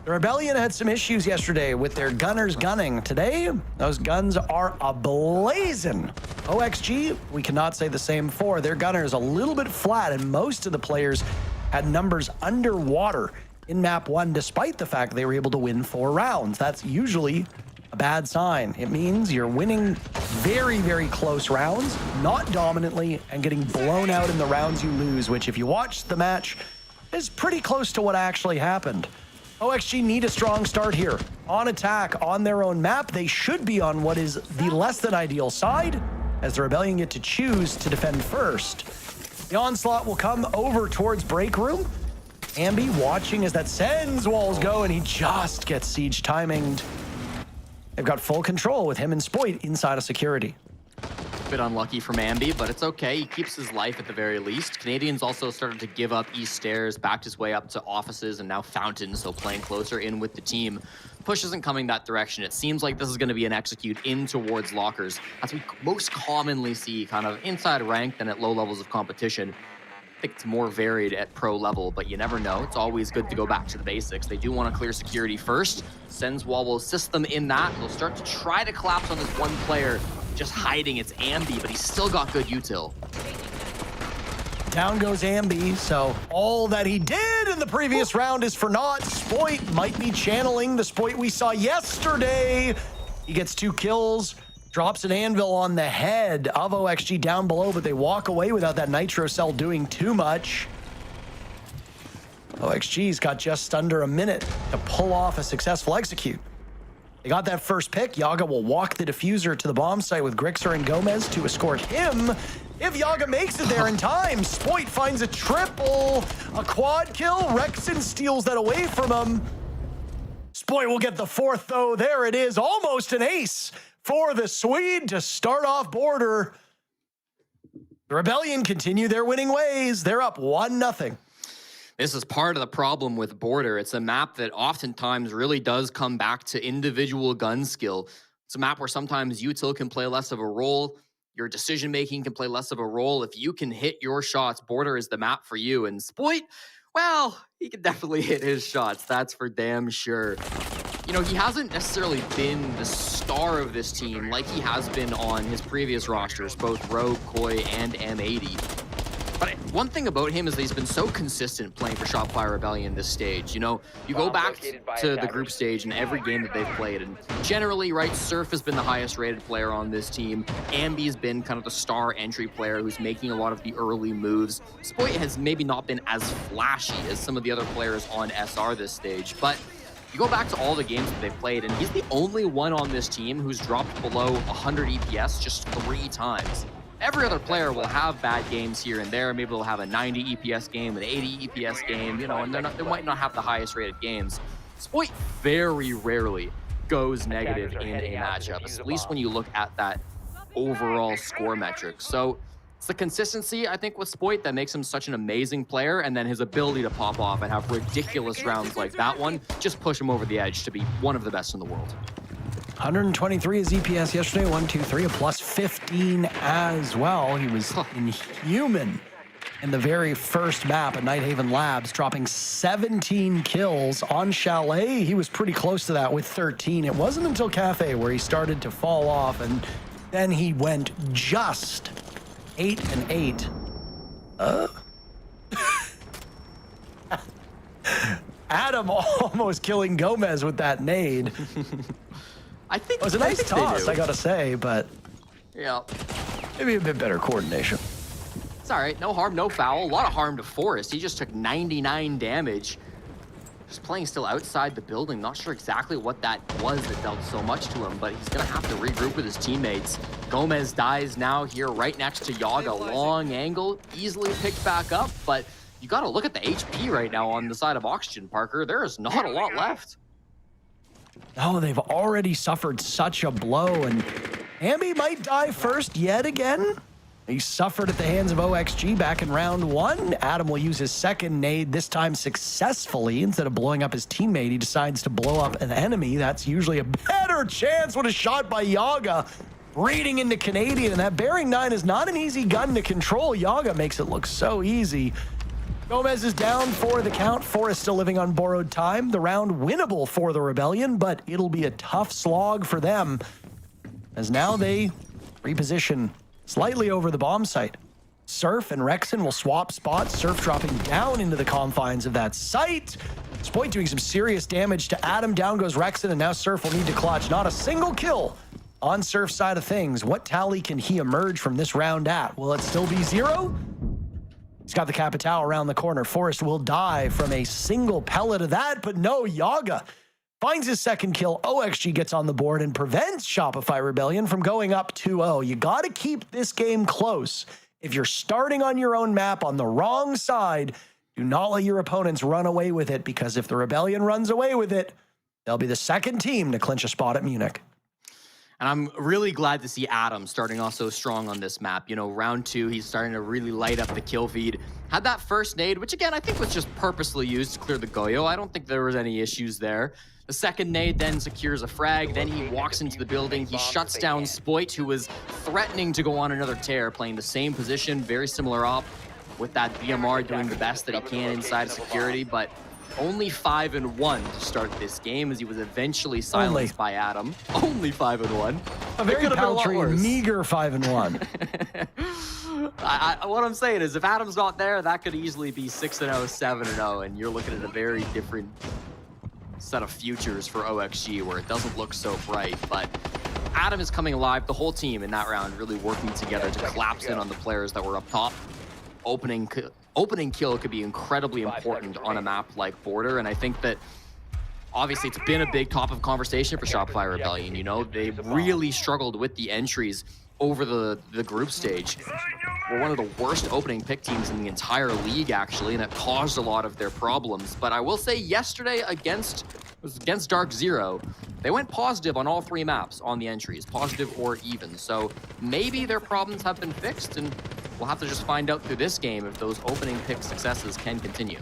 The Rebellion had some issues yesterday with their gunners gunning. Today, those guns are ablazing. OXG, we cannot say the same for. Their gunners a little bit flat, and most of the players had numbers underwater in map 1, despite the fact they were able to win 4 rounds. That's usually a bad sign. It means you're winning very, very close rounds, not dominantly, and getting blown out in the rounds you lose, which if you watch the match is pretty close to what actually happened. OXG need a strong start here. On attack, on their own map, they should be on what is the less than ideal side, as the Rebellion get to choose to defend first. The onslaught will come over towards break room. Ambi watching as that sends walls go, and he just gets siege timinged. They've got full control with him and Spoit inside of security. Bit unlucky from Ambi, but it's okay. He keeps his life at the very least. Canadians also started to give up East Stairs, backed his way up to offices and now fountains, so playing closer in with the team. Push isn't coming that direction. It seems like this is going to be an execute in towards lockers. As we most commonly see kind of inside rank than at low levels of competition. I think it's more varied at pro level, but you never know. It's always good to go back to the basics. They do want to clear security first. Sends Wall will assist them in that. They'll start to try to collapse on this one player, just hiding. It's Ambi, but he's still got good util. Down goes Ambi, so all that he did in the previous round is for naught. Spoit might be channeling the Spoit we saw yesterday. He gets 2 kills. Drops an anvil on the head of OXG down below, but they walk away without that nitro cell doing too much. OXG's got just under a minute to pull off a successful execute. They got that first pick. Yaga will walk the diffuser to the bomb site with Grixer and Gomez to escort him. If Yaga makes it there in time, Spoit finds a triple, a quad kill. Rexon steals that away from him. Spoit will get the 4th though. There it is, almost an ace for the Swede to start off border. The Rebellion continue their winning ways. They're up 1-0. This is part of the problem with Border. It's a map that oftentimes really does come back to individual gun skill. It's a map where sometimes util can play less of a role. Your decision-making can play less of a role. If you can hit your shots, Border is the map for you. And Spoit, well, he can definitely hit his shots. That's for damn sure. You know, he hasn't necessarily been the star of this team like he has been on his previous rosters, both Rogue, Koi, and M80. But one thing about him is that he's been so consistent playing for Shopify Rebellion this stage. You know, you go back to the group stage in every game that they've played, and generally, right, Surf has been the highest rated player on this team. Ambi's been kind of the star entry player who's making a lot of the early moves. Spoit has maybe not been as flashy as some of the other players on SR this stage, but you go back to all the games that they've played, and he's the only one on this team who's dropped below 100 EPS just 3 times. Every other player will have bad games here and there. Maybe they'll have a 90 EPS game, an 80 EPS game, you know, and they might not have the highest rated games. Spoit very rarely goes negative in a matchup, at least when you look at that overall score metric. So it's the consistency, I think, with Spoit that makes him such an amazing player, and then his ability to pop off and have ridiculous rounds like that one just push him over the edge to be one of the best in the world. 123 is EPS yesterday, 123, a plus 15 as well. He was inhuman in the very first map at Nighthaven Labs, dropping 17 kills on Chalet. He was pretty close to that with 13. It wasn't until Cafe where he started to fall off, and then he went just 8-8. Adam almost killing Gomez with that nade. I think it was a nice toss, I gotta say, but yeah, maybe a bit better coordination. It's all right, no harm, no foul. A lot of harm to Forrest. He just took 99 damage. Just playing still outside the building. Not sure exactly what that was that dealt so much to him, but he's gonna have to regroup with his teammates. Gomez dies now here right next to Yaga. Long angle, easily picked back up, but you gotta look at the HP right now on the side of Oxygen, Parker. There is not a lot left. Oh, they've already suffered such a blow, and Ambi might die first yet again. He suffered at the hands of OXG back in round 1. Adam will use his second nade, this time successfully. Instead of blowing up his teammate, he decides to blow up an enemy. That's usually a better chance when a shot by Yaga reading into Canadian, and that Bearing 9 is not an easy gun to control. Yaga makes it look so easy. Gomez is down for the count. Forrest still living on borrowed time. The round winnable for the Rebellion, but it'll be a tough slog for them as now they reposition slightly over the bomb site. Surf and Rexon will swap spots. Surf dropping down into the confines of that site. Spoit doing some serious damage to Adam. Down goes Rexon, and now Surf will need to clutch. Not a single kill on Surf's side of things. What tally can he emerge from this round at? Will it still be 0? He's got the Capitao around the corner. Forrest will die from a single pellet of that, but no, Yaga finds his second kill. OXG gets on the board and prevents Shopify Rebellion from going up 2-0. You got to keep this game close. If you're starting on your own map on the wrong side, do not let your opponents run away with it, because if the Rebellion runs away with it, they'll be the second team to clinch a spot at Munich. And I'm really glad to see Adam starting off so strong on this map. You know, round 2, he's starting to really light up the kill feed. Had that first nade, which again, I think was just purposely used to clear the Goyo. I don't think there was any issues there. The second nade then secures a frag. Then he walks into the building. He shuts down Spoit, who was threatening to go on another tear, playing the same position, very similar op, with that BMR doing the best that he can inside of security, but only 5-1 to start this game, as he was eventually silenced by Adam. Only 5-1. A very paltry, meager 5-1. What I'm saying is, if Adam's not there, that could easily be 6-0, 7-0, and you're looking at a very different set of futures for OXG, where it doesn't look so bright. But Adam is coming alive. The whole team in that round really working together to collapse in on the players that were up top. Opening kill could be incredibly important on a map like Border, and I think that obviously it's been a big topic of conversation for Shopify Rebellion. You know, they really struggled with the entries over the group stage. We're one of the worst opening pick teams in the entire league, actually, and it caused a lot of their problems. But I will say, yesterday against Dark Zero, they went positive on all 3 maps on the entries, positive or even. So maybe their problems have been fixed, and we'll have to just find out through this game if those opening pick successes can continue.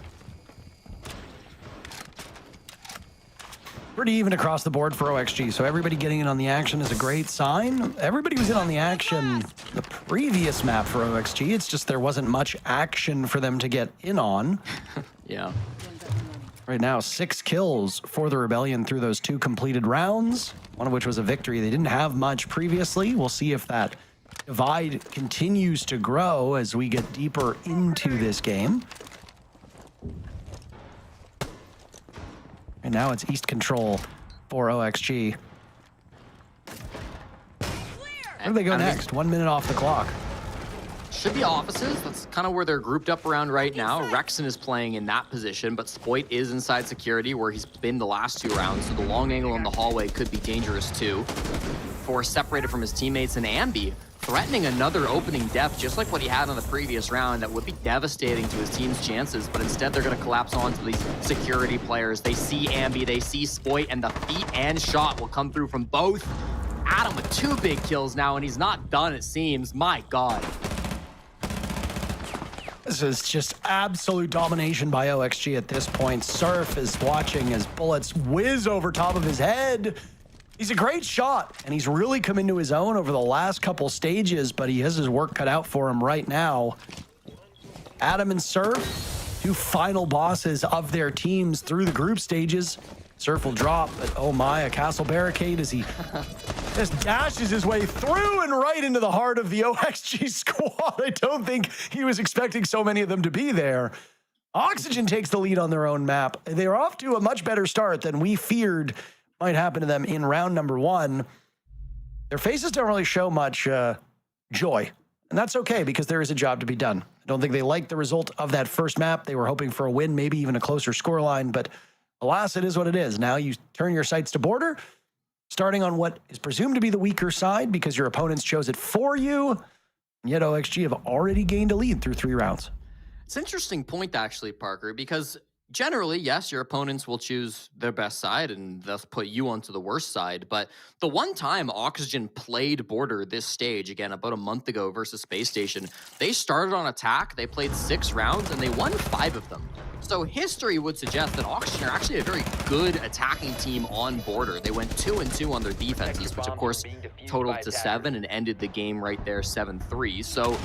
Pretty even across the board for OXG, so everybody getting in on the action is a great sign. Everybody was in on the action the previous map for OXG. It's just there wasn't much action for them to get in on. Yeah. Right now, 6 kills for the Rebellion through those 2 completed rounds, one of which was a victory. They didn't have much previously. We'll see if that divide continues to grow as we get deeper into this game. And now it's East control for OXG. Where do they go next? 1 minute off the clock. Should be offices. That's kind of where they're grouped up around right now. Rexon is playing in that position, but Spoit is inside security, where he's been the last 2 rounds, so the long angle in the hallway could be dangerous too. Forrest separated from his teammates, and Ambi threatening another opening depth, just like what he had on the previous round. That would be devastating to his team's chances, but instead they're going to collapse onto these security players. They see Ambi, they see Spoit, and the feet and shot will come through from both. Adam with 2 big kills now, and he's not done, it seems. My God. This is just absolute domination by OXG at this point. Surf is watching as bullets whiz over top of his head. He's a great shot, and he's really come into his own over the last couple stages, but he has his work cut out for him right now. Adam and Surf, 2 final bosses of their teams through the group stages. Surf will drop, but oh my, a castle barricade as he just dashes his way through and right into the heart of the OXG squad. I don't think he was expecting so many of them to be there. Oxygen takes the lead on their own map. They're off to a much better start than we feared might happen to them in round number 1. Their faces don't really show much joy, and that's okay because there is a job to be done. I don't think they liked the result of that first map. They were hoping for a win, maybe even a closer scoreline, but alas, it is what it is. Now you turn your sights to Border, starting on what is presumed to be the weaker side because your opponents chose it for you, and yet OXG have already gained a lead through 3 rounds. It's an interesting point, actually, Parker, because generally, yes, your opponents will choose their best side and thus put you onto the worst side. But the one time Oxygen played Border this stage, again, about a month ago versus Space Station, they started on attack, they played 6 rounds, and they won 5 of them. So history would suggest that Oxygen are actually a very good attacking team on Border. They went 2-2 on their defenses, which of course totaled to 7 and ended the game right there 7-3. So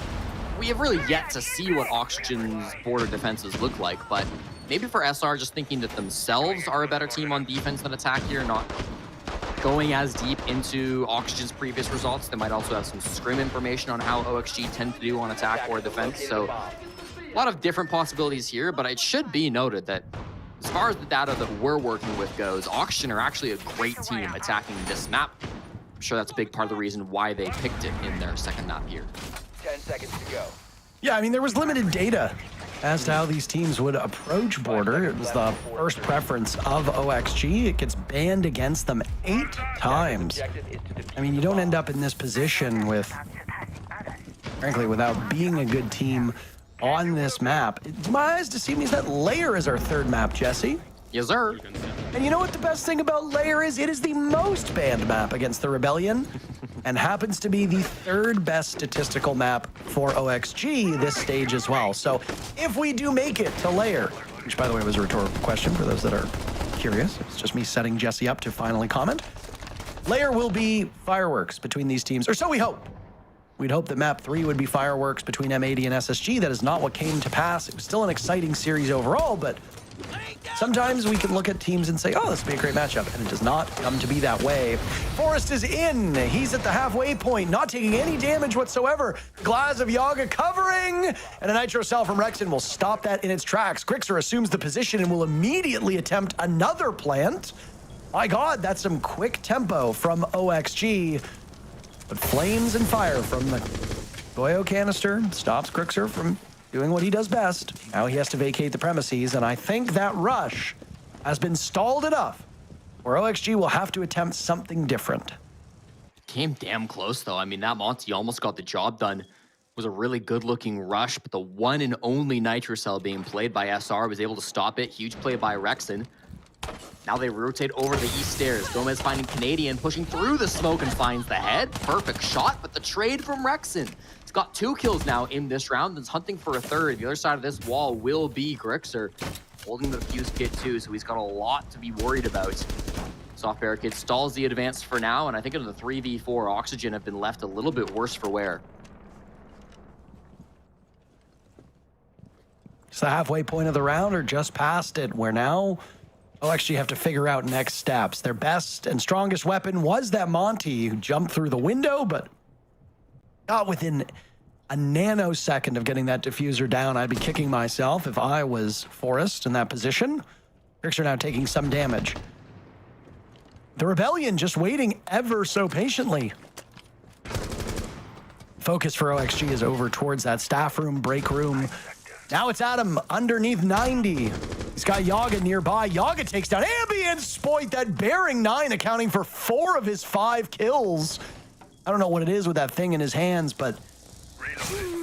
we have really yet to see what Oxygen's Border defenses look like, but maybe for SR, just thinking that themselves are a better team on defense than attack here, not going as deep into Oxygen's previous results. They might also have some scrim information on how OXG tend to do on attack or defense. So a lot of different possibilities here, but it should be noted that as far as the data that we're working with goes, Oxygen are actually a great team attacking this map. I'm sure that's a big part of the reason why they picked it in their second map here. 10 seconds to go. Yeah, I mean, there was limited data as to how these teams would approach Border. It was the first preference of OXG. It gets banned against them 8 times. I mean, you don't end up in this position with, frankly, without being a good team on this map. My eyes deceive me. That Lair is our 3rd map, Jesse. Yes, sir. And you know what the best thing about Lair is? It is the most banned map against the Rebellion and happens to be the 3rd best statistical map for OXG this stage as well. So if we do make it to Lair, which by the way was a rhetorical question for those that are curious, it's just me setting Jesse up to finally comment. Lair will be fireworks between these teams, or so we hope. We'd hope that map 3 would be fireworks between M80 and SSG. That is not what came to pass. It was still an exciting series overall, but sometimes we can look at teams and say, oh, this would be a great matchup, and it does not come to be that way. Forrest is in. He's at the halfway point, not taking any damage whatsoever. Glass of Yaga covering, and a Nitro Cell from Rexon will stop that in its tracks. Grixer assumes the position and will immediately attempt another plant. My God, that's some quick tempo from OXG. But flames and fire from the Goyo canister stops Grixer from doing what he does best. Now he has to vacate the premises, and I think that rush has been stalled enough where OXG will have to attempt something different. Came damn close, though. I mean, that Monty almost got the job done. It was a really good-looking rush, but the one and only Nitro Cell being played by SR was able to stop it. Huge play by Rexon. Now they rotate over the east stairs. Gomez finding Canadian, pushing through the smoke and finds the head. Perfect shot, but the trade from Rexon. He's got 2 kills now in this round and is hunting for a 3rd. The other side of this wall will be Grixer, holding the fuse kit too, so he's got a lot to be worried about. Soft Barricade stalls the advance for now, and I think in the 3v4, Oxygen have been left a little bit worse for wear. It's the halfway point of the round or just past it, where now OXG have to figure out next steps. Their best and strongest weapon was that Monty who jumped through the window, but not within a nanosecond of getting that diffuser down. I'd be kicking myself if I was Forrest in that position. Grixer now taking some damage. The Rebellion just waiting ever so patiently. Focus for OXG is over towards that staff room, break room. Now it's Adam underneath 90. He's got Yaga nearby. Yaga takes down Ambient Spoit, that bearing 9, accounting for 4 of his 5 kills. I don't know what it is with that thing in his hands, but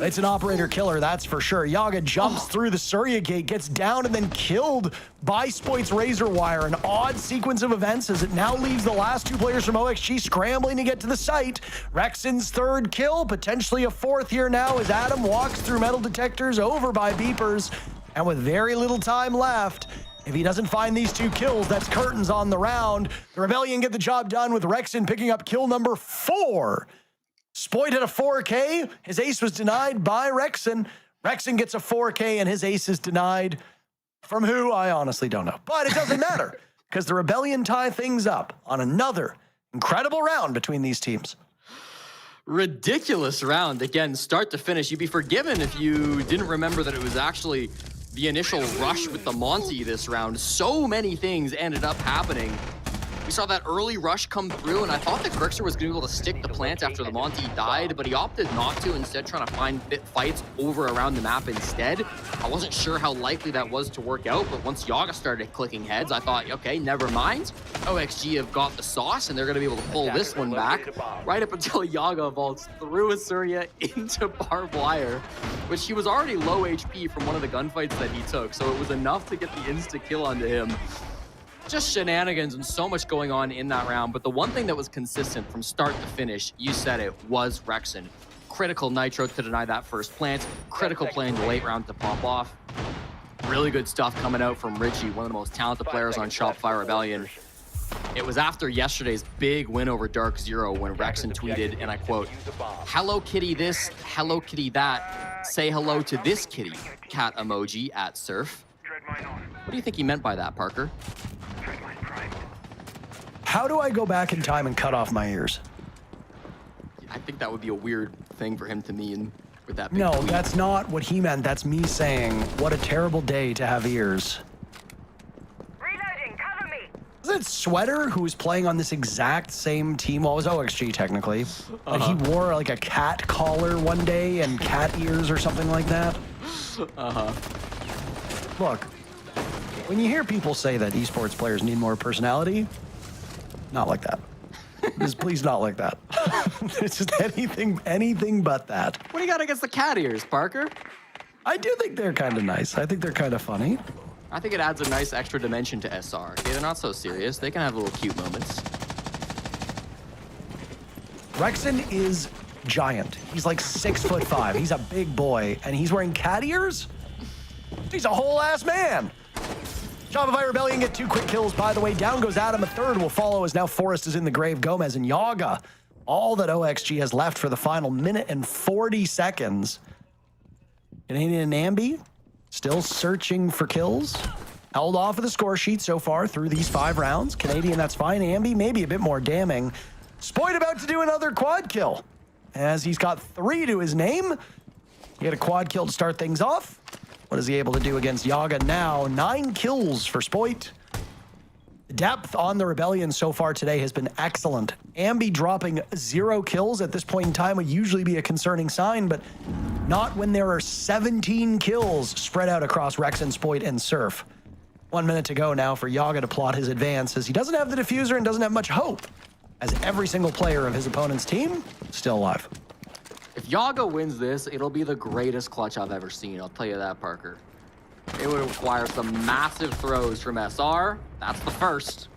it's an operator killer, that's for sure. Yaga jumps through the Surya gate, gets down, and then killed by Spoit's Razor Wire. An odd sequence of events as it now leaves the last 2 players from OXG scrambling to get to the site. Rexon's 3rd kill, potentially a 4th here now as Adam walks through metal detectors over by beepers. And with very little time left, if he doesn't find these 2 kills, that's curtains on the round. The Rebellion get the job done with Rexon picking up kill number 4. Spoit had a 4K. His ace was denied by Rexon. Rexon gets a 4K and his ace is denied. From who? I honestly don't know. But it doesn't matter because the Rebellion tie things up on another incredible round between these teams. Ridiculous round. Again, start to finish. You'd be forgiven if you didn't remember that it was actually the initial rush with the Monty this round. So many things ended up happening. We saw that early rush come through, and I thought that Grixer was going to be able to stick the plant after the Monty died, but he opted not to, instead trying to find fights over around the map instead. I wasn't sure how likely that was to work out, but once Yaga started clicking heads, I thought, okay, never mind. OXG have got the sauce, and they're going to be able to pull this one back, right up until Yaga vaults through a Surya into barbed wire, which he was already low HP from one of the gunfights that he took, so it was enough to get the insta-kill onto him. Just shenanigans and so much going on in that round, but the one thing that was consistent from start to finish, you said it, was Rexon. Critical Nitro to deny that first plant, critical play in the late round to pop off. Really good stuff coming out from Richie, one of the most talented players on Shopify Rebellion. It was after yesterday's big win over Dark Zero when Rexon tweeted, and I quote, "Hello Kitty this, Hello Kitty that, say hello to this kitty," cat emoji at Surf. What do you think he meant by that, Parker? How do I go back in time and cut off my ears? I think that would be a weird thing for him to mean with that big No, tweet. that's not what he meant. That's me saying, what a terrible day to have ears. Reloading, cover me. Doesn't it Sweater who was playing on this exact same team? Well, it was OXG technically. But he wore like a cat collar one day and cat ears or something like that. Look, when you hear people say that esports players need more personality, not like that. Just please not like that. It's just anything but that. What do you got against the cat ears, Parker? I do think they're kind of nice. I think they're kind of funny. I think it adds a nice extra dimension to SR. Okay, they're not so serious. They can have little cute moments. Rexon is giant. He's like 6'5". He's a big boy, and he's wearing cat ears? He's a whole ass man. Shopify Rebellion get 2 quick kills, by the way. Down goes Adam. A third will follow as now Forrest is in the grave. Gomez and Yaga. All that OXG has left for the final minute and 40 seconds. Canadian and Ambi still searching for kills. Held off of the score sheet so far through these 5 rounds. Canadian, that's fine. Ambi, maybe a bit more damning. Spoit about to do another quad kill, as he's got 3 to his name. He had a quad kill to start things off. What is he able to do against Yaga now? 9 kills for Spoit. The depth on the Rebellion so far today has been excellent. Ambi dropping 0 kills at this point in time would usually be a concerning sign, but not when there are 17 kills spread out across Rexon, Spoit, and Surf. 1 minute to go now for Yaga to plot his advance, as he doesn't have the diffuser and doesn't have much hope, as every single player of his opponent's team still alive. If Yaga wins this, it'll be the greatest clutch I've ever seen. I'll tell you that, Parker. It would require some massive throws from SR. That's the first.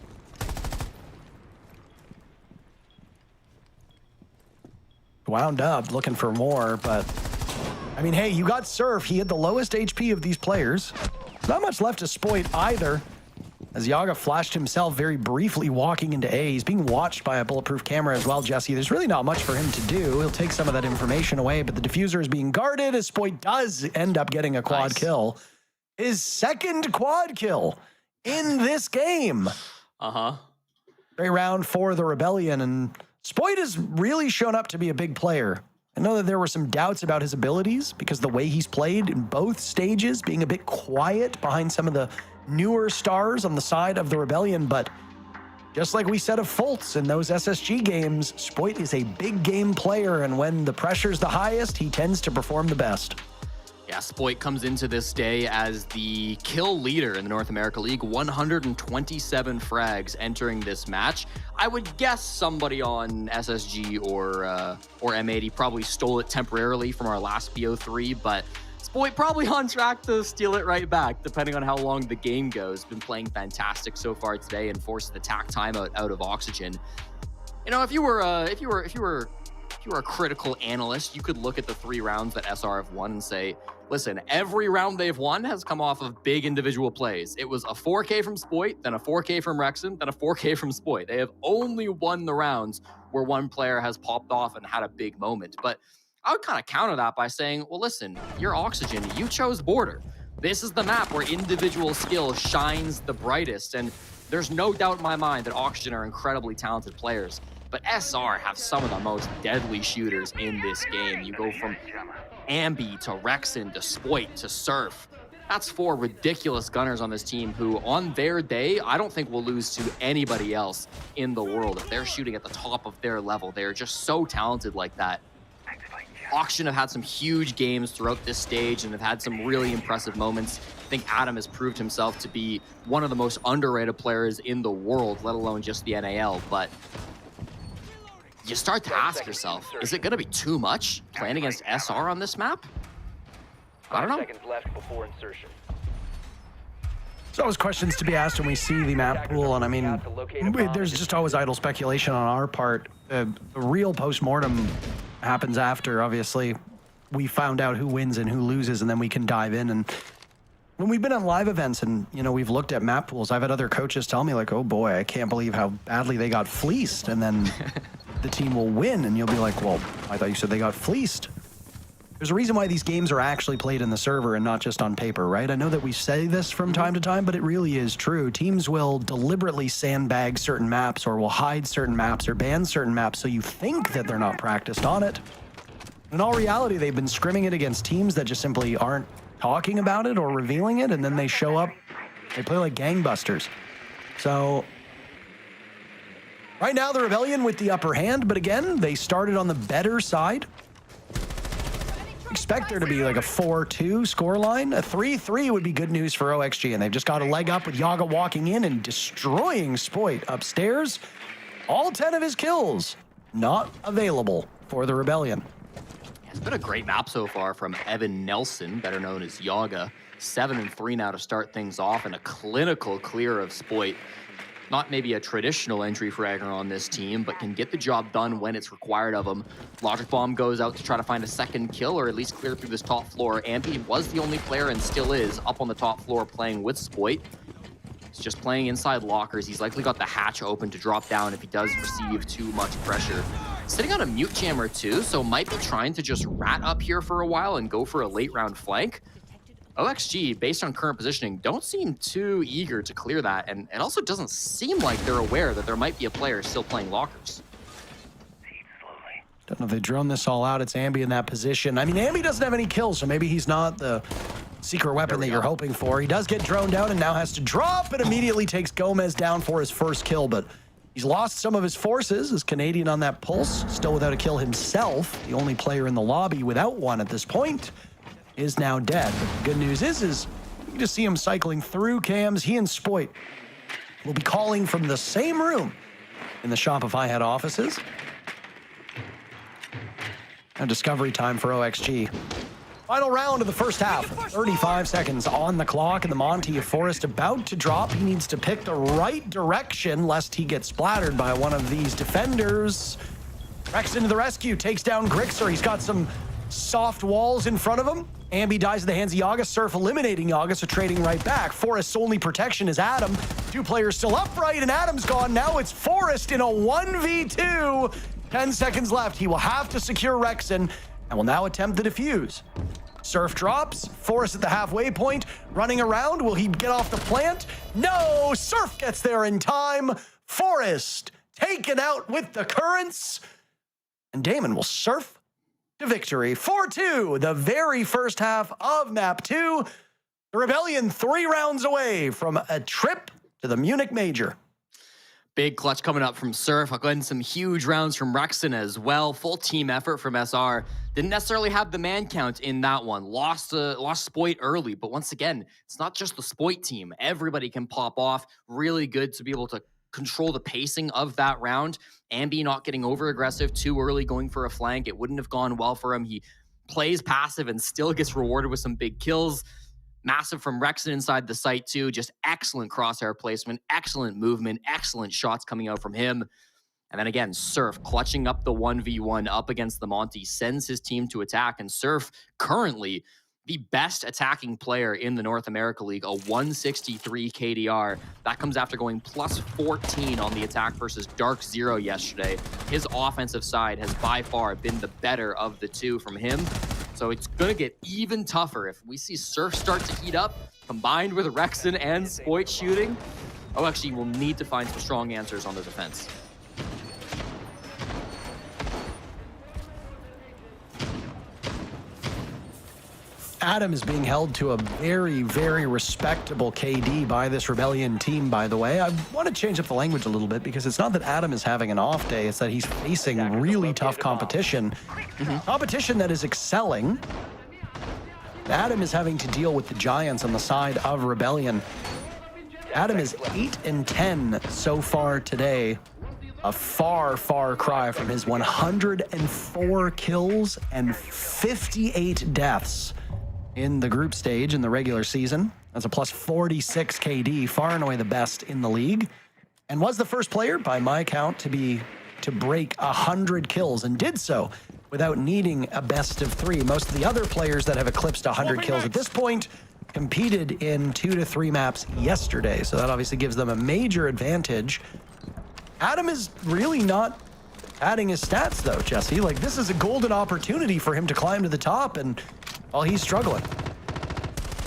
Wound up looking for more, but I mean, hey, you got Surf. He had the lowest HP of these players. There's not much left to Spoit either, as Yaga flashed himself very briefly walking into A. He's being watched by a bulletproof camera as well, Jesse. There's really not much for him to do. He'll take some of that information away, but the diffuser is being guarded as Spoit does end up getting a quad kill. His second quad kill in this game. Great round for the Rebellion, and Spoit has really shown up to be a big player. I know that there were some doubts about his abilities because the way he's played in both stages, being a bit quiet behind some of the newer stars on the side of the Rebellion, but just like we said of Fultz in those SSG games, Spoit is a big game player, and when the pressure's the highest, he tends to perform the best. Yeah, Spoit comes into this day as the kill leader in the North America League, 127 frags entering this match. I would guess somebody on SSG or M80 probably stole it temporarily from our last BO3, but Spoit probably on track to steal it right back, depending on how long the game goes. Been playing fantastic so far today and forced the tack timeout out of Oxygen. You know, if you were a critical analyst, you could look at the 3 rounds that SR have won and say, listen, every round they've won has come off of big individual plays. It was a 4K from Spoit, then a 4K from Rexon, then a 4K from Spoit. They have only won the rounds where one player has popped off and had a big moment. But I would kind of counter that by saying, well, listen, you're Oxygen. You chose Border. This is the map where individual skill shines the brightest. And there's no doubt in my mind that Oxygen are incredibly talented players. But SR have some of the most deadly shooters in this game. You go from Ambi to Rexon to Spoit to Surf. That's 4 ridiculous gunners on this team who, on their day, I don't think will lose to anybody else in the world. If they're shooting at the top of their level, they're just so talented like that. Oxygen have had some huge games throughout this stage and have had some really impressive moments. I think Adam has proved himself to be one of the most underrated players in the world, let alone just the NAL. But you start to ask yourself, is it going to be too much playing against SR on this map? I don't know. Seconds left before insertion. There's always questions to be asked when we see the map pool, and I mean, there's just always idle speculation on our part. The real post-mortem happens after, obviously. We found out who wins and who loses, and then we can dive in. And when we've been on live events and, you know, we've looked at map pools, I've had other coaches tell me, like, oh boy, I can't believe how badly they got fleeced. And then the team will win, and you'll be like, well, I thought you said they got fleeced. There's a reason why these games are actually played in the server and not just on paper, right? I know that we say this from time to time, but it really is true. Teams will deliberately sandbag certain maps, or will hide certain maps, or ban certain maps, so you think that they're not practiced on it. In all reality, they've been scrimming it against teams that just simply aren't talking about it or revealing it, and then they show up, they play like gangbusters. So Right now, the Rebellion with the upper hand, but again, they started on the better side. Expect there to be like a 4-2 scoreline. A 3-3 would be good news for OXG, and they've just got a leg up with Yaga walking in and destroying Spoit upstairs. All 10 of his kills not available for the Rebellion. It's been a great map so far from Evan Nelson, better known as Yaga. 7-3 now to start things off, and a clinical clear of Spoit. Not maybe a traditional entry fragger on this team, but can get the job done when it's required of him. Logic Bomb goes out to try to find a second kill, or at least clear through this top floor. Ambi was the only player, and still is, up on the top floor playing with Spoit. He's just playing inside lockers. He's likely got the hatch open to drop down if he does receive too much pressure. Sitting on a mute jammer too, so might be trying to just rat up here for a while and go for a late round flank. OXG, based on current positioning, don't seem too eager to clear that, and it also doesn't seem like they're aware that there might be a player still playing lockers. Don't know if they drone this all out. It's Ambi in that position. I mean, Ambi doesn't have any kills, so maybe he's not the secret weapon that you're hoping for. He does get droned down and now has to drop and immediately takes Gomez down for his first kill, but he's lost some of his forces as Canadian on that pulse, still without a kill himself. The only player in the lobby without one at this point is now dead. But the good news is you can just see him cycling through cams. He and Spoit will be calling from the same room in the Shopify head offices. Now discovery time for OXG. Final round of the first half. 35 seconds on the clock, and the Monty of Forest about to drop. He needs to pick the right direction lest he get splattered by one of these defenders. Rexon to the rescue, takes down Grixer. He's got some soft walls in front of him. Ambi dies at the hands of Yaga. Surf eliminating Yaga, so trading right back. Forest's only protection is Adam. Two players still upright, and Adam's gone. Now it's Forest in a 1v2. 10 seconds left. He will have to secure Rexon and will now attempt the defuse. Surf drops. Forest at the halfway point. Running around. Will he get off the plant? No! Surf gets there in time. Forest taken out with the currents. And Damon will surf to victory. 4-2, the very first half of map 2. The Rebellion 3 rounds away from a trip to the Munich Major. Big clutch coming up from Surf. Again, some huge rounds from Rexon as well. Full team effort from SR. Didn't necessarily have the man count in that one. Lost Spoit early, but once again, it's not just the Spoit team. Everybody can pop off. Really good to be able to control the pacing of that round. Ambi not getting over aggressive too early, going for a flank. It wouldn't have gone well for him. He plays passive and still gets rewarded with some big kills. Massive from Rexon inside the site too. Just excellent crosshair placement, excellent movement, excellent shots coming out from him. And then again, Surf clutching up the 1v1 up against the Monty, sends his team to attack, and Surf currently the best attacking player in the North America League, a 163 KDR. That comes after going plus 14 on the attack versus Dark Zero yesterday. His offensive side has by far been the better of the two from him. So it's going to get even tougher if we see Surf start to heat up, combined with Rexon and Spoit shooting. OXG will need to find some strong answers on the defense. Adam is being held to a very, very respectable KD by this Rebellion team, by the way. I want to change up the language a little bit because it's not that Adam is having an off day, it's that he's facing really tough competition. Competition that is excelling. Adam is having to deal with the Giants on the side of Rebellion. Adam is 8-10 so far today. A far, far cry from his 104 kills and 58 deaths in the group stage in the regular season. That's a plus 46 KD, far and away the best in the league, and was the first player by my count to break 100 kills, and did so without needing a best of 3. Most of the other players that have eclipsed 100 kills at this point competed in 2 to 3 maps yesterday, so that obviously gives them a major advantage. Adam is really not adding his stats though, Jesse. Like, this is a golden opportunity for him to climb to the top, and well, he's struggling.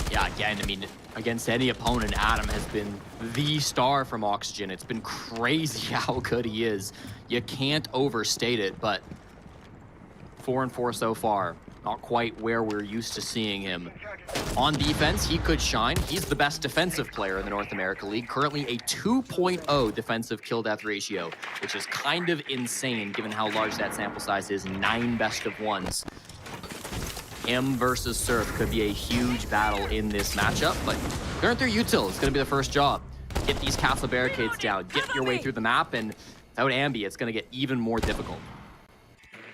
Yeah, again, I mean, against any opponent, Adam has been the star from Oxygen. It's been crazy how good he is. You can't overstate it, but 4-4 so far. not quite where we're used to seeing him. On defense, he could shine. He's the best defensive player in the North America League, currently a 2.0 defensive kill-death ratio, which is kind of insane given how large that sample size is, 9 best of ones. Him versus Surf could be a huge battle in this matchup, but going through util is going to be the first job. Get these castle barricades down, get your way through the map, and without Ambi, it's going to get even more difficult.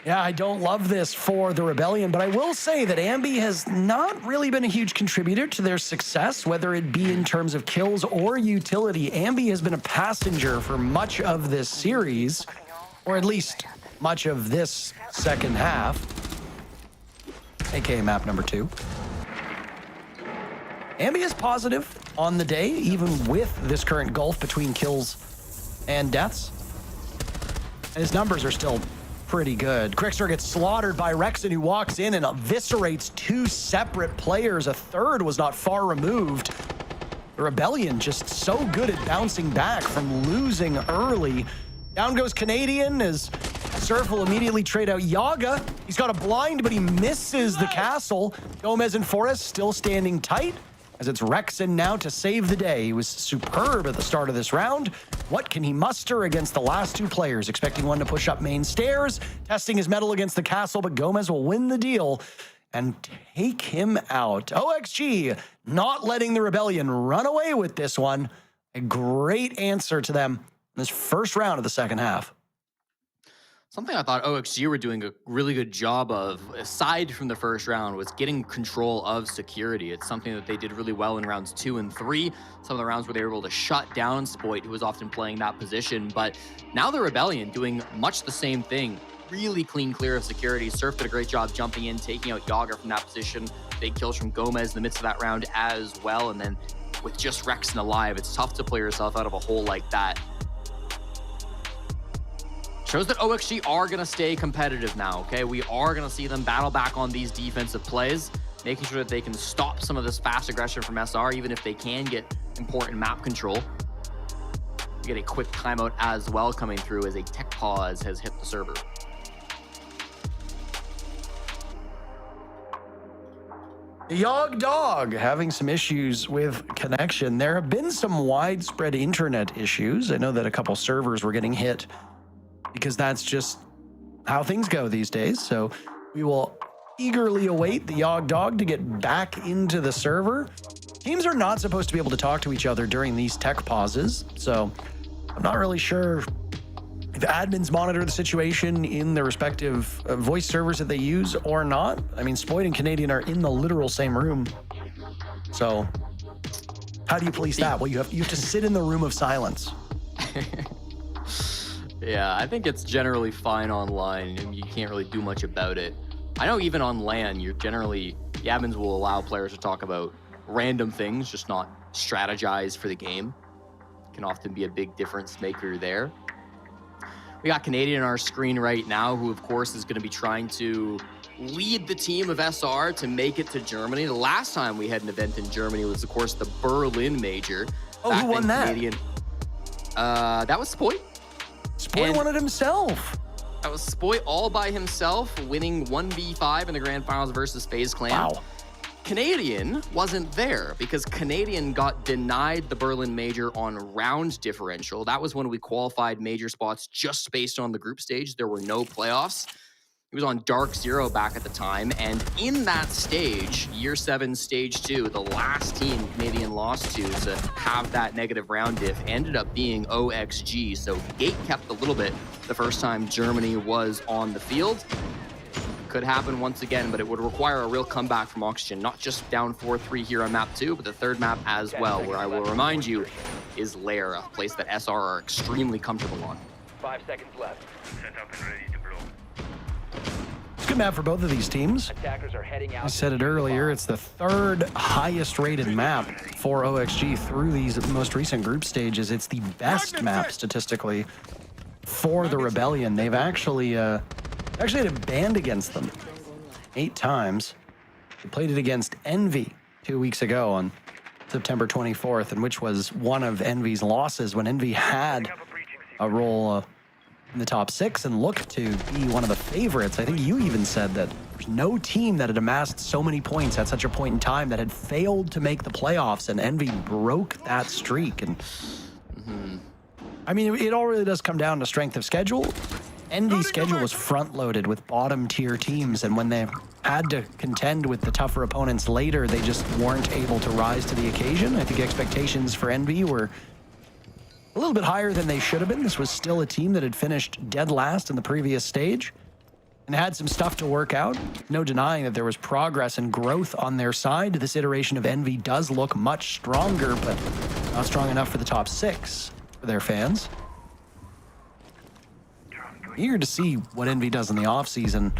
Yeah, I don't love this for the Rebellion, but I will say that Ambi has not really been a huge contributor to their success, whether it be in terms of kills or utility. Ambi has been a passenger for much of this series, or at least much of this second half, aka map number 2. Ambi is positive on the day, even with this current gulf between kills and deaths. And his numbers are still pretty good. Crickster gets slaughtered by Rexon, who walks in and eviscerates 2 separate players. A third was not far removed. The Rebellion just so good at bouncing back from losing early. Down goes Canadian as Surf will immediately trade out Yaga. He's got a blind, but he misses the castle. Gomez and Forrest still standing tight, as it's Rexon now to save the day. He was superb at the start of this round. What can he muster against the last 2 players? Expecting one to push up main stairs, testing his mettle against the castle, but Gomez will win the deal and take him out. OXG not letting the Rebellion run away with this one. A great answer to them in this first round of the second half. Something I thought OXG were doing a really good job of, aside from the first round, was getting control of security. It's something that they did really well in rounds 2 and 3. Some of the rounds where they were able to shut down Spoit, who was often playing that position. But now the Rebellion doing much the same thing. Really clean clear of security. Surf did a great job jumping in, taking out Yager from that position. Big kills from Gomez in the midst of that round as well. And then with just Rexon alive, it's tough to play yourself out of a hole like that. Shows that OXG are going to stay competitive now, okay? We are going to see them battle back on these defensive plays, making sure that they can stop some of this fast aggression from SR, even if they can get important map control. We get a quick timeout as well coming through as a tech pause has hit the server. Yog Dog having some issues with connection. There have been some widespread internet issues. I know that a couple servers were getting hit because that's just how things go these days. So we will eagerly await the Yog Dog to get back into the server. Teams are not supposed to be able to talk to each other during these tech pauses. So I'm not really sure if admins monitor the situation in the respective voice servers that they use or not. I mean, Spoit and Canadian are in the literal same room. So how do you police that? Well, you have to sit in the room of silence. Yeah, I think it's generally fine online, and you can't really do much about it. I know even on LAN, the admins will allow players to talk about random things, just not strategize for the game. Can often be a big difference maker there. We got Canadian on our screen right now, who of course is going to be trying to lead the team of SR to make it to Germany. The last time we had an event in Germany was, of course, the Berlin Major. Oh, who won that? Canadian, that was Spoit. Spoit won it himself. That was Spoit all by himself, winning 1v5 in the grand finals versus FaZe Clan. Wow. Canadian wasn't there because Canadian got denied the Berlin Major on round differential. That was when we qualified major spots just based on the group stage. There were no playoffs. He was on Dark Zero back at the time, and in that stage, Year 7 Stage 2, the last team Canadian lost to have that negative round diff ended up being OXG, so Gate kept a little bit the first time Germany was on the field. Could happen once again, but it would require a real comeback from Oxygen, not just down 4-3 here on map 2, but the third map as well, where I will remind you is Lair, a place that SR are extremely comfortable on. 5 seconds left. Set up and ready to blow. It's a good map for both of these teams. Attackers are heading out. I said it earlier, it's the third highest rated map for OXG through these most recent group stages. It's the best map statistically for the Rebellion. They've actually had a band against them 8 times. They played it against Envy 2 weeks ago on September 24th, and which was one of Envy's losses when Envy had a role in the top 6 and look to be one of the favorites. I think you even said that there's no team that had amassed so many points at such a point in time that had failed to make the playoffs, and Envy broke that streak. And I mean, it all really does come down to strength of schedule. Envy's schedule was front-loaded with bottom-tier teams, and when they had to contend with the tougher opponents later, they just weren't able to rise to the occasion. I think expectations for Envy were a little bit higher than they should have been. This was still a team that had finished dead last in the previous stage and had some stuff to work out. No denying that there was progress and growth on their side. This iteration of Envy does look much stronger, but not strong enough for the top 6 for their fans. Eager to see what Envy does in the offseason.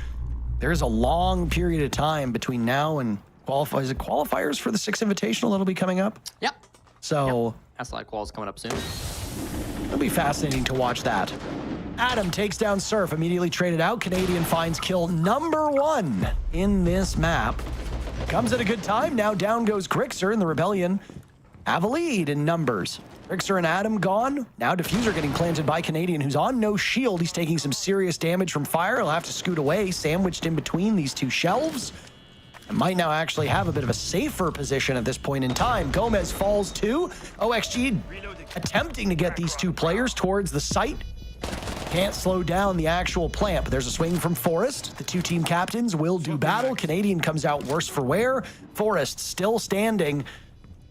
There's a long period of time between now and qualifiers for the 6 Invitational that'll be coming up? Yep. So SLI qual's coming up soon. It'll be fascinating to watch that. Adam takes down Surf, immediately traded out. Canadian finds kill number 1 in this map. Comes at a good time. Now down goes Grixer, and the Rebellion have a lead in numbers. Grixer and Adam gone. Now Diffuser getting planted by Canadian, who's on no shield. He's taking some serious damage from fire. He'll have to scoot away, sandwiched in between these 2 shelves. And might now actually have a bit of a safer position at this point in time. Gomez falls too. OXG attempting to get these 2 players towards the site. Can't slow down the actual plant, but there's a swing from Forrest. The 2 team captains will do battle. Canadian comes out worse for wear. Forrest still standing.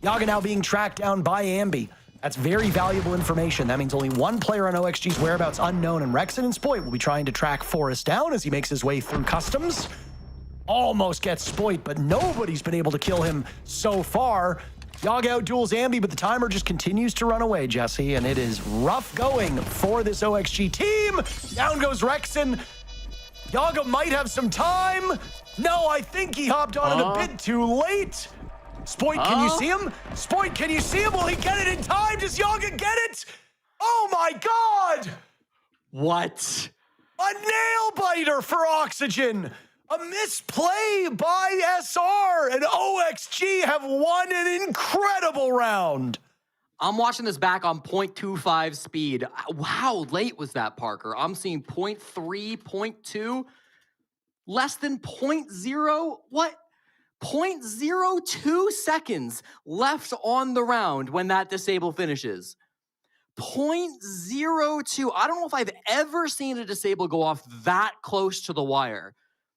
Yaga now being tracked down by Ambi. That's very valuable information. That means only 1 player on OXG's whereabouts unknown, and Rexon and Spoit will be trying to track Forrest down as he makes his way through customs. Almost gets Spoit, but nobody's been able to kill him so far. Yaga outduels Ambi, but the timer just continues to run away, Jesse, and it is rough going for this OXG team. Down goes Rexon. Yaga might have some time. No, I think he hopped on it a bit too late. Spoit, can you see him? Spoit, can you see him? Will he get it in time? Does Yaga get it? Oh my God! What? A nail biter for Oxygen. A misplay by SR, and OXG have won an incredible round. I'm watching this back on 0.25 speed. How late was that, Parker? I'm seeing 0.3, 0.2, less than 0.0. What? 0.02 seconds left on the round when that disable finishes. 0.02. I don't know if I've ever seen a disable go off that close to the wire.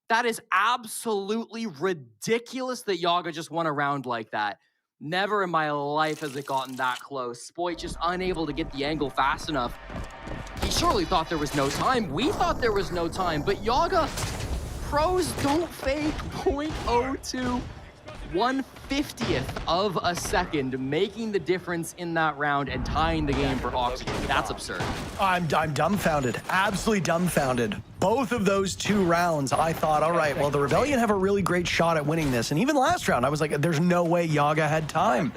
That is absolutely ridiculous that Yaga just won a round like that. Never in my life has it gotten that close. Spoit just unable to get the angle fast enough. He surely thought there was no time. We thought there was no time, but Yaga, pros don't fake. 0.02, 1/50th of a second, making the difference in that round and tying the game for Oxygen. That's absurd. I'm dumbfounded, absolutely dumbfounded. Both of those 2 rounds, I thought, all right, well, the Rebellion have a really great shot at winning this. And even last round, I was like, there's no way Yaga had time.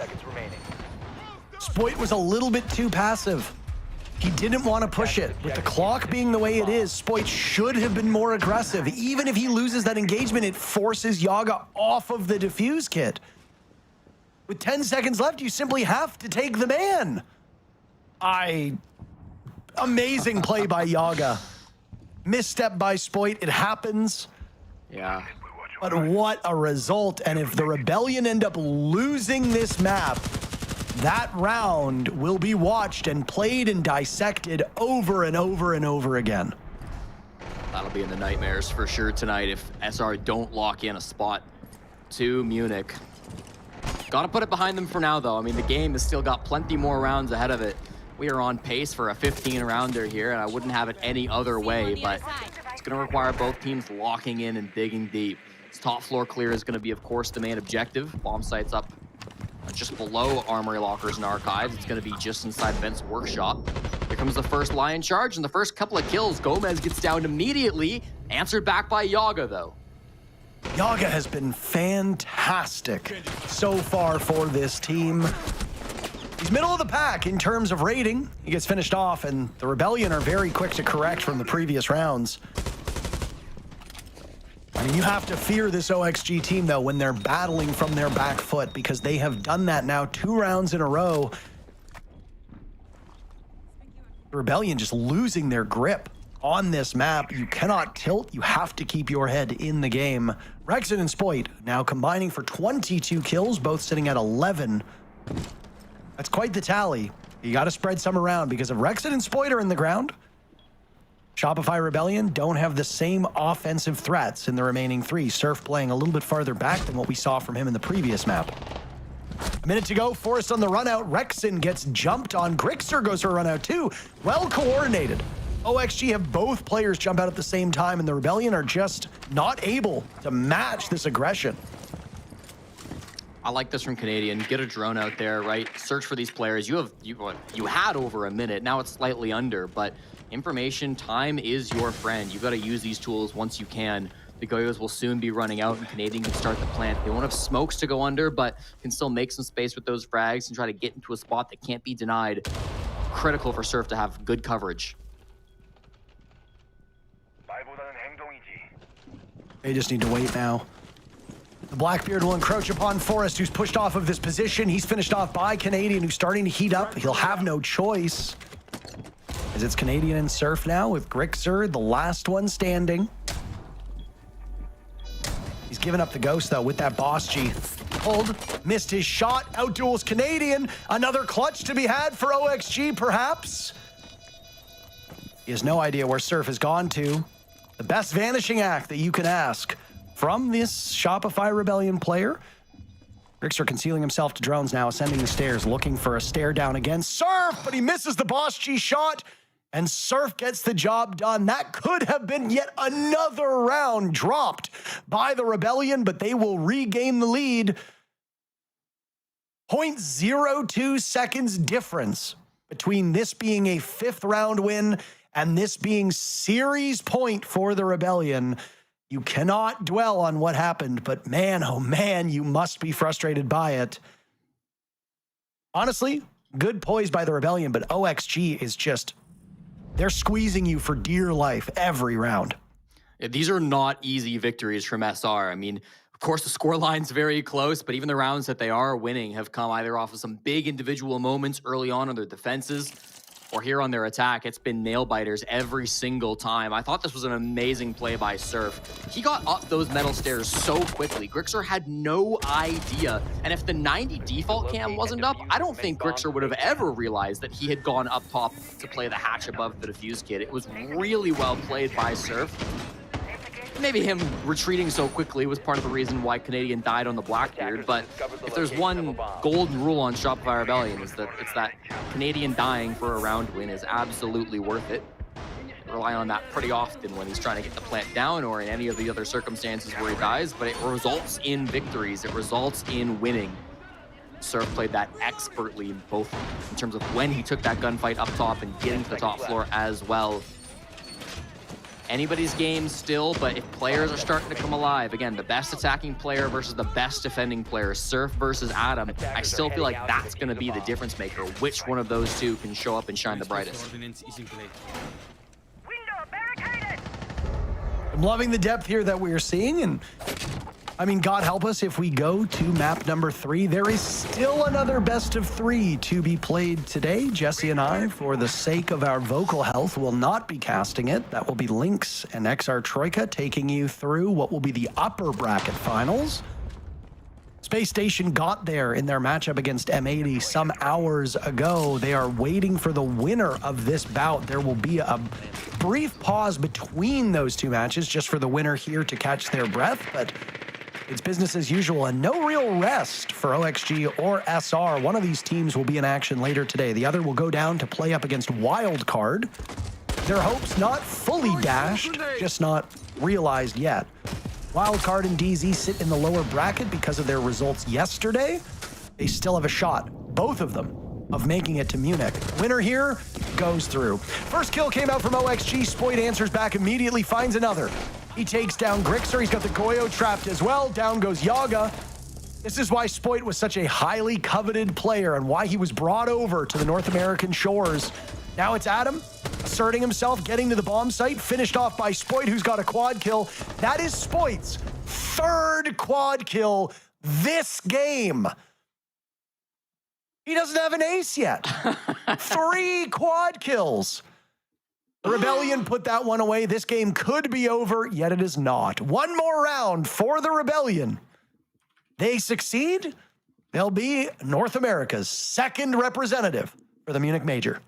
Spoit was a little bit too passive. He didn't want to push it. With the clock being the way it is, Spoit should have been more aggressive. Even if he loses that engagement, it forces Yaga off of the defuse kit. With 10 seconds left, you simply have to take the man. Amazing play by Yaga. Misstep by Spoit, it happens. Yeah. But what a result. And if the Rebellion end up losing this map, that round will be watched and played and dissected over and over and over again. That'll be in the nightmares for sure tonight if SR don't lock in a spot to Munich. Gotta put it behind them for now, though. I mean, the game has still got plenty more rounds ahead of it. We are on pace for a 15-rounder here, and I wouldn't have it any other way, but it's gonna require both teams locking in and digging deep. This top floor clear is gonna be, of course, the main objective. Bomb sites up just below Armory Lockers and Archives. It's going to be just inside Vent's workshop. Here comes the first Lion charge, and the first couple of kills, Gomez gets down immediately. Answered back by Yaga, though. Yaga has been fantastic so far for this team. He's middle of the pack in terms of rating. He gets finished off, and the Rebellion are very quick to correct from the previous rounds. I mean, you have to fear this OXG team, though, when they're battling from their back foot, because they have done that now 2 rounds in a row. The Rebellion just losing their grip on this map. You cannot tilt. You have to keep your head in the game. Rexon and Spoit now combining for 22 kills, both sitting at 11. That's quite the tally. You got to spread some around because if Rexon and Spoit are in the ground, Shopify Rebellion don't have the same offensive threats in the remaining three. Surf playing a little bit farther back than what we saw from him in the previous map. A minute to go, Forrest on the run out. Rexon gets jumped on. Grixer goes for a run out too. Well coordinated. OXG have both players jump out at the same time, and the Rebellion are just not able to match this aggression. I like this from Canadian. Get a drone out there, right? Search for these players. You had over a minute. Now it's slightly under, but information, time is your friend. You got to use these tools once you can. The Goyos will soon be running out, and Canadian can start the plant. They won't have smokes to go under, but can still make some space with those frags and try to get into a spot that can't be denied. Critical for Surf to have good coverage. They just need to wait now. The Blackbeard will encroach upon Forrest, who's pushed off of this position. He's finished off by Canadian, who's starting to heat up. He'll have no choice, as it's Canadian and Surf now, with Grixer, the last one standing. He's given up the ghost, though, with that Boss G. Pulled, missed his shot, outduels Canadian. Another clutch to be had for OXG, perhaps. He has no idea where Surf has gone to. The best vanishing act that you can ask from this Shopify Rebellion player. Grixer concealing himself to drones now, ascending the stairs, looking for a stare down against Surf, but he misses the Boss G shot, and Surf gets the job done. That could have been yet another round dropped by the Rebellion, but they will regain the lead. 0.02 seconds difference between this being a 5th round win and this being series point for the Rebellion. You cannot dwell on what happened, but man, oh man, you must be frustrated by it. Honestly, good poise by the Rebellion, but OXG is just, they're squeezing you for dear life every round. These are not easy victories from SR. I mean, of course, the scoreline's very close, but even the rounds that they are winning have come either off of some big individual moments early on their defenses, or here on their attack. It's been nail biters every single time. I thought this was an amazing play by Surf. He got up those metal stairs so quickly. Grixer had no idea. And if the 90 default cam wasn't up, I don't think Grixer would have ever realized that he had gone up top to play the hatch above the defuse kit. It was really well played by Surf. Maybe him retreating so quickly was part of the reason why Canadian died on the Blackbeard, but if there's one golden rule on Shopify Rebellion, it's that Canadian dying for a round win is absolutely worth it. Rely on that pretty often when he's trying to get the plant down or in any of the other circumstances where he dies, but it results in victories. It results in winning. Surf played that expertly, both in terms of when he took that gunfight up top and getting to the top floor as well. Anybody's game still, but if players are starting to come alive, again, the best attacking player versus the best defending player, Surf versus Adam, I still feel like that's going to be the difference maker. Which one of those two can show up and shine the brightest? I'm loving the depth here that we're seeing, and I mean, God help us if we go to map number 3. There is still another best of 3 to be played today. Jesse and I, for the sake of our vocal health, will not be casting it. That will be Lynx and XR Troika taking you through what will be the upper bracket finals. Space Station got there in their matchup against M80 some hours ago. They are waiting for the winner of this bout. There will be a brief pause between those two matches just for the winner here to catch their breath, but it's business as usual, and no real rest for OXG or SR. One of these teams will be in action later today. The other will go down to play up against Wildcard. Their hopes not fully dashed, just not realized yet. Wildcard and DZ sit in the lower bracket because of their results yesterday. They still have a shot, both of them, of making it to Munich. Winner here goes through. First kill came out from OXG. Spoit answers back immediately, finds another. He takes down Grixer. He's got the Goyo trapped as well. Down goes Yaga. This is why Spoit was such a highly coveted player and why he was brought over to the North American shores. Now it's Adam asserting himself, getting to the bomb site, finished off by Spoit, who's got a quad kill. That is Spoit's 3rd quad kill this game. He doesn't have an ace yet. 3 quad kills. The Rebellion put that one away. This game could be over, yet it is not. One more round for the Rebellion. They succeed, they'll be North America's second representative for the Munich Major.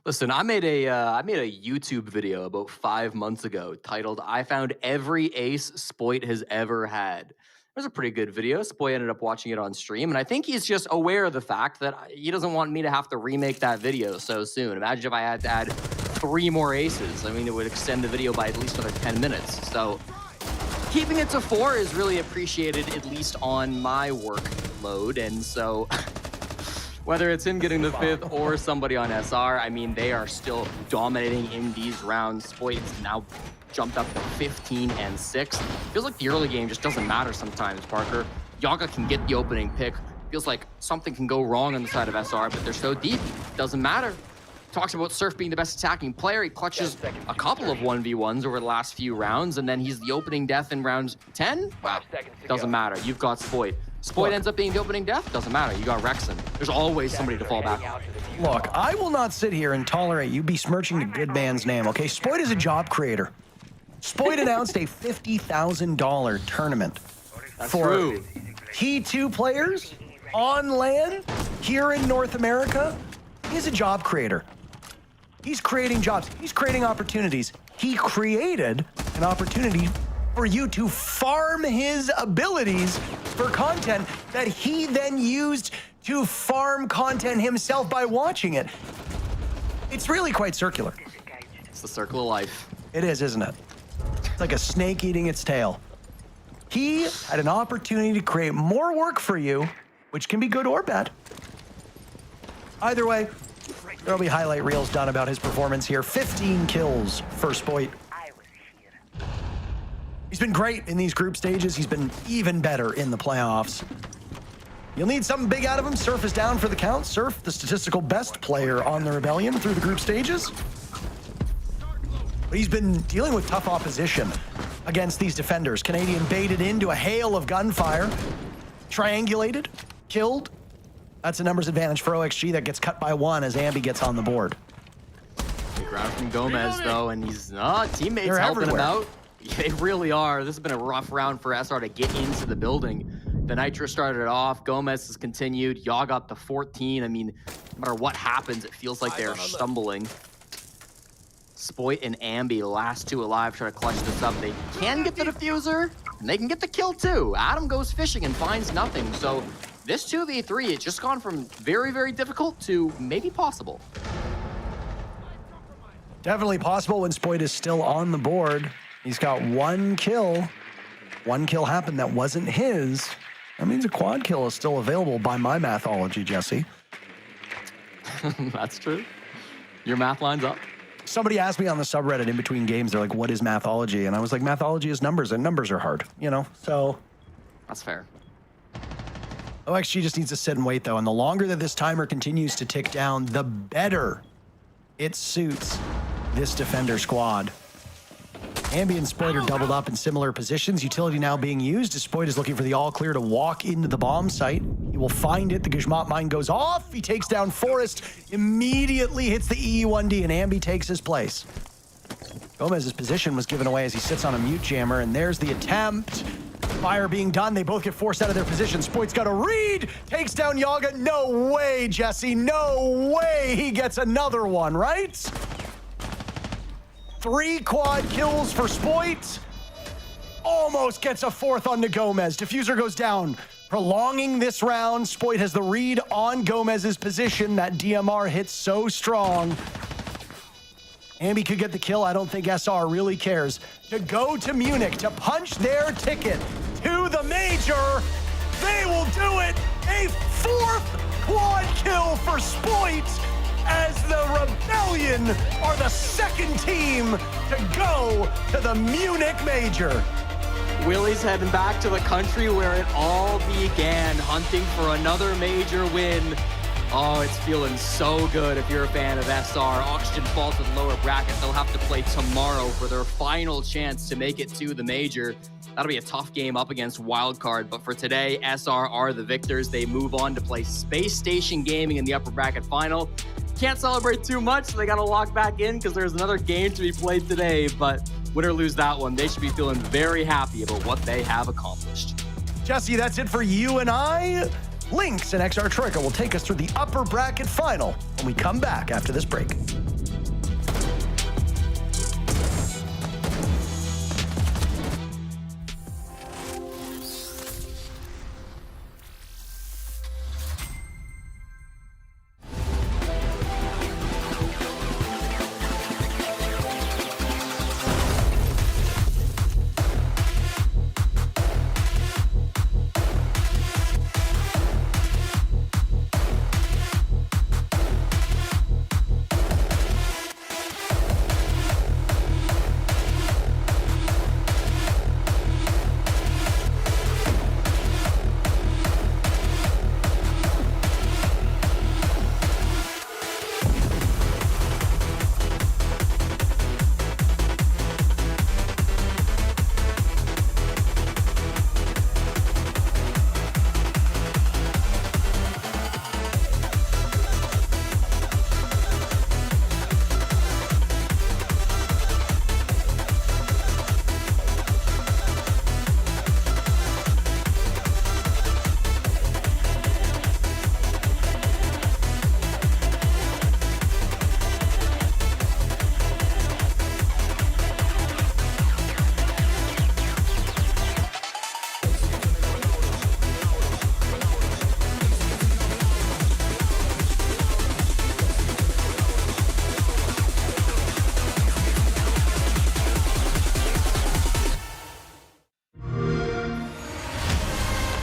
Listen, I made a YouTube video about 5 months ago titled "I Found Every Ace Spoit Has Ever Had." It was a pretty good video. Spoit ended up watching it on stream, and I think he's just aware of the fact that he doesn't want me to have to remake that video so soon. Imagine if I had to add 3 more aces. I mean, it would extend the video by at least another 10 minutes. So keeping it to 4 is really appreciated, at least on my workload, and so whether it's him getting the 5th or somebody on SR, I mean, they are still dominating in these rounds. Spoit's now jumped up to 15 and 6. Feels like the early game just doesn't matter sometimes, Parker. Yaga can get the opening pick. Feels like something can go wrong on the side of SR, but they're so deep, doesn't matter. Talks about Surf being the best attacking player. He clutches a couple of 1v1s over the last few rounds, and then he's the opening death in round 10. Well, doesn't matter. You've got Spoit. Spoit ends up being the opening death. Doesn't matter. You got Rexon. There's always somebody to fall back on. Look, I will not sit here and tolerate you besmirching a good man's name, okay? Spoit is a job creator. Spoit announced a $50,000 tournament for T2 players on LAN here in North America. He's a job creator. He's creating jobs. He's creating opportunities. He created an opportunity for you to farm his abilities for content that he then used to farm content himself by watching it. It's really quite circular. It's the circle of life. It is, isn't it? It's like a snake eating its tail. He had an opportunity to create more work for you, which can be good or bad. Either way, there'll be highlight reels done about his performance here. 15 kills for Spoit. He's been great in these group stages. He's been even better in the playoffs. You'll need something big out of him. Surf is down for the count. Surf, the statistical best player on the Rebellion through the group stages. But he's been dealing with tough opposition against these defenders. Canadian baited into a hail of gunfire. Triangulated, killed. That's a numbers advantage for OXG that gets cut by 1 as Ambi gets on the board. Big round from Gomez, though, and he's teammates helping him out. They really are. This has been a rough round for SR to get into the building. The Nitro started it off. Gomez has continued. Yaga up to 14. I mean, no matter what happens, it feels like they're stumbling. Spoit and Ambi, last 2 alive, try to clutch this up. They can get the diffuser, and they can get the kill too. Adam goes fishing and finds nothing. So this 2v3, it's just gone from very, very difficult to maybe possible. Definitely possible when Spoit is still on the board. He's got 1 kill. 1 kill happened that wasn't his. That means a quad kill is still available by my mathology, Jesse. That's true. Your math lines up. Somebody asked me on the subreddit in between games, they're like, what is mathology? And I was like, mathology is numbers, and numbers are hard, you know? So that's fair. OXG just needs to sit and wait, though. And the longer that this timer continues to tick down, the better it suits this defender squad. Ambi and Spoit are doubled up in similar positions. Utility now being used as Spoit is looking for the all clear to walk into the bomb site. He will find it. The Guzmat mine goes off. He takes down Forrest, immediately hits the EU1D, and Ambi takes his place. Gomez's position was given away as he sits on a mute jammer, and there's the attempt. Fire being done. They both get forced out of their position. Spoit's got a read. Takes down Yaga. No way, Jesse. No way he gets another one, right? 3 quad kills for Spoit. Almost gets a 4th onto Gomez. Diffuser goes down. Prolonging this round. Spoit has the read on Gomez's position. That DMR hits so strong. Ambi could get the kill. I don't think SR really cares. To go to Munich, to punch their ticket to the major. They will do it. A 4th quad kill for Spoit, as the Rebellion are the 2nd team to go to the Munich Major. Willie's heading back to the country where it all began, hunting for another major win. Oh, it's feeling so good if you're a fan of SR. Oxygen falls to the lower bracket. They'll have to play tomorrow for their final chance to make it to the major. That'll be a tough game up against Wildcard, but for today, SR are the victors. They move on to play Space Station Gaming in the upper bracket final. can't celebrate too much, so they got to lock back in because there's another game to be played today. But win or lose that one, they should be feeling very happy about what they have accomplished. Jesse, that's it for you and I. Lynx and XR Troika will take us through the upper bracket final when we come back after this break.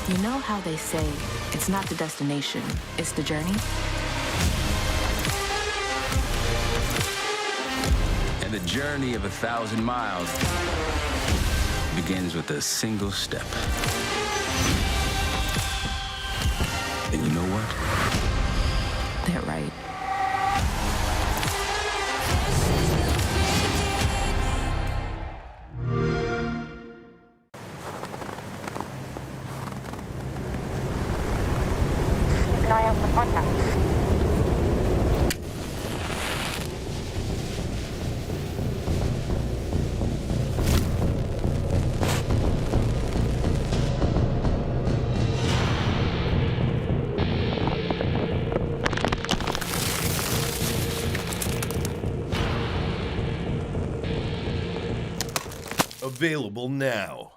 You know how they say it's not the destination, it's the journey? And the journey of 1,000 miles begins with a single step. And you know what? They're right. Keep an eye out for contact. Available now.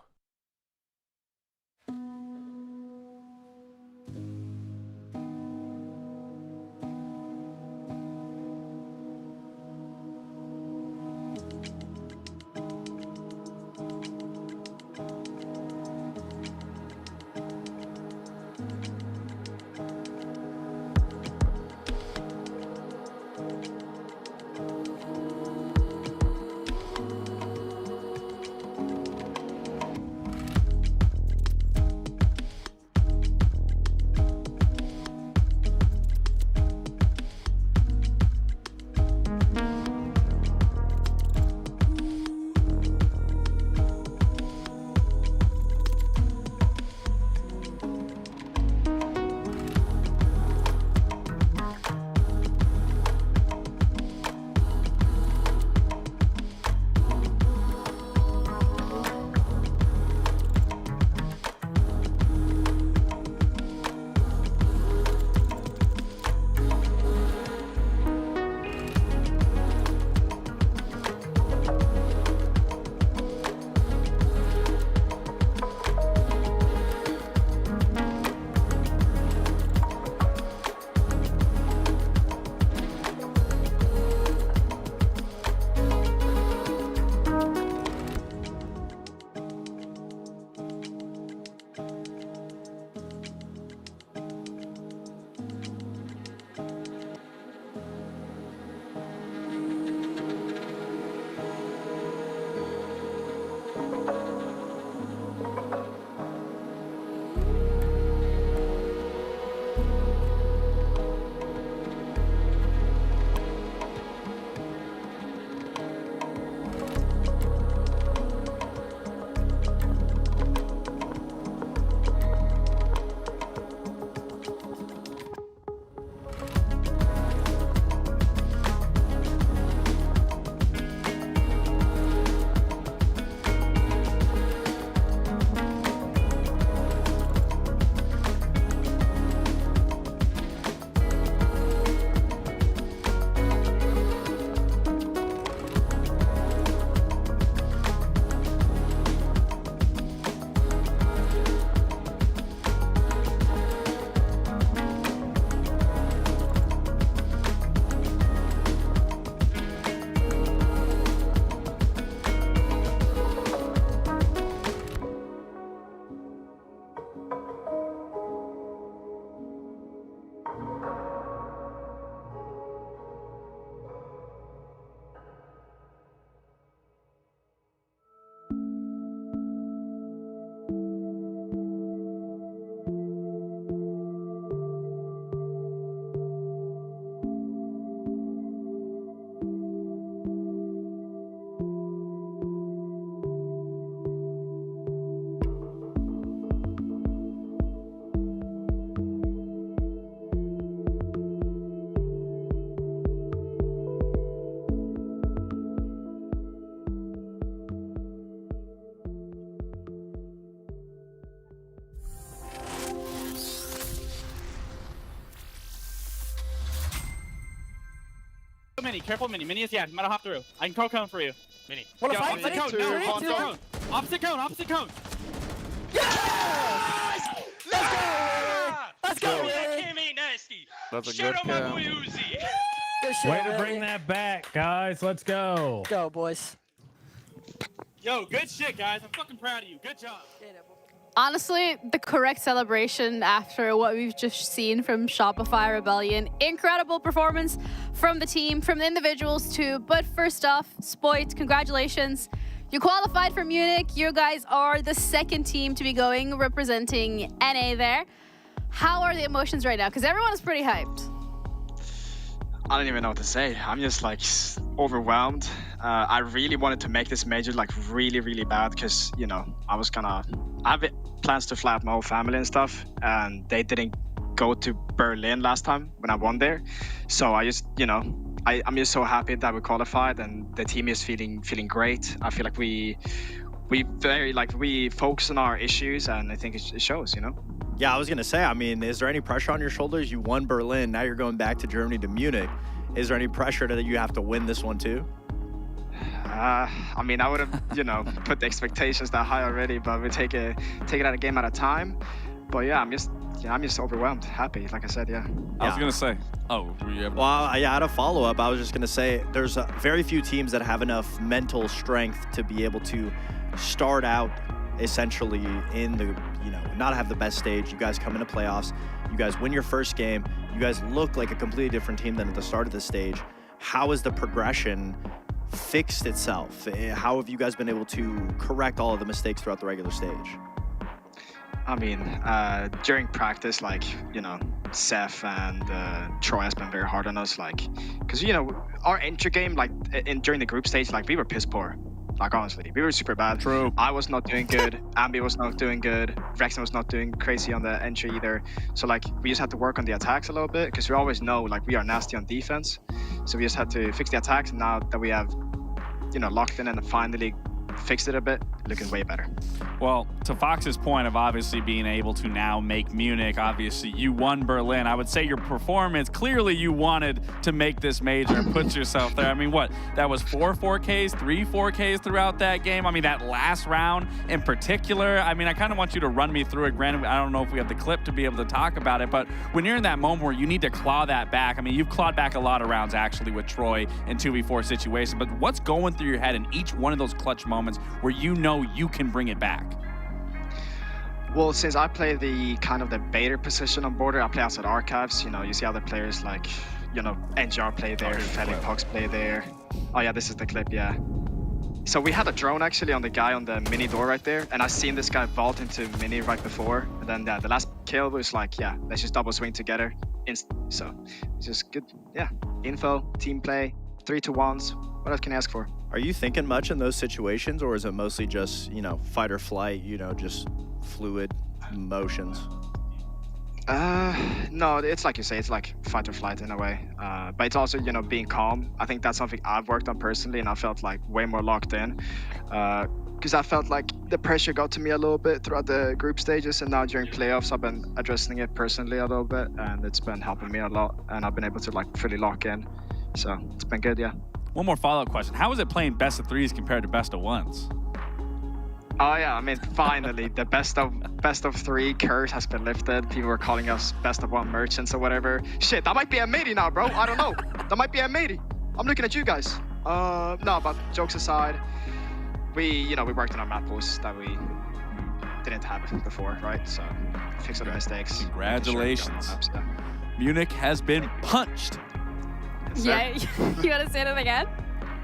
Mini. Careful, Mini. Mini is yeah. Might hop through. I can throw cone for you. Mini. What Go, opposite cone. two, No, one, opposite go. cone. Opposite cone. Opposite cone. Let's go. That came ain't nasty. That's a Shout good out my kill. boy Uzi. Good shit, Way to Riley. bring that back, guys. Let's go. Go, boys. Yo, good shit, guys. I'm fucking proud of you. Good job. Honestly, the correct celebration after what we've just seen from Shopify Rebellion. Incredible performance from the team, from the individuals too. But first off, Spoit, congratulations. You qualified for Munich. You guys are the second team to be going, representing NA there. How are the emotions right now? Because everyone is pretty hyped. I don't even know what to say. I'm just like overwhelmed. I really wanted to make this major like really, really bad because, you know, I have plans to fly out my whole family and stuff, and they didn't go to Berlin last time when I won there. So I just, you know, I'm just so happy that we qualified and the team is feeling great. I feel like we focus on our issues, and I think it shows, you know. Yeah, I was going to say, I mean, is there any pressure on your shoulders? You won Berlin, now you're going back to Germany to Munich. Is there any pressure that you have to win this one too? I mean, I would have, you know, put the expectations that high already, but we take it at a game at a time. But yeah, I'm just overwhelmed, happy, like I said, yeah. I was going to say, well, I had a follow-up. I was just going to say, there's very few teams that have enough mental strength to be able to start out essentially in the, you know, not have the best stage. You guys come into playoffs, you guys win your first game, you guys look like a completely different team than at the start of the stage. How has the progression fixed itself? How have you guys been able to correct all of the mistakes throughout the regular stage? I mean, during practice, like, you know, Seth and Troy has been very hard on us, like, because, you know, our entry game, like, during the group stage, like, we were piss poor. Like, honestly, we were super bad. True. I was not doing good. Ambi was not doing good. Rexon was not doing crazy on the entry either. So, like, we just had to work on the attacks a little bit because we always know, like, we are nasty on defense. So we just had to fix the attacks. And now that we have, you know, locked in and finally fixed it a bit, looking way better. Well, to Fox's point of obviously being able to now make Munich, obviously you won Berlin. I would say your performance, clearly you wanted to make this major and put yourself there. I mean, what? That was 4 4Ks, 3 4Ks throughout that game. I mean, that last round in particular, I mean, I kind of want you to run me through it. Granted, I don't know if we have the clip to be able to talk about it, but when you're in that moment where you need to claw that back, I mean, you've clawed back a lot of rounds actually with Troy in 2v4 situations, but what's going through your head in each one of those clutch moments where you know you can bring it back? Well, since I play the kind of the baiter position on border, I play outside archives. You know, you see other players like, you know, NGR play there, Felix Pucks play there. Oh yeah, this is the clip, yeah. So we had a drone actually on the guy on the mini door right there, and I seen this guy vault into mini right before. And then the last kill was like, yeah, let's just double swing together. So it's just good, yeah. Info, team play, 3-2-1s. What else can I ask for? Are you thinking much in those situations, or is it mostly just, you know, fight or flight, you know, just fluid motions? No, it's like you say, it's like fight or flight in a way. But it's also, you know, being calm. I think that's something I've worked on personally, and I felt like way more locked in. Because I felt like the pressure got to me a little bit throughout the group stages, and now during playoffs, I've been addressing it personally a little bit, and it's been helping me a lot, and I've been able to like fully lock in. So it's been good, yeah. One more follow-up question. How is it playing best of threes compared to best of ones? Oh yeah, I mean, finally, the best of 3 curse has been lifted. People were calling us best of 1 merchants or whatever. Shit, that might be M80 now, bro. I don't know. That might be M80. I'm looking at you guys. No, but jokes aside, we worked on our map pools that we didn't have before, right? So fix all the mistakes. Congratulations. Maps, yeah. Munich has been punched. Yeah, you want to say that again?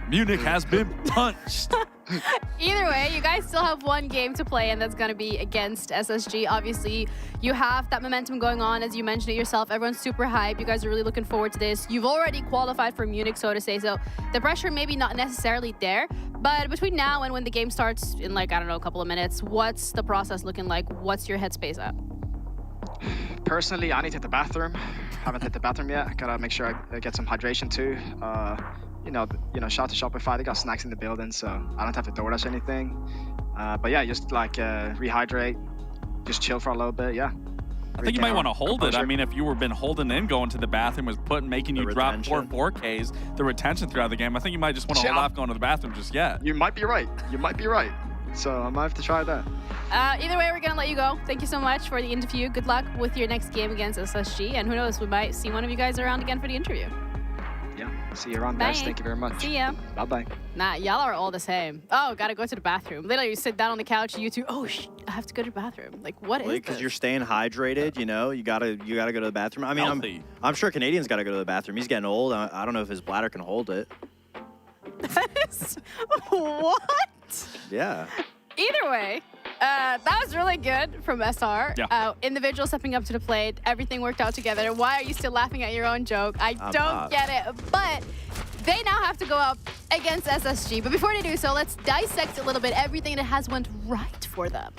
Munich has been punched. Either way, you guys still have one game to play, and that's going to be against SSG. Obviously, you have that momentum going on, as you mentioned it yourself. Everyone's super hype. You guys are really looking forward to this. You've already qualified for Munich, so to say, so the pressure maybe not necessarily there. But between now and when the game starts in, like, I don't know, a couple of minutes, what's the process looking like? What's your headspace at? Personally, I need to hit the bathroom. Haven't hit the bathroom yet. Gotta make sure I get some hydration too. You know, shout to Shopify. They got snacks in the building, so I don't have to DoorDash anything. But yeah, just like rehydrate, just chill for a little bit. Yeah. I think you might want to hold it. I mean, if you were been holding in going to the bathroom, was making you drop 4Ks, the retention throughout the game, I think you might just want to hold off going to the bathroom just yet. You might be right. You might be right. So I might have to try that. Either way, we're going to let you go. Thank you so much for the interview. Good luck with your next game against SSG. And who knows, we might see one of you guys around again for the interview. Yeah, see you around, Bye. guys. Thank you very much. See ya. Bye-bye. Nah, y'all are all the same. Oh, gotta go to the bathroom. Literally, you sit down on the couch, you two, oh, I have to go to the bathroom. Like, what is this? Because you're staying hydrated, you know, you gotta go to the bathroom. I mean, I'm sure Canadian's gotta go to the bathroom. He's getting old. I don't know if his bladder can hold it. What? Yeah. Either way, that was really good from SR. Yeah. Individual stepping up to the plate. Everything worked out together. Why are you still laughing at your own joke? I don't get it. But they now have to go up against SSG. But before they do so, let's dissect a little bit everything that has went right for them.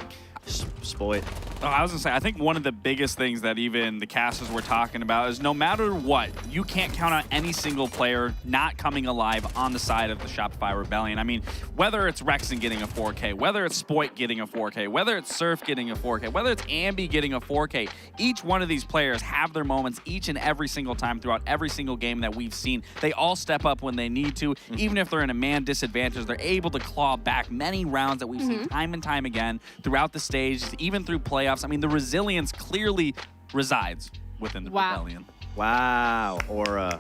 Spoit. Oh, I was going to say, I think one of the biggest things that even the casters were talking about is no matter what, you can't count on any single player not coming alive on the side of the Shopify Rebellion. I mean, whether it's Rexon getting a 4K, whether it's Spoit getting a 4K, whether it's Surf getting a 4K, whether it's Ambi getting a 4K, each one of these players have their moments each and every single time throughout every single game that we've seen. They all step up when they need to. Even if they're in a man disadvantage, they're able to claw back many rounds that we've seen time and time again throughout the stage, even through playoffs. I mean, the resilience clearly resides within the Rebellion. Wow, Aura.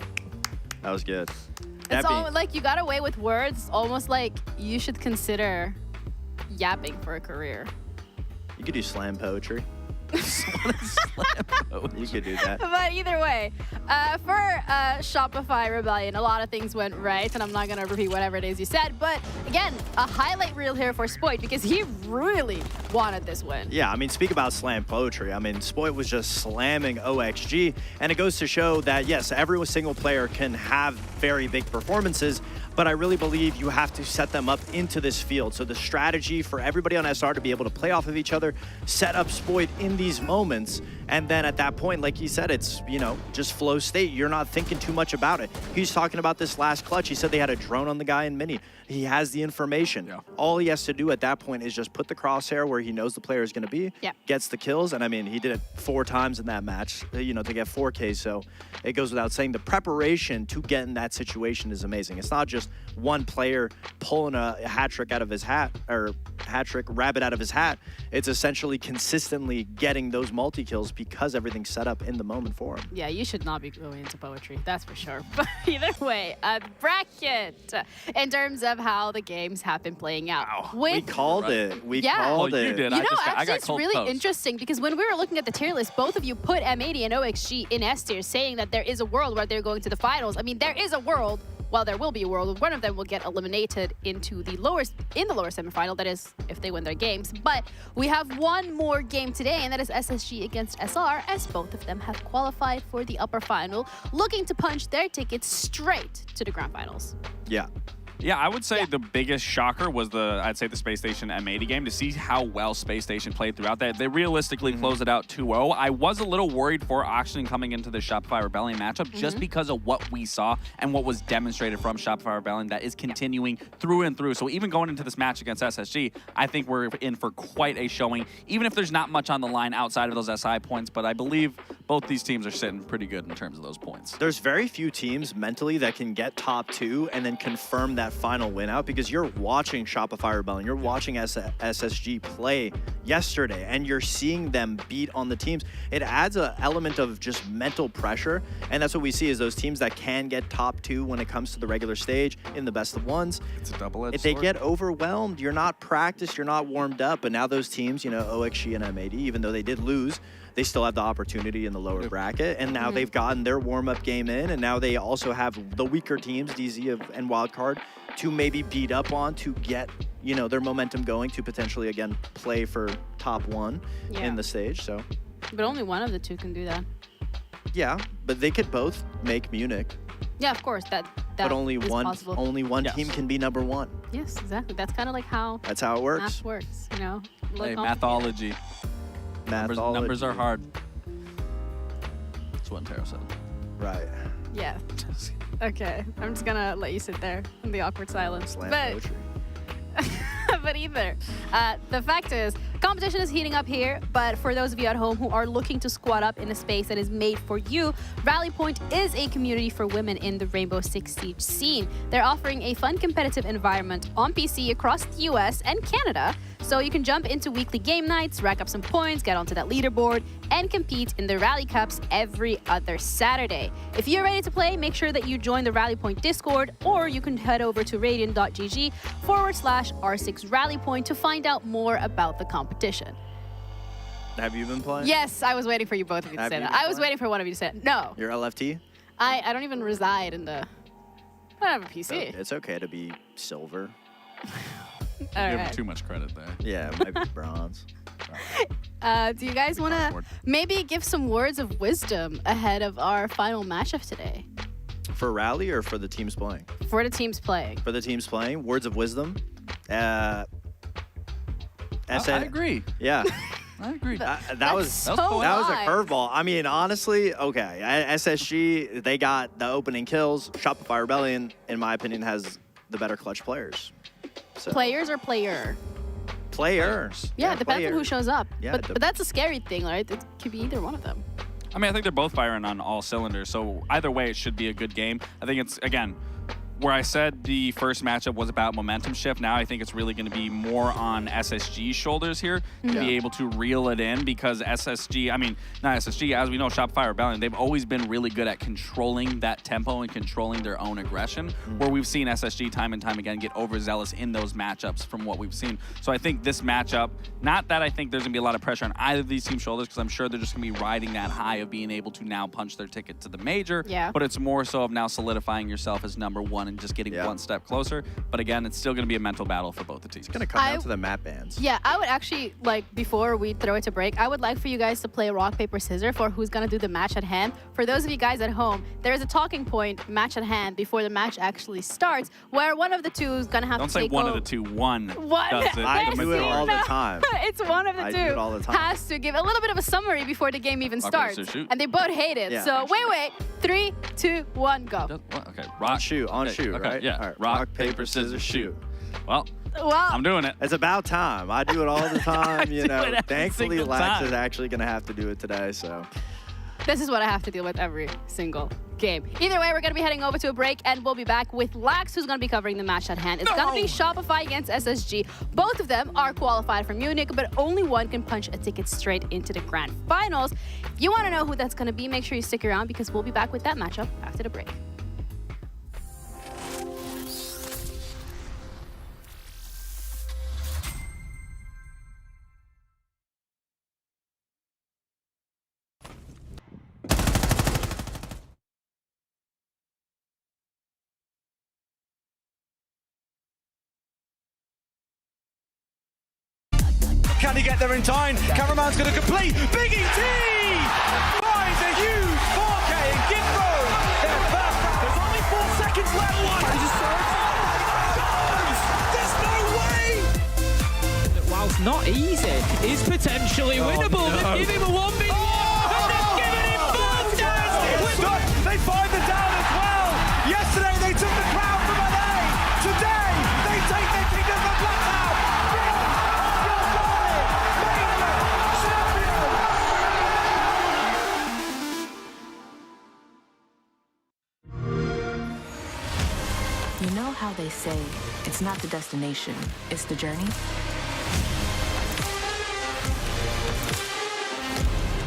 That was good. It's all like you got away with words, almost like you should consider yapping for a career. You could do slam poetry. You could do that. But either way, for Shopify Rebellion, a lot of things went right, and I'm not going to repeat whatever it is you said. But again, a highlight reel here for Spoit because he really wanted this win. Yeah, I mean, speak about slam poetry. I mean, Spoit was just slamming OXG, and it goes to show that, yes, every single player can have very big performances, but I really believe you have to set them up into this field. So the strategy for everybody on SR to be able to play off of each other, set up Spoit in these moments, and then at that point, like he said, it's, you know, just flow state. You're not thinking too much about it. He's talking about this last clutch. He said they had a drone on the guy in Mini. He has the information. Yeah. All he has to do at that point is just put the crosshair where he knows the player is going to be, gets the kills, and I mean, he did it 4 times in that match, you know, to get 4Ks, so it goes without saying. The preparation to get in that situation is amazing. It's not just one player pulling a hat trick out of his hat, or hat trick rabbit out of his hat. It's essentially consistently getting those multi-kills because everything's set up in the moment for him. Yeah, you should not be going into poetry, that's for sure. But either way, a bracket in terms of how the games have been playing out. We called it. We called it. You did. You know, I got it's really interesting because when we were looking at the tier list, both of you put M80 and OXG in S tier, saying that there is a world where they're going to the finals. I mean, there is a world. Well, there will be a world where one of them will get eliminated into the lower semifinal. That is, if they win their games. But we have one more game today, and that is SSG against SR, as both of them have qualified for the upper final, looking to punch their tickets straight to the grand finals. Yeah. Yeah, I would say the biggest shocker was I'd say the Space Station M80 game, to see how well Space Station played throughout that. They realistically closed it out 2-0. I was a little worried for Oxygen coming into the Shopify Rebellion matchup just because of what we saw and what was demonstrated from Shopify Rebellion that is continuing through and through. So even going into this match against SSG, I think we're in for quite a showing, even if there's not much on the line outside of those SI points, but I believe both these teams are sitting pretty good in terms of those points. There's very few teams mentally that can get top 2 and then confirm that final win out, because you're watching Shopify Rebellion, you're watching SSG play yesterday, and you're seeing them beat on the teams. It adds an element of just mental pressure, and that's what we see is those teams that can get top 2 when it comes to the regular stage in the best of ones. It's a double-edged If they sword. get overwhelmed, you're not practiced, you're not warmed up, but now those teams, you know, OXG and M80, even though they did lose, they still have the opportunity in the lower bracket, and now they've gotten their warm-up game in, and now they also have the weaker teams, DZ and Wildcard, to maybe beat up on to get, you know, their momentum going to potentially, again, play for top 1 in the stage, so. But only one of the two can do that. Yeah, but they could both make Munich. Yeah, of course, that but only is one possible. team can be number 1. Yes, exactly. That's kind of like how That's how it works. math works, you know? Hey, mathology. Numbers are hard. That's what Taro said. Right. Yeah. Okay, I'm just gonna let you sit there in the awkward silence. Slam But either, the fact is, Competition is heating up here, but for those of you at home who are looking to squat up in a space that is made for you, Rally Point is a community for women in the Rainbow Six Siege scene. They're offering a fun competitive environment on PC across the US and Canada, so you can jump into weekly game nights, rack up some points, get onto that leaderboard, and compete in the Rally Cups every other Saturday. If you're ready to play, make sure that you join the Rally Point Discord, or you can head over to radiant.gg/R6 Rally Point to find out more about the competition. Have you been playing? Yes, I was waiting for you both of you to say that. I was waiting for one of you to say it. No. You're LFT? I don't even reside in the... I don't have a PC. It's okay to be silver. You have too much credit there. Yeah, it might be bronze. Do you guys want to maybe give some words of wisdom ahead of our final matchup today? For Rally or for the teams playing? For the teams playing. For the teams playing, words of wisdom. I agree. Yeah. I agree. That was a curveball. I mean, honestly, okay. SSG, they got the opening kills. Shopify Rebellion, in my opinion, has the better clutch players. So. Players or player? Players. Yeah, it depends on who shows up. Yeah, but that's a scary thing, right? It could be either one of them. I mean, I think they're both firing on all cylinders, so either way, it should be a good game. I think it's, again, where I said the first matchup was about momentum shift, now I think it's really going to be more on SSG's shoulders here to be able to reel it in, because SSG, I mean, not SSG, as we know, Shopify Rebellion, they've always been really good at controlling that tempo and controlling their own aggression, where we've seen SSG time and time again get overzealous in those matchups from what we've seen. So I think this matchup, not that I think there's going to be a lot of pressure on either of these team shoulders, because I'm sure they're just going to be riding that high of being able to now punch their ticket to the major, but it's more so of now solidifying yourself as #1 and just getting one step closer. But again, it's still going to be a mental battle for both the teams. It's going to come down to the map bans. Yeah, I would actually, like, before we throw it to break, I would like for you guys to play rock, paper, scissors for who's going to do the match at hand. For those of you guys at home, there is a talking point match at hand before the match actually starts, where one of the two is going to have Don't to say take one of the two. One does it. I do it all the time. It's one of the I two do it all the time. has to give a little bit of a summary before the game even Rock, starts. paper, scissors, shoot. And they both hate it. Yeah. So wait. 3, 2, 1, go. Okay, rock, shoot, okay, right? Yeah, All right. rock, paper, scissors, shoot. Well, Well, I'm doing it. It's about time. I do it all the time, you know. every Thankfully, single Lax time. is actually going to have to do it today, so. this is what I have to deal with every single game. Either way, we're going to be heading over to a break, and we'll be back with Lax, who's going to be covering the match at hand. It's going to be Shopify against SSG. Both of them are qualified for Munich, but only one can punch a ticket straight into the grand finals. If you want to know who that's going to be, make sure you stick around, because we'll be back with that matchup after the break. Can he get there in time? Cameraman's going to complete. Biggie T finds a huge 4K and gift throw. Their first. There's only 4 seconds left. There's no way. Whilst not easy, is potentially winnable. No. They give him a 1v1. And they've given him both down. They find the down as well. Yesterday they took the crown from LA. Today they take the kingdom from Blackout. You know how they say it's not the destination, it's the journey?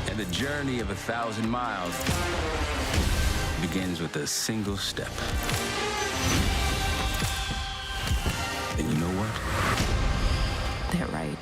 And the journey of 1,000 miles begins with a single step. And you know what? They're right.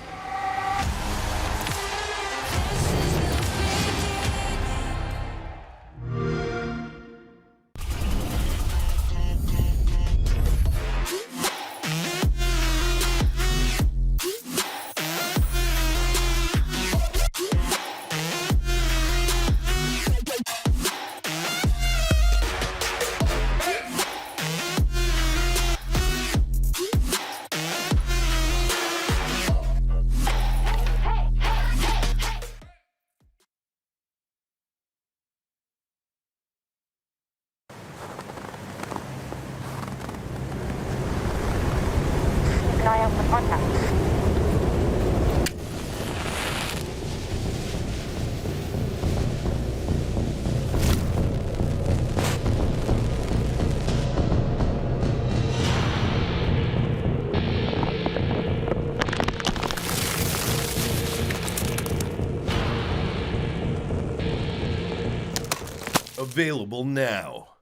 Available now.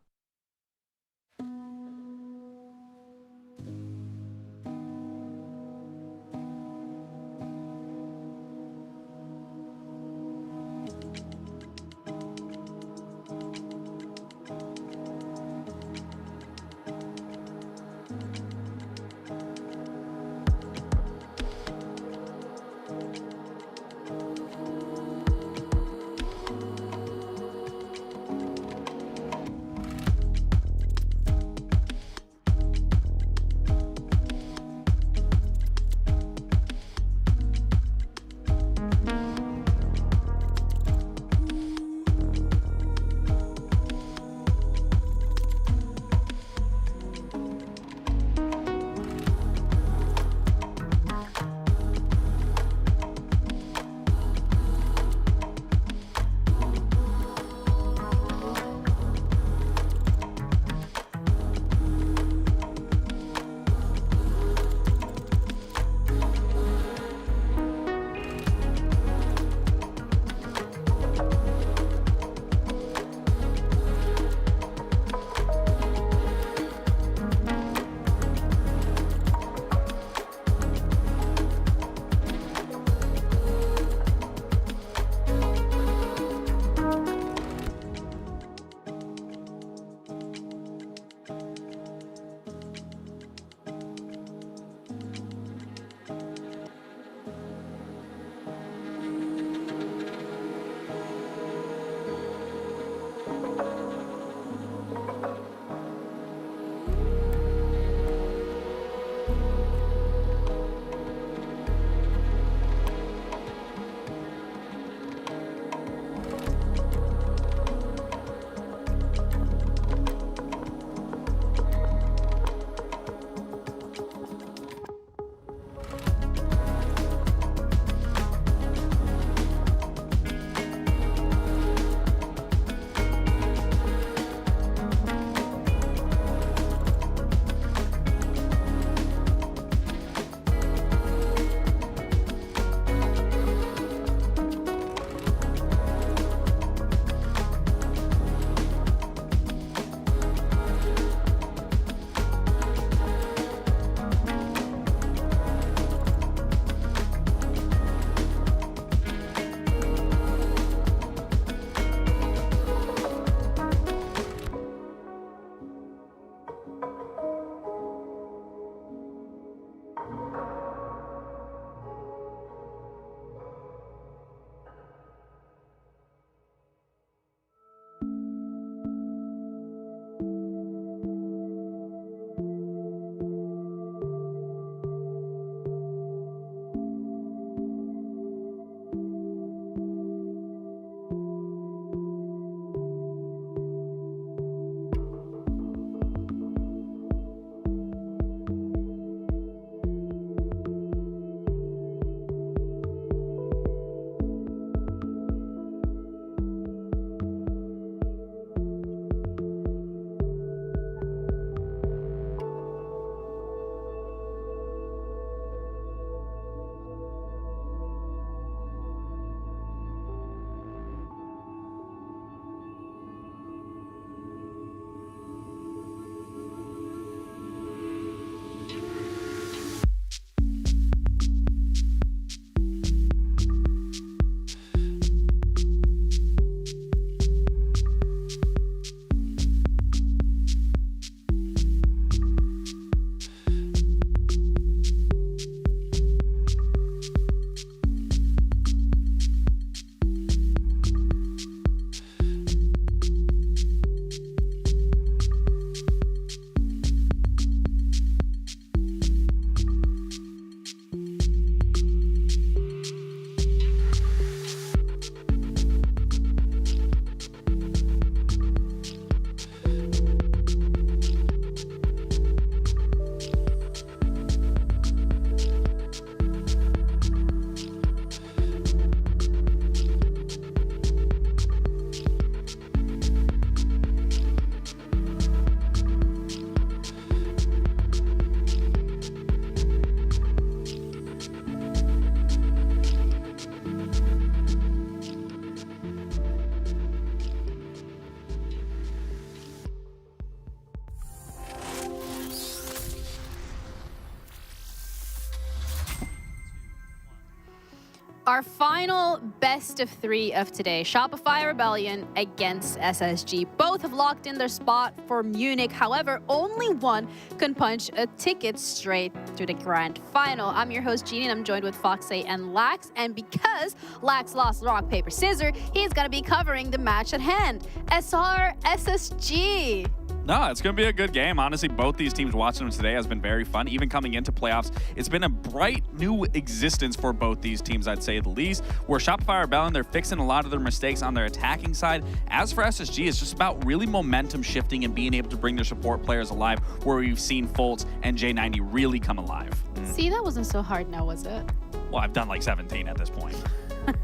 Our final best of 3 of today, Shopify Rebellion against SSG. Both have locked in their spot for Munich. However, only one can punch a ticket straight to the grand final. I'm your host, Jeannie, and I'm joined with Foxay and Lax. And because Lax lost rock, paper, scissors, he's going to be covering the match at hand. SR SSG. No, it's going to be a good game. Honestly, both these teams watching them today has been very fun. Even coming into playoffs, it's been a bright new existence for both these teams, I'd say the least. Where Shopify Rebellion, they're fixing a lot of their mistakes on their attacking side. As for SSG, it's just about really momentum shifting and being able to bring their support players alive, where we've seen Fultz and J90 really come alive. See, that wasn't so hard now, was it? Well, I've done like 17 at this point.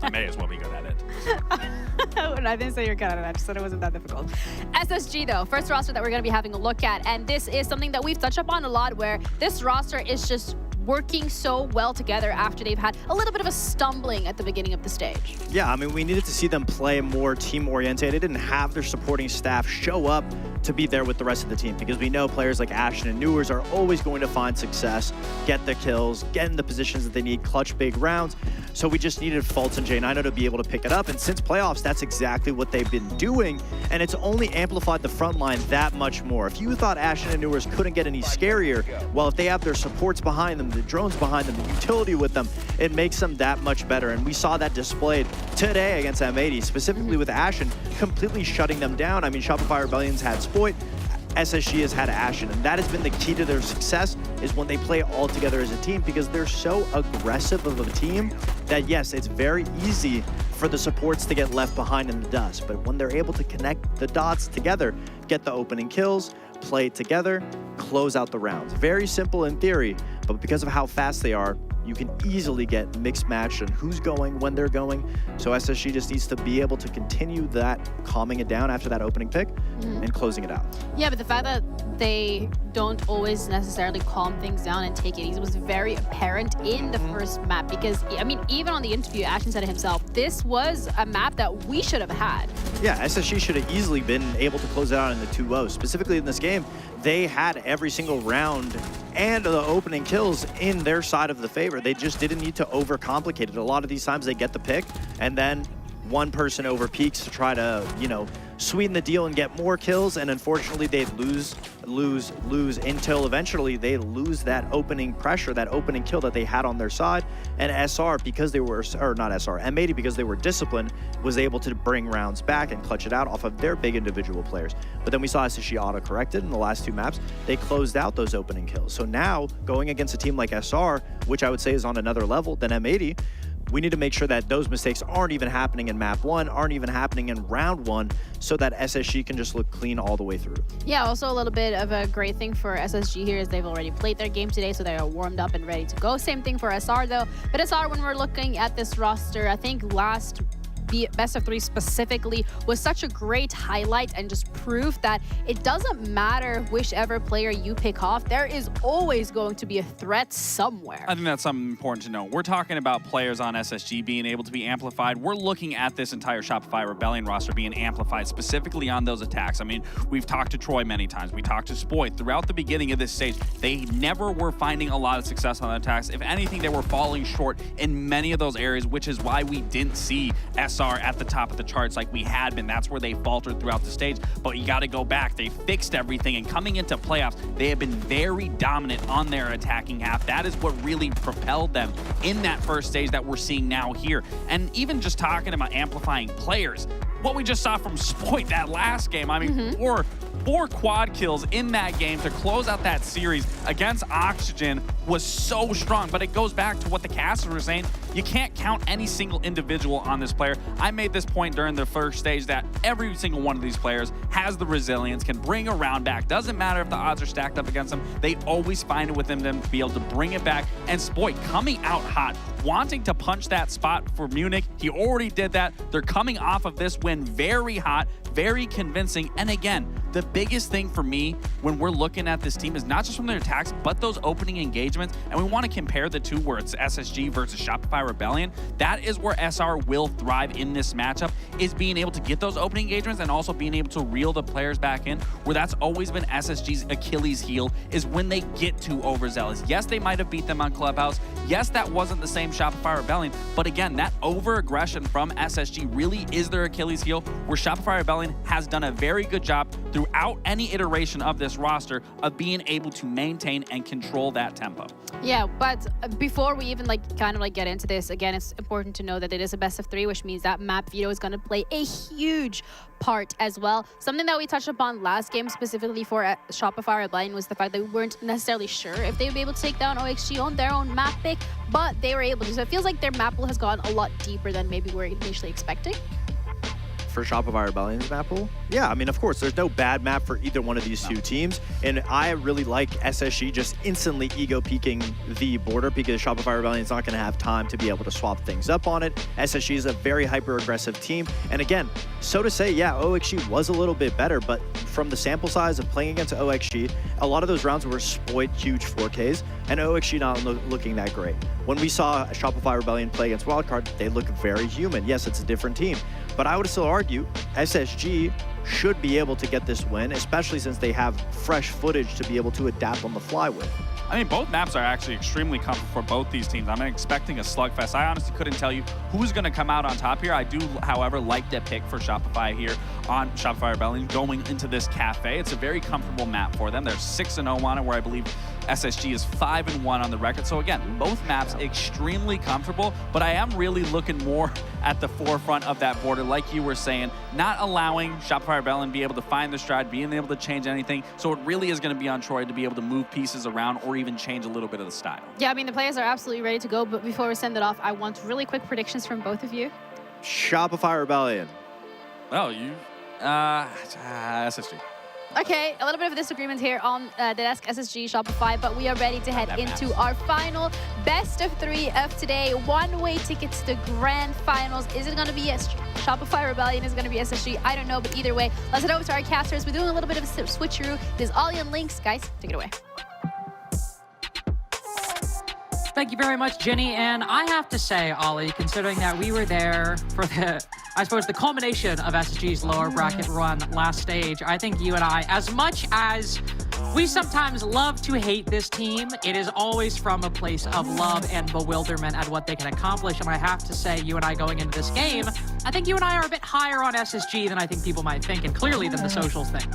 I may as well be good at it. I didn't say you're good at it. I just said it wasn't that difficult. SSG, though, first roster that we're going to be having a look at. And this is something that we've touched upon a lot, where this roster is just working so well together after they've had a little bit of a stumbling at the beginning of the stage. Yeah, I mean, we needed to see them play more team-oriented. They didn't have their supporting staff show up to be there with the rest of the team, because we know players like Ashton and Newers are always going to find success, get the kills, get in the positions that they need, clutch big rounds. So we just needed Fultz and J90 to be able to pick it up. And since playoffs, that's exactly what they've been doing. And it's only amplified the front line that much more. If you thought Ashton and Newers couldn't get any scarier, well, if they have their supports behind them, the drones behind them, the utility with them, it makes them that much better. And we saw that displayed today against M80, specifically with Ashton completely shutting them down. I mean, Shopify Rebellion's had Spoit, SSG has had Ashton, and that has been the key to their success, is when they play all together as a team, because they're so aggressive of a team that, yes, it's very easy for the supports to get left behind in the dust. But when they're able to connect the dots together, get the opening kills, play together, close out the rounds. Very simple in theory, but because of how fast they are, you can easily get mixed matched on who's going, when they're going. So SSG just needs to be able to continue that, calming it down after that opening pick and closing it out. Yeah, but the fact that they don't always necessarily calm things down and take it easy was very apparent in the first map, because, I mean, even on the interview, Ashton said it himself, this was a map that we should have had. Yeah, SSG should have easily been able to close it out in the 2-0. Specifically in this game, they had every single round and the opening kills in their side of the favor. They just didn't need to overcomplicate it. A lot of these times they get the pick, and then one person over peaks to try to, you know, sweeten the deal and get more kills, and unfortunately they lose until eventually they lose that opening pressure, that opening kill that they had on their side. And SR, because they were, or not SR, M80, because they were disciplined, was able to bring rounds back and clutch it out off of their big individual players. But then we saw SSG auto-corrected in the last 2 maps. They closed out those opening kills. So now, going against a team like SR, which I would say is on another level than M80, we need to make sure that those mistakes aren't even happening in map 1, aren't even happening in round 1, so that SSG can just look clean all the way through. Yeah, also a little bit of a great thing for SSG here is they've already played their game today, so they are warmed up and ready to go. Same thing for SR though. But SR, when we're looking at this roster, I think last best of 3 specifically was such a great highlight and just proof that it doesn't matter whichever player you pick off, there is always going to be a threat somewhere. I think that's something important to know. We're talking about players on SSG being able to be amplified. We're looking at this entire Shopify Rebellion roster being amplified specifically on those attacks. I mean, we've talked to Troy many times. We talked to Spoit. Throughout the beginning of this stage, they never were finding a lot of success on the attacks. If anything, they were falling short in many of those areas, which is why we didn't see SR at the top of the charts like we had been. That's where they faltered throughout the stage, but you got to go back. They fixed everything, and coming into playoffs, they have been very dominant on their attacking half. That is what really propelled them in that first stage that we're seeing now here. And even just talking about amplifying players, what we just saw from Spoit that last game, I mean, four quad kills in that game to close out that series against Oxygen was so strong. But it goes back to what the casters were saying. You can't count any single individual on this player. I made this point during the first stage that every single one of these players has the resilience, can bring a round back. Doesn't matter if the odds are stacked up against them. They always find it within them to be able to bring it back. And Spoit coming out hot, wanting to punch that spot for Munich. He already did that. They're coming off of this win very hot, very convincing. And again, the biggest thing for me when we're looking at this team is not just from their attacks, but those opening engagements. And we want to compare the two where it's SSG versus Shopify Rebellion. That is where SR will thrive in this matchup, is being able to get those opening engagements and also being able to reel the players back in, where that's always been SSG's Achilles heel, is when they get too overzealous. Yes, they might have beat them on Clubhouse. Yes, that wasn't the same Shopify Rebellion, but again, that over-aggression from SSG really is their Achilles heel, where Shopify Rebellion has done a very good job throughout any iteration of this roster of being able to maintain and control that tempo. Yeah, but before we even get into this, again, it's important to know that it is a best of 3, which means that map veto is going to play a huge part as well. Something that we touched upon last game specifically for Shopify Rebellion was the fact that we weren't necessarily sure if they would be able to take down OXG on their own map pick, but they were able to. So it feels like their map pool has gone a lot deeper than maybe we were initially expecting. For Shopify Rebellion's map pool? Yeah, I mean, of course, there's no bad map for either one of these two teams. And I really like SSG just instantly ego peeking the border because Shopify Rebellion's not going to have time to be able to swap things up on it. SSG is a very hyper-aggressive team. And again, so to say, yeah, OXG was a little bit better, but from the sample size of playing against OXG, a lot of those rounds were spoiled huge 4Ks, and OXG not looking that great. When we saw Shopify Rebellion play against Wildcard, they look very human. Yes, it's a different team, but I would still argue SSG should be able to get this win, especially since they have fresh footage to be able to adapt on the fly with. I mean, both maps are actually extremely comfortable for both these teams. I'm expecting a slugfest. I honestly couldn't tell you who's going to come out on top here. I do, however, like the pick for Shopify here on Shopify Rebellion going into this cafe. It's a very comfortable map for them. They're 6-0 on it, where I believe SSG is 5-1 on the record. So again, both maps extremely comfortable, but I am really looking more at the forefront of that border, like you were saying, not allowing Shopify Rebellion to be able to find the stride, being able to change anything. So it really is going to be on Troy to be able to move pieces around or even change a little bit of the style. Yeah, I mean, the players are absolutely ready to go, but before we send it off, I want really quick predictions from both of you. Shopify Rebellion. Oh, you... SSG. Okay, a little bit of a disagreement here on the desk, SSG, Shopify, but we are ready to head into our final best of 3 of today. One-way tickets to grand finals. Is it going to be Shopify Rebellion? Is it going to be SSG? I don't know, but either way, let's head over to our casters. We're doing a little bit of a switcheroo. There's Ollie and Lynx. Guys, take it away. Thank you very much, Jenny. And I have to say, Ollie, considering that we were there for the, I suppose, the culmination of SSG's lower bracket run last stage, I think you and I, as much as we sometimes love to hate this team, it is always from a place of love and bewilderment at what they can accomplish. And I have to say, you and I going into this game, I think you and I are a bit higher on SSG than I think people might think, and clearly than the socials think.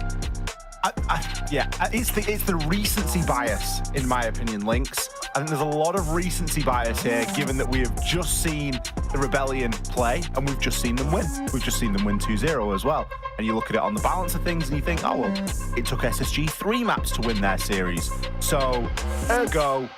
Yeah, it's the recency bias, in my opinion, Lynx. I think there's a lot of recency bias here, given that we have just seen the Rebellion play, and we've just seen them win. We've just seen them win 2-0 as well. And you look at it on the balance of things, and you think, oh, well, it took SSG 3 maps to win their series. So, ergo,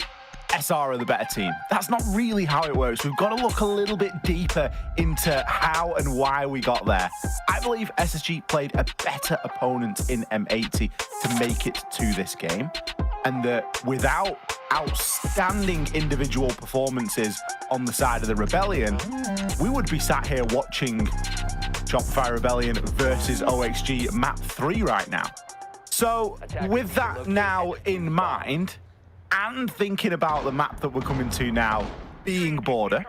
SR are the better team. That's not really how it works. We've got to look a little bit deeper into how and why we got there. I believe SSG played a better opponent in M80 to make it to this game, and that without outstanding individual performances on the side of the Rebellion, we would be sat here watching Shopify Rebellion versus OXG map 3 right now. So with that now in mind, and thinking about the map that we're coming to now being border,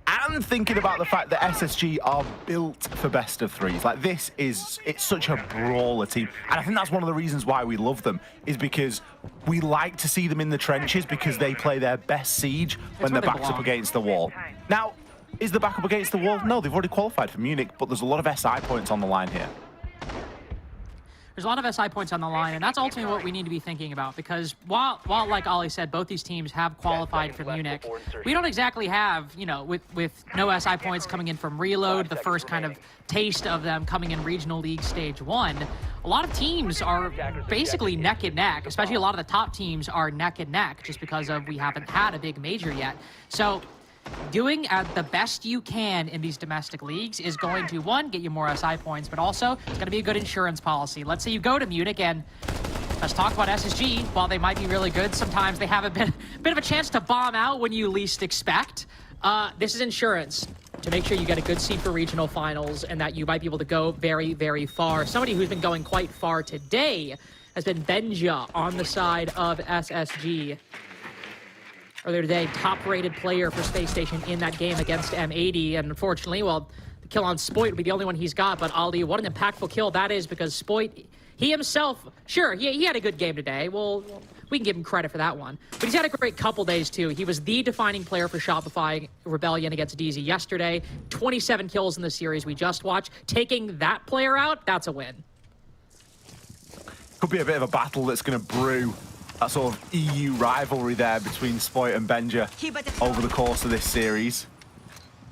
and thinking about the fact that SSG are built for best of 3s. Like, it's such a brawler team. And I think that's one of the reasons why we love them, is because we like to see them in the trenches because they play their best siege when their back's up against the wall. Now, is the back up against the wall? No, they've already qualified for Munich, but there's a lot of SI points on the line here. There's a lot of SI points on the line, and that's ultimately what we need to be thinking about, because while like Ollie said, both these teams have qualified for Munich, we don't exactly have, you know, with no SI points coming in from Reload, the first kind of taste of them coming in Regional League Stage 1, a lot of teams are basically neck and neck, especially a lot of the top teams are neck and neck, just because of we haven't had a big major yet. So doing the best you can in these domestic leagues is going to, one, get you more SI points, but also it's going to be a good insurance policy. Let's say you go to Munich, and let's talk about SSG. While they might be really good, sometimes they have a bit of a chance to bomb out when you least expect. This is insurance. to make sure you get a good seed for regional finals and that you might be able to go very, very far. Somebody who's been going quite far today has been Benja on the side of SSG. Earlier today, top-rated player for Space Station in that game against M80, and unfortunately, well, the kill on Spoit would be the only one he's got, but Ali, what an impactful kill that is, because Spoit, he himself, sure, he had a good game today. Well, we can give him credit for that one. But he's had a great couple days, too. He was the defining player for Shopify Rebellion against DZ yesterday. 27 kills in the series we just watched. Taking that player out, that's a win. Could be a bit of a battle that's going to brew that sort of EU rivalry there between Spoit and Benja over the course of this series.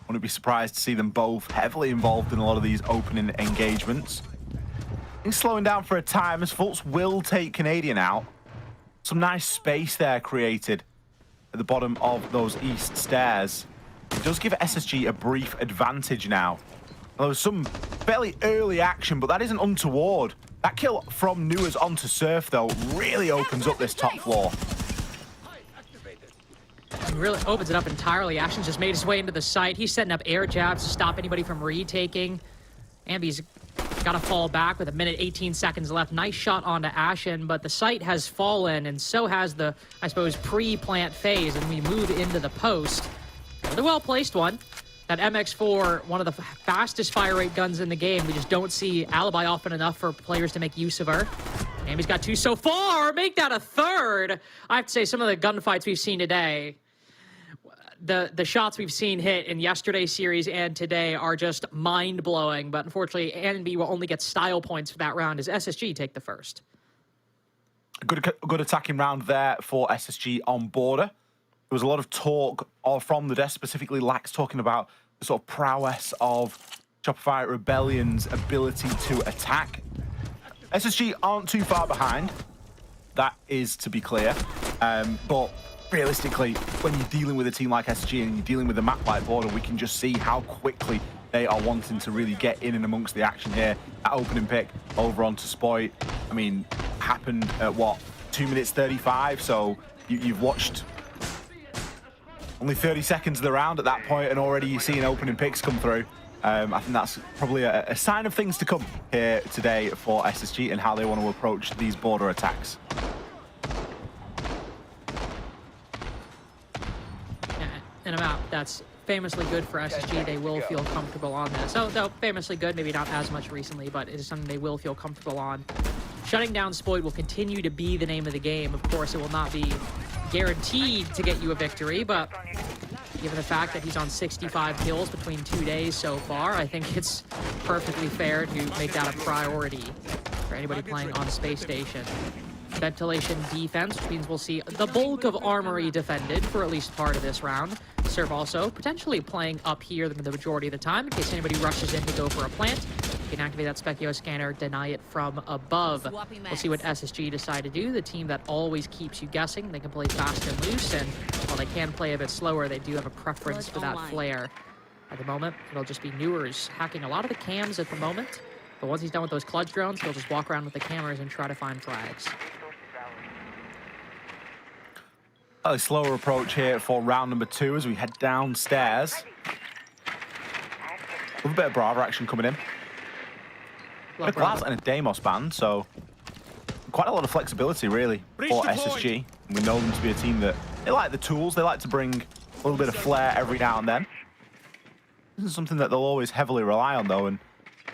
Wouldn't be surprised to see them both heavily involved in a lot of these opening engagements. He's slowing down for a time as Fultz will take Canadian out. Some nice space there created at the bottom of those east stairs. It does give SSG a brief advantage now. There was some fairly early action, but that isn't untoward. That kill from Newers onto Surf, though, really opens up this top floor. It really opens it up entirely. Ashen's just made his way into the site. He's setting up air jabs to stop anybody from retaking. Ambi's got to fall back with 1:18 seconds left. Nice shot onto Ashen, but the site has fallen, and so has the, I suppose, pre-plant phase, and we move into the post. Really well-placed one. That MX4, one of the fastest fire rate guns in the game. We just don't see Alibi often enough for players to make use of her. Ambi's got 2 so far. Make that a third. I have to say, some of the gunfights we've seen today, the shots we've seen hit in yesterday's series and today are just mind-blowing. But unfortunately, NB will only get style points for that round as SSG take the first. Good attacking round there for SSG on border. There was a lot of talk from the desk, specifically Lax, talking about the sort of prowess of Shopify Rebellion's ability to attack. SSG aren't too far behind. That is to be clear. But realistically, when you're dealing with a team like SSG and you're dealing with a map like Border, we can just see how quickly they are wanting to really get in and amongst the action here. That opening pick over onto Spoit, I mean, happened at what, 2 minutes 35? So you've watched only 30 seconds of the round at that point, and already you're seeing opening picks come through. I think that's probably a sign of things to come here today for SSG and how they want to approach these border attacks. Yeah, in a map that's famously good for SSG, they will feel comfortable on this. So, though famously good, maybe not as much recently, but it is something they will feel comfortable on. Shutting down Spoit will continue to be the name of the game. Of course, it will not be guaranteed to get you a victory, but given the fact that he's on 65 kills between 2 days so far, I think it's perfectly fair to make that a priority for anybody playing on Space Station. Ventilation defense, which means we'll see the bulk of Armory defended for at least part of this round. Surf also potentially playing up here the majority of the time in case anybody rushes in to go for a plant. You can activate that Specchio scanner, deny it from above. We'll see what SSG decide to do. The team that always keeps you guessing. They can play fast and loose, and while they can play a bit slower, they do have a preference for that flare. At the moment, it'll just be Newers hacking a lot of the cams at the moment, but once he's done with those clutch drones, he'll just walk around with the cameras and try to find frags. A slower approach here for round number 2 as we head downstairs. With a bit of Brava action coming in. A Glass and a Deimos band, so quite a lot of flexibility really for SSG. We know them to be a team that they like the tools, they like to bring a little bit of flair every now and then. This is something that they'll always heavily rely on though, and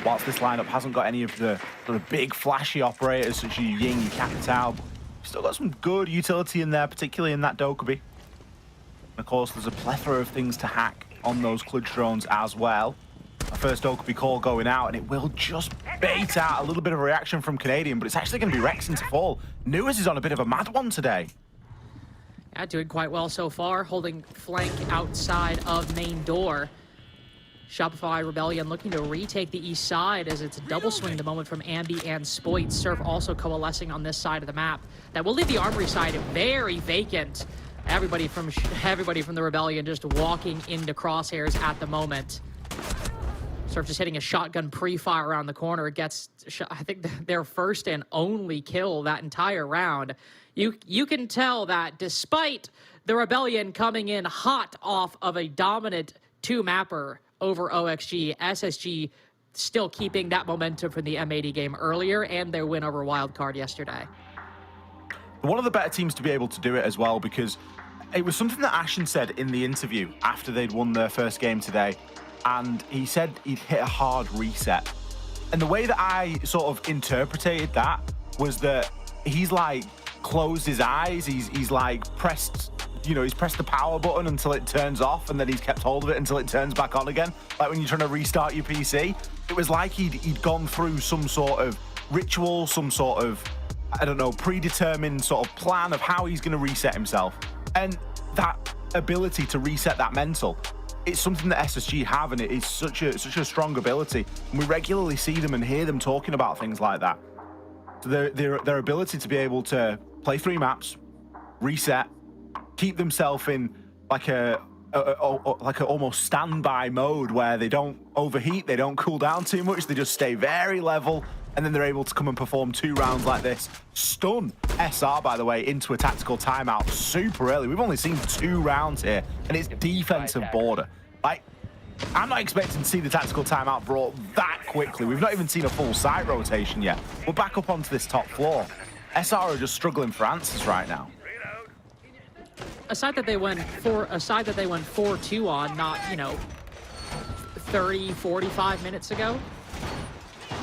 whilst this lineup hasn't got any of the sort of big flashy operators such as Ying and Capitao, still got some good utility in there, particularly in that Dokkaebi. And of course, there's a plethora of things to hack on those clutch drones as well. Our first Dokkaebi call going out, and it will just bait out a little bit of a reaction from Canadian, but it's actually going to be Rexon to fall. Newers is on a bit of a mad one today. Yeah, doing quite well so far, holding flank outside of main door. Shopify Rebellion looking to retake the east side as it's a double swing the moment from Ambi and Spoit. Surf also coalescing on this side of the map. That will leave the Armory side very vacant. Everybody from the Rebellion just walking into crosshairs at the moment. Surf just hitting a shotgun pre-fire around the corner. Gets, I think, their first and only kill that entire round. You can tell that despite the Rebellion coming in hot off of a dominant 2-mapper over OXG. SSG still keeping that momentum from the M80 game earlier and their win over Wildcard yesterday. One of the better teams to be able to do it as well, because it was something that Ashen said in the interview after they'd won their first game today, and he said he'd hit a hard reset. And the way that I sort of interpreted that was that he's like closed his eyes, he's like pressed, you know, he's pressed the power button until it turns off, and then he's kept hold of it until it turns back on again. Like when you're trying to restart your PC, it was like he'd gone through some sort of ritual, some sort of, I don't know, predetermined sort of plan of how he's going to reset himself. And that ability to reset that mental, it's something that SSG have, and it is such a strong ability. And we regularly see them and hear them talking about things like that. So their ability to be able to play 3 maps, reset, keep themselves in like a almost standby mode where they don't overheat, they don't cool down too much, they just stay very level, and then they're able to come and perform 2 rounds like this. Stun SR, by the way, into a tactical timeout super early. We've only seen 2 rounds here, and it's defensive border. Like, I'm not expecting to see the tactical timeout brought that quickly. We've not even seen a full site rotation yet. We're back up onto this top floor. SR are just struggling for answers right now. A side that they went 4-2 on, not, you know, 30, 45 minutes ago.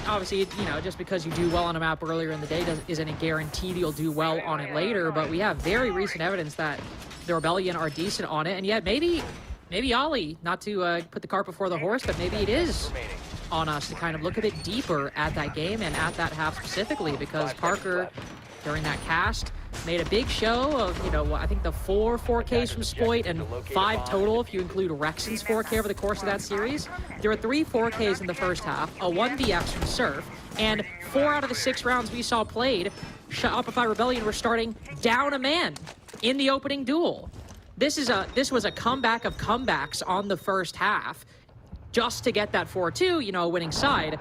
Obviously, you know, just because you do well on a map earlier in the day isn't a guarantee that you'll do well on it later, but we have very recent evidence that the Rebellion are decent on it, and yet maybe Ollie, not to put the cart before the horse, but maybe it is on us to kind of look a bit deeper at that game and at that half specifically, because Parker, during that cast, made a big show of, you know, I think the 4 4Ks from Spoit and 5 total if you include Rexon's 4K over the course of that series. There were 3 4Ks in the first half, a 1BX from Surf, and 4 out of the 6 rounds we saw played, Shopify Rebellion were starting down a man in the opening duel. This was a comeback of comebacks on the first half just to get that 4-2, you know, winning side.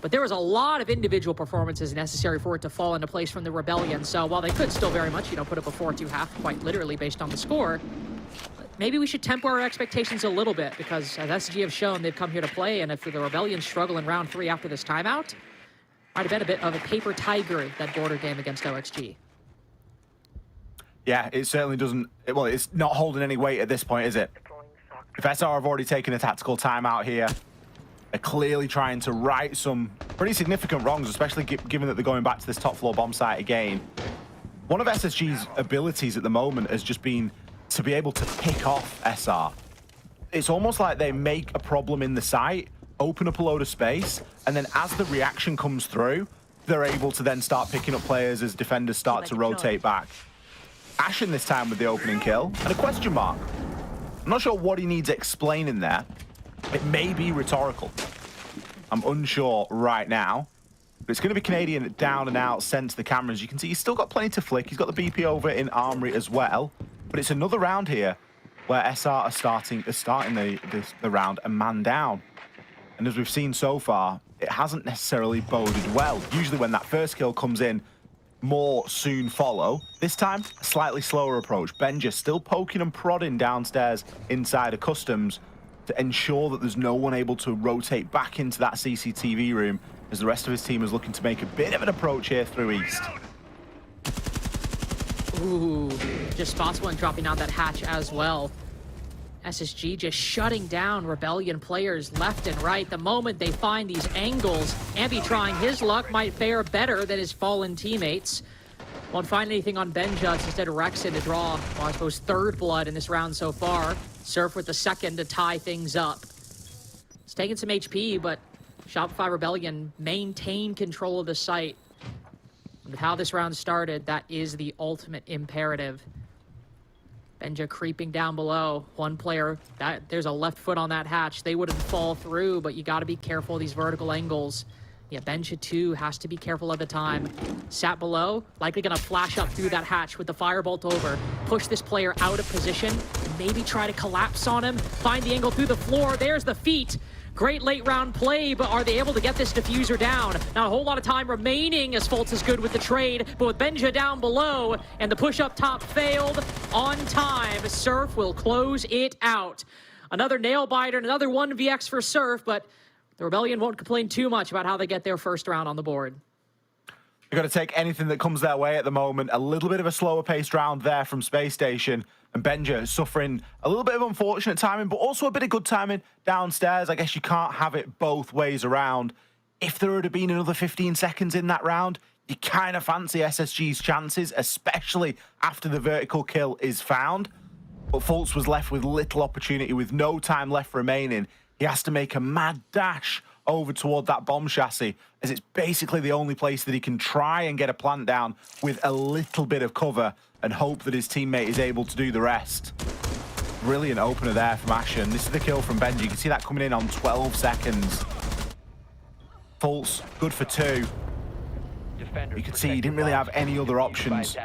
But there was a lot of individual performances necessary for it to fall into place from the Rebellion. So while they could still very much, you know, put up a 4-2 half quite literally based on the score, maybe we should temper our expectations a little bit, because as SSG have shown, they've come here to play, and if the Rebellion struggle in round 3 after this timeout, might have been a bit of a paper tiger, that border game against OXG. Yeah, it certainly doesn't, well, it's not holding any weight at this point, is it? If SR have already taken a tactical timeout here, they're clearly trying to right some pretty significant wrongs, especially given that they're going back to this top floor bomb site again. One of SSG's abilities at the moment has just been to be able to pick off SR. It's almost like they make a problem in the site, open up a load of space, and then as the reaction comes through, they're able to then start picking up players as defenders start to rotate back. Ashen this time with the opening kill, and a question mark. I'm not sure what he needs explaining there. It may be rhetorical. I'm unsure right now. But it's going to be Canadian down and out, sent to the cameras. You can see he's still got plenty to flick. He's got the BP over in Armory as well. But it's another round here where SR are starting the round a man down. And as we've seen so far, it hasn't necessarily boded well. Usually when that first kill comes in, more soon follow. This time, a slightly slower approach. Benja still poking and prodding downstairs inside of customs to ensure that there's no one able to rotate back into that CCTV room, as the rest of his team is looking to make a bit of an approach here through East. Ooh, just spots one dropping out that hatch as well. SSG just shutting down Rebellion players left and right. The moment they find these angles, Ambi trying his luck might fare better than his fallen teammates. Won't find anything on Benja. It's instead Rexon to draw, well, I suppose, 3rd blood in this round so far. Surf with the 2nd to tie things up. It's taking some HP, but Shopify Rebellion maintain control of the site. With how this round started, that is the ultimate imperative. Benja creeping down below. One player, there's a left foot on that hatch. They wouldn't fall through, but you got to be careful of these vertical angles. Yeah, Benja too has to be careful at the time. Sat below, likely going to flash up through that hatch with the firebolt over. Push this player out of position, and maybe try to collapse on him. Find the angle through the floor. There's the feet. Great late round play, but are they able to get this diffuser down? Not a whole lot of time remaining as Fultz is good with the trade, but with Benja down below and the push up top failed on time, Surf will close it out. another nail biter, another 1vx for Surf, but the Rebellion won't complain too much about how they get their first round on the board. You've got to take anything that comes their way at the moment. A little bit of a slower paced round there from Space Station. And Benja suffering a little bit of unfortunate timing, but also a bit of good timing downstairs. I guess you can't have it both ways around. If there would have been another 15 seconds in that round, you kind of fancy SSG's chances, especially after the vertical kill is found. But Fultz was left with little opportunity, with no time left remaining. He has to make a mad dash over toward that bomb chassis, as it's basically the only place that he can try and get a plant down with a little bit of cover and hope that his teammate is able to do the rest. Brilliant opener there from Ashen. This is the kill from Benji. You can see that coming in on 12 seconds. Fultz, good for 2. You could see he didn't really have any other options.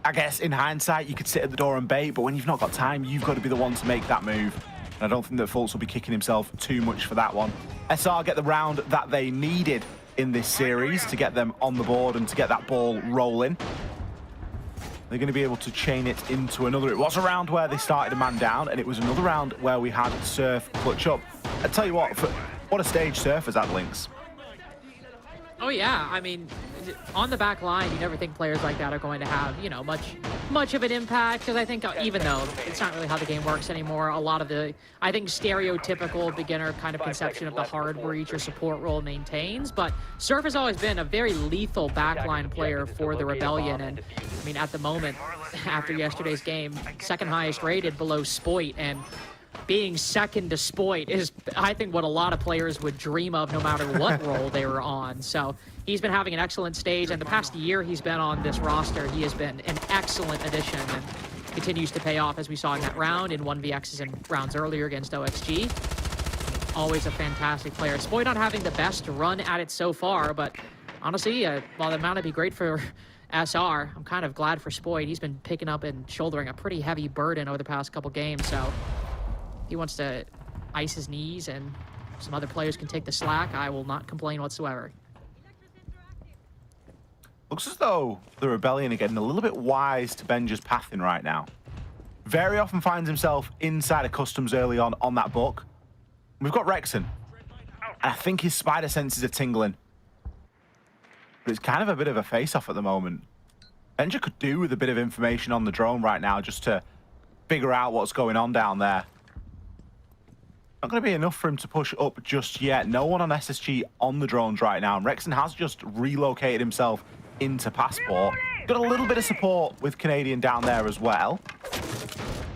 I guess in hindsight, you could sit at the door and bait, but when you've not got time, you've got to be the one to make that move. And I don't think that Fultz will be kicking himself too much for that one. SR get the round that they needed in this series to get them on the board and to get that ball rolling. They're going to be able to chain it into another. It was a round where they started a man down, and it was another round where we had Surf clutch up. I tell you what a stage Surf has had, Lynx. Oh yeah, I mean, on the back line, you never think players like that are going to have, you know, much of an impact, because I think even though it's not really how the game works anymore, a lot of the, I think, stereotypical beginner kind of conception of the hardware each your support role maintains, but Surf has always been a very lethal backline player for the Rebellion, and I mean, at the moment, after yesterday's game, second highest rated below Spoit, and being second to Spoit is, I think, what a lot of players would dream of no matter what role they were on. So he's been having an excellent stage, and the past year he's been on this roster, he has been an excellent addition and continues to pay off, as we saw in that round, in 1vx's and rounds earlier against OXG. Always a fantastic player. Spoit not having the best run at it so far, but honestly, while that might be great for SR, I'm kind of glad for Spoit. He's been picking up and shouldering a pretty heavy burden over the past couple games, so he wants to ice his knees and some other players can take the slack. I will not complain whatsoever. Looks as though the Rebellion are getting a little bit wise to Benja's pathing right now. Very often finds himself inside of customs early on that book. We've got Rexon. And I think his spider senses are tingling. But it's kind of a bit of a face-off at the moment. Benja could do with a bit of information on the drone right now just to figure out what's going on down there. Not going to be enough for him to push up just yet. No one on SSG on the drones right now. And Rexon has just relocated himself into Passport. Got a little bit of support with Canadian down there as well.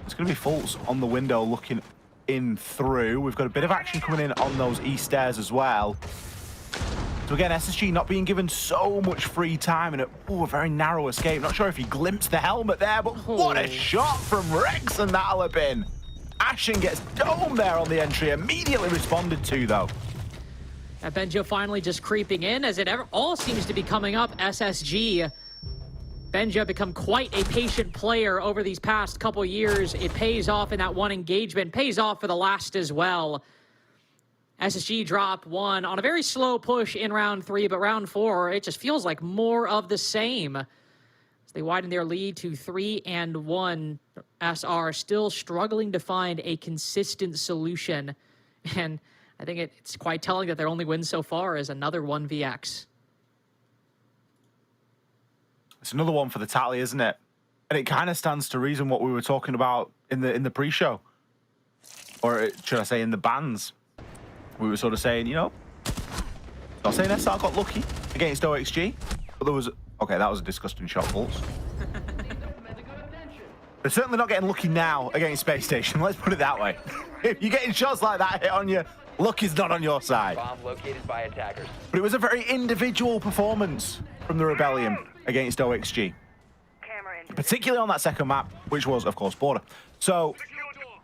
It's going to be Fultz on the window looking in through. We've got a bit of action coming in on those east stairs as well. So again, SSG not being given so much free time and a very narrow escape. Not sure if he glimpsed the helmet there, but what a shot from Rexon that'll have been. Ashen gets domed there on the entry, immediately responded to, though. Benja finally just creeping in, as it all seems to be coming up. SSG. Benja become quite a patient player over these past couple years. It pays off in that one engagement, pays off for the last as well. SSG drop one on a very slow push in round 3, but round 4, it just feels like more of the same. They widen their lead to 3-1. SR still struggling to find a consistent solution. And I think it's quite telling that their only win so far is another 1vx. It's another one for the tally, isn't it? And it kind of stands to reason what we were talking about in the pre-show. Or should I say in the bans. We were sort of saying, you know, not saying SR got lucky against OXG, but there was... Okay, that was a disgusting shot, Fultz. They're certainly not getting lucky now against Space Station, let's put it that way. If you're getting shots like that hit on you, luck is not on your side. Bomb located by attackers. But it was a very individual performance from the Rebellion against OXG. Particularly on that second map, which was, of course, Border. So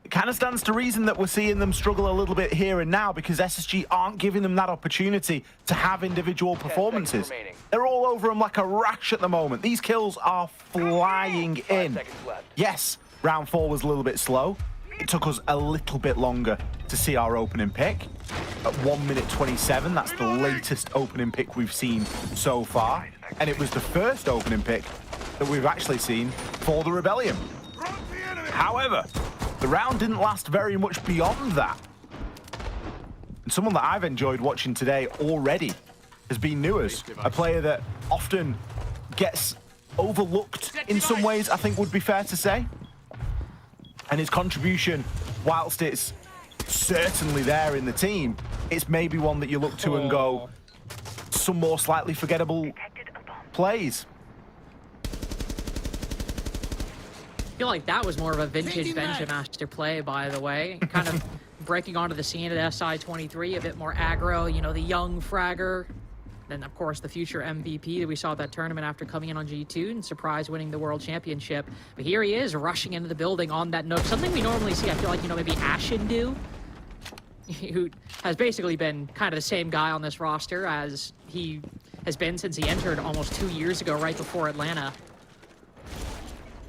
it kind of stands to reason that we're seeing them struggle a little bit here and now because SSG aren't giving them that opportunity to have individual performances. They're all over them like a rash at the moment. These kills are flying in. Yes, round 4 was a little bit slow. It took us a little bit longer to see our opening pick. At 1 minute 27, that's the latest opening pick we've seen so far. And it was the first opening pick that we've actually seen for the Rebellion. However, The round didn't last very much beyond that. And someone that I've enjoyed watching today already has been Nuers, a player that often gets overlooked in some ways, I think would be fair to say. And his contribution, whilst it's certainly there in the team, it's maybe one that you look to and go, some more slightly forgettable plays. I feel like that was more of a vintage Benja Master play, by the way. Kind of breaking onto the scene at SI23, a bit more aggro, you know, the young fragger. Then, of course, the future MVP that we saw at that tournament after coming in on G2 and surprise winning the World Championship. But here he is rushing into the building on that Nook. Something we normally see, I feel like, you know, maybe Ashen do, who has basically been kind of the same guy on this roster as he has been since he entered almost 2 years ago, right before Atlanta.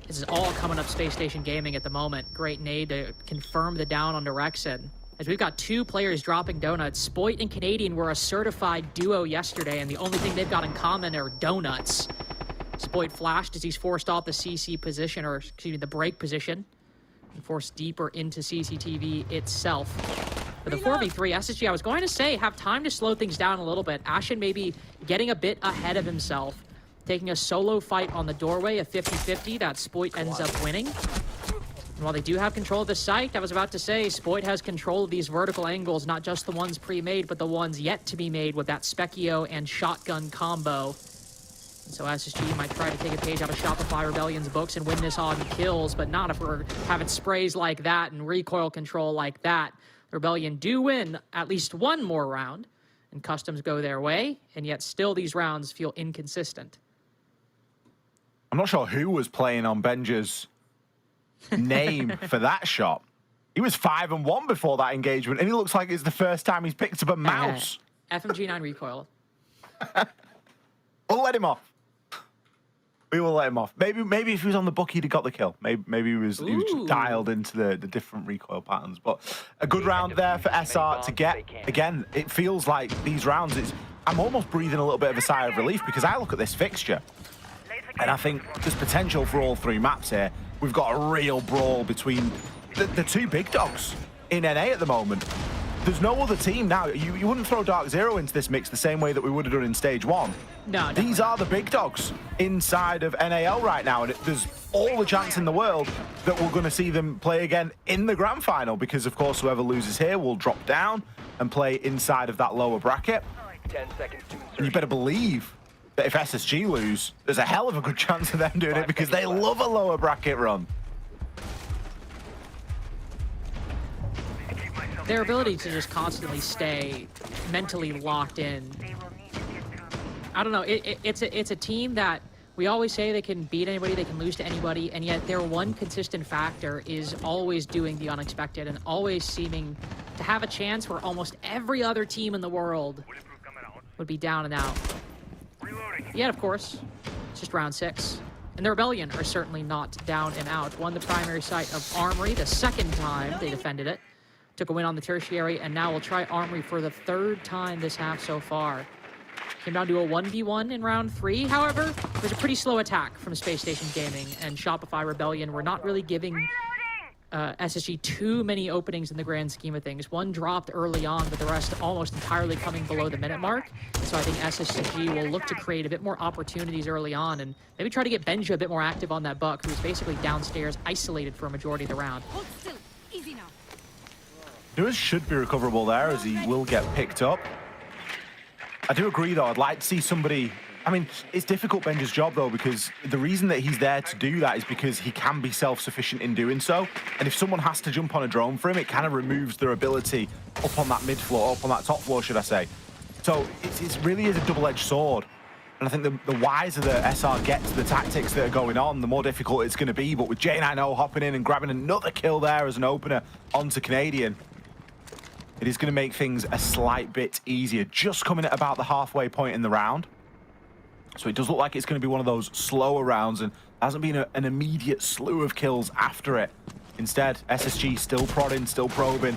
This is all coming up Space Station Gaming at the moment. Great nade to confirm the down on Rexen. As we've got 2 players dropping donuts. Spoit and Canadian were a certified duo yesterday, and the only thing they've got in common are donuts. Spoit flashed as he's forced off the CC position, or excuse me, the break position, and forced deeper into CCTV itself. For the 4v3, SSG, I was going to say, have time to slow things down a little bit. Ashen maybe getting a bit ahead of himself, taking a solo fight on the doorway, a 50-50 that Spoit ends up winning. And while they do have control of the site, I was about to say, Spoit has control of these vertical angles, not just the ones pre-made, but the ones yet to be made with that Specchio and shotgun combo. And so SSG might try to take a page out of Shopify Rebellion's books and win this on kills, but not if we're having sprays like that and recoil control like that. Rebellion do win at least one more round, and customs go their way, and yet still these rounds feel inconsistent. I'm not sure who was playing on Benja's name for that shot. He was 5-1 before that engagement, and he looks like it's the first time he's picked up a mouse. FMG9 recoil. We'll let him off. We will let him off. Maybe if he was on the book, he'd have got the kill. Maybe he was just dialed into the different recoil patterns. But a good round there for SR to get. Again, it feels like these rounds, I'm almost breathing a little bit of a sigh of relief, because I look at this fixture and I think there's potential for all 3 maps here. We've got a real brawl between the 2 big dogs in NA at the moment. There's no other team now. You wouldn't throw Dark Zero into this mix the same way that we would have done in Stage 1. No, these are the big dogs inside of NAL right now, and there's all the chance in the world that we're going to see them play again in the grand final, because, of course, whoever loses here will drop down and play inside of that lower bracket. 10 seconds to And you better believe that if SSG lose, there's a hell of a good chance of them doing it, because they love a lower bracket run. Their ability to just constantly stay mentally locked in. I don't know, it's a team that we always say they can beat anybody, they can lose to anybody, and yet their one consistent factor is always doing the unexpected and always seeming to have a chance where almost every other team in the world would be down and out. Yet, of course, it's just round 6. And the Rebellion are certainly not down and out. Won the primary site of Armory the 2nd time they defended it. Took a win on the tertiary, and now we'll try Armory for the 3rd time this half so far. Came down to a 1v1 in round 3. However, it was a pretty slow attack from Space Station Gaming, and Shopify Rebellion were not really giving SSG too many openings in the grand scheme of things. One dropped early on, but the rest almost entirely coming below the minute mark. So I think SSG will look to create a bit more opportunities early on and maybe try to get Benja a bit more active on that buck, who's basically downstairs, isolated for a majority of the round. Hold still. Easy now. Nuers should be recoverable there, as he will get picked up. I do agree, though. I'd like to see somebody... I mean, it's difficult, Benja's job, though, because the reason that he's there to do that is because he can be self-sufficient in doing so. And if someone has to jump on a drone for him, it kind of removes their ability up on that mid-floor, up on that top floor, should I say. So it really is a double-edged sword. And I think the wiser the SR get to the tactics that are going on, the more difficult it's going to be. But with J90 hopping in and grabbing another kill there as an opener onto Canadian, it is going to make things a slight bit easier. Just coming at about the halfway point in the round. So it does look like it's going to be one of those slower rounds, and there hasn't been an immediate slew of kills after it. Instead, SSG still prodding, still probing.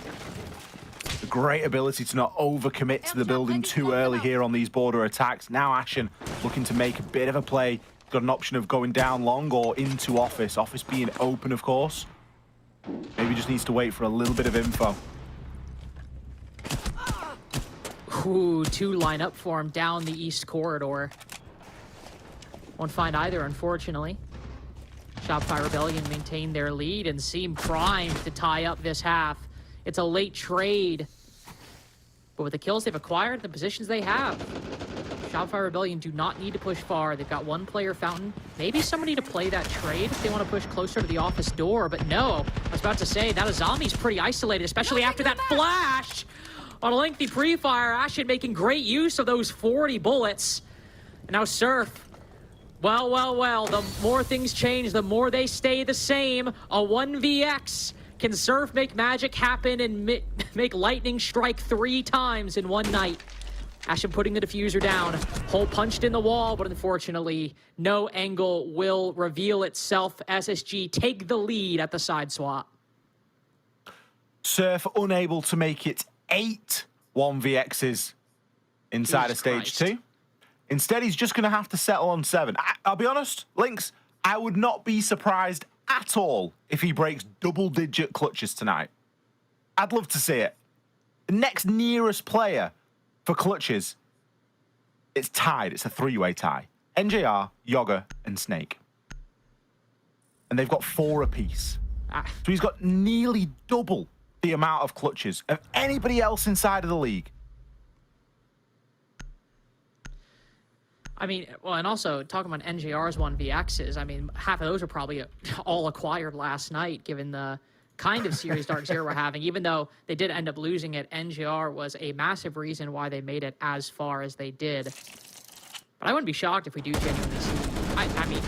A great ability to not overcommit to the building too early here on these border attacks. Now Ashen looking to make a bit of a play. Got an option of going down long or into office. Office being open, of course. Maybe just needs to wait for a little bit of info. Ooh, 2 line up for him down the east corridor. Won't find either, unfortunately. Shopify Rebellion maintain their lead and seem primed to tie up this half. It's a late trade, but with the kills they've acquired, the positions they have, Shopify Rebellion do not need to push far. They've got 1 player fountain. Maybe somebody to play that trade if they want to push closer to the office door, but no. I was about to say, that Azami's pretty isolated, especially after that flash on a lengthy pre-fire. Ashen making great use of those 40 bullets. And now Surf. Well, well, well, the more things change, the more they stay the same. A 1vx. Can Surf make magic happen and make lightning strike 3 times in one night? Ashen putting the diffuser down. Hole punched in the wall, but unfortunately, no angle will reveal itself. SSG take the lead at the side swap. Surf unable to make it 8 1vx's inside of stage 2. Instead, he's just going to have to settle on 7. I'll be honest, Lynx, I would not be surprised at all if he breaks double-digit clutches tonight. I'd love to see it. The next nearest player for clutches, it's tied. It's a 3-way tie. NJR, Yoga, and Snake. And they've got 4 apiece. So he's got nearly double the amount of clutches of anybody else inside of the league. I mean, well, and also talking about NJR's 1vx's, I mean, half of those are probably all acquired last night, given the kind of series Dark Zero we're having. Even though they did end up losing it, NJR was a massive reason why they made it as far as they did. But I wouldn't be shocked if we do genuinely see. I mean,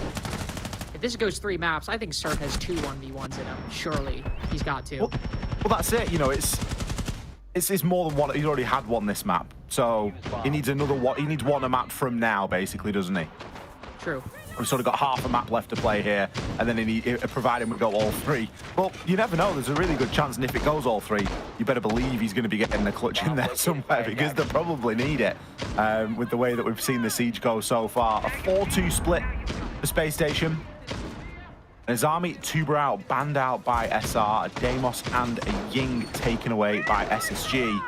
if this goes 3 maps, I think Surf has 2 1v1s in him. Surely he's got to. Well, that's it. You know, it's more than 1. He's already had 1 this map. So he needs another 1. He needs 1 a map from now, basically, doesn't he? True. We've sort of got half a map left to play here, and then providing we go all 3. Well, you never know. There's a really good chance, and if it goes all 3, you better believe he's going to be getting the clutch in there somewhere, because they probably need it with the way that we've seen the siege go so far. A 4-2 split for Space Station. Azami, Tuber out, banned out by SR, a Deimos and a Ying taken away by SSG.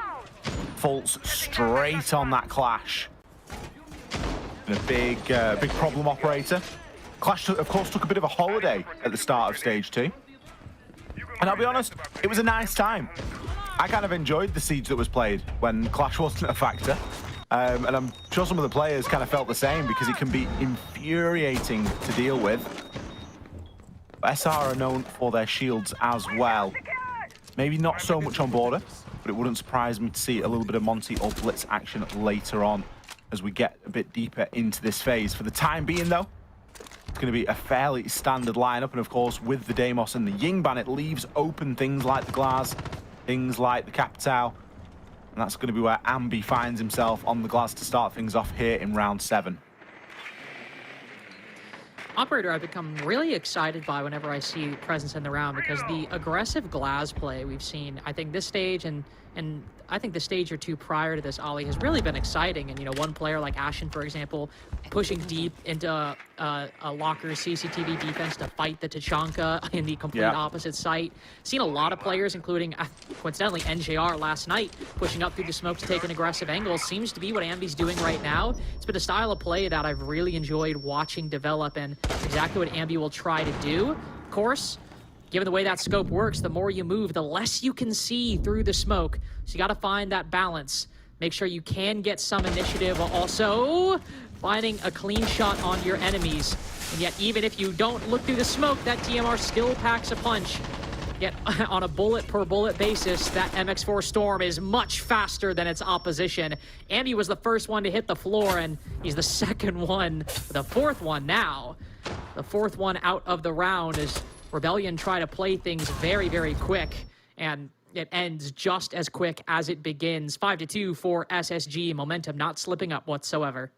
Fultz straight on that Clash. And a big problem operator. Clash, of course, took a bit of a holiday at the start of stage 2. And I'll be honest, it was a nice time. I kind of enjoyed the siege that was played when Clash wasn't a factor. And I'm sure some of the players kind of felt the same, because it can be infuriating to deal with. SR are known for their shields as well. Maybe not so much on border, but it wouldn't surprise me to see a little bit of Monty or Blitz action later on as we get a bit deeper into this phase. For the time being, though, it's going to be a fairly standard lineup, and of course, with the Deimos and the Ying ban, it leaves open things like the Glaz, things like the Capitao, and that's going to be where Ambi finds himself on the Glaz to start things off here in round 7. Operator, I've become really excited by whenever I see presence in the round, because the aggressive Glaz play we've seen, I think this stage and I think the stage or 2 prior to this, Ollie, has really been exciting. And, you know, one player like Ashen, for example, pushing deep into a Locker's CCTV defense to fight the Tachanka in the complete opposite site. Seen a lot of players, including, coincidentally, NJR last night, pushing up through the smoke to take an aggressive angle. Seems to be what Ambi's doing right now. It's been a style of play that I've really enjoyed watching develop, and exactly what Ambi will try to do. Of course, given the way that scope works, the more you move, the less you can see through the smoke. So you got to find that balance. Make sure you can get some initiative. Also, finding a clean shot on your enemies. And yet, even if you don't look through the smoke, that DMR still packs a punch. Yet, on a bullet-per-bullet basis, that MX4 Storm is much faster than its opposition. Ambi was the first one to hit the floor, and he's the second one, the 4th one now. The 4th one out of the round is Rebellion try to play things very, very quick, and it ends just as quick as it begins. 5-2 for SSG. Momentum not slipping up whatsoever.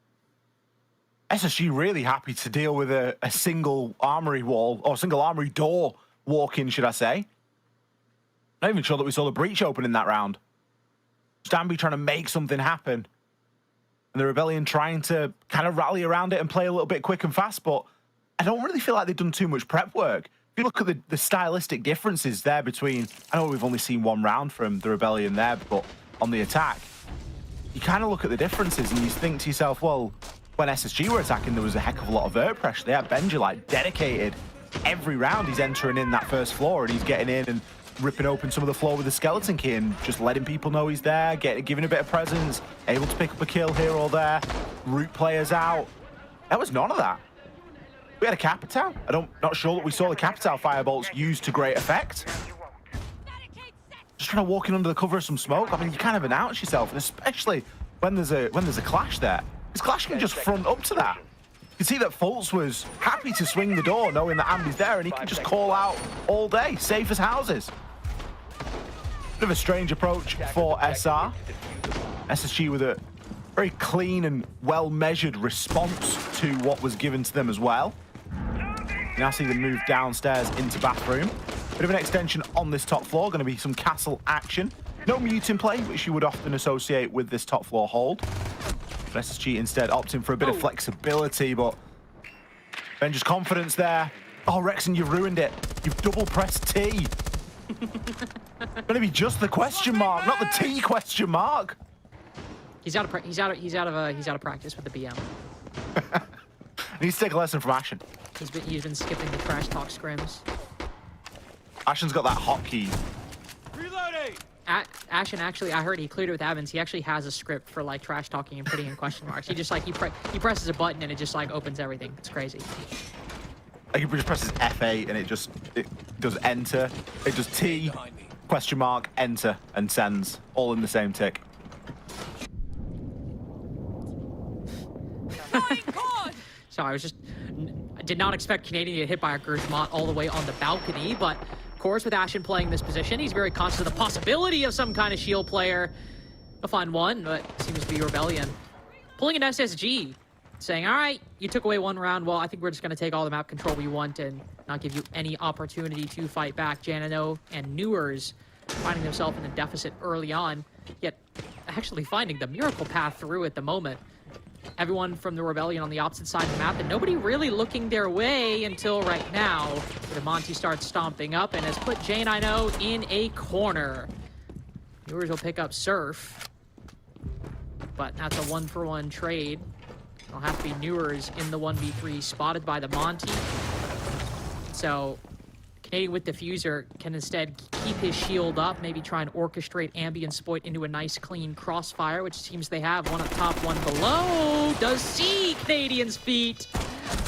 SSG really happy to deal with a single armory wall, or single armory door walk-in, should I say. Not even sure that we saw the breach open in that round. Ambi trying to make something happen, and the Rebellion trying to kind of rally around it and play a little bit quick and fast, but I don't really feel like they've done too much prep work. you look at the stylistic differences there between, I know we've only seen one round from the Rebellion there, but on the attack, you kind of look at the differences and you think to yourself, well, when SSG were attacking, there was a heck of a lot of vert pressure. They had Benja like dedicated. Every round he's entering in that first floor and he's getting in and ripping open some of the floor with the skeleton key and just letting people know he's there, giving a bit of presence, able to pick up a kill here or there, root players out. That was none of that. We had a Capital. Not sure that we saw the Capital firebolts used to great effect. Just trying to walk in under the cover of some smoke. I mean, you kind of announce yourself, and especially when there's a clash there. This clash can just front up to that. You can see that Fultz was happy to swing the door, knowing that Ambi's there, and he can just call out all day, safe as houses. Bit of a strange approach for SR. SSG with a very clean and well-measured response to what was given to them as well. You now see them move downstairs into bathroom. Bit of an extension on this top floor, going to be some castle action. No mute in play, which you would often associate with this top floor hold. But SSG instead opting for a bit of flexibility, but Benja's confidence there. Oh, Rexon, you've ruined it. You've double pressed T. Gonna be just the question mark, not the T question mark. He's out of practice with the BM. Needs to take a lesson from Ashen. He's been skipping the trash talk scrims. Ashen's got that hotkey. Reloading. Ashen actually, I heard he cleared it with Evans. He actually has a script for like trash talking and putting in question marks. He just like he presses a button and it just like opens everything. It's crazy. Like he just presses F8 and it does enter. It does T question mark enter and sends all in the same tick. So I did not expect Canadian to get hit by a Gershmont all the way on the balcony, but of course with Ashen playing this position, he's very conscious of the possibility of some kind of shield player. He'll find one, but it seems to be Rebellion. Pulling an SSG, saying, all right, you took away one round, well, I think we're just going to take all the map control we want and not give you any opportunity to fight back. Janino and Newers finding themselves in a deficit early on, yet actually finding the miracle path through at the moment. Everyone from the Rebellion on the opposite side of the map, and nobody really looking their way until right now, where Monty starts stomping up and has put Jane I know in a corner. Newers will pick up Surf, but that's a 1-for-1 trade. It'll have to be Newers in the 1v3, spotted by the Monty. So Canadian with Diffuser can instead keep his shield up, maybe try and orchestrate Ambi and Spoit into a nice clean crossfire, which seems they have. One up top, one below. Does see Canadian's feet,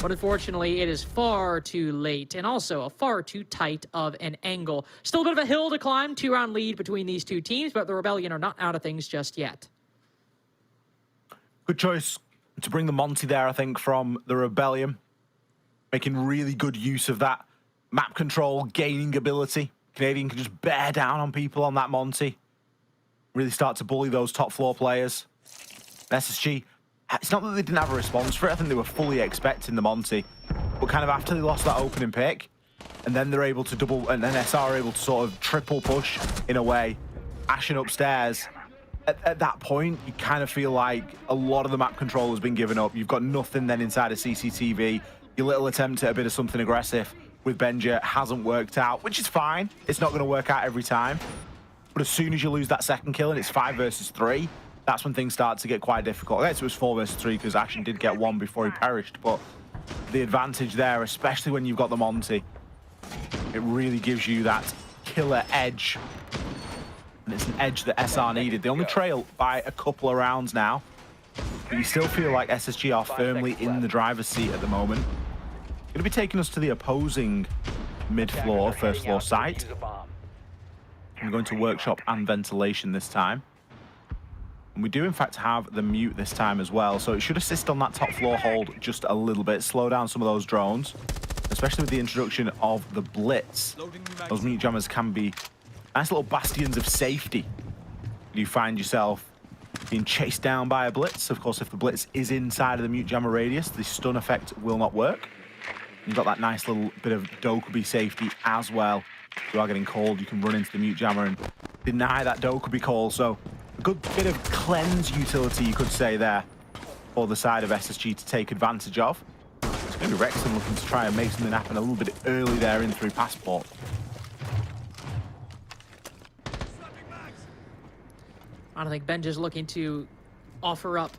but unfortunately it is far too late and also a far too tight of an angle. Still a bit of a hill to climb, 2-round lead between these two teams, but the Rebellion are not out of things just yet. Good choice to bring the Monty there, I think, from the Rebellion. Making really good use of that map control, gaining ability. Canadian can just bear down on people on that Monty. Really start to bully those top floor players. SSG, it's not that they didn't have a response for it. I think they were fully expecting the Monty. But kind of after they lost that opening pick, and then they're able to double, and then SR are able to sort of triple push in a way. Ashen upstairs. At that point, you kind of feel like a lot of the map control has been given up. You've got nothing then inside of CCTV. Your little attempt at a bit of something aggressive with Benja hasn't worked out, which is fine. It's not going to work out every time. But as soon as you lose that second kill and it's 5 versus 3, that's when things start to get quite difficult. I guess it was 4 versus 3 because Ashen did get one before he perished, but the advantage there, especially when you've got the Monty, it really gives you that killer edge. And it's an edge that SR needed. They only trail by a couple of rounds now, but you still feel like SSG are firmly in the driver's seat at the moment. Going to be taking us to the opposing mid-floor, first floor site. I'm going to workshop and ventilation this time. And we do in fact have the mute this time as well, so it should assist on that top floor hold just a little bit, slow down some of those drones, especially with the introduction of the blitz. Those mute jammers can be nice little bastions of safety. You find yourself being chased down by a blitz. Of course, if the blitz is inside of the mute jammer radius, the stun effect will not work. You've got that nice little bit of Dokubi safety as well. If you are getting called, you can run into the mute jammer and deny that Dokubi call. So a good bit of cleanse utility, you could say, there for the side of SSG to take advantage of. It's going Maybe Wrexham looking to try and make something happen a little bit early there in through Passport. I don't think Benj is looking to offer up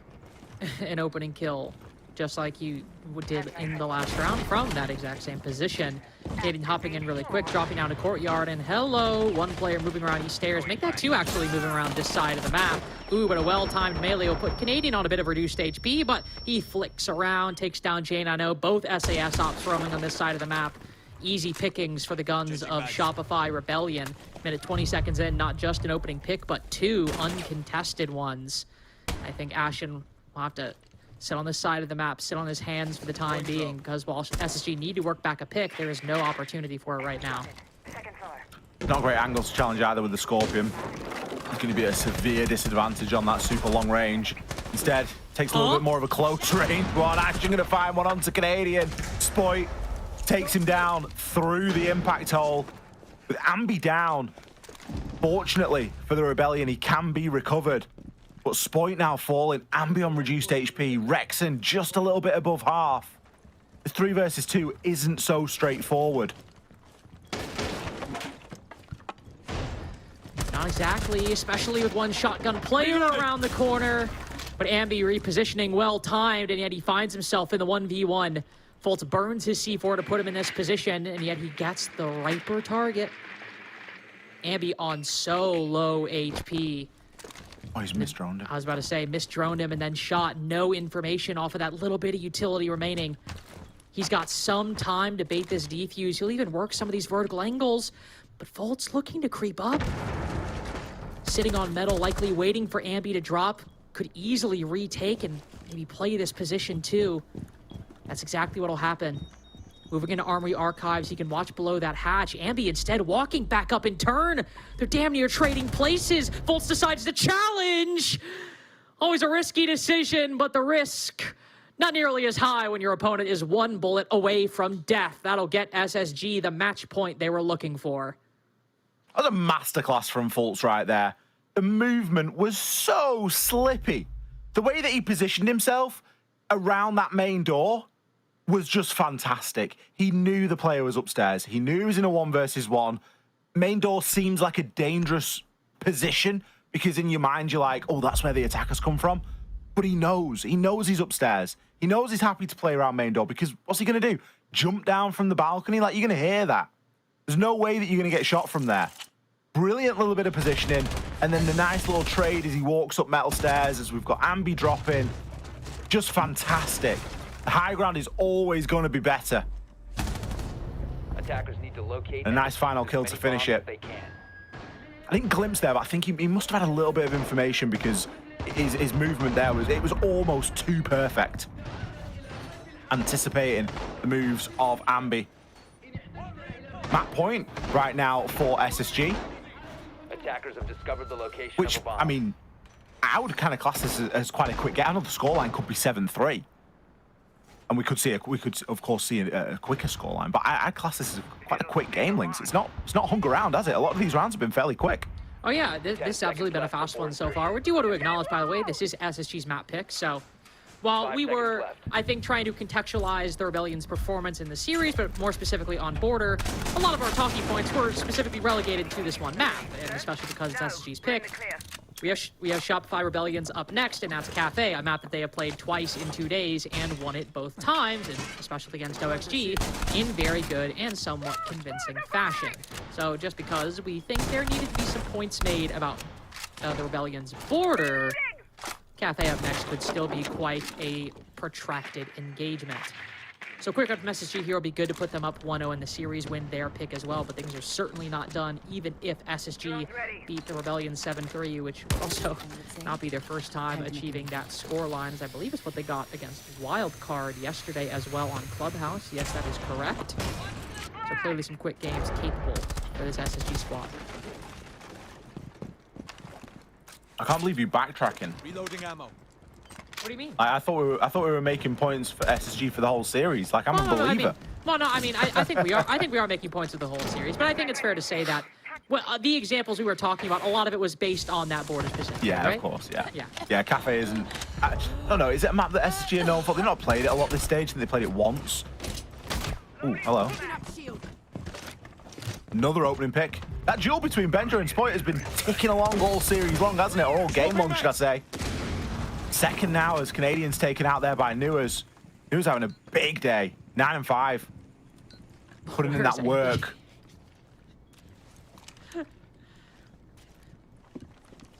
an opening kill, just like you did in the last round from that exact same position. Canadian hopping in really quick, dropping down to courtyard, and hello, one player moving around these stairs. Make that two actually moving around this side of the map. Ooh, but a well-timed melee will put Canadian on a bit of reduced HP, but he flicks around, takes down Jane. I know both SAS ops roaming on this side of the map. Easy pickings for the guns of Shopify Rebellion. Minute 20 seconds in, not just an opening pick, but two uncontested ones. I think Ashen will have to sit on this side of the map, sit on his hands for the time being, because while SSG need to work back a pick, there is no opportunity for it right now. Not great angles to challenge either with the Scorpion. It's going to be a severe disadvantage on that super long range. Instead, takes a little bit more of a close range one. Ashen going to find one onto Canadian. Spoit takes him down through the impact hole. With Ambi down, fortunately for the Rebellion, he can be recovered. But Spoit now falling, Ambi on reduced HP, Rexon just a little bit above half. The 3 versus 2 isn't so straightforward. Not exactly, especially with one shotgun player around the corner. But Ambi repositioning well-timed, and yet he finds himself in the 1v1. Fultz burns his C4 to put him in this position, and yet he gets the riper target. Ambi on so low HP. Oh, he's misdroned him. I was about to say, misdroned him and then shot. No information off of that little bit of utility remaining. He's got some time to bait this defuse. He'll even work some of these vertical angles, but Fultz looking to creep up. Sitting on metal, likely waiting for Ambi to drop. Could easily retake and maybe play this position too. That's exactly what'll happen. Moving into Armory Archives, he can watch below that hatch. Ambi instead walking back up in turn. They're damn near trading places. Fultz decides to challenge. Always a risky decision, but the risk not nearly as high when your opponent is one bullet away from death. That'll get SSG the match point they were looking for. That was a masterclass from Fultz right there. The movement was so slippy. The way that he positioned himself around that main door was just fantastic. He knew the player was upstairs. He knew he was in a 1 versus 1. Main door seems like a dangerous position because in your mind you're like, oh, that's where the attackers come from. But he knows he's upstairs. He knows he's happy to play around main door because what's he going to do? Jump down from the balcony? Like, you're going to hear that. There's no way that you're going to get shot from there. Brilliant little bit of positioning. And then the nice little trade as he walks up metal stairs as we've got Ambi dropping. Just fantastic. The high ground is always going to be better. Attackers need to locate a nice final kill to finish it. I didn't glimpse there, but I think he must have had a little bit of information because his movement there was almost too perfect. Anticipating the moves of Ambi. Map point right now for SSG. Attackers have discovered the location which, of a bomb. I mean, I would kind of class this as quite a quick get. I know the scoreline could be 7-3. And we could of course see a quicker scoreline, but I class this as quite a quick game, Links. It's not hung around, has it? A lot of these rounds have been fairly quick. Oh yeah, this has absolutely been a fast one so far. We do want to acknowledge, by the way, this is SSG's map pick, so while we were, I think, trying to contextualize the Rebellion's performance in the series, but more specifically on Border, a lot of our talking points were specifically relegated to this one map, and especially because it's SSG's pick. We have Shopify Rebellions up next, and that's Cafe, a map that they have played twice in 2 days and won it both times, and especially against OXG, in very good and somewhat convincing fashion. So just because we think there needed to be some points made about the Rebellion's Border, Cafe up next could still be quite a protracted engagement. So quick up from SSG here will be good to put them up 1-0 in the series, win their pick as well, but things are certainly not done, even if SSG beat the Rebellion 7-3, which will also not be their first time achieving that scoreline, as I believe is what they got against Wildcard yesterday as well on Clubhouse. Yes, that is correct. So clearly some quick games capable for this SSG squad. I can't believe you backtracking. Reloading ammo. What do you mean? I thought we were making points for SSG for the whole series. Like, I'm a believer. I think we are. I think we are making points of the whole series, but I think it's fair to say that Well, the examples we were talking about, a lot of it was based on that board specifically, Yeah, right? of course, yeah. Yeah. Yeah, Cafe isn't... I don't know, is it a map that SSG are known for? They've not played it a lot this stage, I think they played it once. Ooh, hello. Another opening pick. That duel between Benja and Spoit has been ticking along all series long, hasn't it? Or all game long, should I say. Second now as Canadians taken out there by Newers. Newers having a big day. 9 and 5. Putting in that work.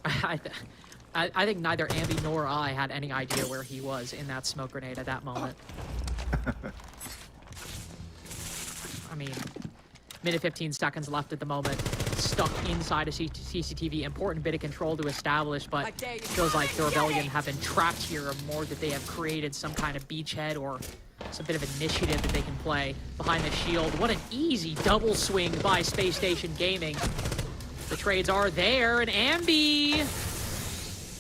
I think neither Ambi nor I had any idea where he was in that smoke grenade at that moment. I mean, minute 15 seconds left at the moment. Stuck inside a CCTV. Important bit of control to establish, but it feels like the Rebellion have been trapped here more that they have created some kind of beachhead or some bit of initiative that they can play behind the shield. What an easy double swing by Space Station Gaming. The trades are there, and Ambi.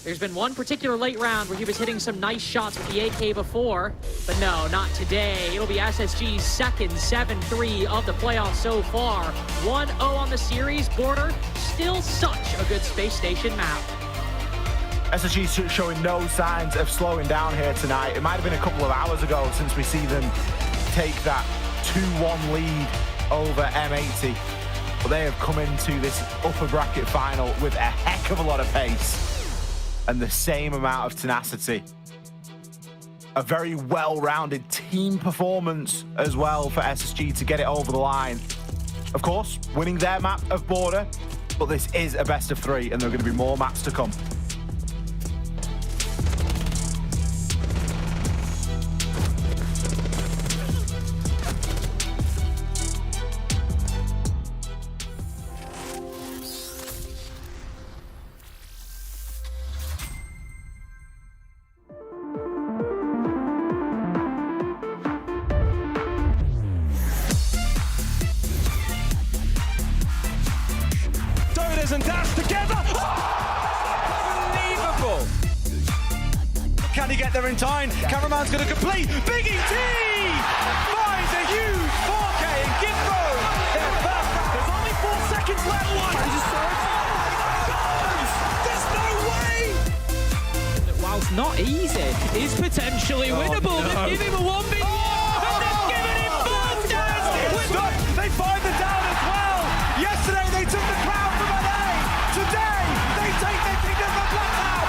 There's been one particular late round where he was hitting some nice shots with the AK before, but no, not today. It'll be SSG's second 7-3 of the playoffs so far. 1-0 on the series. Border, still such a good Space Station map. SSG showing no signs of slowing down here tonight. It might have been a couple of hours ago since we see them take that 2-1 lead over M80. But they have come into this upper bracket final with a heck of a lot of pace and the same amount of tenacity. A very well-rounded team performance as well for SSG to get it over the line. Of course, winning their map of Border, but this is a best of 3 and there are going to be more maps to come. And dash together. Unbelievable. Can he get there in time? Cameraman's going to complete. Big ET finds a huge 4K and Gifbo. There's only 4 seconds left. There's no way. Whilst not easy, is potentially winnable. No. They've given him a 1v1. And they've given him both down. They find the down as well. Yesterday they took the crown from LA. Today they take their kingdom from Blacktown.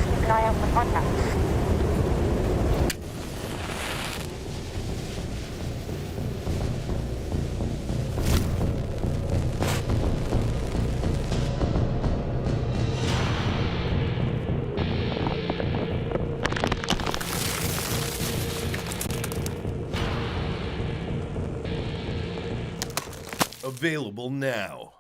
Keep an eye out for contact. Available now.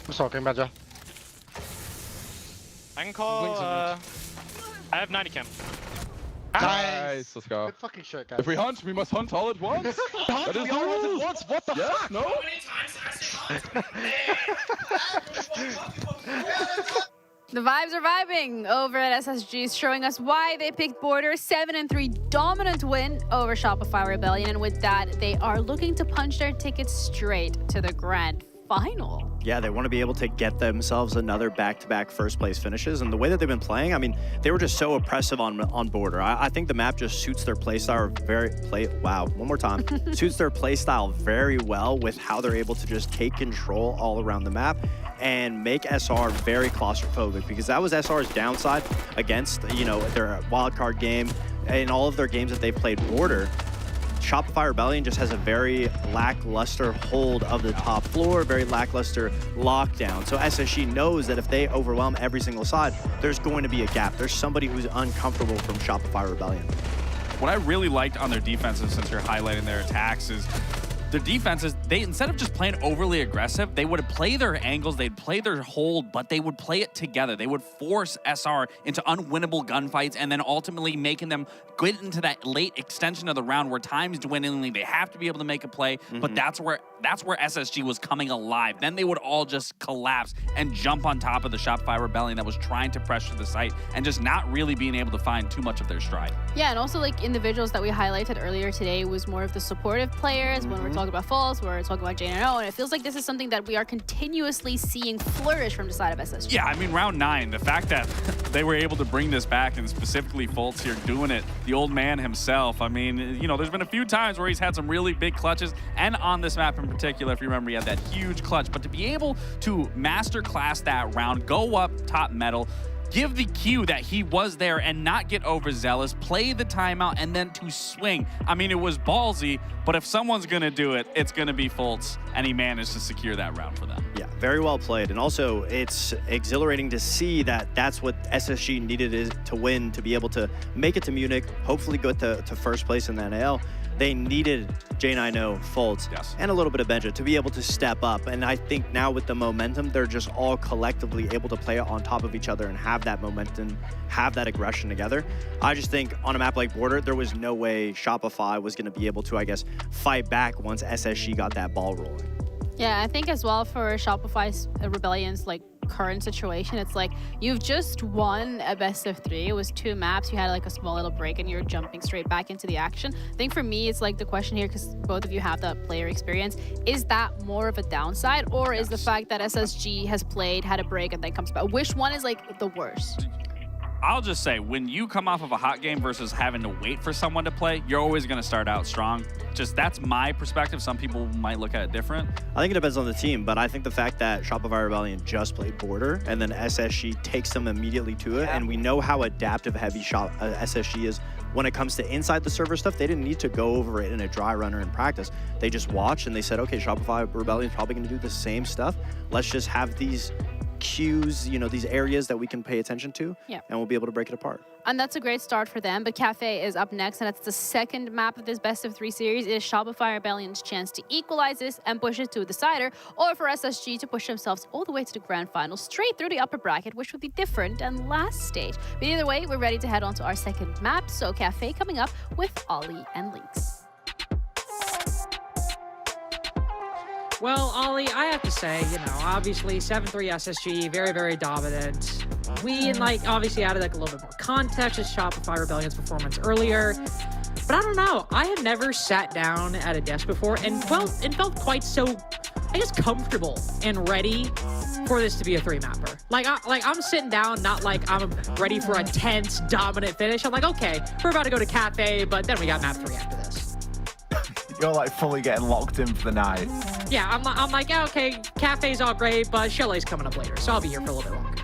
I'm talking, Badger. I can call, I have 90 cam. Nice, let's go. Good fucking shit, guys. If we hunt, we must hunt all at once. That is we all hunt the at rule. once. What the fuck? No? The vibes are vibing over at SSG, showing us why they picked Border. 7-3 dominant win over Shopify Rebellion, and with that, they are looking to punch their ticket straight to the grand final. Yeah, they want to be able to get themselves another back-to-back first-place finishes, and the way that they've been playing, I mean, they were just so oppressive on Border. I think the map just suits their playstyle suits their playstyle very well with how they're able to just take control all around the map and make SR very claustrophobic, because that was SR's downside against, you know, their wildcard game and all of their games that they've played Border. Shopify Rebellion just has a very lackluster hold of the top floor, very lackluster lockdown. So SSG knows that if they overwhelm every single side, there's going to be a gap. There's somebody who's uncomfortable from Shopify Rebellion. What I really liked on their defenses, since you're highlighting their attacks, is their defenses, they, instead of just playing overly aggressive, they would play their angles, they'd play their hold, but they would play it together. They would force SR into unwinnable gunfights and then ultimately making them get into that late extension of the round where time's dwindling. They have to be able to make a play, but that's where SSG was coming alive. Then they would all just collapse and jump on top of the Shopify Rebellion that was trying to pressure the site and just not really being able to find too much of their stride. Yeah, and also like individuals that we highlighted earlier today was more of the supportive players. When we're talking about Falls, we're talking about Jane and O, and it feels like this is something that we are continuously seeing flourish from the side of SSG. Yeah, I mean, round 9, the fact that they were able to bring this back, and specifically Fultz here doing it, the old man himself. I mean, you know, there's been a few times where he's had some really big clutches, and on this map in particular, if you remember, he had that huge clutch. But to be able to masterclass that round, go up top metal, give the cue that he was there and not get overzealous, play the timeout, and then to swing. I mean, it was ballsy, but if someone's going to do it, it's going to be Fultz, and he managed to secure that round for them. Yeah, very well played. And also, it's exhilarating to see that that's what SSG needed to win, to be able to make it to Munich, hopefully go to first place in the NAL. They needed J9O, Fultz, and a little bit of Benja to be able to step up. And I think now with the momentum, they're just all collectively able to play on top of each other and have that momentum, have that aggression together. I just think on a map like Border, there was no way Shopify was going to be able to, I guess, fight back once SSG got that ball rolling. Yeah, I think as well for Shopify's Rebellion's like current situation, it's like you've just won a best of 3. It was 2 maps. You had like a small little break and you're jumping straight back into the action. I think for me, it's like the question here, because both of you have that player experience, is that more of a downside, or is the fact that SSG has played, had a break, and then comes back? Which one is like the worst? I'll just say, when you come off of a hot game versus having to wait for someone to play, you're always going to start out strong. Just that's my perspective. Some people might look at it different. I think it depends on the team, but I think the fact that Shopify Rebellion just played Border and then SSG takes them immediately to it, and we know how adaptive heavy SSG is when it comes to inside the server stuff. They didn't need to go over it in a dry runner in practice. They just watched and they said, okay, Shopify Rebellion is probably going to do the same stuff. Let's just have these cues, you know, these areas that we can pay attention to, and we'll be able to break it apart. And that's a great start for them. But Cafe is up next, and that's the second map of this best of 3 series. It is Shopify Rebellion's chance to equalize this and push it to a decider, or for SSG to push themselves all the way to the grand final, straight through the upper bracket, which would be different than last stage. But either way, we're ready to head on to our second map. So Cafe coming up with Ollie and Lynx. Well, Ollie, I have to say, you know, obviously 7-3 SSG, very, very dominant. We, like, obviously added like a little bit more context to Shopify Rebellion's performance earlier. But I don't know, I have never sat down at a desk before and felt quite so, I guess, comfortable and ready for this to be a 3-mapper. Like I'm sitting down, not like I'm ready for a tense, dominant finish. I'm like, okay, we're about to go to Cafe, but then we got map 3 after this. You're like fully getting locked in for the night. Yeah, I'm like, yeah, okay, Cafe's all great, but Chalet's coming up later, so I'll be here for a little bit longer.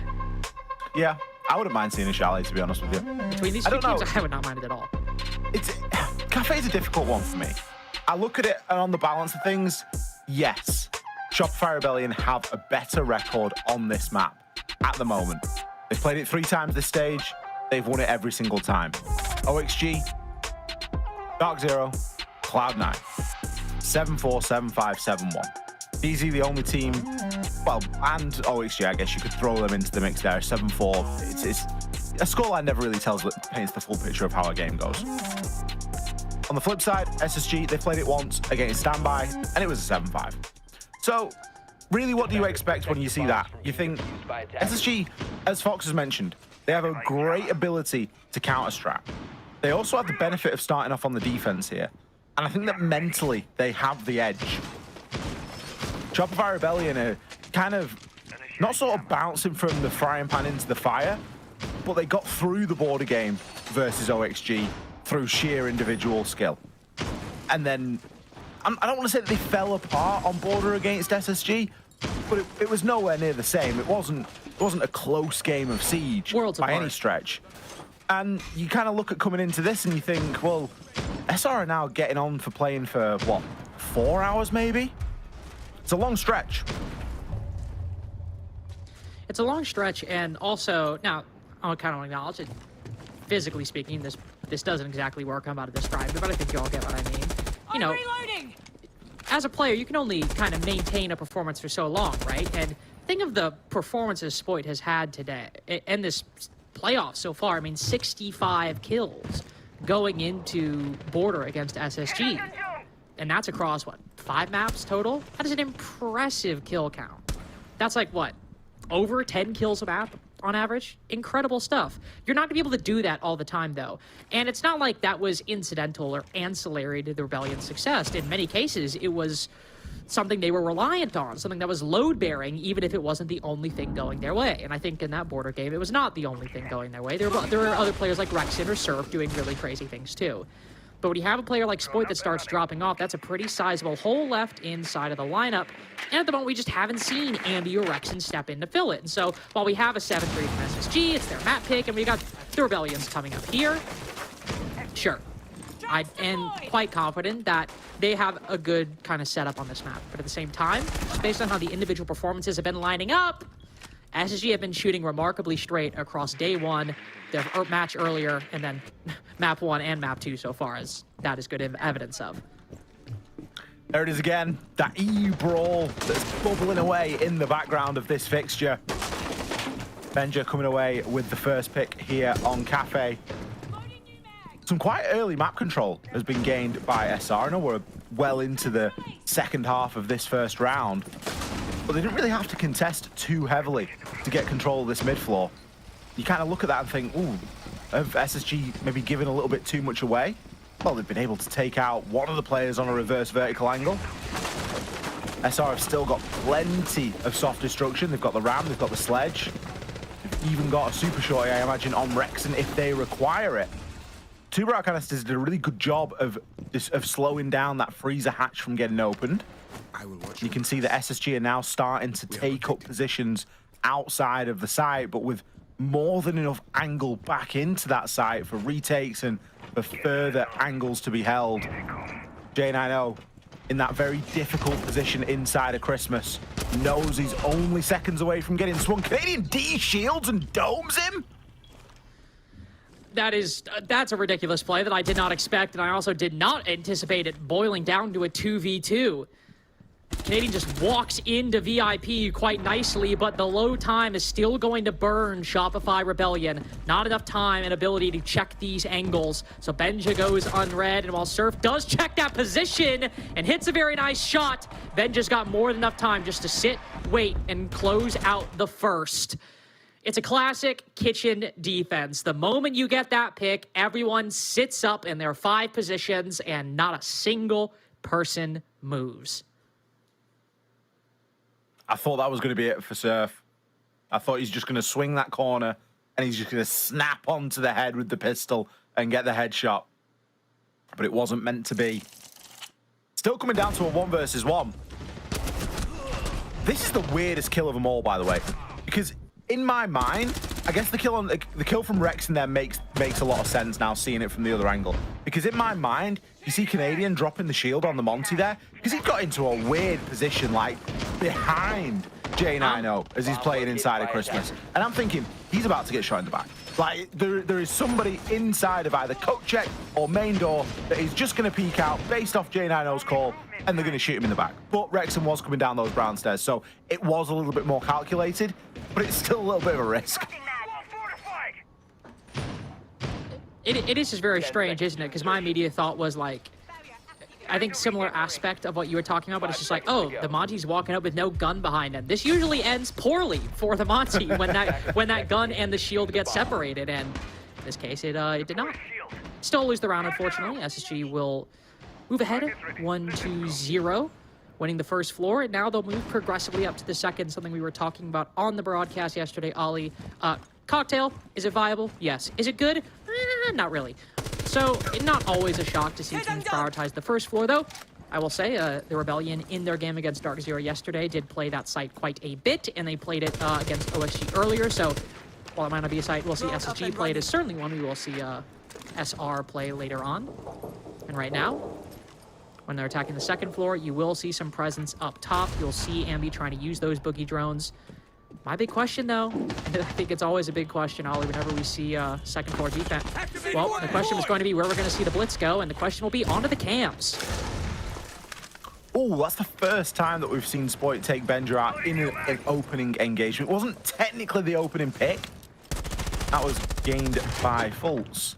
Yeah, I wouldn't mind seeing a Chalet, to be honest with you. Between these two teams, I would not mind it at all. Cafe's a difficult one for me. I look at it, and on the balance of things, yes, Shopify Rebellion have a better record on this map at the moment. They've played it 3 times this stage. They've won it every single time. OXG, Dark Zero, Cloud9, 7-4, 7-5, 7-1. BZ the only team well, and OXG, I guess you could throw them into the mix there. 7-4. It's a scoreline never really paints the full picture of how a game goes. On the flip side, SSG, they played it once against Standby, and it was a 7-5. So, really, what do you expect when you see that? You think SSG, as Fox has mentioned, they have a great ability to counter-strat. They also have the benefit of starting off on the defense here. And I think that mentally, they have the edge. Shopify Rebellion are kind of not sort of bouncing from the frying pan into the fire, but they got through the border game versus OXG through sheer individual skill. And then, I don't want to say that they fell apart on border against SSG, but it was nowhere near the same. It wasn't a close game of Siege by any stretch. And you kind of look at coming into this and you think, well, SR are now getting on for playing for, what, 4 hours maybe? It's a long stretch. It's a long stretch, and also, now, I'll kind of acknowledge it. Physically speaking, this doesn't exactly work. I'm about to describe it, but I think you all get what I mean. You know, as a player, you can only kind of maintain a performance for so long, right? And think of the performances Spoit has had today, and this playoff so far. I mean, 65 kills going into border against SSG. And that's across, what, 5 maps total? That is an impressive kill count. That's like, what, over 10 kills a map on average? Incredible stuff. You're not going to be able to do that all the time, though. And it's not like that was incidental or ancillary to the Rebellion's success. In many cases, it was something they were reliant on, something that was load-bearing, even if it wasn't the only thing going their way. And I think in that border game, it was not the only thing going their way. There were other players like Rexin or Surf doing really crazy things, too. But when you have a player like Spoit that starts dropping off, that's a pretty sizable hole left inside of the lineup. And at the moment, we just haven't seen Ambi or Rexin step in to fill it. And so while we have a 7-3 from SSG, it's their map pick, and we got the Rebellions coming up here. Sure. I am quite confident that they have a good kind of setup on this map. But at the same time, based on how the individual performances have been lining up, SSG have been shooting remarkably straight across day one, the match earlier, and then map 1 and map 2 so far, as that is good evidence of. There it is again, that EU brawl that's bubbling away in the background of this fixture. Benja coming away with the first pick here on Cafe. Some quite early map control has been gained by SR. I know we're well into the second half of this first round, but they didn't really have to contest too heavily to get control of this mid floor. You kind of look at that and think, ooh, have SSG maybe given a little bit too much away? Well, they've been able to take out one of the players on a reverse vertical angle. SR have still got plenty of soft destruction. They've got the ram, they've got the sledge. They've even got a super shorty, I imagine, on Rexin if they require it. Two Brow Canisters did a really good job of slowing down that freezer hatch from getting opened. You can see that SSG are now starting to take up positions outside of the site, but with more than enough angle back into that site for retakes and for further angles to be held. J90, in that very difficult position inside of Christmas, knows he's only seconds away from getting swung. Canadian D shields and domes him? That's a ridiculous play that I did not expect, and I also did not anticipate it boiling down to a 2v2. Canadian just walks into VIP quite nicely, but the low time is still going to burn Shopify Rebellion. Not enough time and ability to check these angles. So Benja goes unread, and while Surf does check that position and hits a very nice shot, Benja's got more than enough time just to sit, wait, and close out the first. It's a classic kitchen defense. The moment you get that pick, everyone sits up in their 5 positions and not a single person moves. I thought that was going to be it for Surf. I thought he's just going to swing that corner and he's just going to snap onto the head with the pistol and get the headshot. But it wasn't meant to be. Still coming down to a 1 versus 1. This is the weirdest kill of them all, by the way, because in my mind, I guess the kill from Rex in there makes a lot of sense now, seeing it from the other angle. Because in my mind, you see Canadian dropping the shield on the Monty there, because he got into a weird position, like behind J9O as he's playing inside of Christmas. And I'm thinking, he's about to get shot in the back. Like, there is somebody inside of either coat check or main door that is just going to peek out based off J9O's call, and they're going to shoot him in the back. But Wrexham was coming down those brown stairs, so it was a little bit more calculated, but it's still a little bit of a risk. It is just very strange, isn't it? Because my immediate thought was like, I think similar aspect of what you were talking about, but it's just like, oh, the Monty's walking up with no gun behind him. This usually ends poorly for the Monty when that gun and the shield get separated, and in this case, it did not. Still lose the round, unfortunately. SSG will move ahead 1-0, winning the first floor, and now they'll move progressively up to the second, something we were talking about on the broadcast yesterday, Ollie. Cocktail, is it viable? Yes. Is it good? Not really. So, not always a shock to see teams prioritize the first floor, though. I will say, the Rebellion in their game against Dark Zero yesterday did play that site quite a bit, and they played it against OXG earlier, so while it might not be a site we'll see SSG play, it is certainly one we will see SR play later on. And right now, when they're attacking the second floor, you will see some presence up top. You'll see Ambi trying to use those boogie drones. My big question, though, and I think it's always a big question, Ollie, whenever we see second floor defense. Well, the question is going to be where we're going to see the blitz go, and the question will be onto the cams. Oh, that's the first time that we've seen Spoit take Benja out in an opening engagement. It wasn't technically the opening pick. That was gained by Fultz.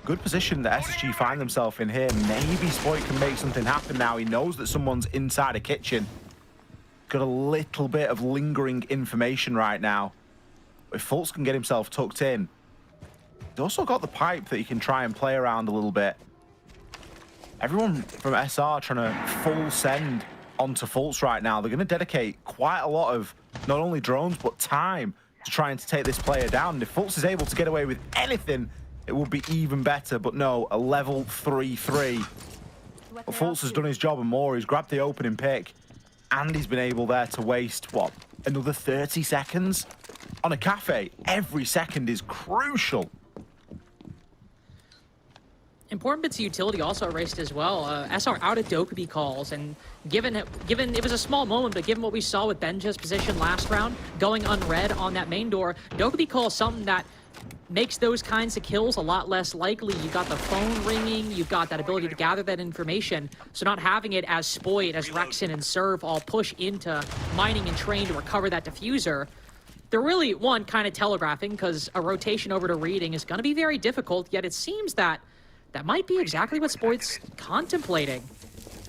Good position that SSG find themselves in here. Maybe Spoit can make something happen now. He knows that someone's inside a kitchen. Got a little bit of lingering information right now. If Fultz can get himself tucked in, he's also got the pipe that he can try and play around a little bit. Everyone from SR trying to full send onto Fultz right now. They're going to dedicate quite a lot of not only drones, but time to trying to take this player down. And if Fultz is able to get away with anything, it would be even better. But no, a level 3-3. But Fultz has done his job and more. He's grabbed the opening pick. And he's been able there to waste, what, another 30 seconds? On a cafe, every second is crucial. Important bits of utility also erased as well. SR out of Dokkaebi calls, and given it was a small moment, but given what we saw with Benja's position last round, going unread on that main door, Dokkaebi calls something that makes those kinds of kills a lot less likely. You've got the phone ringing, you've got that ability to gather that information, so not having it as Spoit, as Rexon and Serve all push into mining and train to recover that diffuser, they're really, one, kind of telegraphing, because a rotation over to reading is going to be very difficult, yet it seems that that might be exactly what Spoit's contemplating.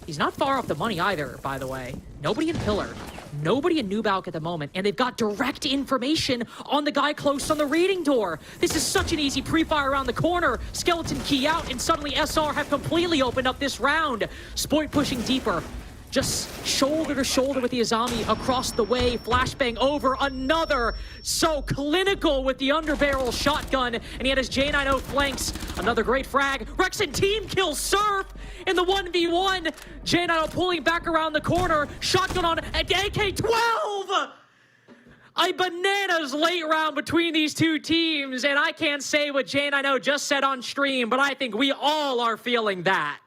He's not far off the money either, by the way. Nobody in Pillar. Nobody in Nubalk at the moment, and they've got direct information on the guy close on the reading door. This is such an easy pre-fire around the corner. Skeleton key out, and suddenly SR have completely opened up this round. Spoit pushing deeper. Just shoulder to shoulder with the Azami across the way. Flashbang over another. So clinical with the underbarrel shotgun, and he had his J9O flanks. Another great frag. Rexon team kills Surf in the 1v1. J9O pulling back around the corner. Shotgun on AK-12. A bananas late round between these two teams, and I can't say what J9O just said on stream, but I think we all are feeling that.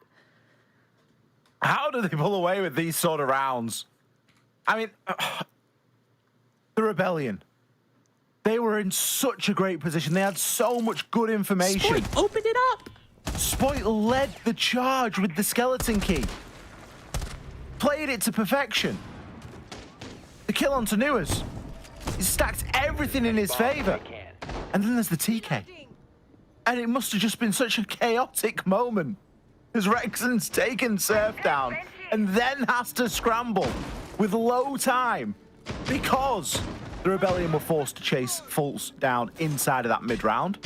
How do they pull away with these sort of rounds? I mean, the Rebellion. They were in such a great position. They had so much good information. Spoit opened it up. Spoit led the charge with the skeleton key. Played it to perfection. The kill onto Nuas. He stacked everything in his favor. And then there's the TK. And it must have just been such a chaotic moment. As Rexon's taken Surf down and then has to scramble with low time because the Rebellion were forced to chase Fultz down inside of that mid-round.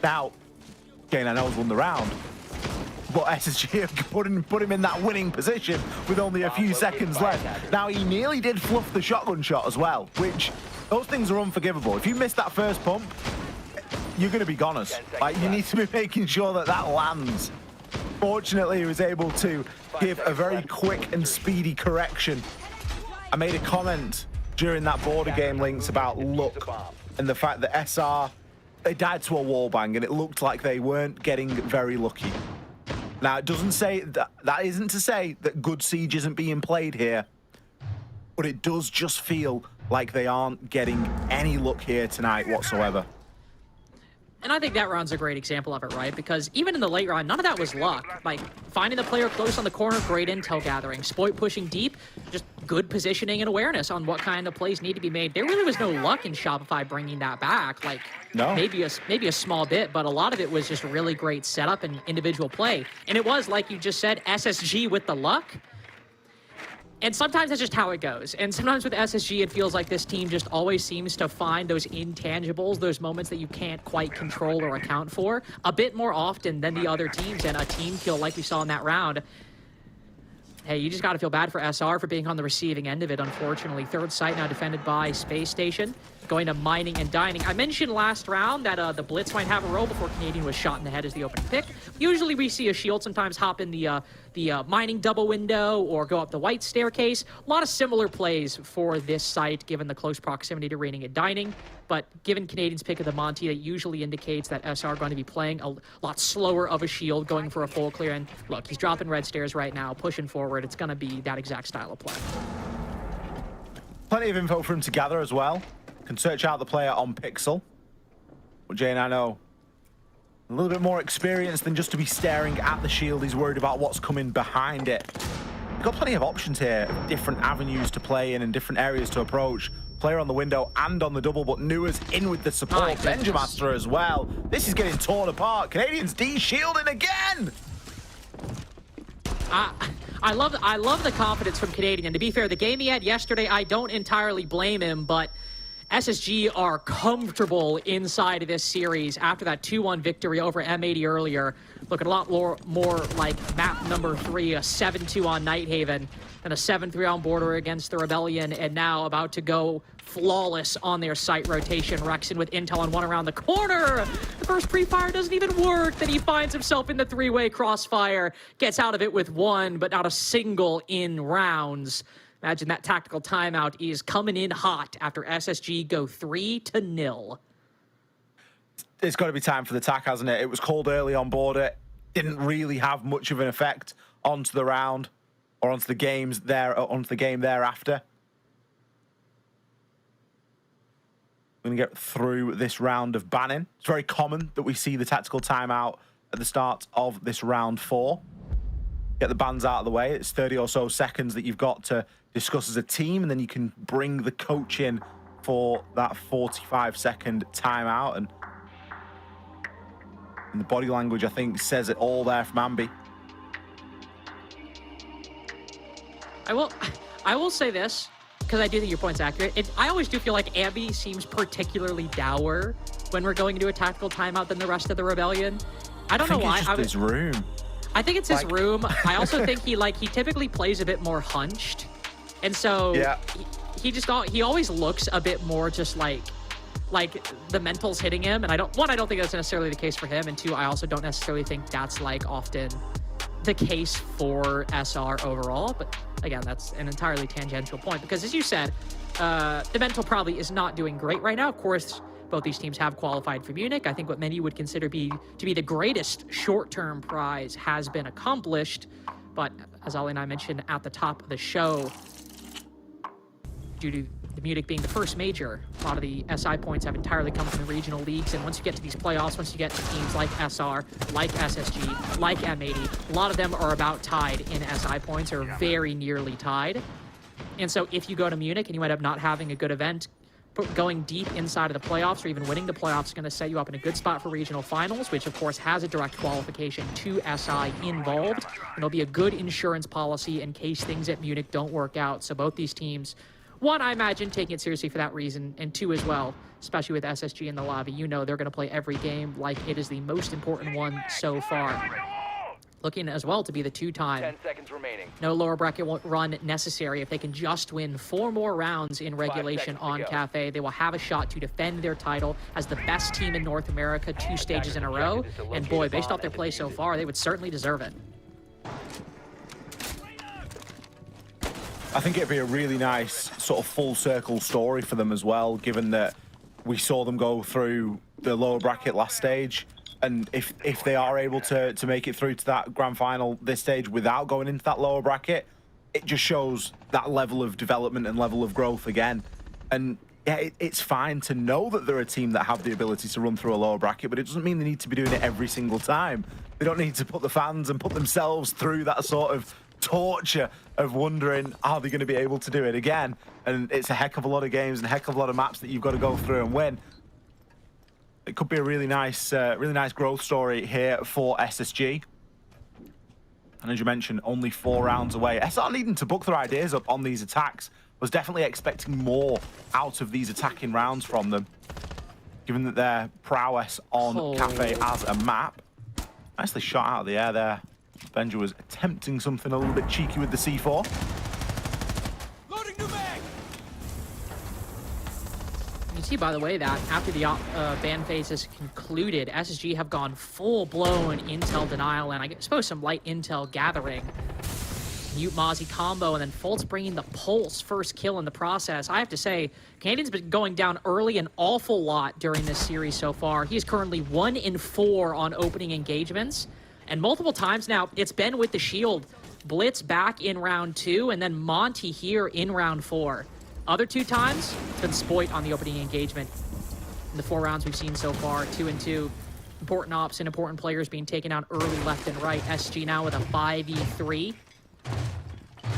Now, J9O's won the round, but SSG have put him in that winning position with only a few seconds left. Now, he nearly did fluff the shotgun shot as well, which those things are unforgivable. If you miss that first pump, you're going to be goners. Like, you need to be making sure that that lands. Fortunately, he was able to give a very quick and speedy correction. I made a comment during that border game, Links, about luck and the fact that SR, they died to a wallbang and it looked like they weren't getting very lucky. Now, it doesn't say that isn't to say that good siege isn't being played here, but it does just feel like they aren't getting any luck here tonight whatsoever. And I think that round's a great example of it, right? Because even in the late round, none of that was luck. Like, finding the player close on the corner, great intel gathering. Spoit pushing deep, just good positioning and awareness on what kind of plays need to be made. There really was no luck in Shopify bringing that back. Like, no. maybe a small bit, but a lot of it was just really great setup and individual play. And it was, like you just said, SSG with the luck. And sometimes that's just how it goes. And sometimes with SSG, it feels like this team just always seems to find those intangibles, those moments that you can't quite control or account for, a bit more often than the other teams. And a team kill like we saw in that round, hey, you just got to feel bad for SR for being on the receiving end of it, unfortunately. Third site now defended by Space Station, going to mining and dining. I mentioned last round that the Blitz might have a role before Canadian was shot in the head as the open pick. Usually we see a shield sometimes hop in the mining double window or go up the white staircase. A lot of similar plays for this site given the close proximity to raining and dining. But given Canadian's pick of the Monty, that usually indicates that SR are going to be playing a lot slower of a shield, going for a full clear. And look, he's dropping red stairs right now, pushing forward. It's going to be that exact style of play. Plenty of info for him to gather as well. Can search out the player on Pixel. But Jay and I know a little bit more experience than just to be staring at the shield. He's worried about what's coming behind it. We've got plenty of options here, different avenues to play in and different areas to approach. Player on the window and on the double, but Nua's in with the support. Benjamaster as well. This is getting torn apart. Canadians de-shielding again. I love the confidence from Canadian. And to be fair, the game he had yesterday, I don't entirely blame him, but SSG are comfortable inside of this series after that 2-1 victory over M80 earlier. Looking a lot more like map number 3, a 7-2 on Nighthaven, and a 7-3 on Border against the Rebellion, and now about to go flawless on their site rotation. Rexon with intel on one around the corner. The first pre-fire doesn't even work. Then he finds himself in the 3-way crossfire, gets out of it with 1, but not a single in rounds. Imagine that tactical timeout is coming in hot after SSG go 3-0. It's got to be time for the attack, hasn't it? It was called early on Border. Didn't really have much of an effect onto the round or onto the game thereafter. We're going to get through this round of banning. It's very common that we see the tactical timeout at the start of this round 4. Get the bans out of the way. It's 30 or so seconds that you've got to discuss as a team, and then you can bring the coach in for that 45-second timeout. And the body language, I think, says it all there from Ambi. I will say this, because I do think your point's accurate. I always do feel like Ambi seems particularly dour when we're going into a tactical timeout than the rest of the Rebellion. I don't know why. It's just his room. I think it's his room. I also think he typically plays a bit more hunched. And so he always looks a bit more just like the mental's hitting him. And I don't think that's necessarily the case for him. And 2, I also don't necessarily think that's often the case for SR overall. But again, that's an entirely tangential point because as you said, the mental probably is not doing great right now. Of course, both these teams have qualified for Munich. I think what many would consider to be the greatest short-term prize has been accomplished. But as Ali and I mentioned at the top of the show, due to the Munich being the first major, a lot of the SI points have entirely come from the regional leagues. And once you get to these playoffs, once you get to teams like SR, like SSG, like M80, a lot of them are about tied in SI points or very nearly tied. And so if you go to Munich and you end up not having a good event, going deep inside of the playoffs or even winning the playoffs is going to set you up in a good spot for regional finals, which of course has a direct qualification to SI involved. And it'll be a good insurance policy in case things at Munich don't work out. So both these teams, 1, I imagine, taking it seriously for that reason, and 2 as well, especially with SSG in the lobby, they're going to play every game like it is the most important one so far. Looking as well to be the 2-time 10 seconds remaining. No lower bracket run necessary. If they can just win 4 more rounds in regulation on Cafe, they will have a shot to defend their title as the best team in North America 2 stages in a row. And boy, based off their play so far, they would certainly deserve it. I think it'd be a really nice sort of full circle story for them as well, given that we saw them go through the lower bracket last stage. And if they are able to make it through to that grand final this stage without going into that lower bracket, it just shows that level of development and level of growth again. And yeah, it's fine to know that they're a team that have the ability to run through a lower bracket, but it doesn't mean they need to be doing it every single time. They don't need to put the fans and put themselves through that sort of torture of wondering, are they going to be able to do it again? And it's a heck of a lot of games and a heck of a lot of maps that you've got to go through and win. It could be a really nice growth story here for SSG. And as you mentioned, only 4 rounds away. SR needing to book their ideas up on these attacks. Was definitely expecting more out of these attacking rounds from them, given that their prowess on Cafe as a map. Nicely shot out of the air there. Benja was attempting something a little bit cheeky with the C4. Loading new mag. You see, by the way, that after the ban phase is concluded, SSG have gone full-blown intel denial, and I suppose some light intel gathering. Mute Mozzie combo, and then Fultz bringing the Pulse first kill in the process. I have to say, Canadian's been going down early an awful lot during this series so far. He is currently 1 in 4 on opening engagements, and multiple times now it's been with the Shield. Blitz back in round 2, and then Monty here in round 4. Other 2 times, it's been Spoit on the opening engagement. In the 4 rounds we've seen so far, 2 and 2. Important ops and important players being taken out early left and right. SG now with a 5v3.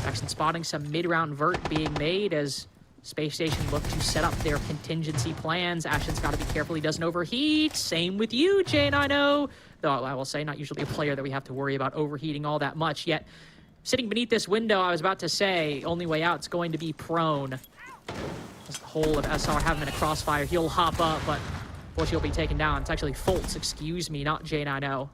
Jackson spotting some mid-round vert being made as Space Station look to set up their contingency plans. Ashen's got to be careful he doesn't overheat. Same with you, J90. Though I will say, not usually a player that we have to worry about overheating all that much. Yet, sitting beneath this window, I was about to say, only way out is going to be prone. As the whole of SR have him in a crossfire. He'll hop up, but of course he'll be taken down. It's actually Fultz, excuse me, not J90.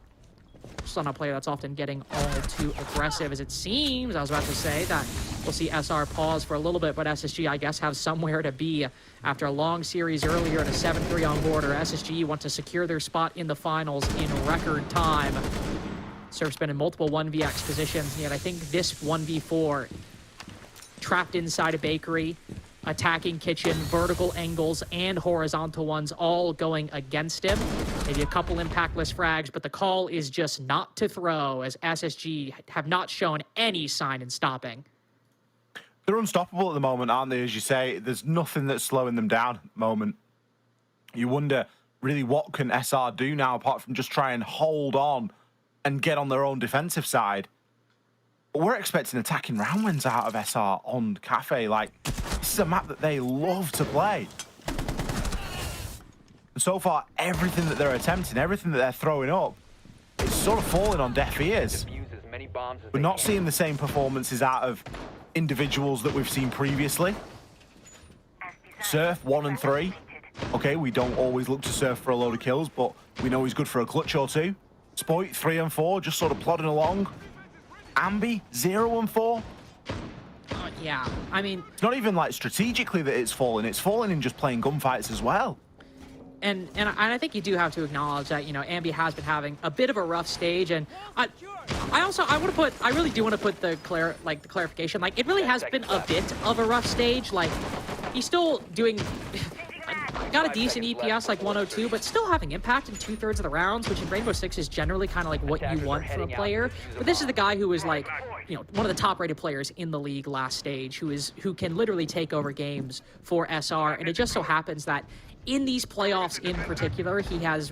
Just not a player that's often getting all too aggressive as it seems. I was about to say that we'll see SR pause for a little bit, but SSG, I guess, have somewhere to be after a long series earlier and a 7-3 on border. SSG want to secure their spot in the finals in record time. Surf's been in multiple 1vx positions, and yet I think this 1v4, trapped inside a bakery, attacking kitchen, vertical angles, and horizontal ones all going against him. Maybe a couple impactless frags, but the call is just not to throw, as SSG have not shown any sign in stopping. They're unstoppable at the moment, aren't they? As you say, there's nothing that's slowing them down at the moment. You wonder, really, what can SR do now, apart from just try and hold on and get on their own defensive side? But we're expecting attacking round wins out of SR on Cafe. Like, this is a map that they love to play. And so far, everything that they're attempting, everything that they're throwing up, it's sort of falling on deaf ears. We're not seeing the same performances out of individuals that we've seen previously. Surf, 1 and 3. Okay, we don't always look to Surf for a load of kills, but we know he's good for a clutch or 2. Spoit, 3 and 4, just sort of plodding along. Ambi, 0 and 4. Yeah, I mean... It's not even like strategically that it's falling in just playing gunfights as well. And I think you do have to acknowledge that, you know, Ambi has been having a bit of a rough stage, and I really do want to put the clarification, like, it really has been a bit of a rough stage. Like, he's still doing got a decent EPS, like 102, but still having impact in 2/3 of the rounds, which in Rainbow Six is generally kind of like what you want from a player. But this is the guy who is like, you know, one of the top-rated players in the league last stage, who can literally take over games for SR, and it just so happens that in these playoffs in particular, he has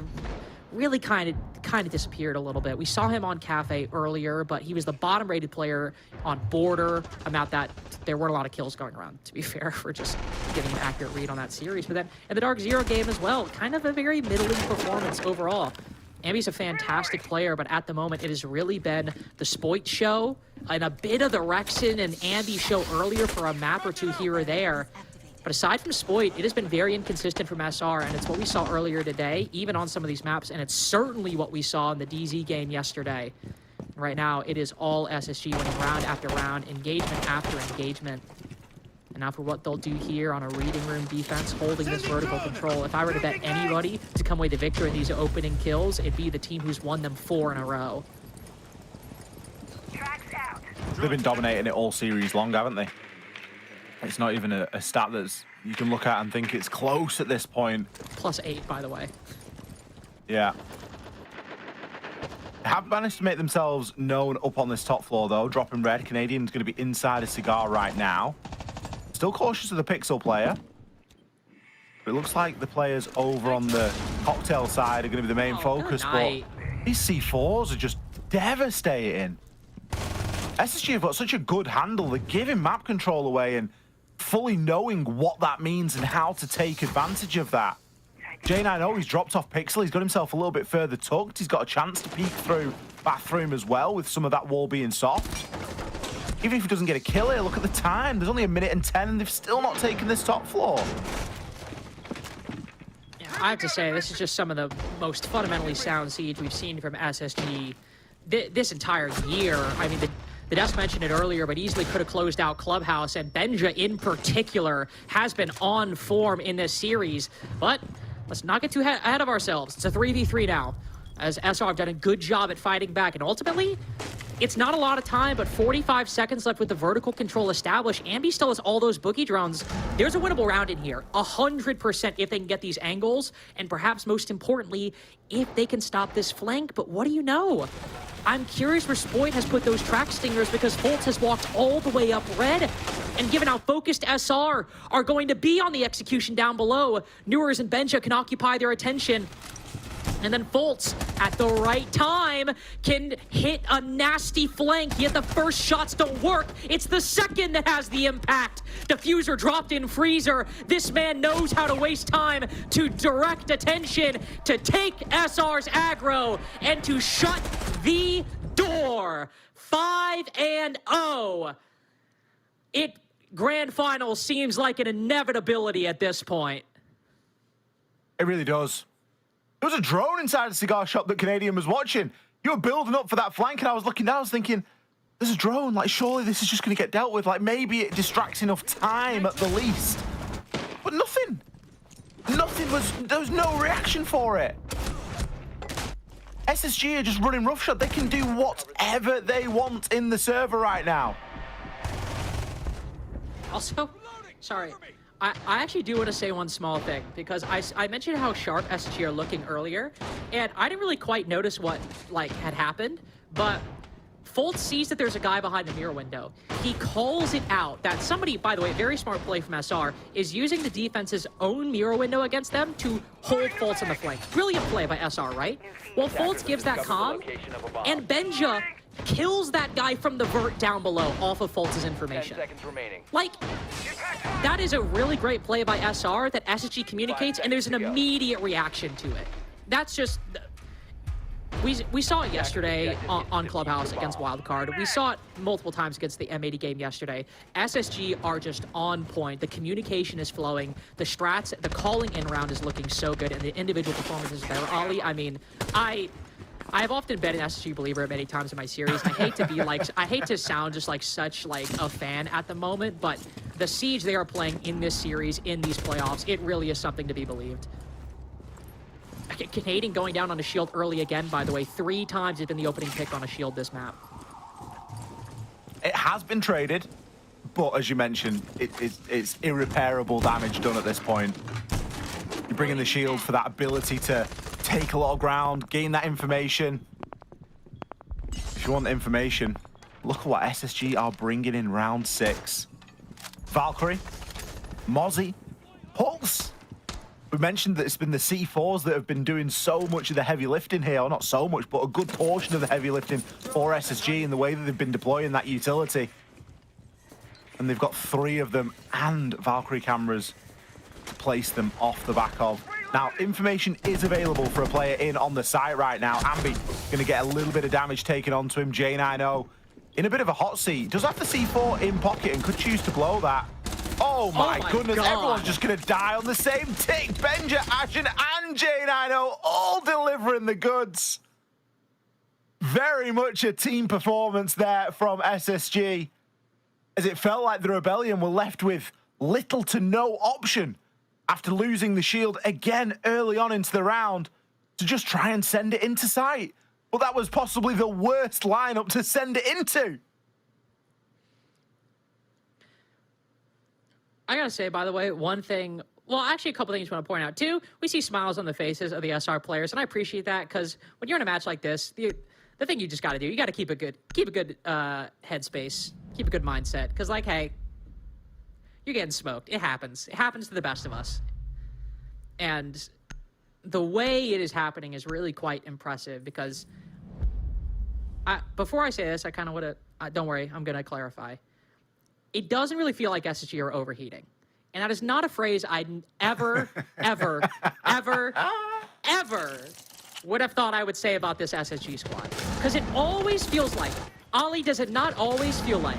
really kind of disappeared a little bit. We saw him on Cafe earlier, but he was the bottom-rated player on Border. About that, there weren't a lot of kills going around, to be fair, for just getting an accurate read on that series. But then in the Dark Zero game as well, kind of a very middling performance overall. Ambi's a fantastic player, but at the moment, it has really been the Spoit show and a bit of the Rexon and Ambi show earlier for a map or two here or there. But aside from Spoit, it has been very inconsistent from SR, and it's what we saw earlier today, even on some of these maps, and it's certainly what we saw in the DZ game yesterday. Right now, it is all SSG winning round after round, engagement after engagement. And now for what they'll do here on a reading room defense, holding this vertical control. If I were to bet anybody to come away the victor in these opening kills, it'd be the team who's won them 4 in a row. They've been dominating it all series long, haven't they? It's not even a stat that you can look at and think it's close at this point. +8, by the way. Yeah. Have managed to make themselves known up on this top floor, though. Dropping red. Canadian's going to be inside a cigar right now. Still cautious of the Pixel player. But it looks like the players over on the cocktail side are going to be the main focus. But these C4s are just devastating. SSG have got such a good handle. They're giving map control away and fully knowing what that means and how to take advantage of that. J9O, he's dropped off Pixel. He's got himself a little bit further tucked. He's got a chance to peek through bathroom as well with some of that wall being soft. Even if he doesn't get a kill here, look at the time. There's only 1 minute and 10 and they've still not taken this top floor. Yeah, I have to say, this is just some of the most fundamentally sound siege we've seen from SSG this entire year. I mean, the Desk mentioned it earlier, but easily could have closed out Clubhouse, and Benja in particular has been on form in this series. But let's not get too ahead of ourselves. It's a 3v3 now, as SR have done a good job at fighting back. And ultimately, it's not a lot of time, but 45 seconds left with the vertical control established. Ambi still has all those boogie drones. There's a winnable round in here, 100% if they can get these angles, and perhaps most importantly, if they can stop this flank. But what do you know? I'm curious where Spoit has put those track stingers, because Fultz has walked all the way up red. And given how focused SR are going to be on the execution down below, Newers and Benja can occupy their attention. And then Fultz, at the right time, can hit a nasty flank, yet the first shots don't work. It's the second that has the impact. Diffuser dropped in freezer. This man knows how to waste time to direct attention, to take SR's aggro, and to shut the door. 5-0. Grand final seems like an inevitability at this point. It really does. There was a drone inside the cigar shop that Canadian was watching. You were building up for that flank, and I was looking down, I was thinking, there's a drone. Like, surely this is just going to get dealt with. Like, maybe it distracts enough time at the least. But nothing. There was no reaction for it. SSG are just running roughshod. They can do whatever they want in the server right now. Also, sorry. I actually do want to say one small thing, because I mentioned how sharp SSG are looking earlier, and I didn't really quite notice what had happened, but Fultz sees that there's a guy behind the mirror window. He calls it out that somebody, by the way, very smart play from SR, is using the defense's own mirror window against them to hold Fultz on the flank. Brilliant play by SR, right? Well, Fultz gives that comm, and Benja kills that guy from the vert down below off of Fultz's information. 10 seconds remaining. Like, that is a really great play by SR that SSG communicates, and there's an immediate reaction to it. That's just... We saw it yesterday on Clubhouse against Wildcard. We saw it multiple times against the M80 game yesterday. SSG are just on point. The communication is flowing. The strats, the calling in round is looking so good, and the individual performances there. Ollie, I mean, I've often been an SSG believer many times in my series. I hate to be I hate to sound just like such a fan at the moment, but the siege they are playing in this series, in these playoffs, it really is something to be believed. Canadian going down on a shield early again, by the way. 3 times it's been the opening pick on a shield this map. It has been traded, but as you mentioned, it's irreparable damage done at this point. You bring in the shield for that ability to take a lot of ground, gain that information. If you want the information, look at what SSG are bringing in round 6. Valkyrie, Mozzie, Pulse. We mentioned that it's been the C4s that have been doing so much of the heavy lifting here, or not so much, but a good portion of the heavy lifting for SSG in the way that they've been deploying that utility. And they've got 3 of them and Valkyrie cameras to place them off the back of. Now, information is available for a player in on the site right now. Ambi going to get a little bit of damage taken onto him. J9O in a bit of a hot seat. Does have the C4 in pocket and could choose to blow that. Oh my goodness, God. Everyone's just going to die on the same tick. Benja, Ashen, and J9O all delivering the goods. Very much a team performance there from SSG, as it felt like the Rebellion were left with little to no option after losing the shield again early on into the round to just try and send it into sight. But that was possibly the worst lineup to send it into. I gotta say, by the way, one thing, well, actually a couple things I want to point out. 2, we see smiles on the faces of the SR players, and I appreciate that, because when you're in a match like this, the thing you just got to do, you got to keep a good headspace, keep a good mindset, because like, hey, you're getting smoked. It happens. It happens to the best of us. And the way it is happening is really quite impressive, because before I say this, I kind of want to, don't worry, I'm going to clarify. It doesn't really feel like SSG are overheating. And that is not a phrase I'd ever, ever, ever, ever would have thought I would say about this SSG squad. Because it always feels like, Ollie, does it not always feel like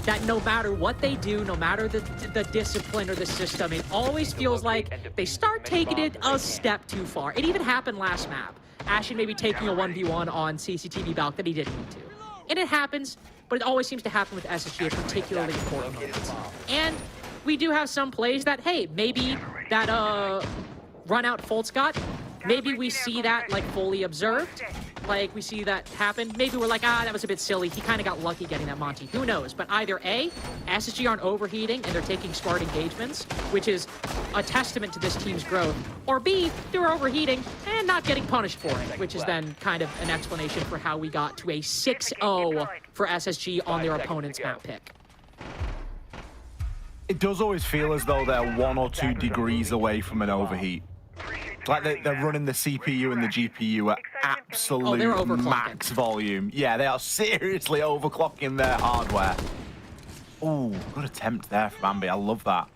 that no matter what they do, no matter the discipline or the system, it always feels like they start taking it a step too far. It even happened last map. Ashen maybe taking a 1v1 on CCTV Balk that he didn't need to. And it happens, but it always seems to happen with SSG at particularly important moments. And we do have some plays that, hey, maybe that run out Fultz got, maybe we see that like fully observed, like we see that happen. Maybe we're like, that was a bit silly. He kind of got lucky getting that Monty. Who knows? But either A, SSG aren't overheating and they're taking smart engagements, which is a testament to this team's growth, or B, they're overheating and not getting punished for it, which is then kind of an explanation for how we got to a 6-0 for SSG on their opponent's map pick. It does always feel as though they're 1 or 2 degrees away from an overheat. Like they're running the CPU and the GPU at absolute max volume. Yeah, they are seriously overclocking their hardware. Ooh, good attempt there from Ambi. I love that.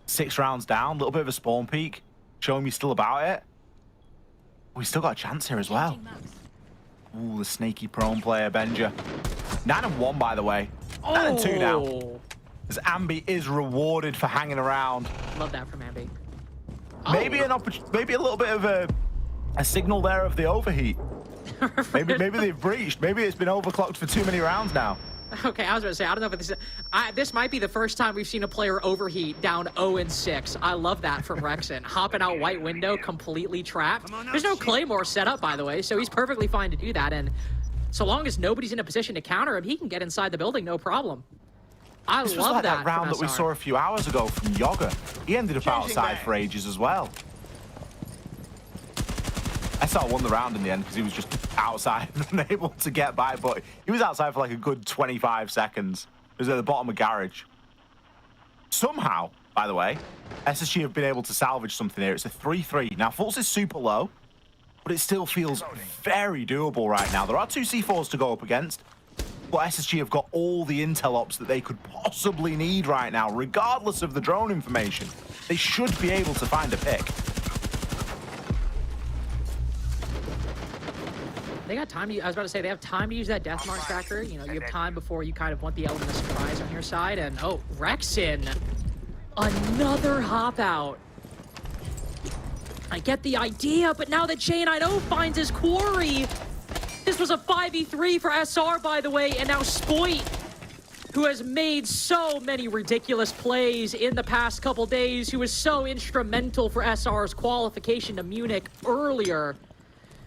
6 rounds down, a little bit of a spawn peek, showing me still about it. We still got a chance here as well. Ooh, the snaky prone player, Benja. 9-1, by the way. 9-2 now. As Ambi is rewarded for hanging around. Love that from Ambi. Maybe maybe a little bit of a signal there of the overheat. Maybe they've breached. Maybe it's been overclocked for too many rounds now. Okay, I was going to say, I don't know if this is... this might be the first time we've seen a player overheat down 0-6. I love that from Rexon. Hopping out white window, completely trapped. There's no Claymore set up, by the way, so he's perfectly fine to do that. And so long as nobody's in a position to counter him, he can get inside the building, no problem. This was like that round that we saw a few hours ago from Yoga. He ended up outside for ages as well. SR won the round in the end because he was just outside and unable to get by, but he was outside for like a good 25 seconds. It was at the bottom of garage. Somehow, by the way, SSG have been able to salvage something here. It's a 3-3. Now, Fultz is super low, but it still feels very doable right now. There are 2 C4s to go up against. But SSG have got all the intel ops that they could possibly need right now, regardless of the drone information. They should be able to find a pick. They got time to, I was about to say, they have time to use that death mark factor. You know, you have time before you kind of want the element of surprise on your side. And, oh, Rexon, another hop out. I get the idea, but now that J90 finds his quarry, this was a 5v3 for SR, by the way, and now Spoit, who has made so many ridiculous plays in the past couple days, who was so instrumental for SR's qualification to Munich earlier.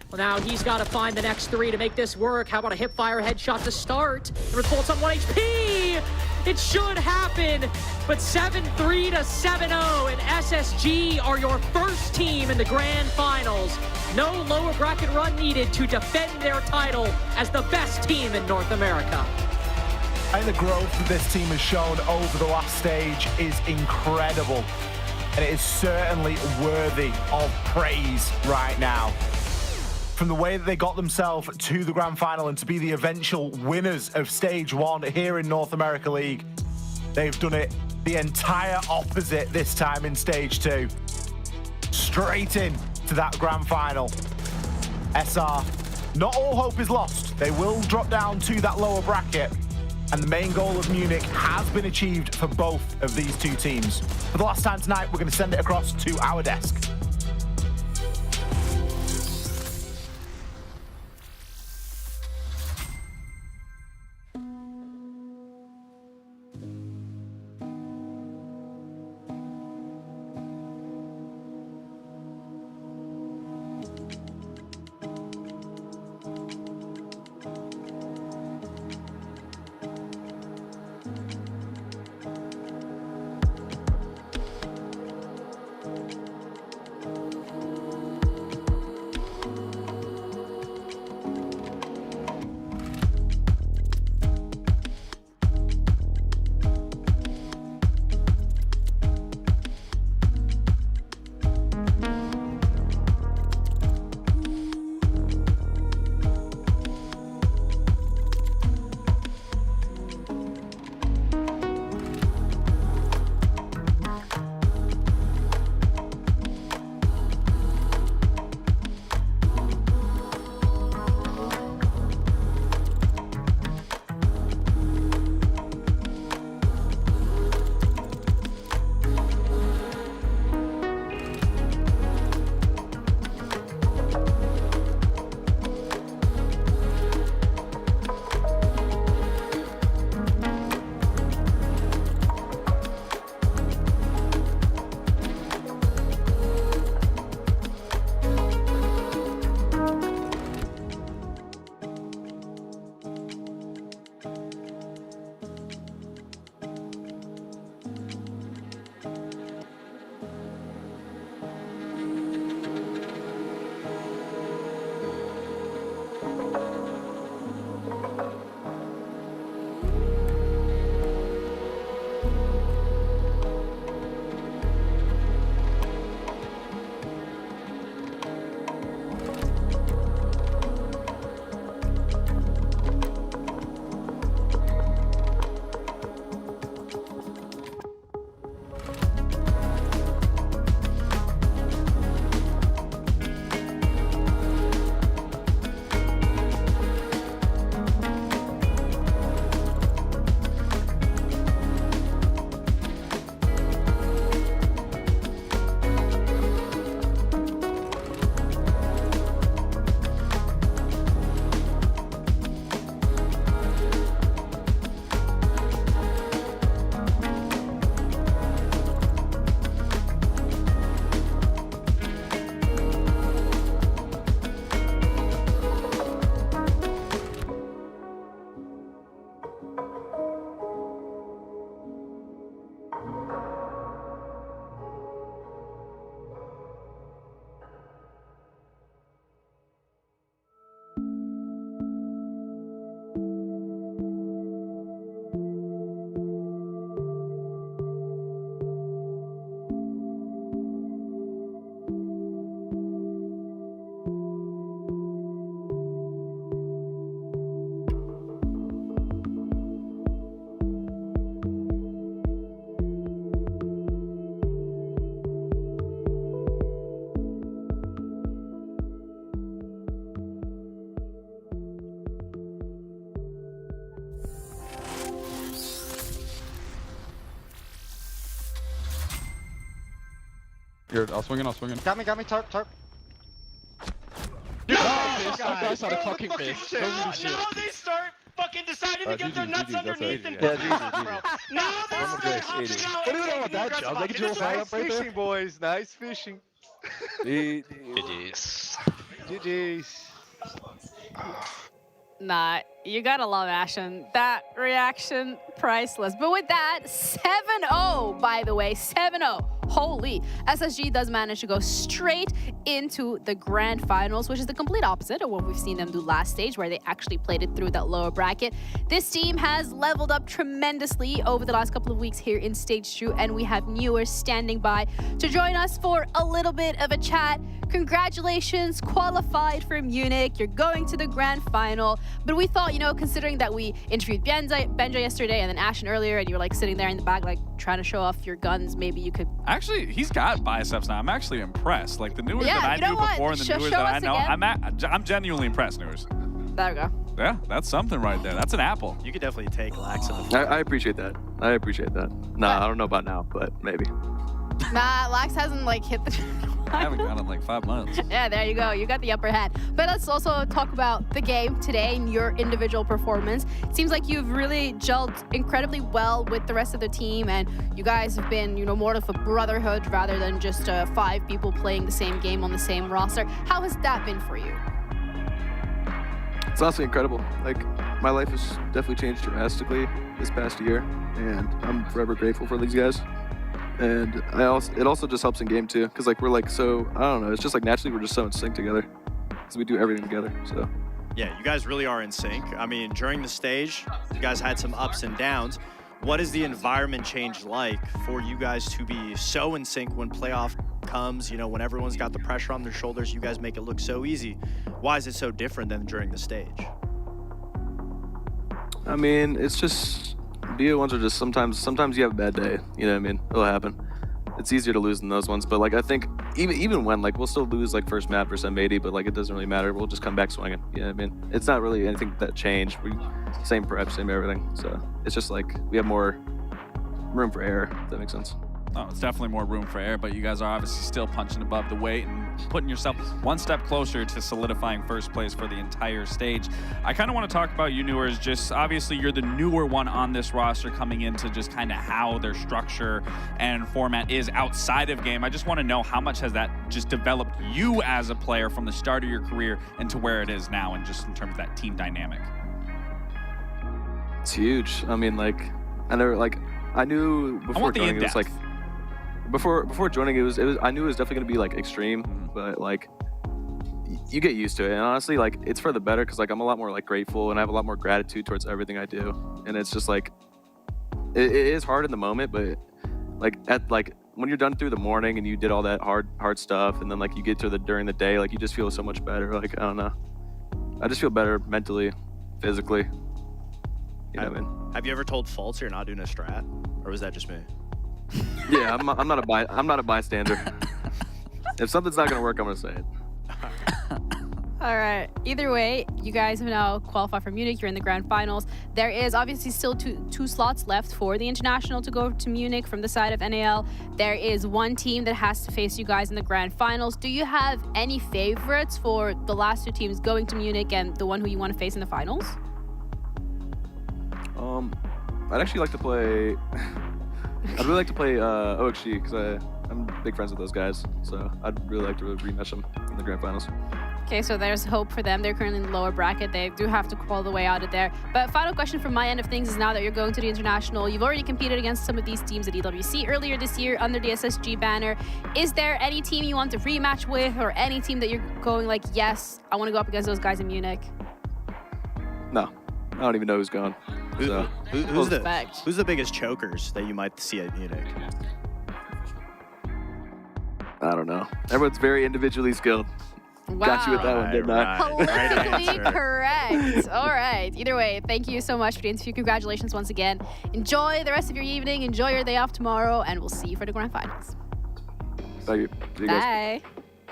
Well, now he's got to find the next 3 to make this work. How about a hipfire headshot to start? The results on 1 HP! It should happen, but 7-3 to 7-0, and SSG are your first team in the grand finals. No lower bracket run needed to defend their title as the best team in North America. And the growth that this team has shown over the last stage is incredible. And it is certainly worthy of praise right now. From the way that they got themselves to the grand final and to be the eventual winners of stage 1 here in North America League, they've done it the entire opposite this time in stage 2. Straight in to that grand final. SR, not all hope is lost. They will drop down to that lower bracket, and the main goal of Munich has been achieved for both of these 2 teams. For the last time tonight, we're going to send it across to our desk. Here, I'll swing in. Got me, tarp. I saw the fucking face. Now they start fucking deciding to get their nuts underneath and Yeah, now they start What do you know about that job? They can do a fire up right there. boys. Nice fishing. GG's. Nah, you gotta love Ashen. That reaction, priceless. But with that, 7-0, by the way, 7-0. Holy. SSG does manage to go straight into the grand finals, which is the complete opposite of what we've seen them do last stage, where they actually played it through that lower bracket. This team has leveled up tremendously over the last couple of weeks here in stage 2, and we have viewers standing by to join us for a little bit of a chat. Congratulations, qualified for Munich. You're going to the grand final. But we thought, you know, considering that we interviewed Benja yesterday and then Ashen earlier, and you were like sitting there in the back, like trying to show off your guns, maybe you could. Actually, he's got biceps now. I'm actually impressed. Like the Newers Yeah, that I you know knew what? before and the Show Newers that I us know, again. I'm genuinely impressed, Newers. There we go. Yeah, that's something right there. That's an apple. You could definitely take Lax in the front. I appreciate that. Nah, I don't know about now, but maybe. Nah, Lax hasn't like hit the. I haven't gone in like 5 months. Yeah, there you go. You got the upper hand. But let's also talk about the game today and your individual performance. It seems like you've really gelled incredibly well with the rest of the team, and you guys have been, you know, more of a brotherhood rather than just 5 people playing the same game on the same roster. How has that been for you? It's honestly incredible. Like, my life has definitely changed drastically this past year, and I'm forever grateful for these guys. And it also just helps in game too, because like we're like so, I don't know, it's just like naturally we're just so in sync together, because we do everything together. So yeah, you guys really are in sync. I mean, during the stage, you guys had some ups and downs. What is the environment change like for you guys to be so in sync when playoff comes? You know, when everyone's got the pressure on their shoulders, you guys make it look so easy. Why is it so different than during the stage? I mean, it's just BO1s are just sometimes you have a bad day. You know what I mean? It'll happen. It's easier to lose than those ones, but like I think even when like we'll still lose like first map versus M80, but like it doesn't really matter. We'll just come back swinging. You know what I mean? It's not really anything that changed. We same prep, same everything. So it's just like we have more room for error. If that makes sense. Oh, it's definitely more room for error, but you guys are obviously still punching above the weight and putting yourself one step closer to solidifying first place for the entire stage. I kind of want to talk about you Newers. Just obviously you're the newer one on this roster coming into just kind of how their structure and format is outside of game. I just want to know how much has that just developed you as a player from the start of your career into where it is now, and just in terms of that team dynamic. It's huge. I mean, like I knew before joining it was like. Before joining, it was I knew it was definitely gonna be like extreme, but like you get used to it. And honestly, like it's for the better, because like I'm a lot more like grateful and I have a lot more gratitude towards everything I do. And it's just like it is hard in the moment, but like when you're done through the morning and you did all that hard stuff, and then like you get to during the day, like you just feel so much better. Like I don't know, I just feel better mentally, physically. You know what I mean? Have you ever told Fultz you're not doing a strat, or was that just me? Yeah, I'm not a bystander. If something's not gonna work, I'm gonna say it. All right. Either way, you guys have now qualified for Munich. You're in the grand finals. There is obviously still two slots left for the international to go to Munich from the side of NAL. There is one team that has to face you guys in the grand finals. Do you have any favorites for the last 2 teams going to Munich and the one who you want to face in the finals? I'd actually like to play. I'd really like to play OXG, because I'm big friends with those guys. So I'd really like to rematch them in the grand finals. Okay, so there's hope for them. They're currently in the lower bracket. They do have to crawl the way out of there. But final question from my end of things is, now that you're going to the international, you've already competed against some of these teams at EWC earlier this year under the SSG banner. Is there any team you want to rematch with, or any team that you're going like, yes, I want to go up against those guys in Munich? No, I don't even know who's going. So. Who's the biggest chokers that you might see at Munich? I don't know. Everyone's very individually skilled. Wow. Got you with that one, didn't I? Politically correct. All right. Either way, thank you so much for the interview. Congratulations once again. Enjoy the rest of your evening. Enjoy your day off tomorrow, and we'll see you for the grand finals. Thank you. See you Bye. guys.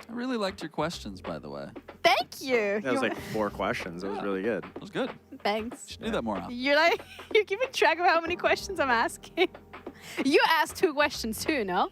I really liked your questions, by the way. Thank you. That was like 4 questions. It was really good. It was good. Thanks. Should do that more often. You're keeping track of how many questions I'm asking. You asked 2 questions too, no?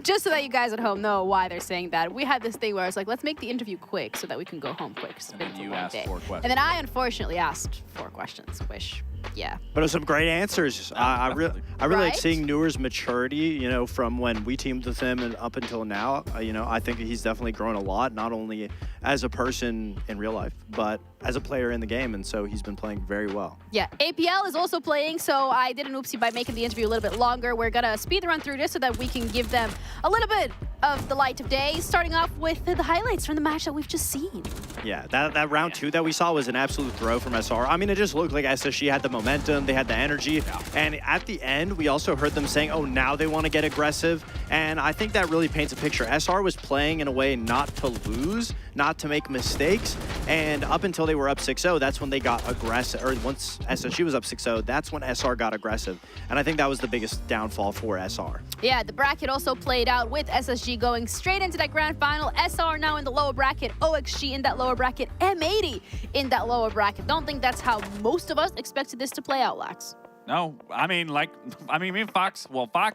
Just so that you guys at home know why they're saying that. We had this thing where I was like, let's make the interview quick so that we can go home quick. It's been a long day. 4 questions. And then I unfortunately asked 4 questions, which, yeah. But it was some great answers. I really like seeing Newer's maturity, you know, from when we teamed with him and up until now. You know, I think he's definitely grown a lot, not only as a person in real life, but as a player in the game. And so he's been playing very well. Yeah, APL is also playing, so I did an oopsie by making the interview a little bit longer. We're gonna speed run through this so that we can give them a little bit of the light of day, starting off with the highlights from the match that we've just seen. Yeah, that round 2 that we saw was an absolute throw from SR. I mean, it just looked like SSG had the momentum, they had the energy, and at the end, we also heard them saying, oh, now they want to get aggressive, and I think that really paints a picture. SR was playing in a way not to lose, not to make mistakes, and up until they were up 6-0, that's when they got aggressive, or once SSG was up 6-0, that's when SR got aggressive, and I think that was the biggest downfall for SR. Yeah, the bracket also played out with SSG going straight into that grand final. SR now in the lower bracket, OXG in that lower bracket, M80 in that lower bracket. Don't think that's how most of us expected this to play out, Lax. No, I mean, me and Fox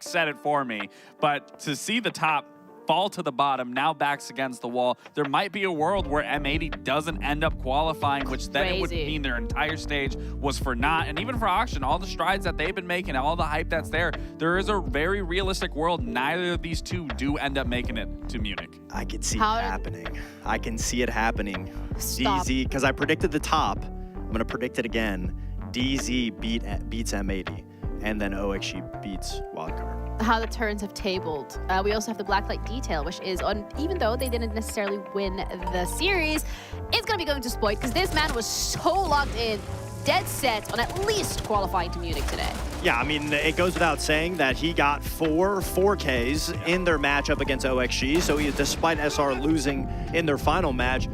said it for me, but to see the top fall to the bottom, now backs against the wall, there might be a world where M80 doesn't end up qualifying, which then it would mean their entire stage was for naught. And even for Auction, all the strides that they've been making, all the hype that's there is a very realistic world. Neither of these two do end up making it to Munich. I can see it happening. I can see it happening. Stop. DZ, because I predicted the top, I'm going to predict it again. DZ beats M80, and then OXG beats Wildcard. How the turns have tabled. We also have the Blacklight Detail, which is on, even though they didn't necessarily win the series, it's going to be going to Sploit because this man was so locked in, dead set on at least qualifying to Munich today. Yeah, I mean, it goes without saying that he got 4Ks in their matchup against OXG, so despite SR losing in their final match,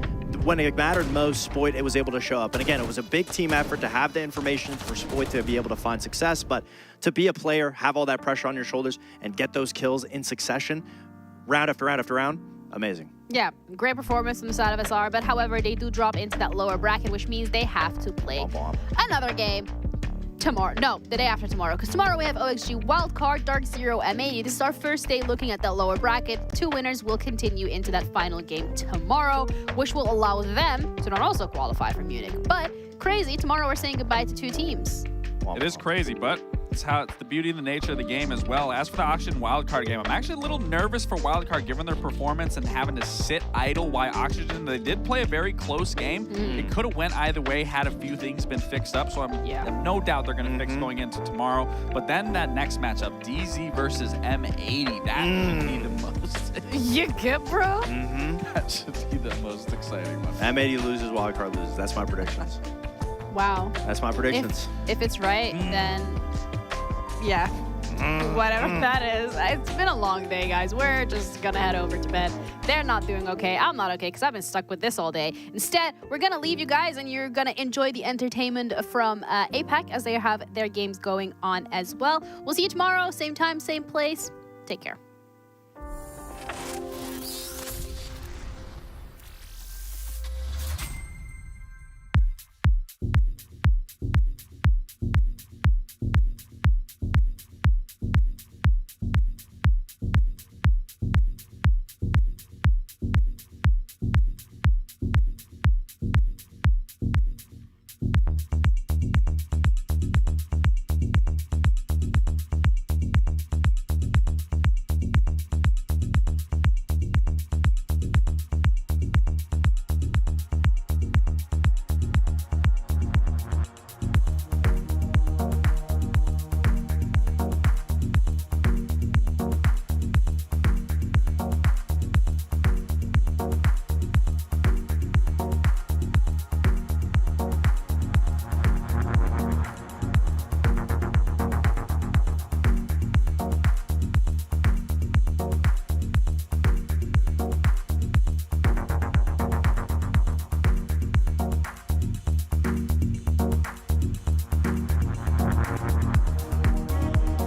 when it mattered most, Spoit was able to show up. And again, it was a big team effort to have the information for Spoit to be able to find success, but to be a player, have all that pressure on your shoulders, and get those kills in succession, round after round after round, amazing. Yeah, great performance from the side of SR, but however, they do drop into that lower bracket, which means they have to play another game tomorrow. No, the day after tomorrow, because tomorrow we have OXG Wildcard, Dark Zero, M80. This is our first day looking at that lower bracket. 2 winners will continue into that final game tomorrow, which will allow them to not also qualify for Munich. But crazy, tomorrow we're saying goodbye to 2 teams. It is crazy, but it's the beauty and the nature of the game as well. As for the Auction Wildcard game, I'm actually a little nervous for Wildcard given their performance and having to sit idle while Oxygen. They did play a very close game. It could have went either way had a few things been fixed up, so I have no doubt they're going to fix going into tomorrow. But then that next matchup, DZ versus M80, that should be the most... You good, bro? That should be the most exciting one. M80 loses, Wildcard loses. That's my predictions. Wow. That's my predictions. If it's right, then yeah. Whatever that is. It's been a long day, guys. We're just gonna head over to bed. They're not doing okay. I'm not okay because I've been stuck with this all day. Instead, we're gonna leave you guys and you're gonna enjoy the entertainment from APAC as they have their games going on as well. We'll see you tomorrow, same time, same place. Take care.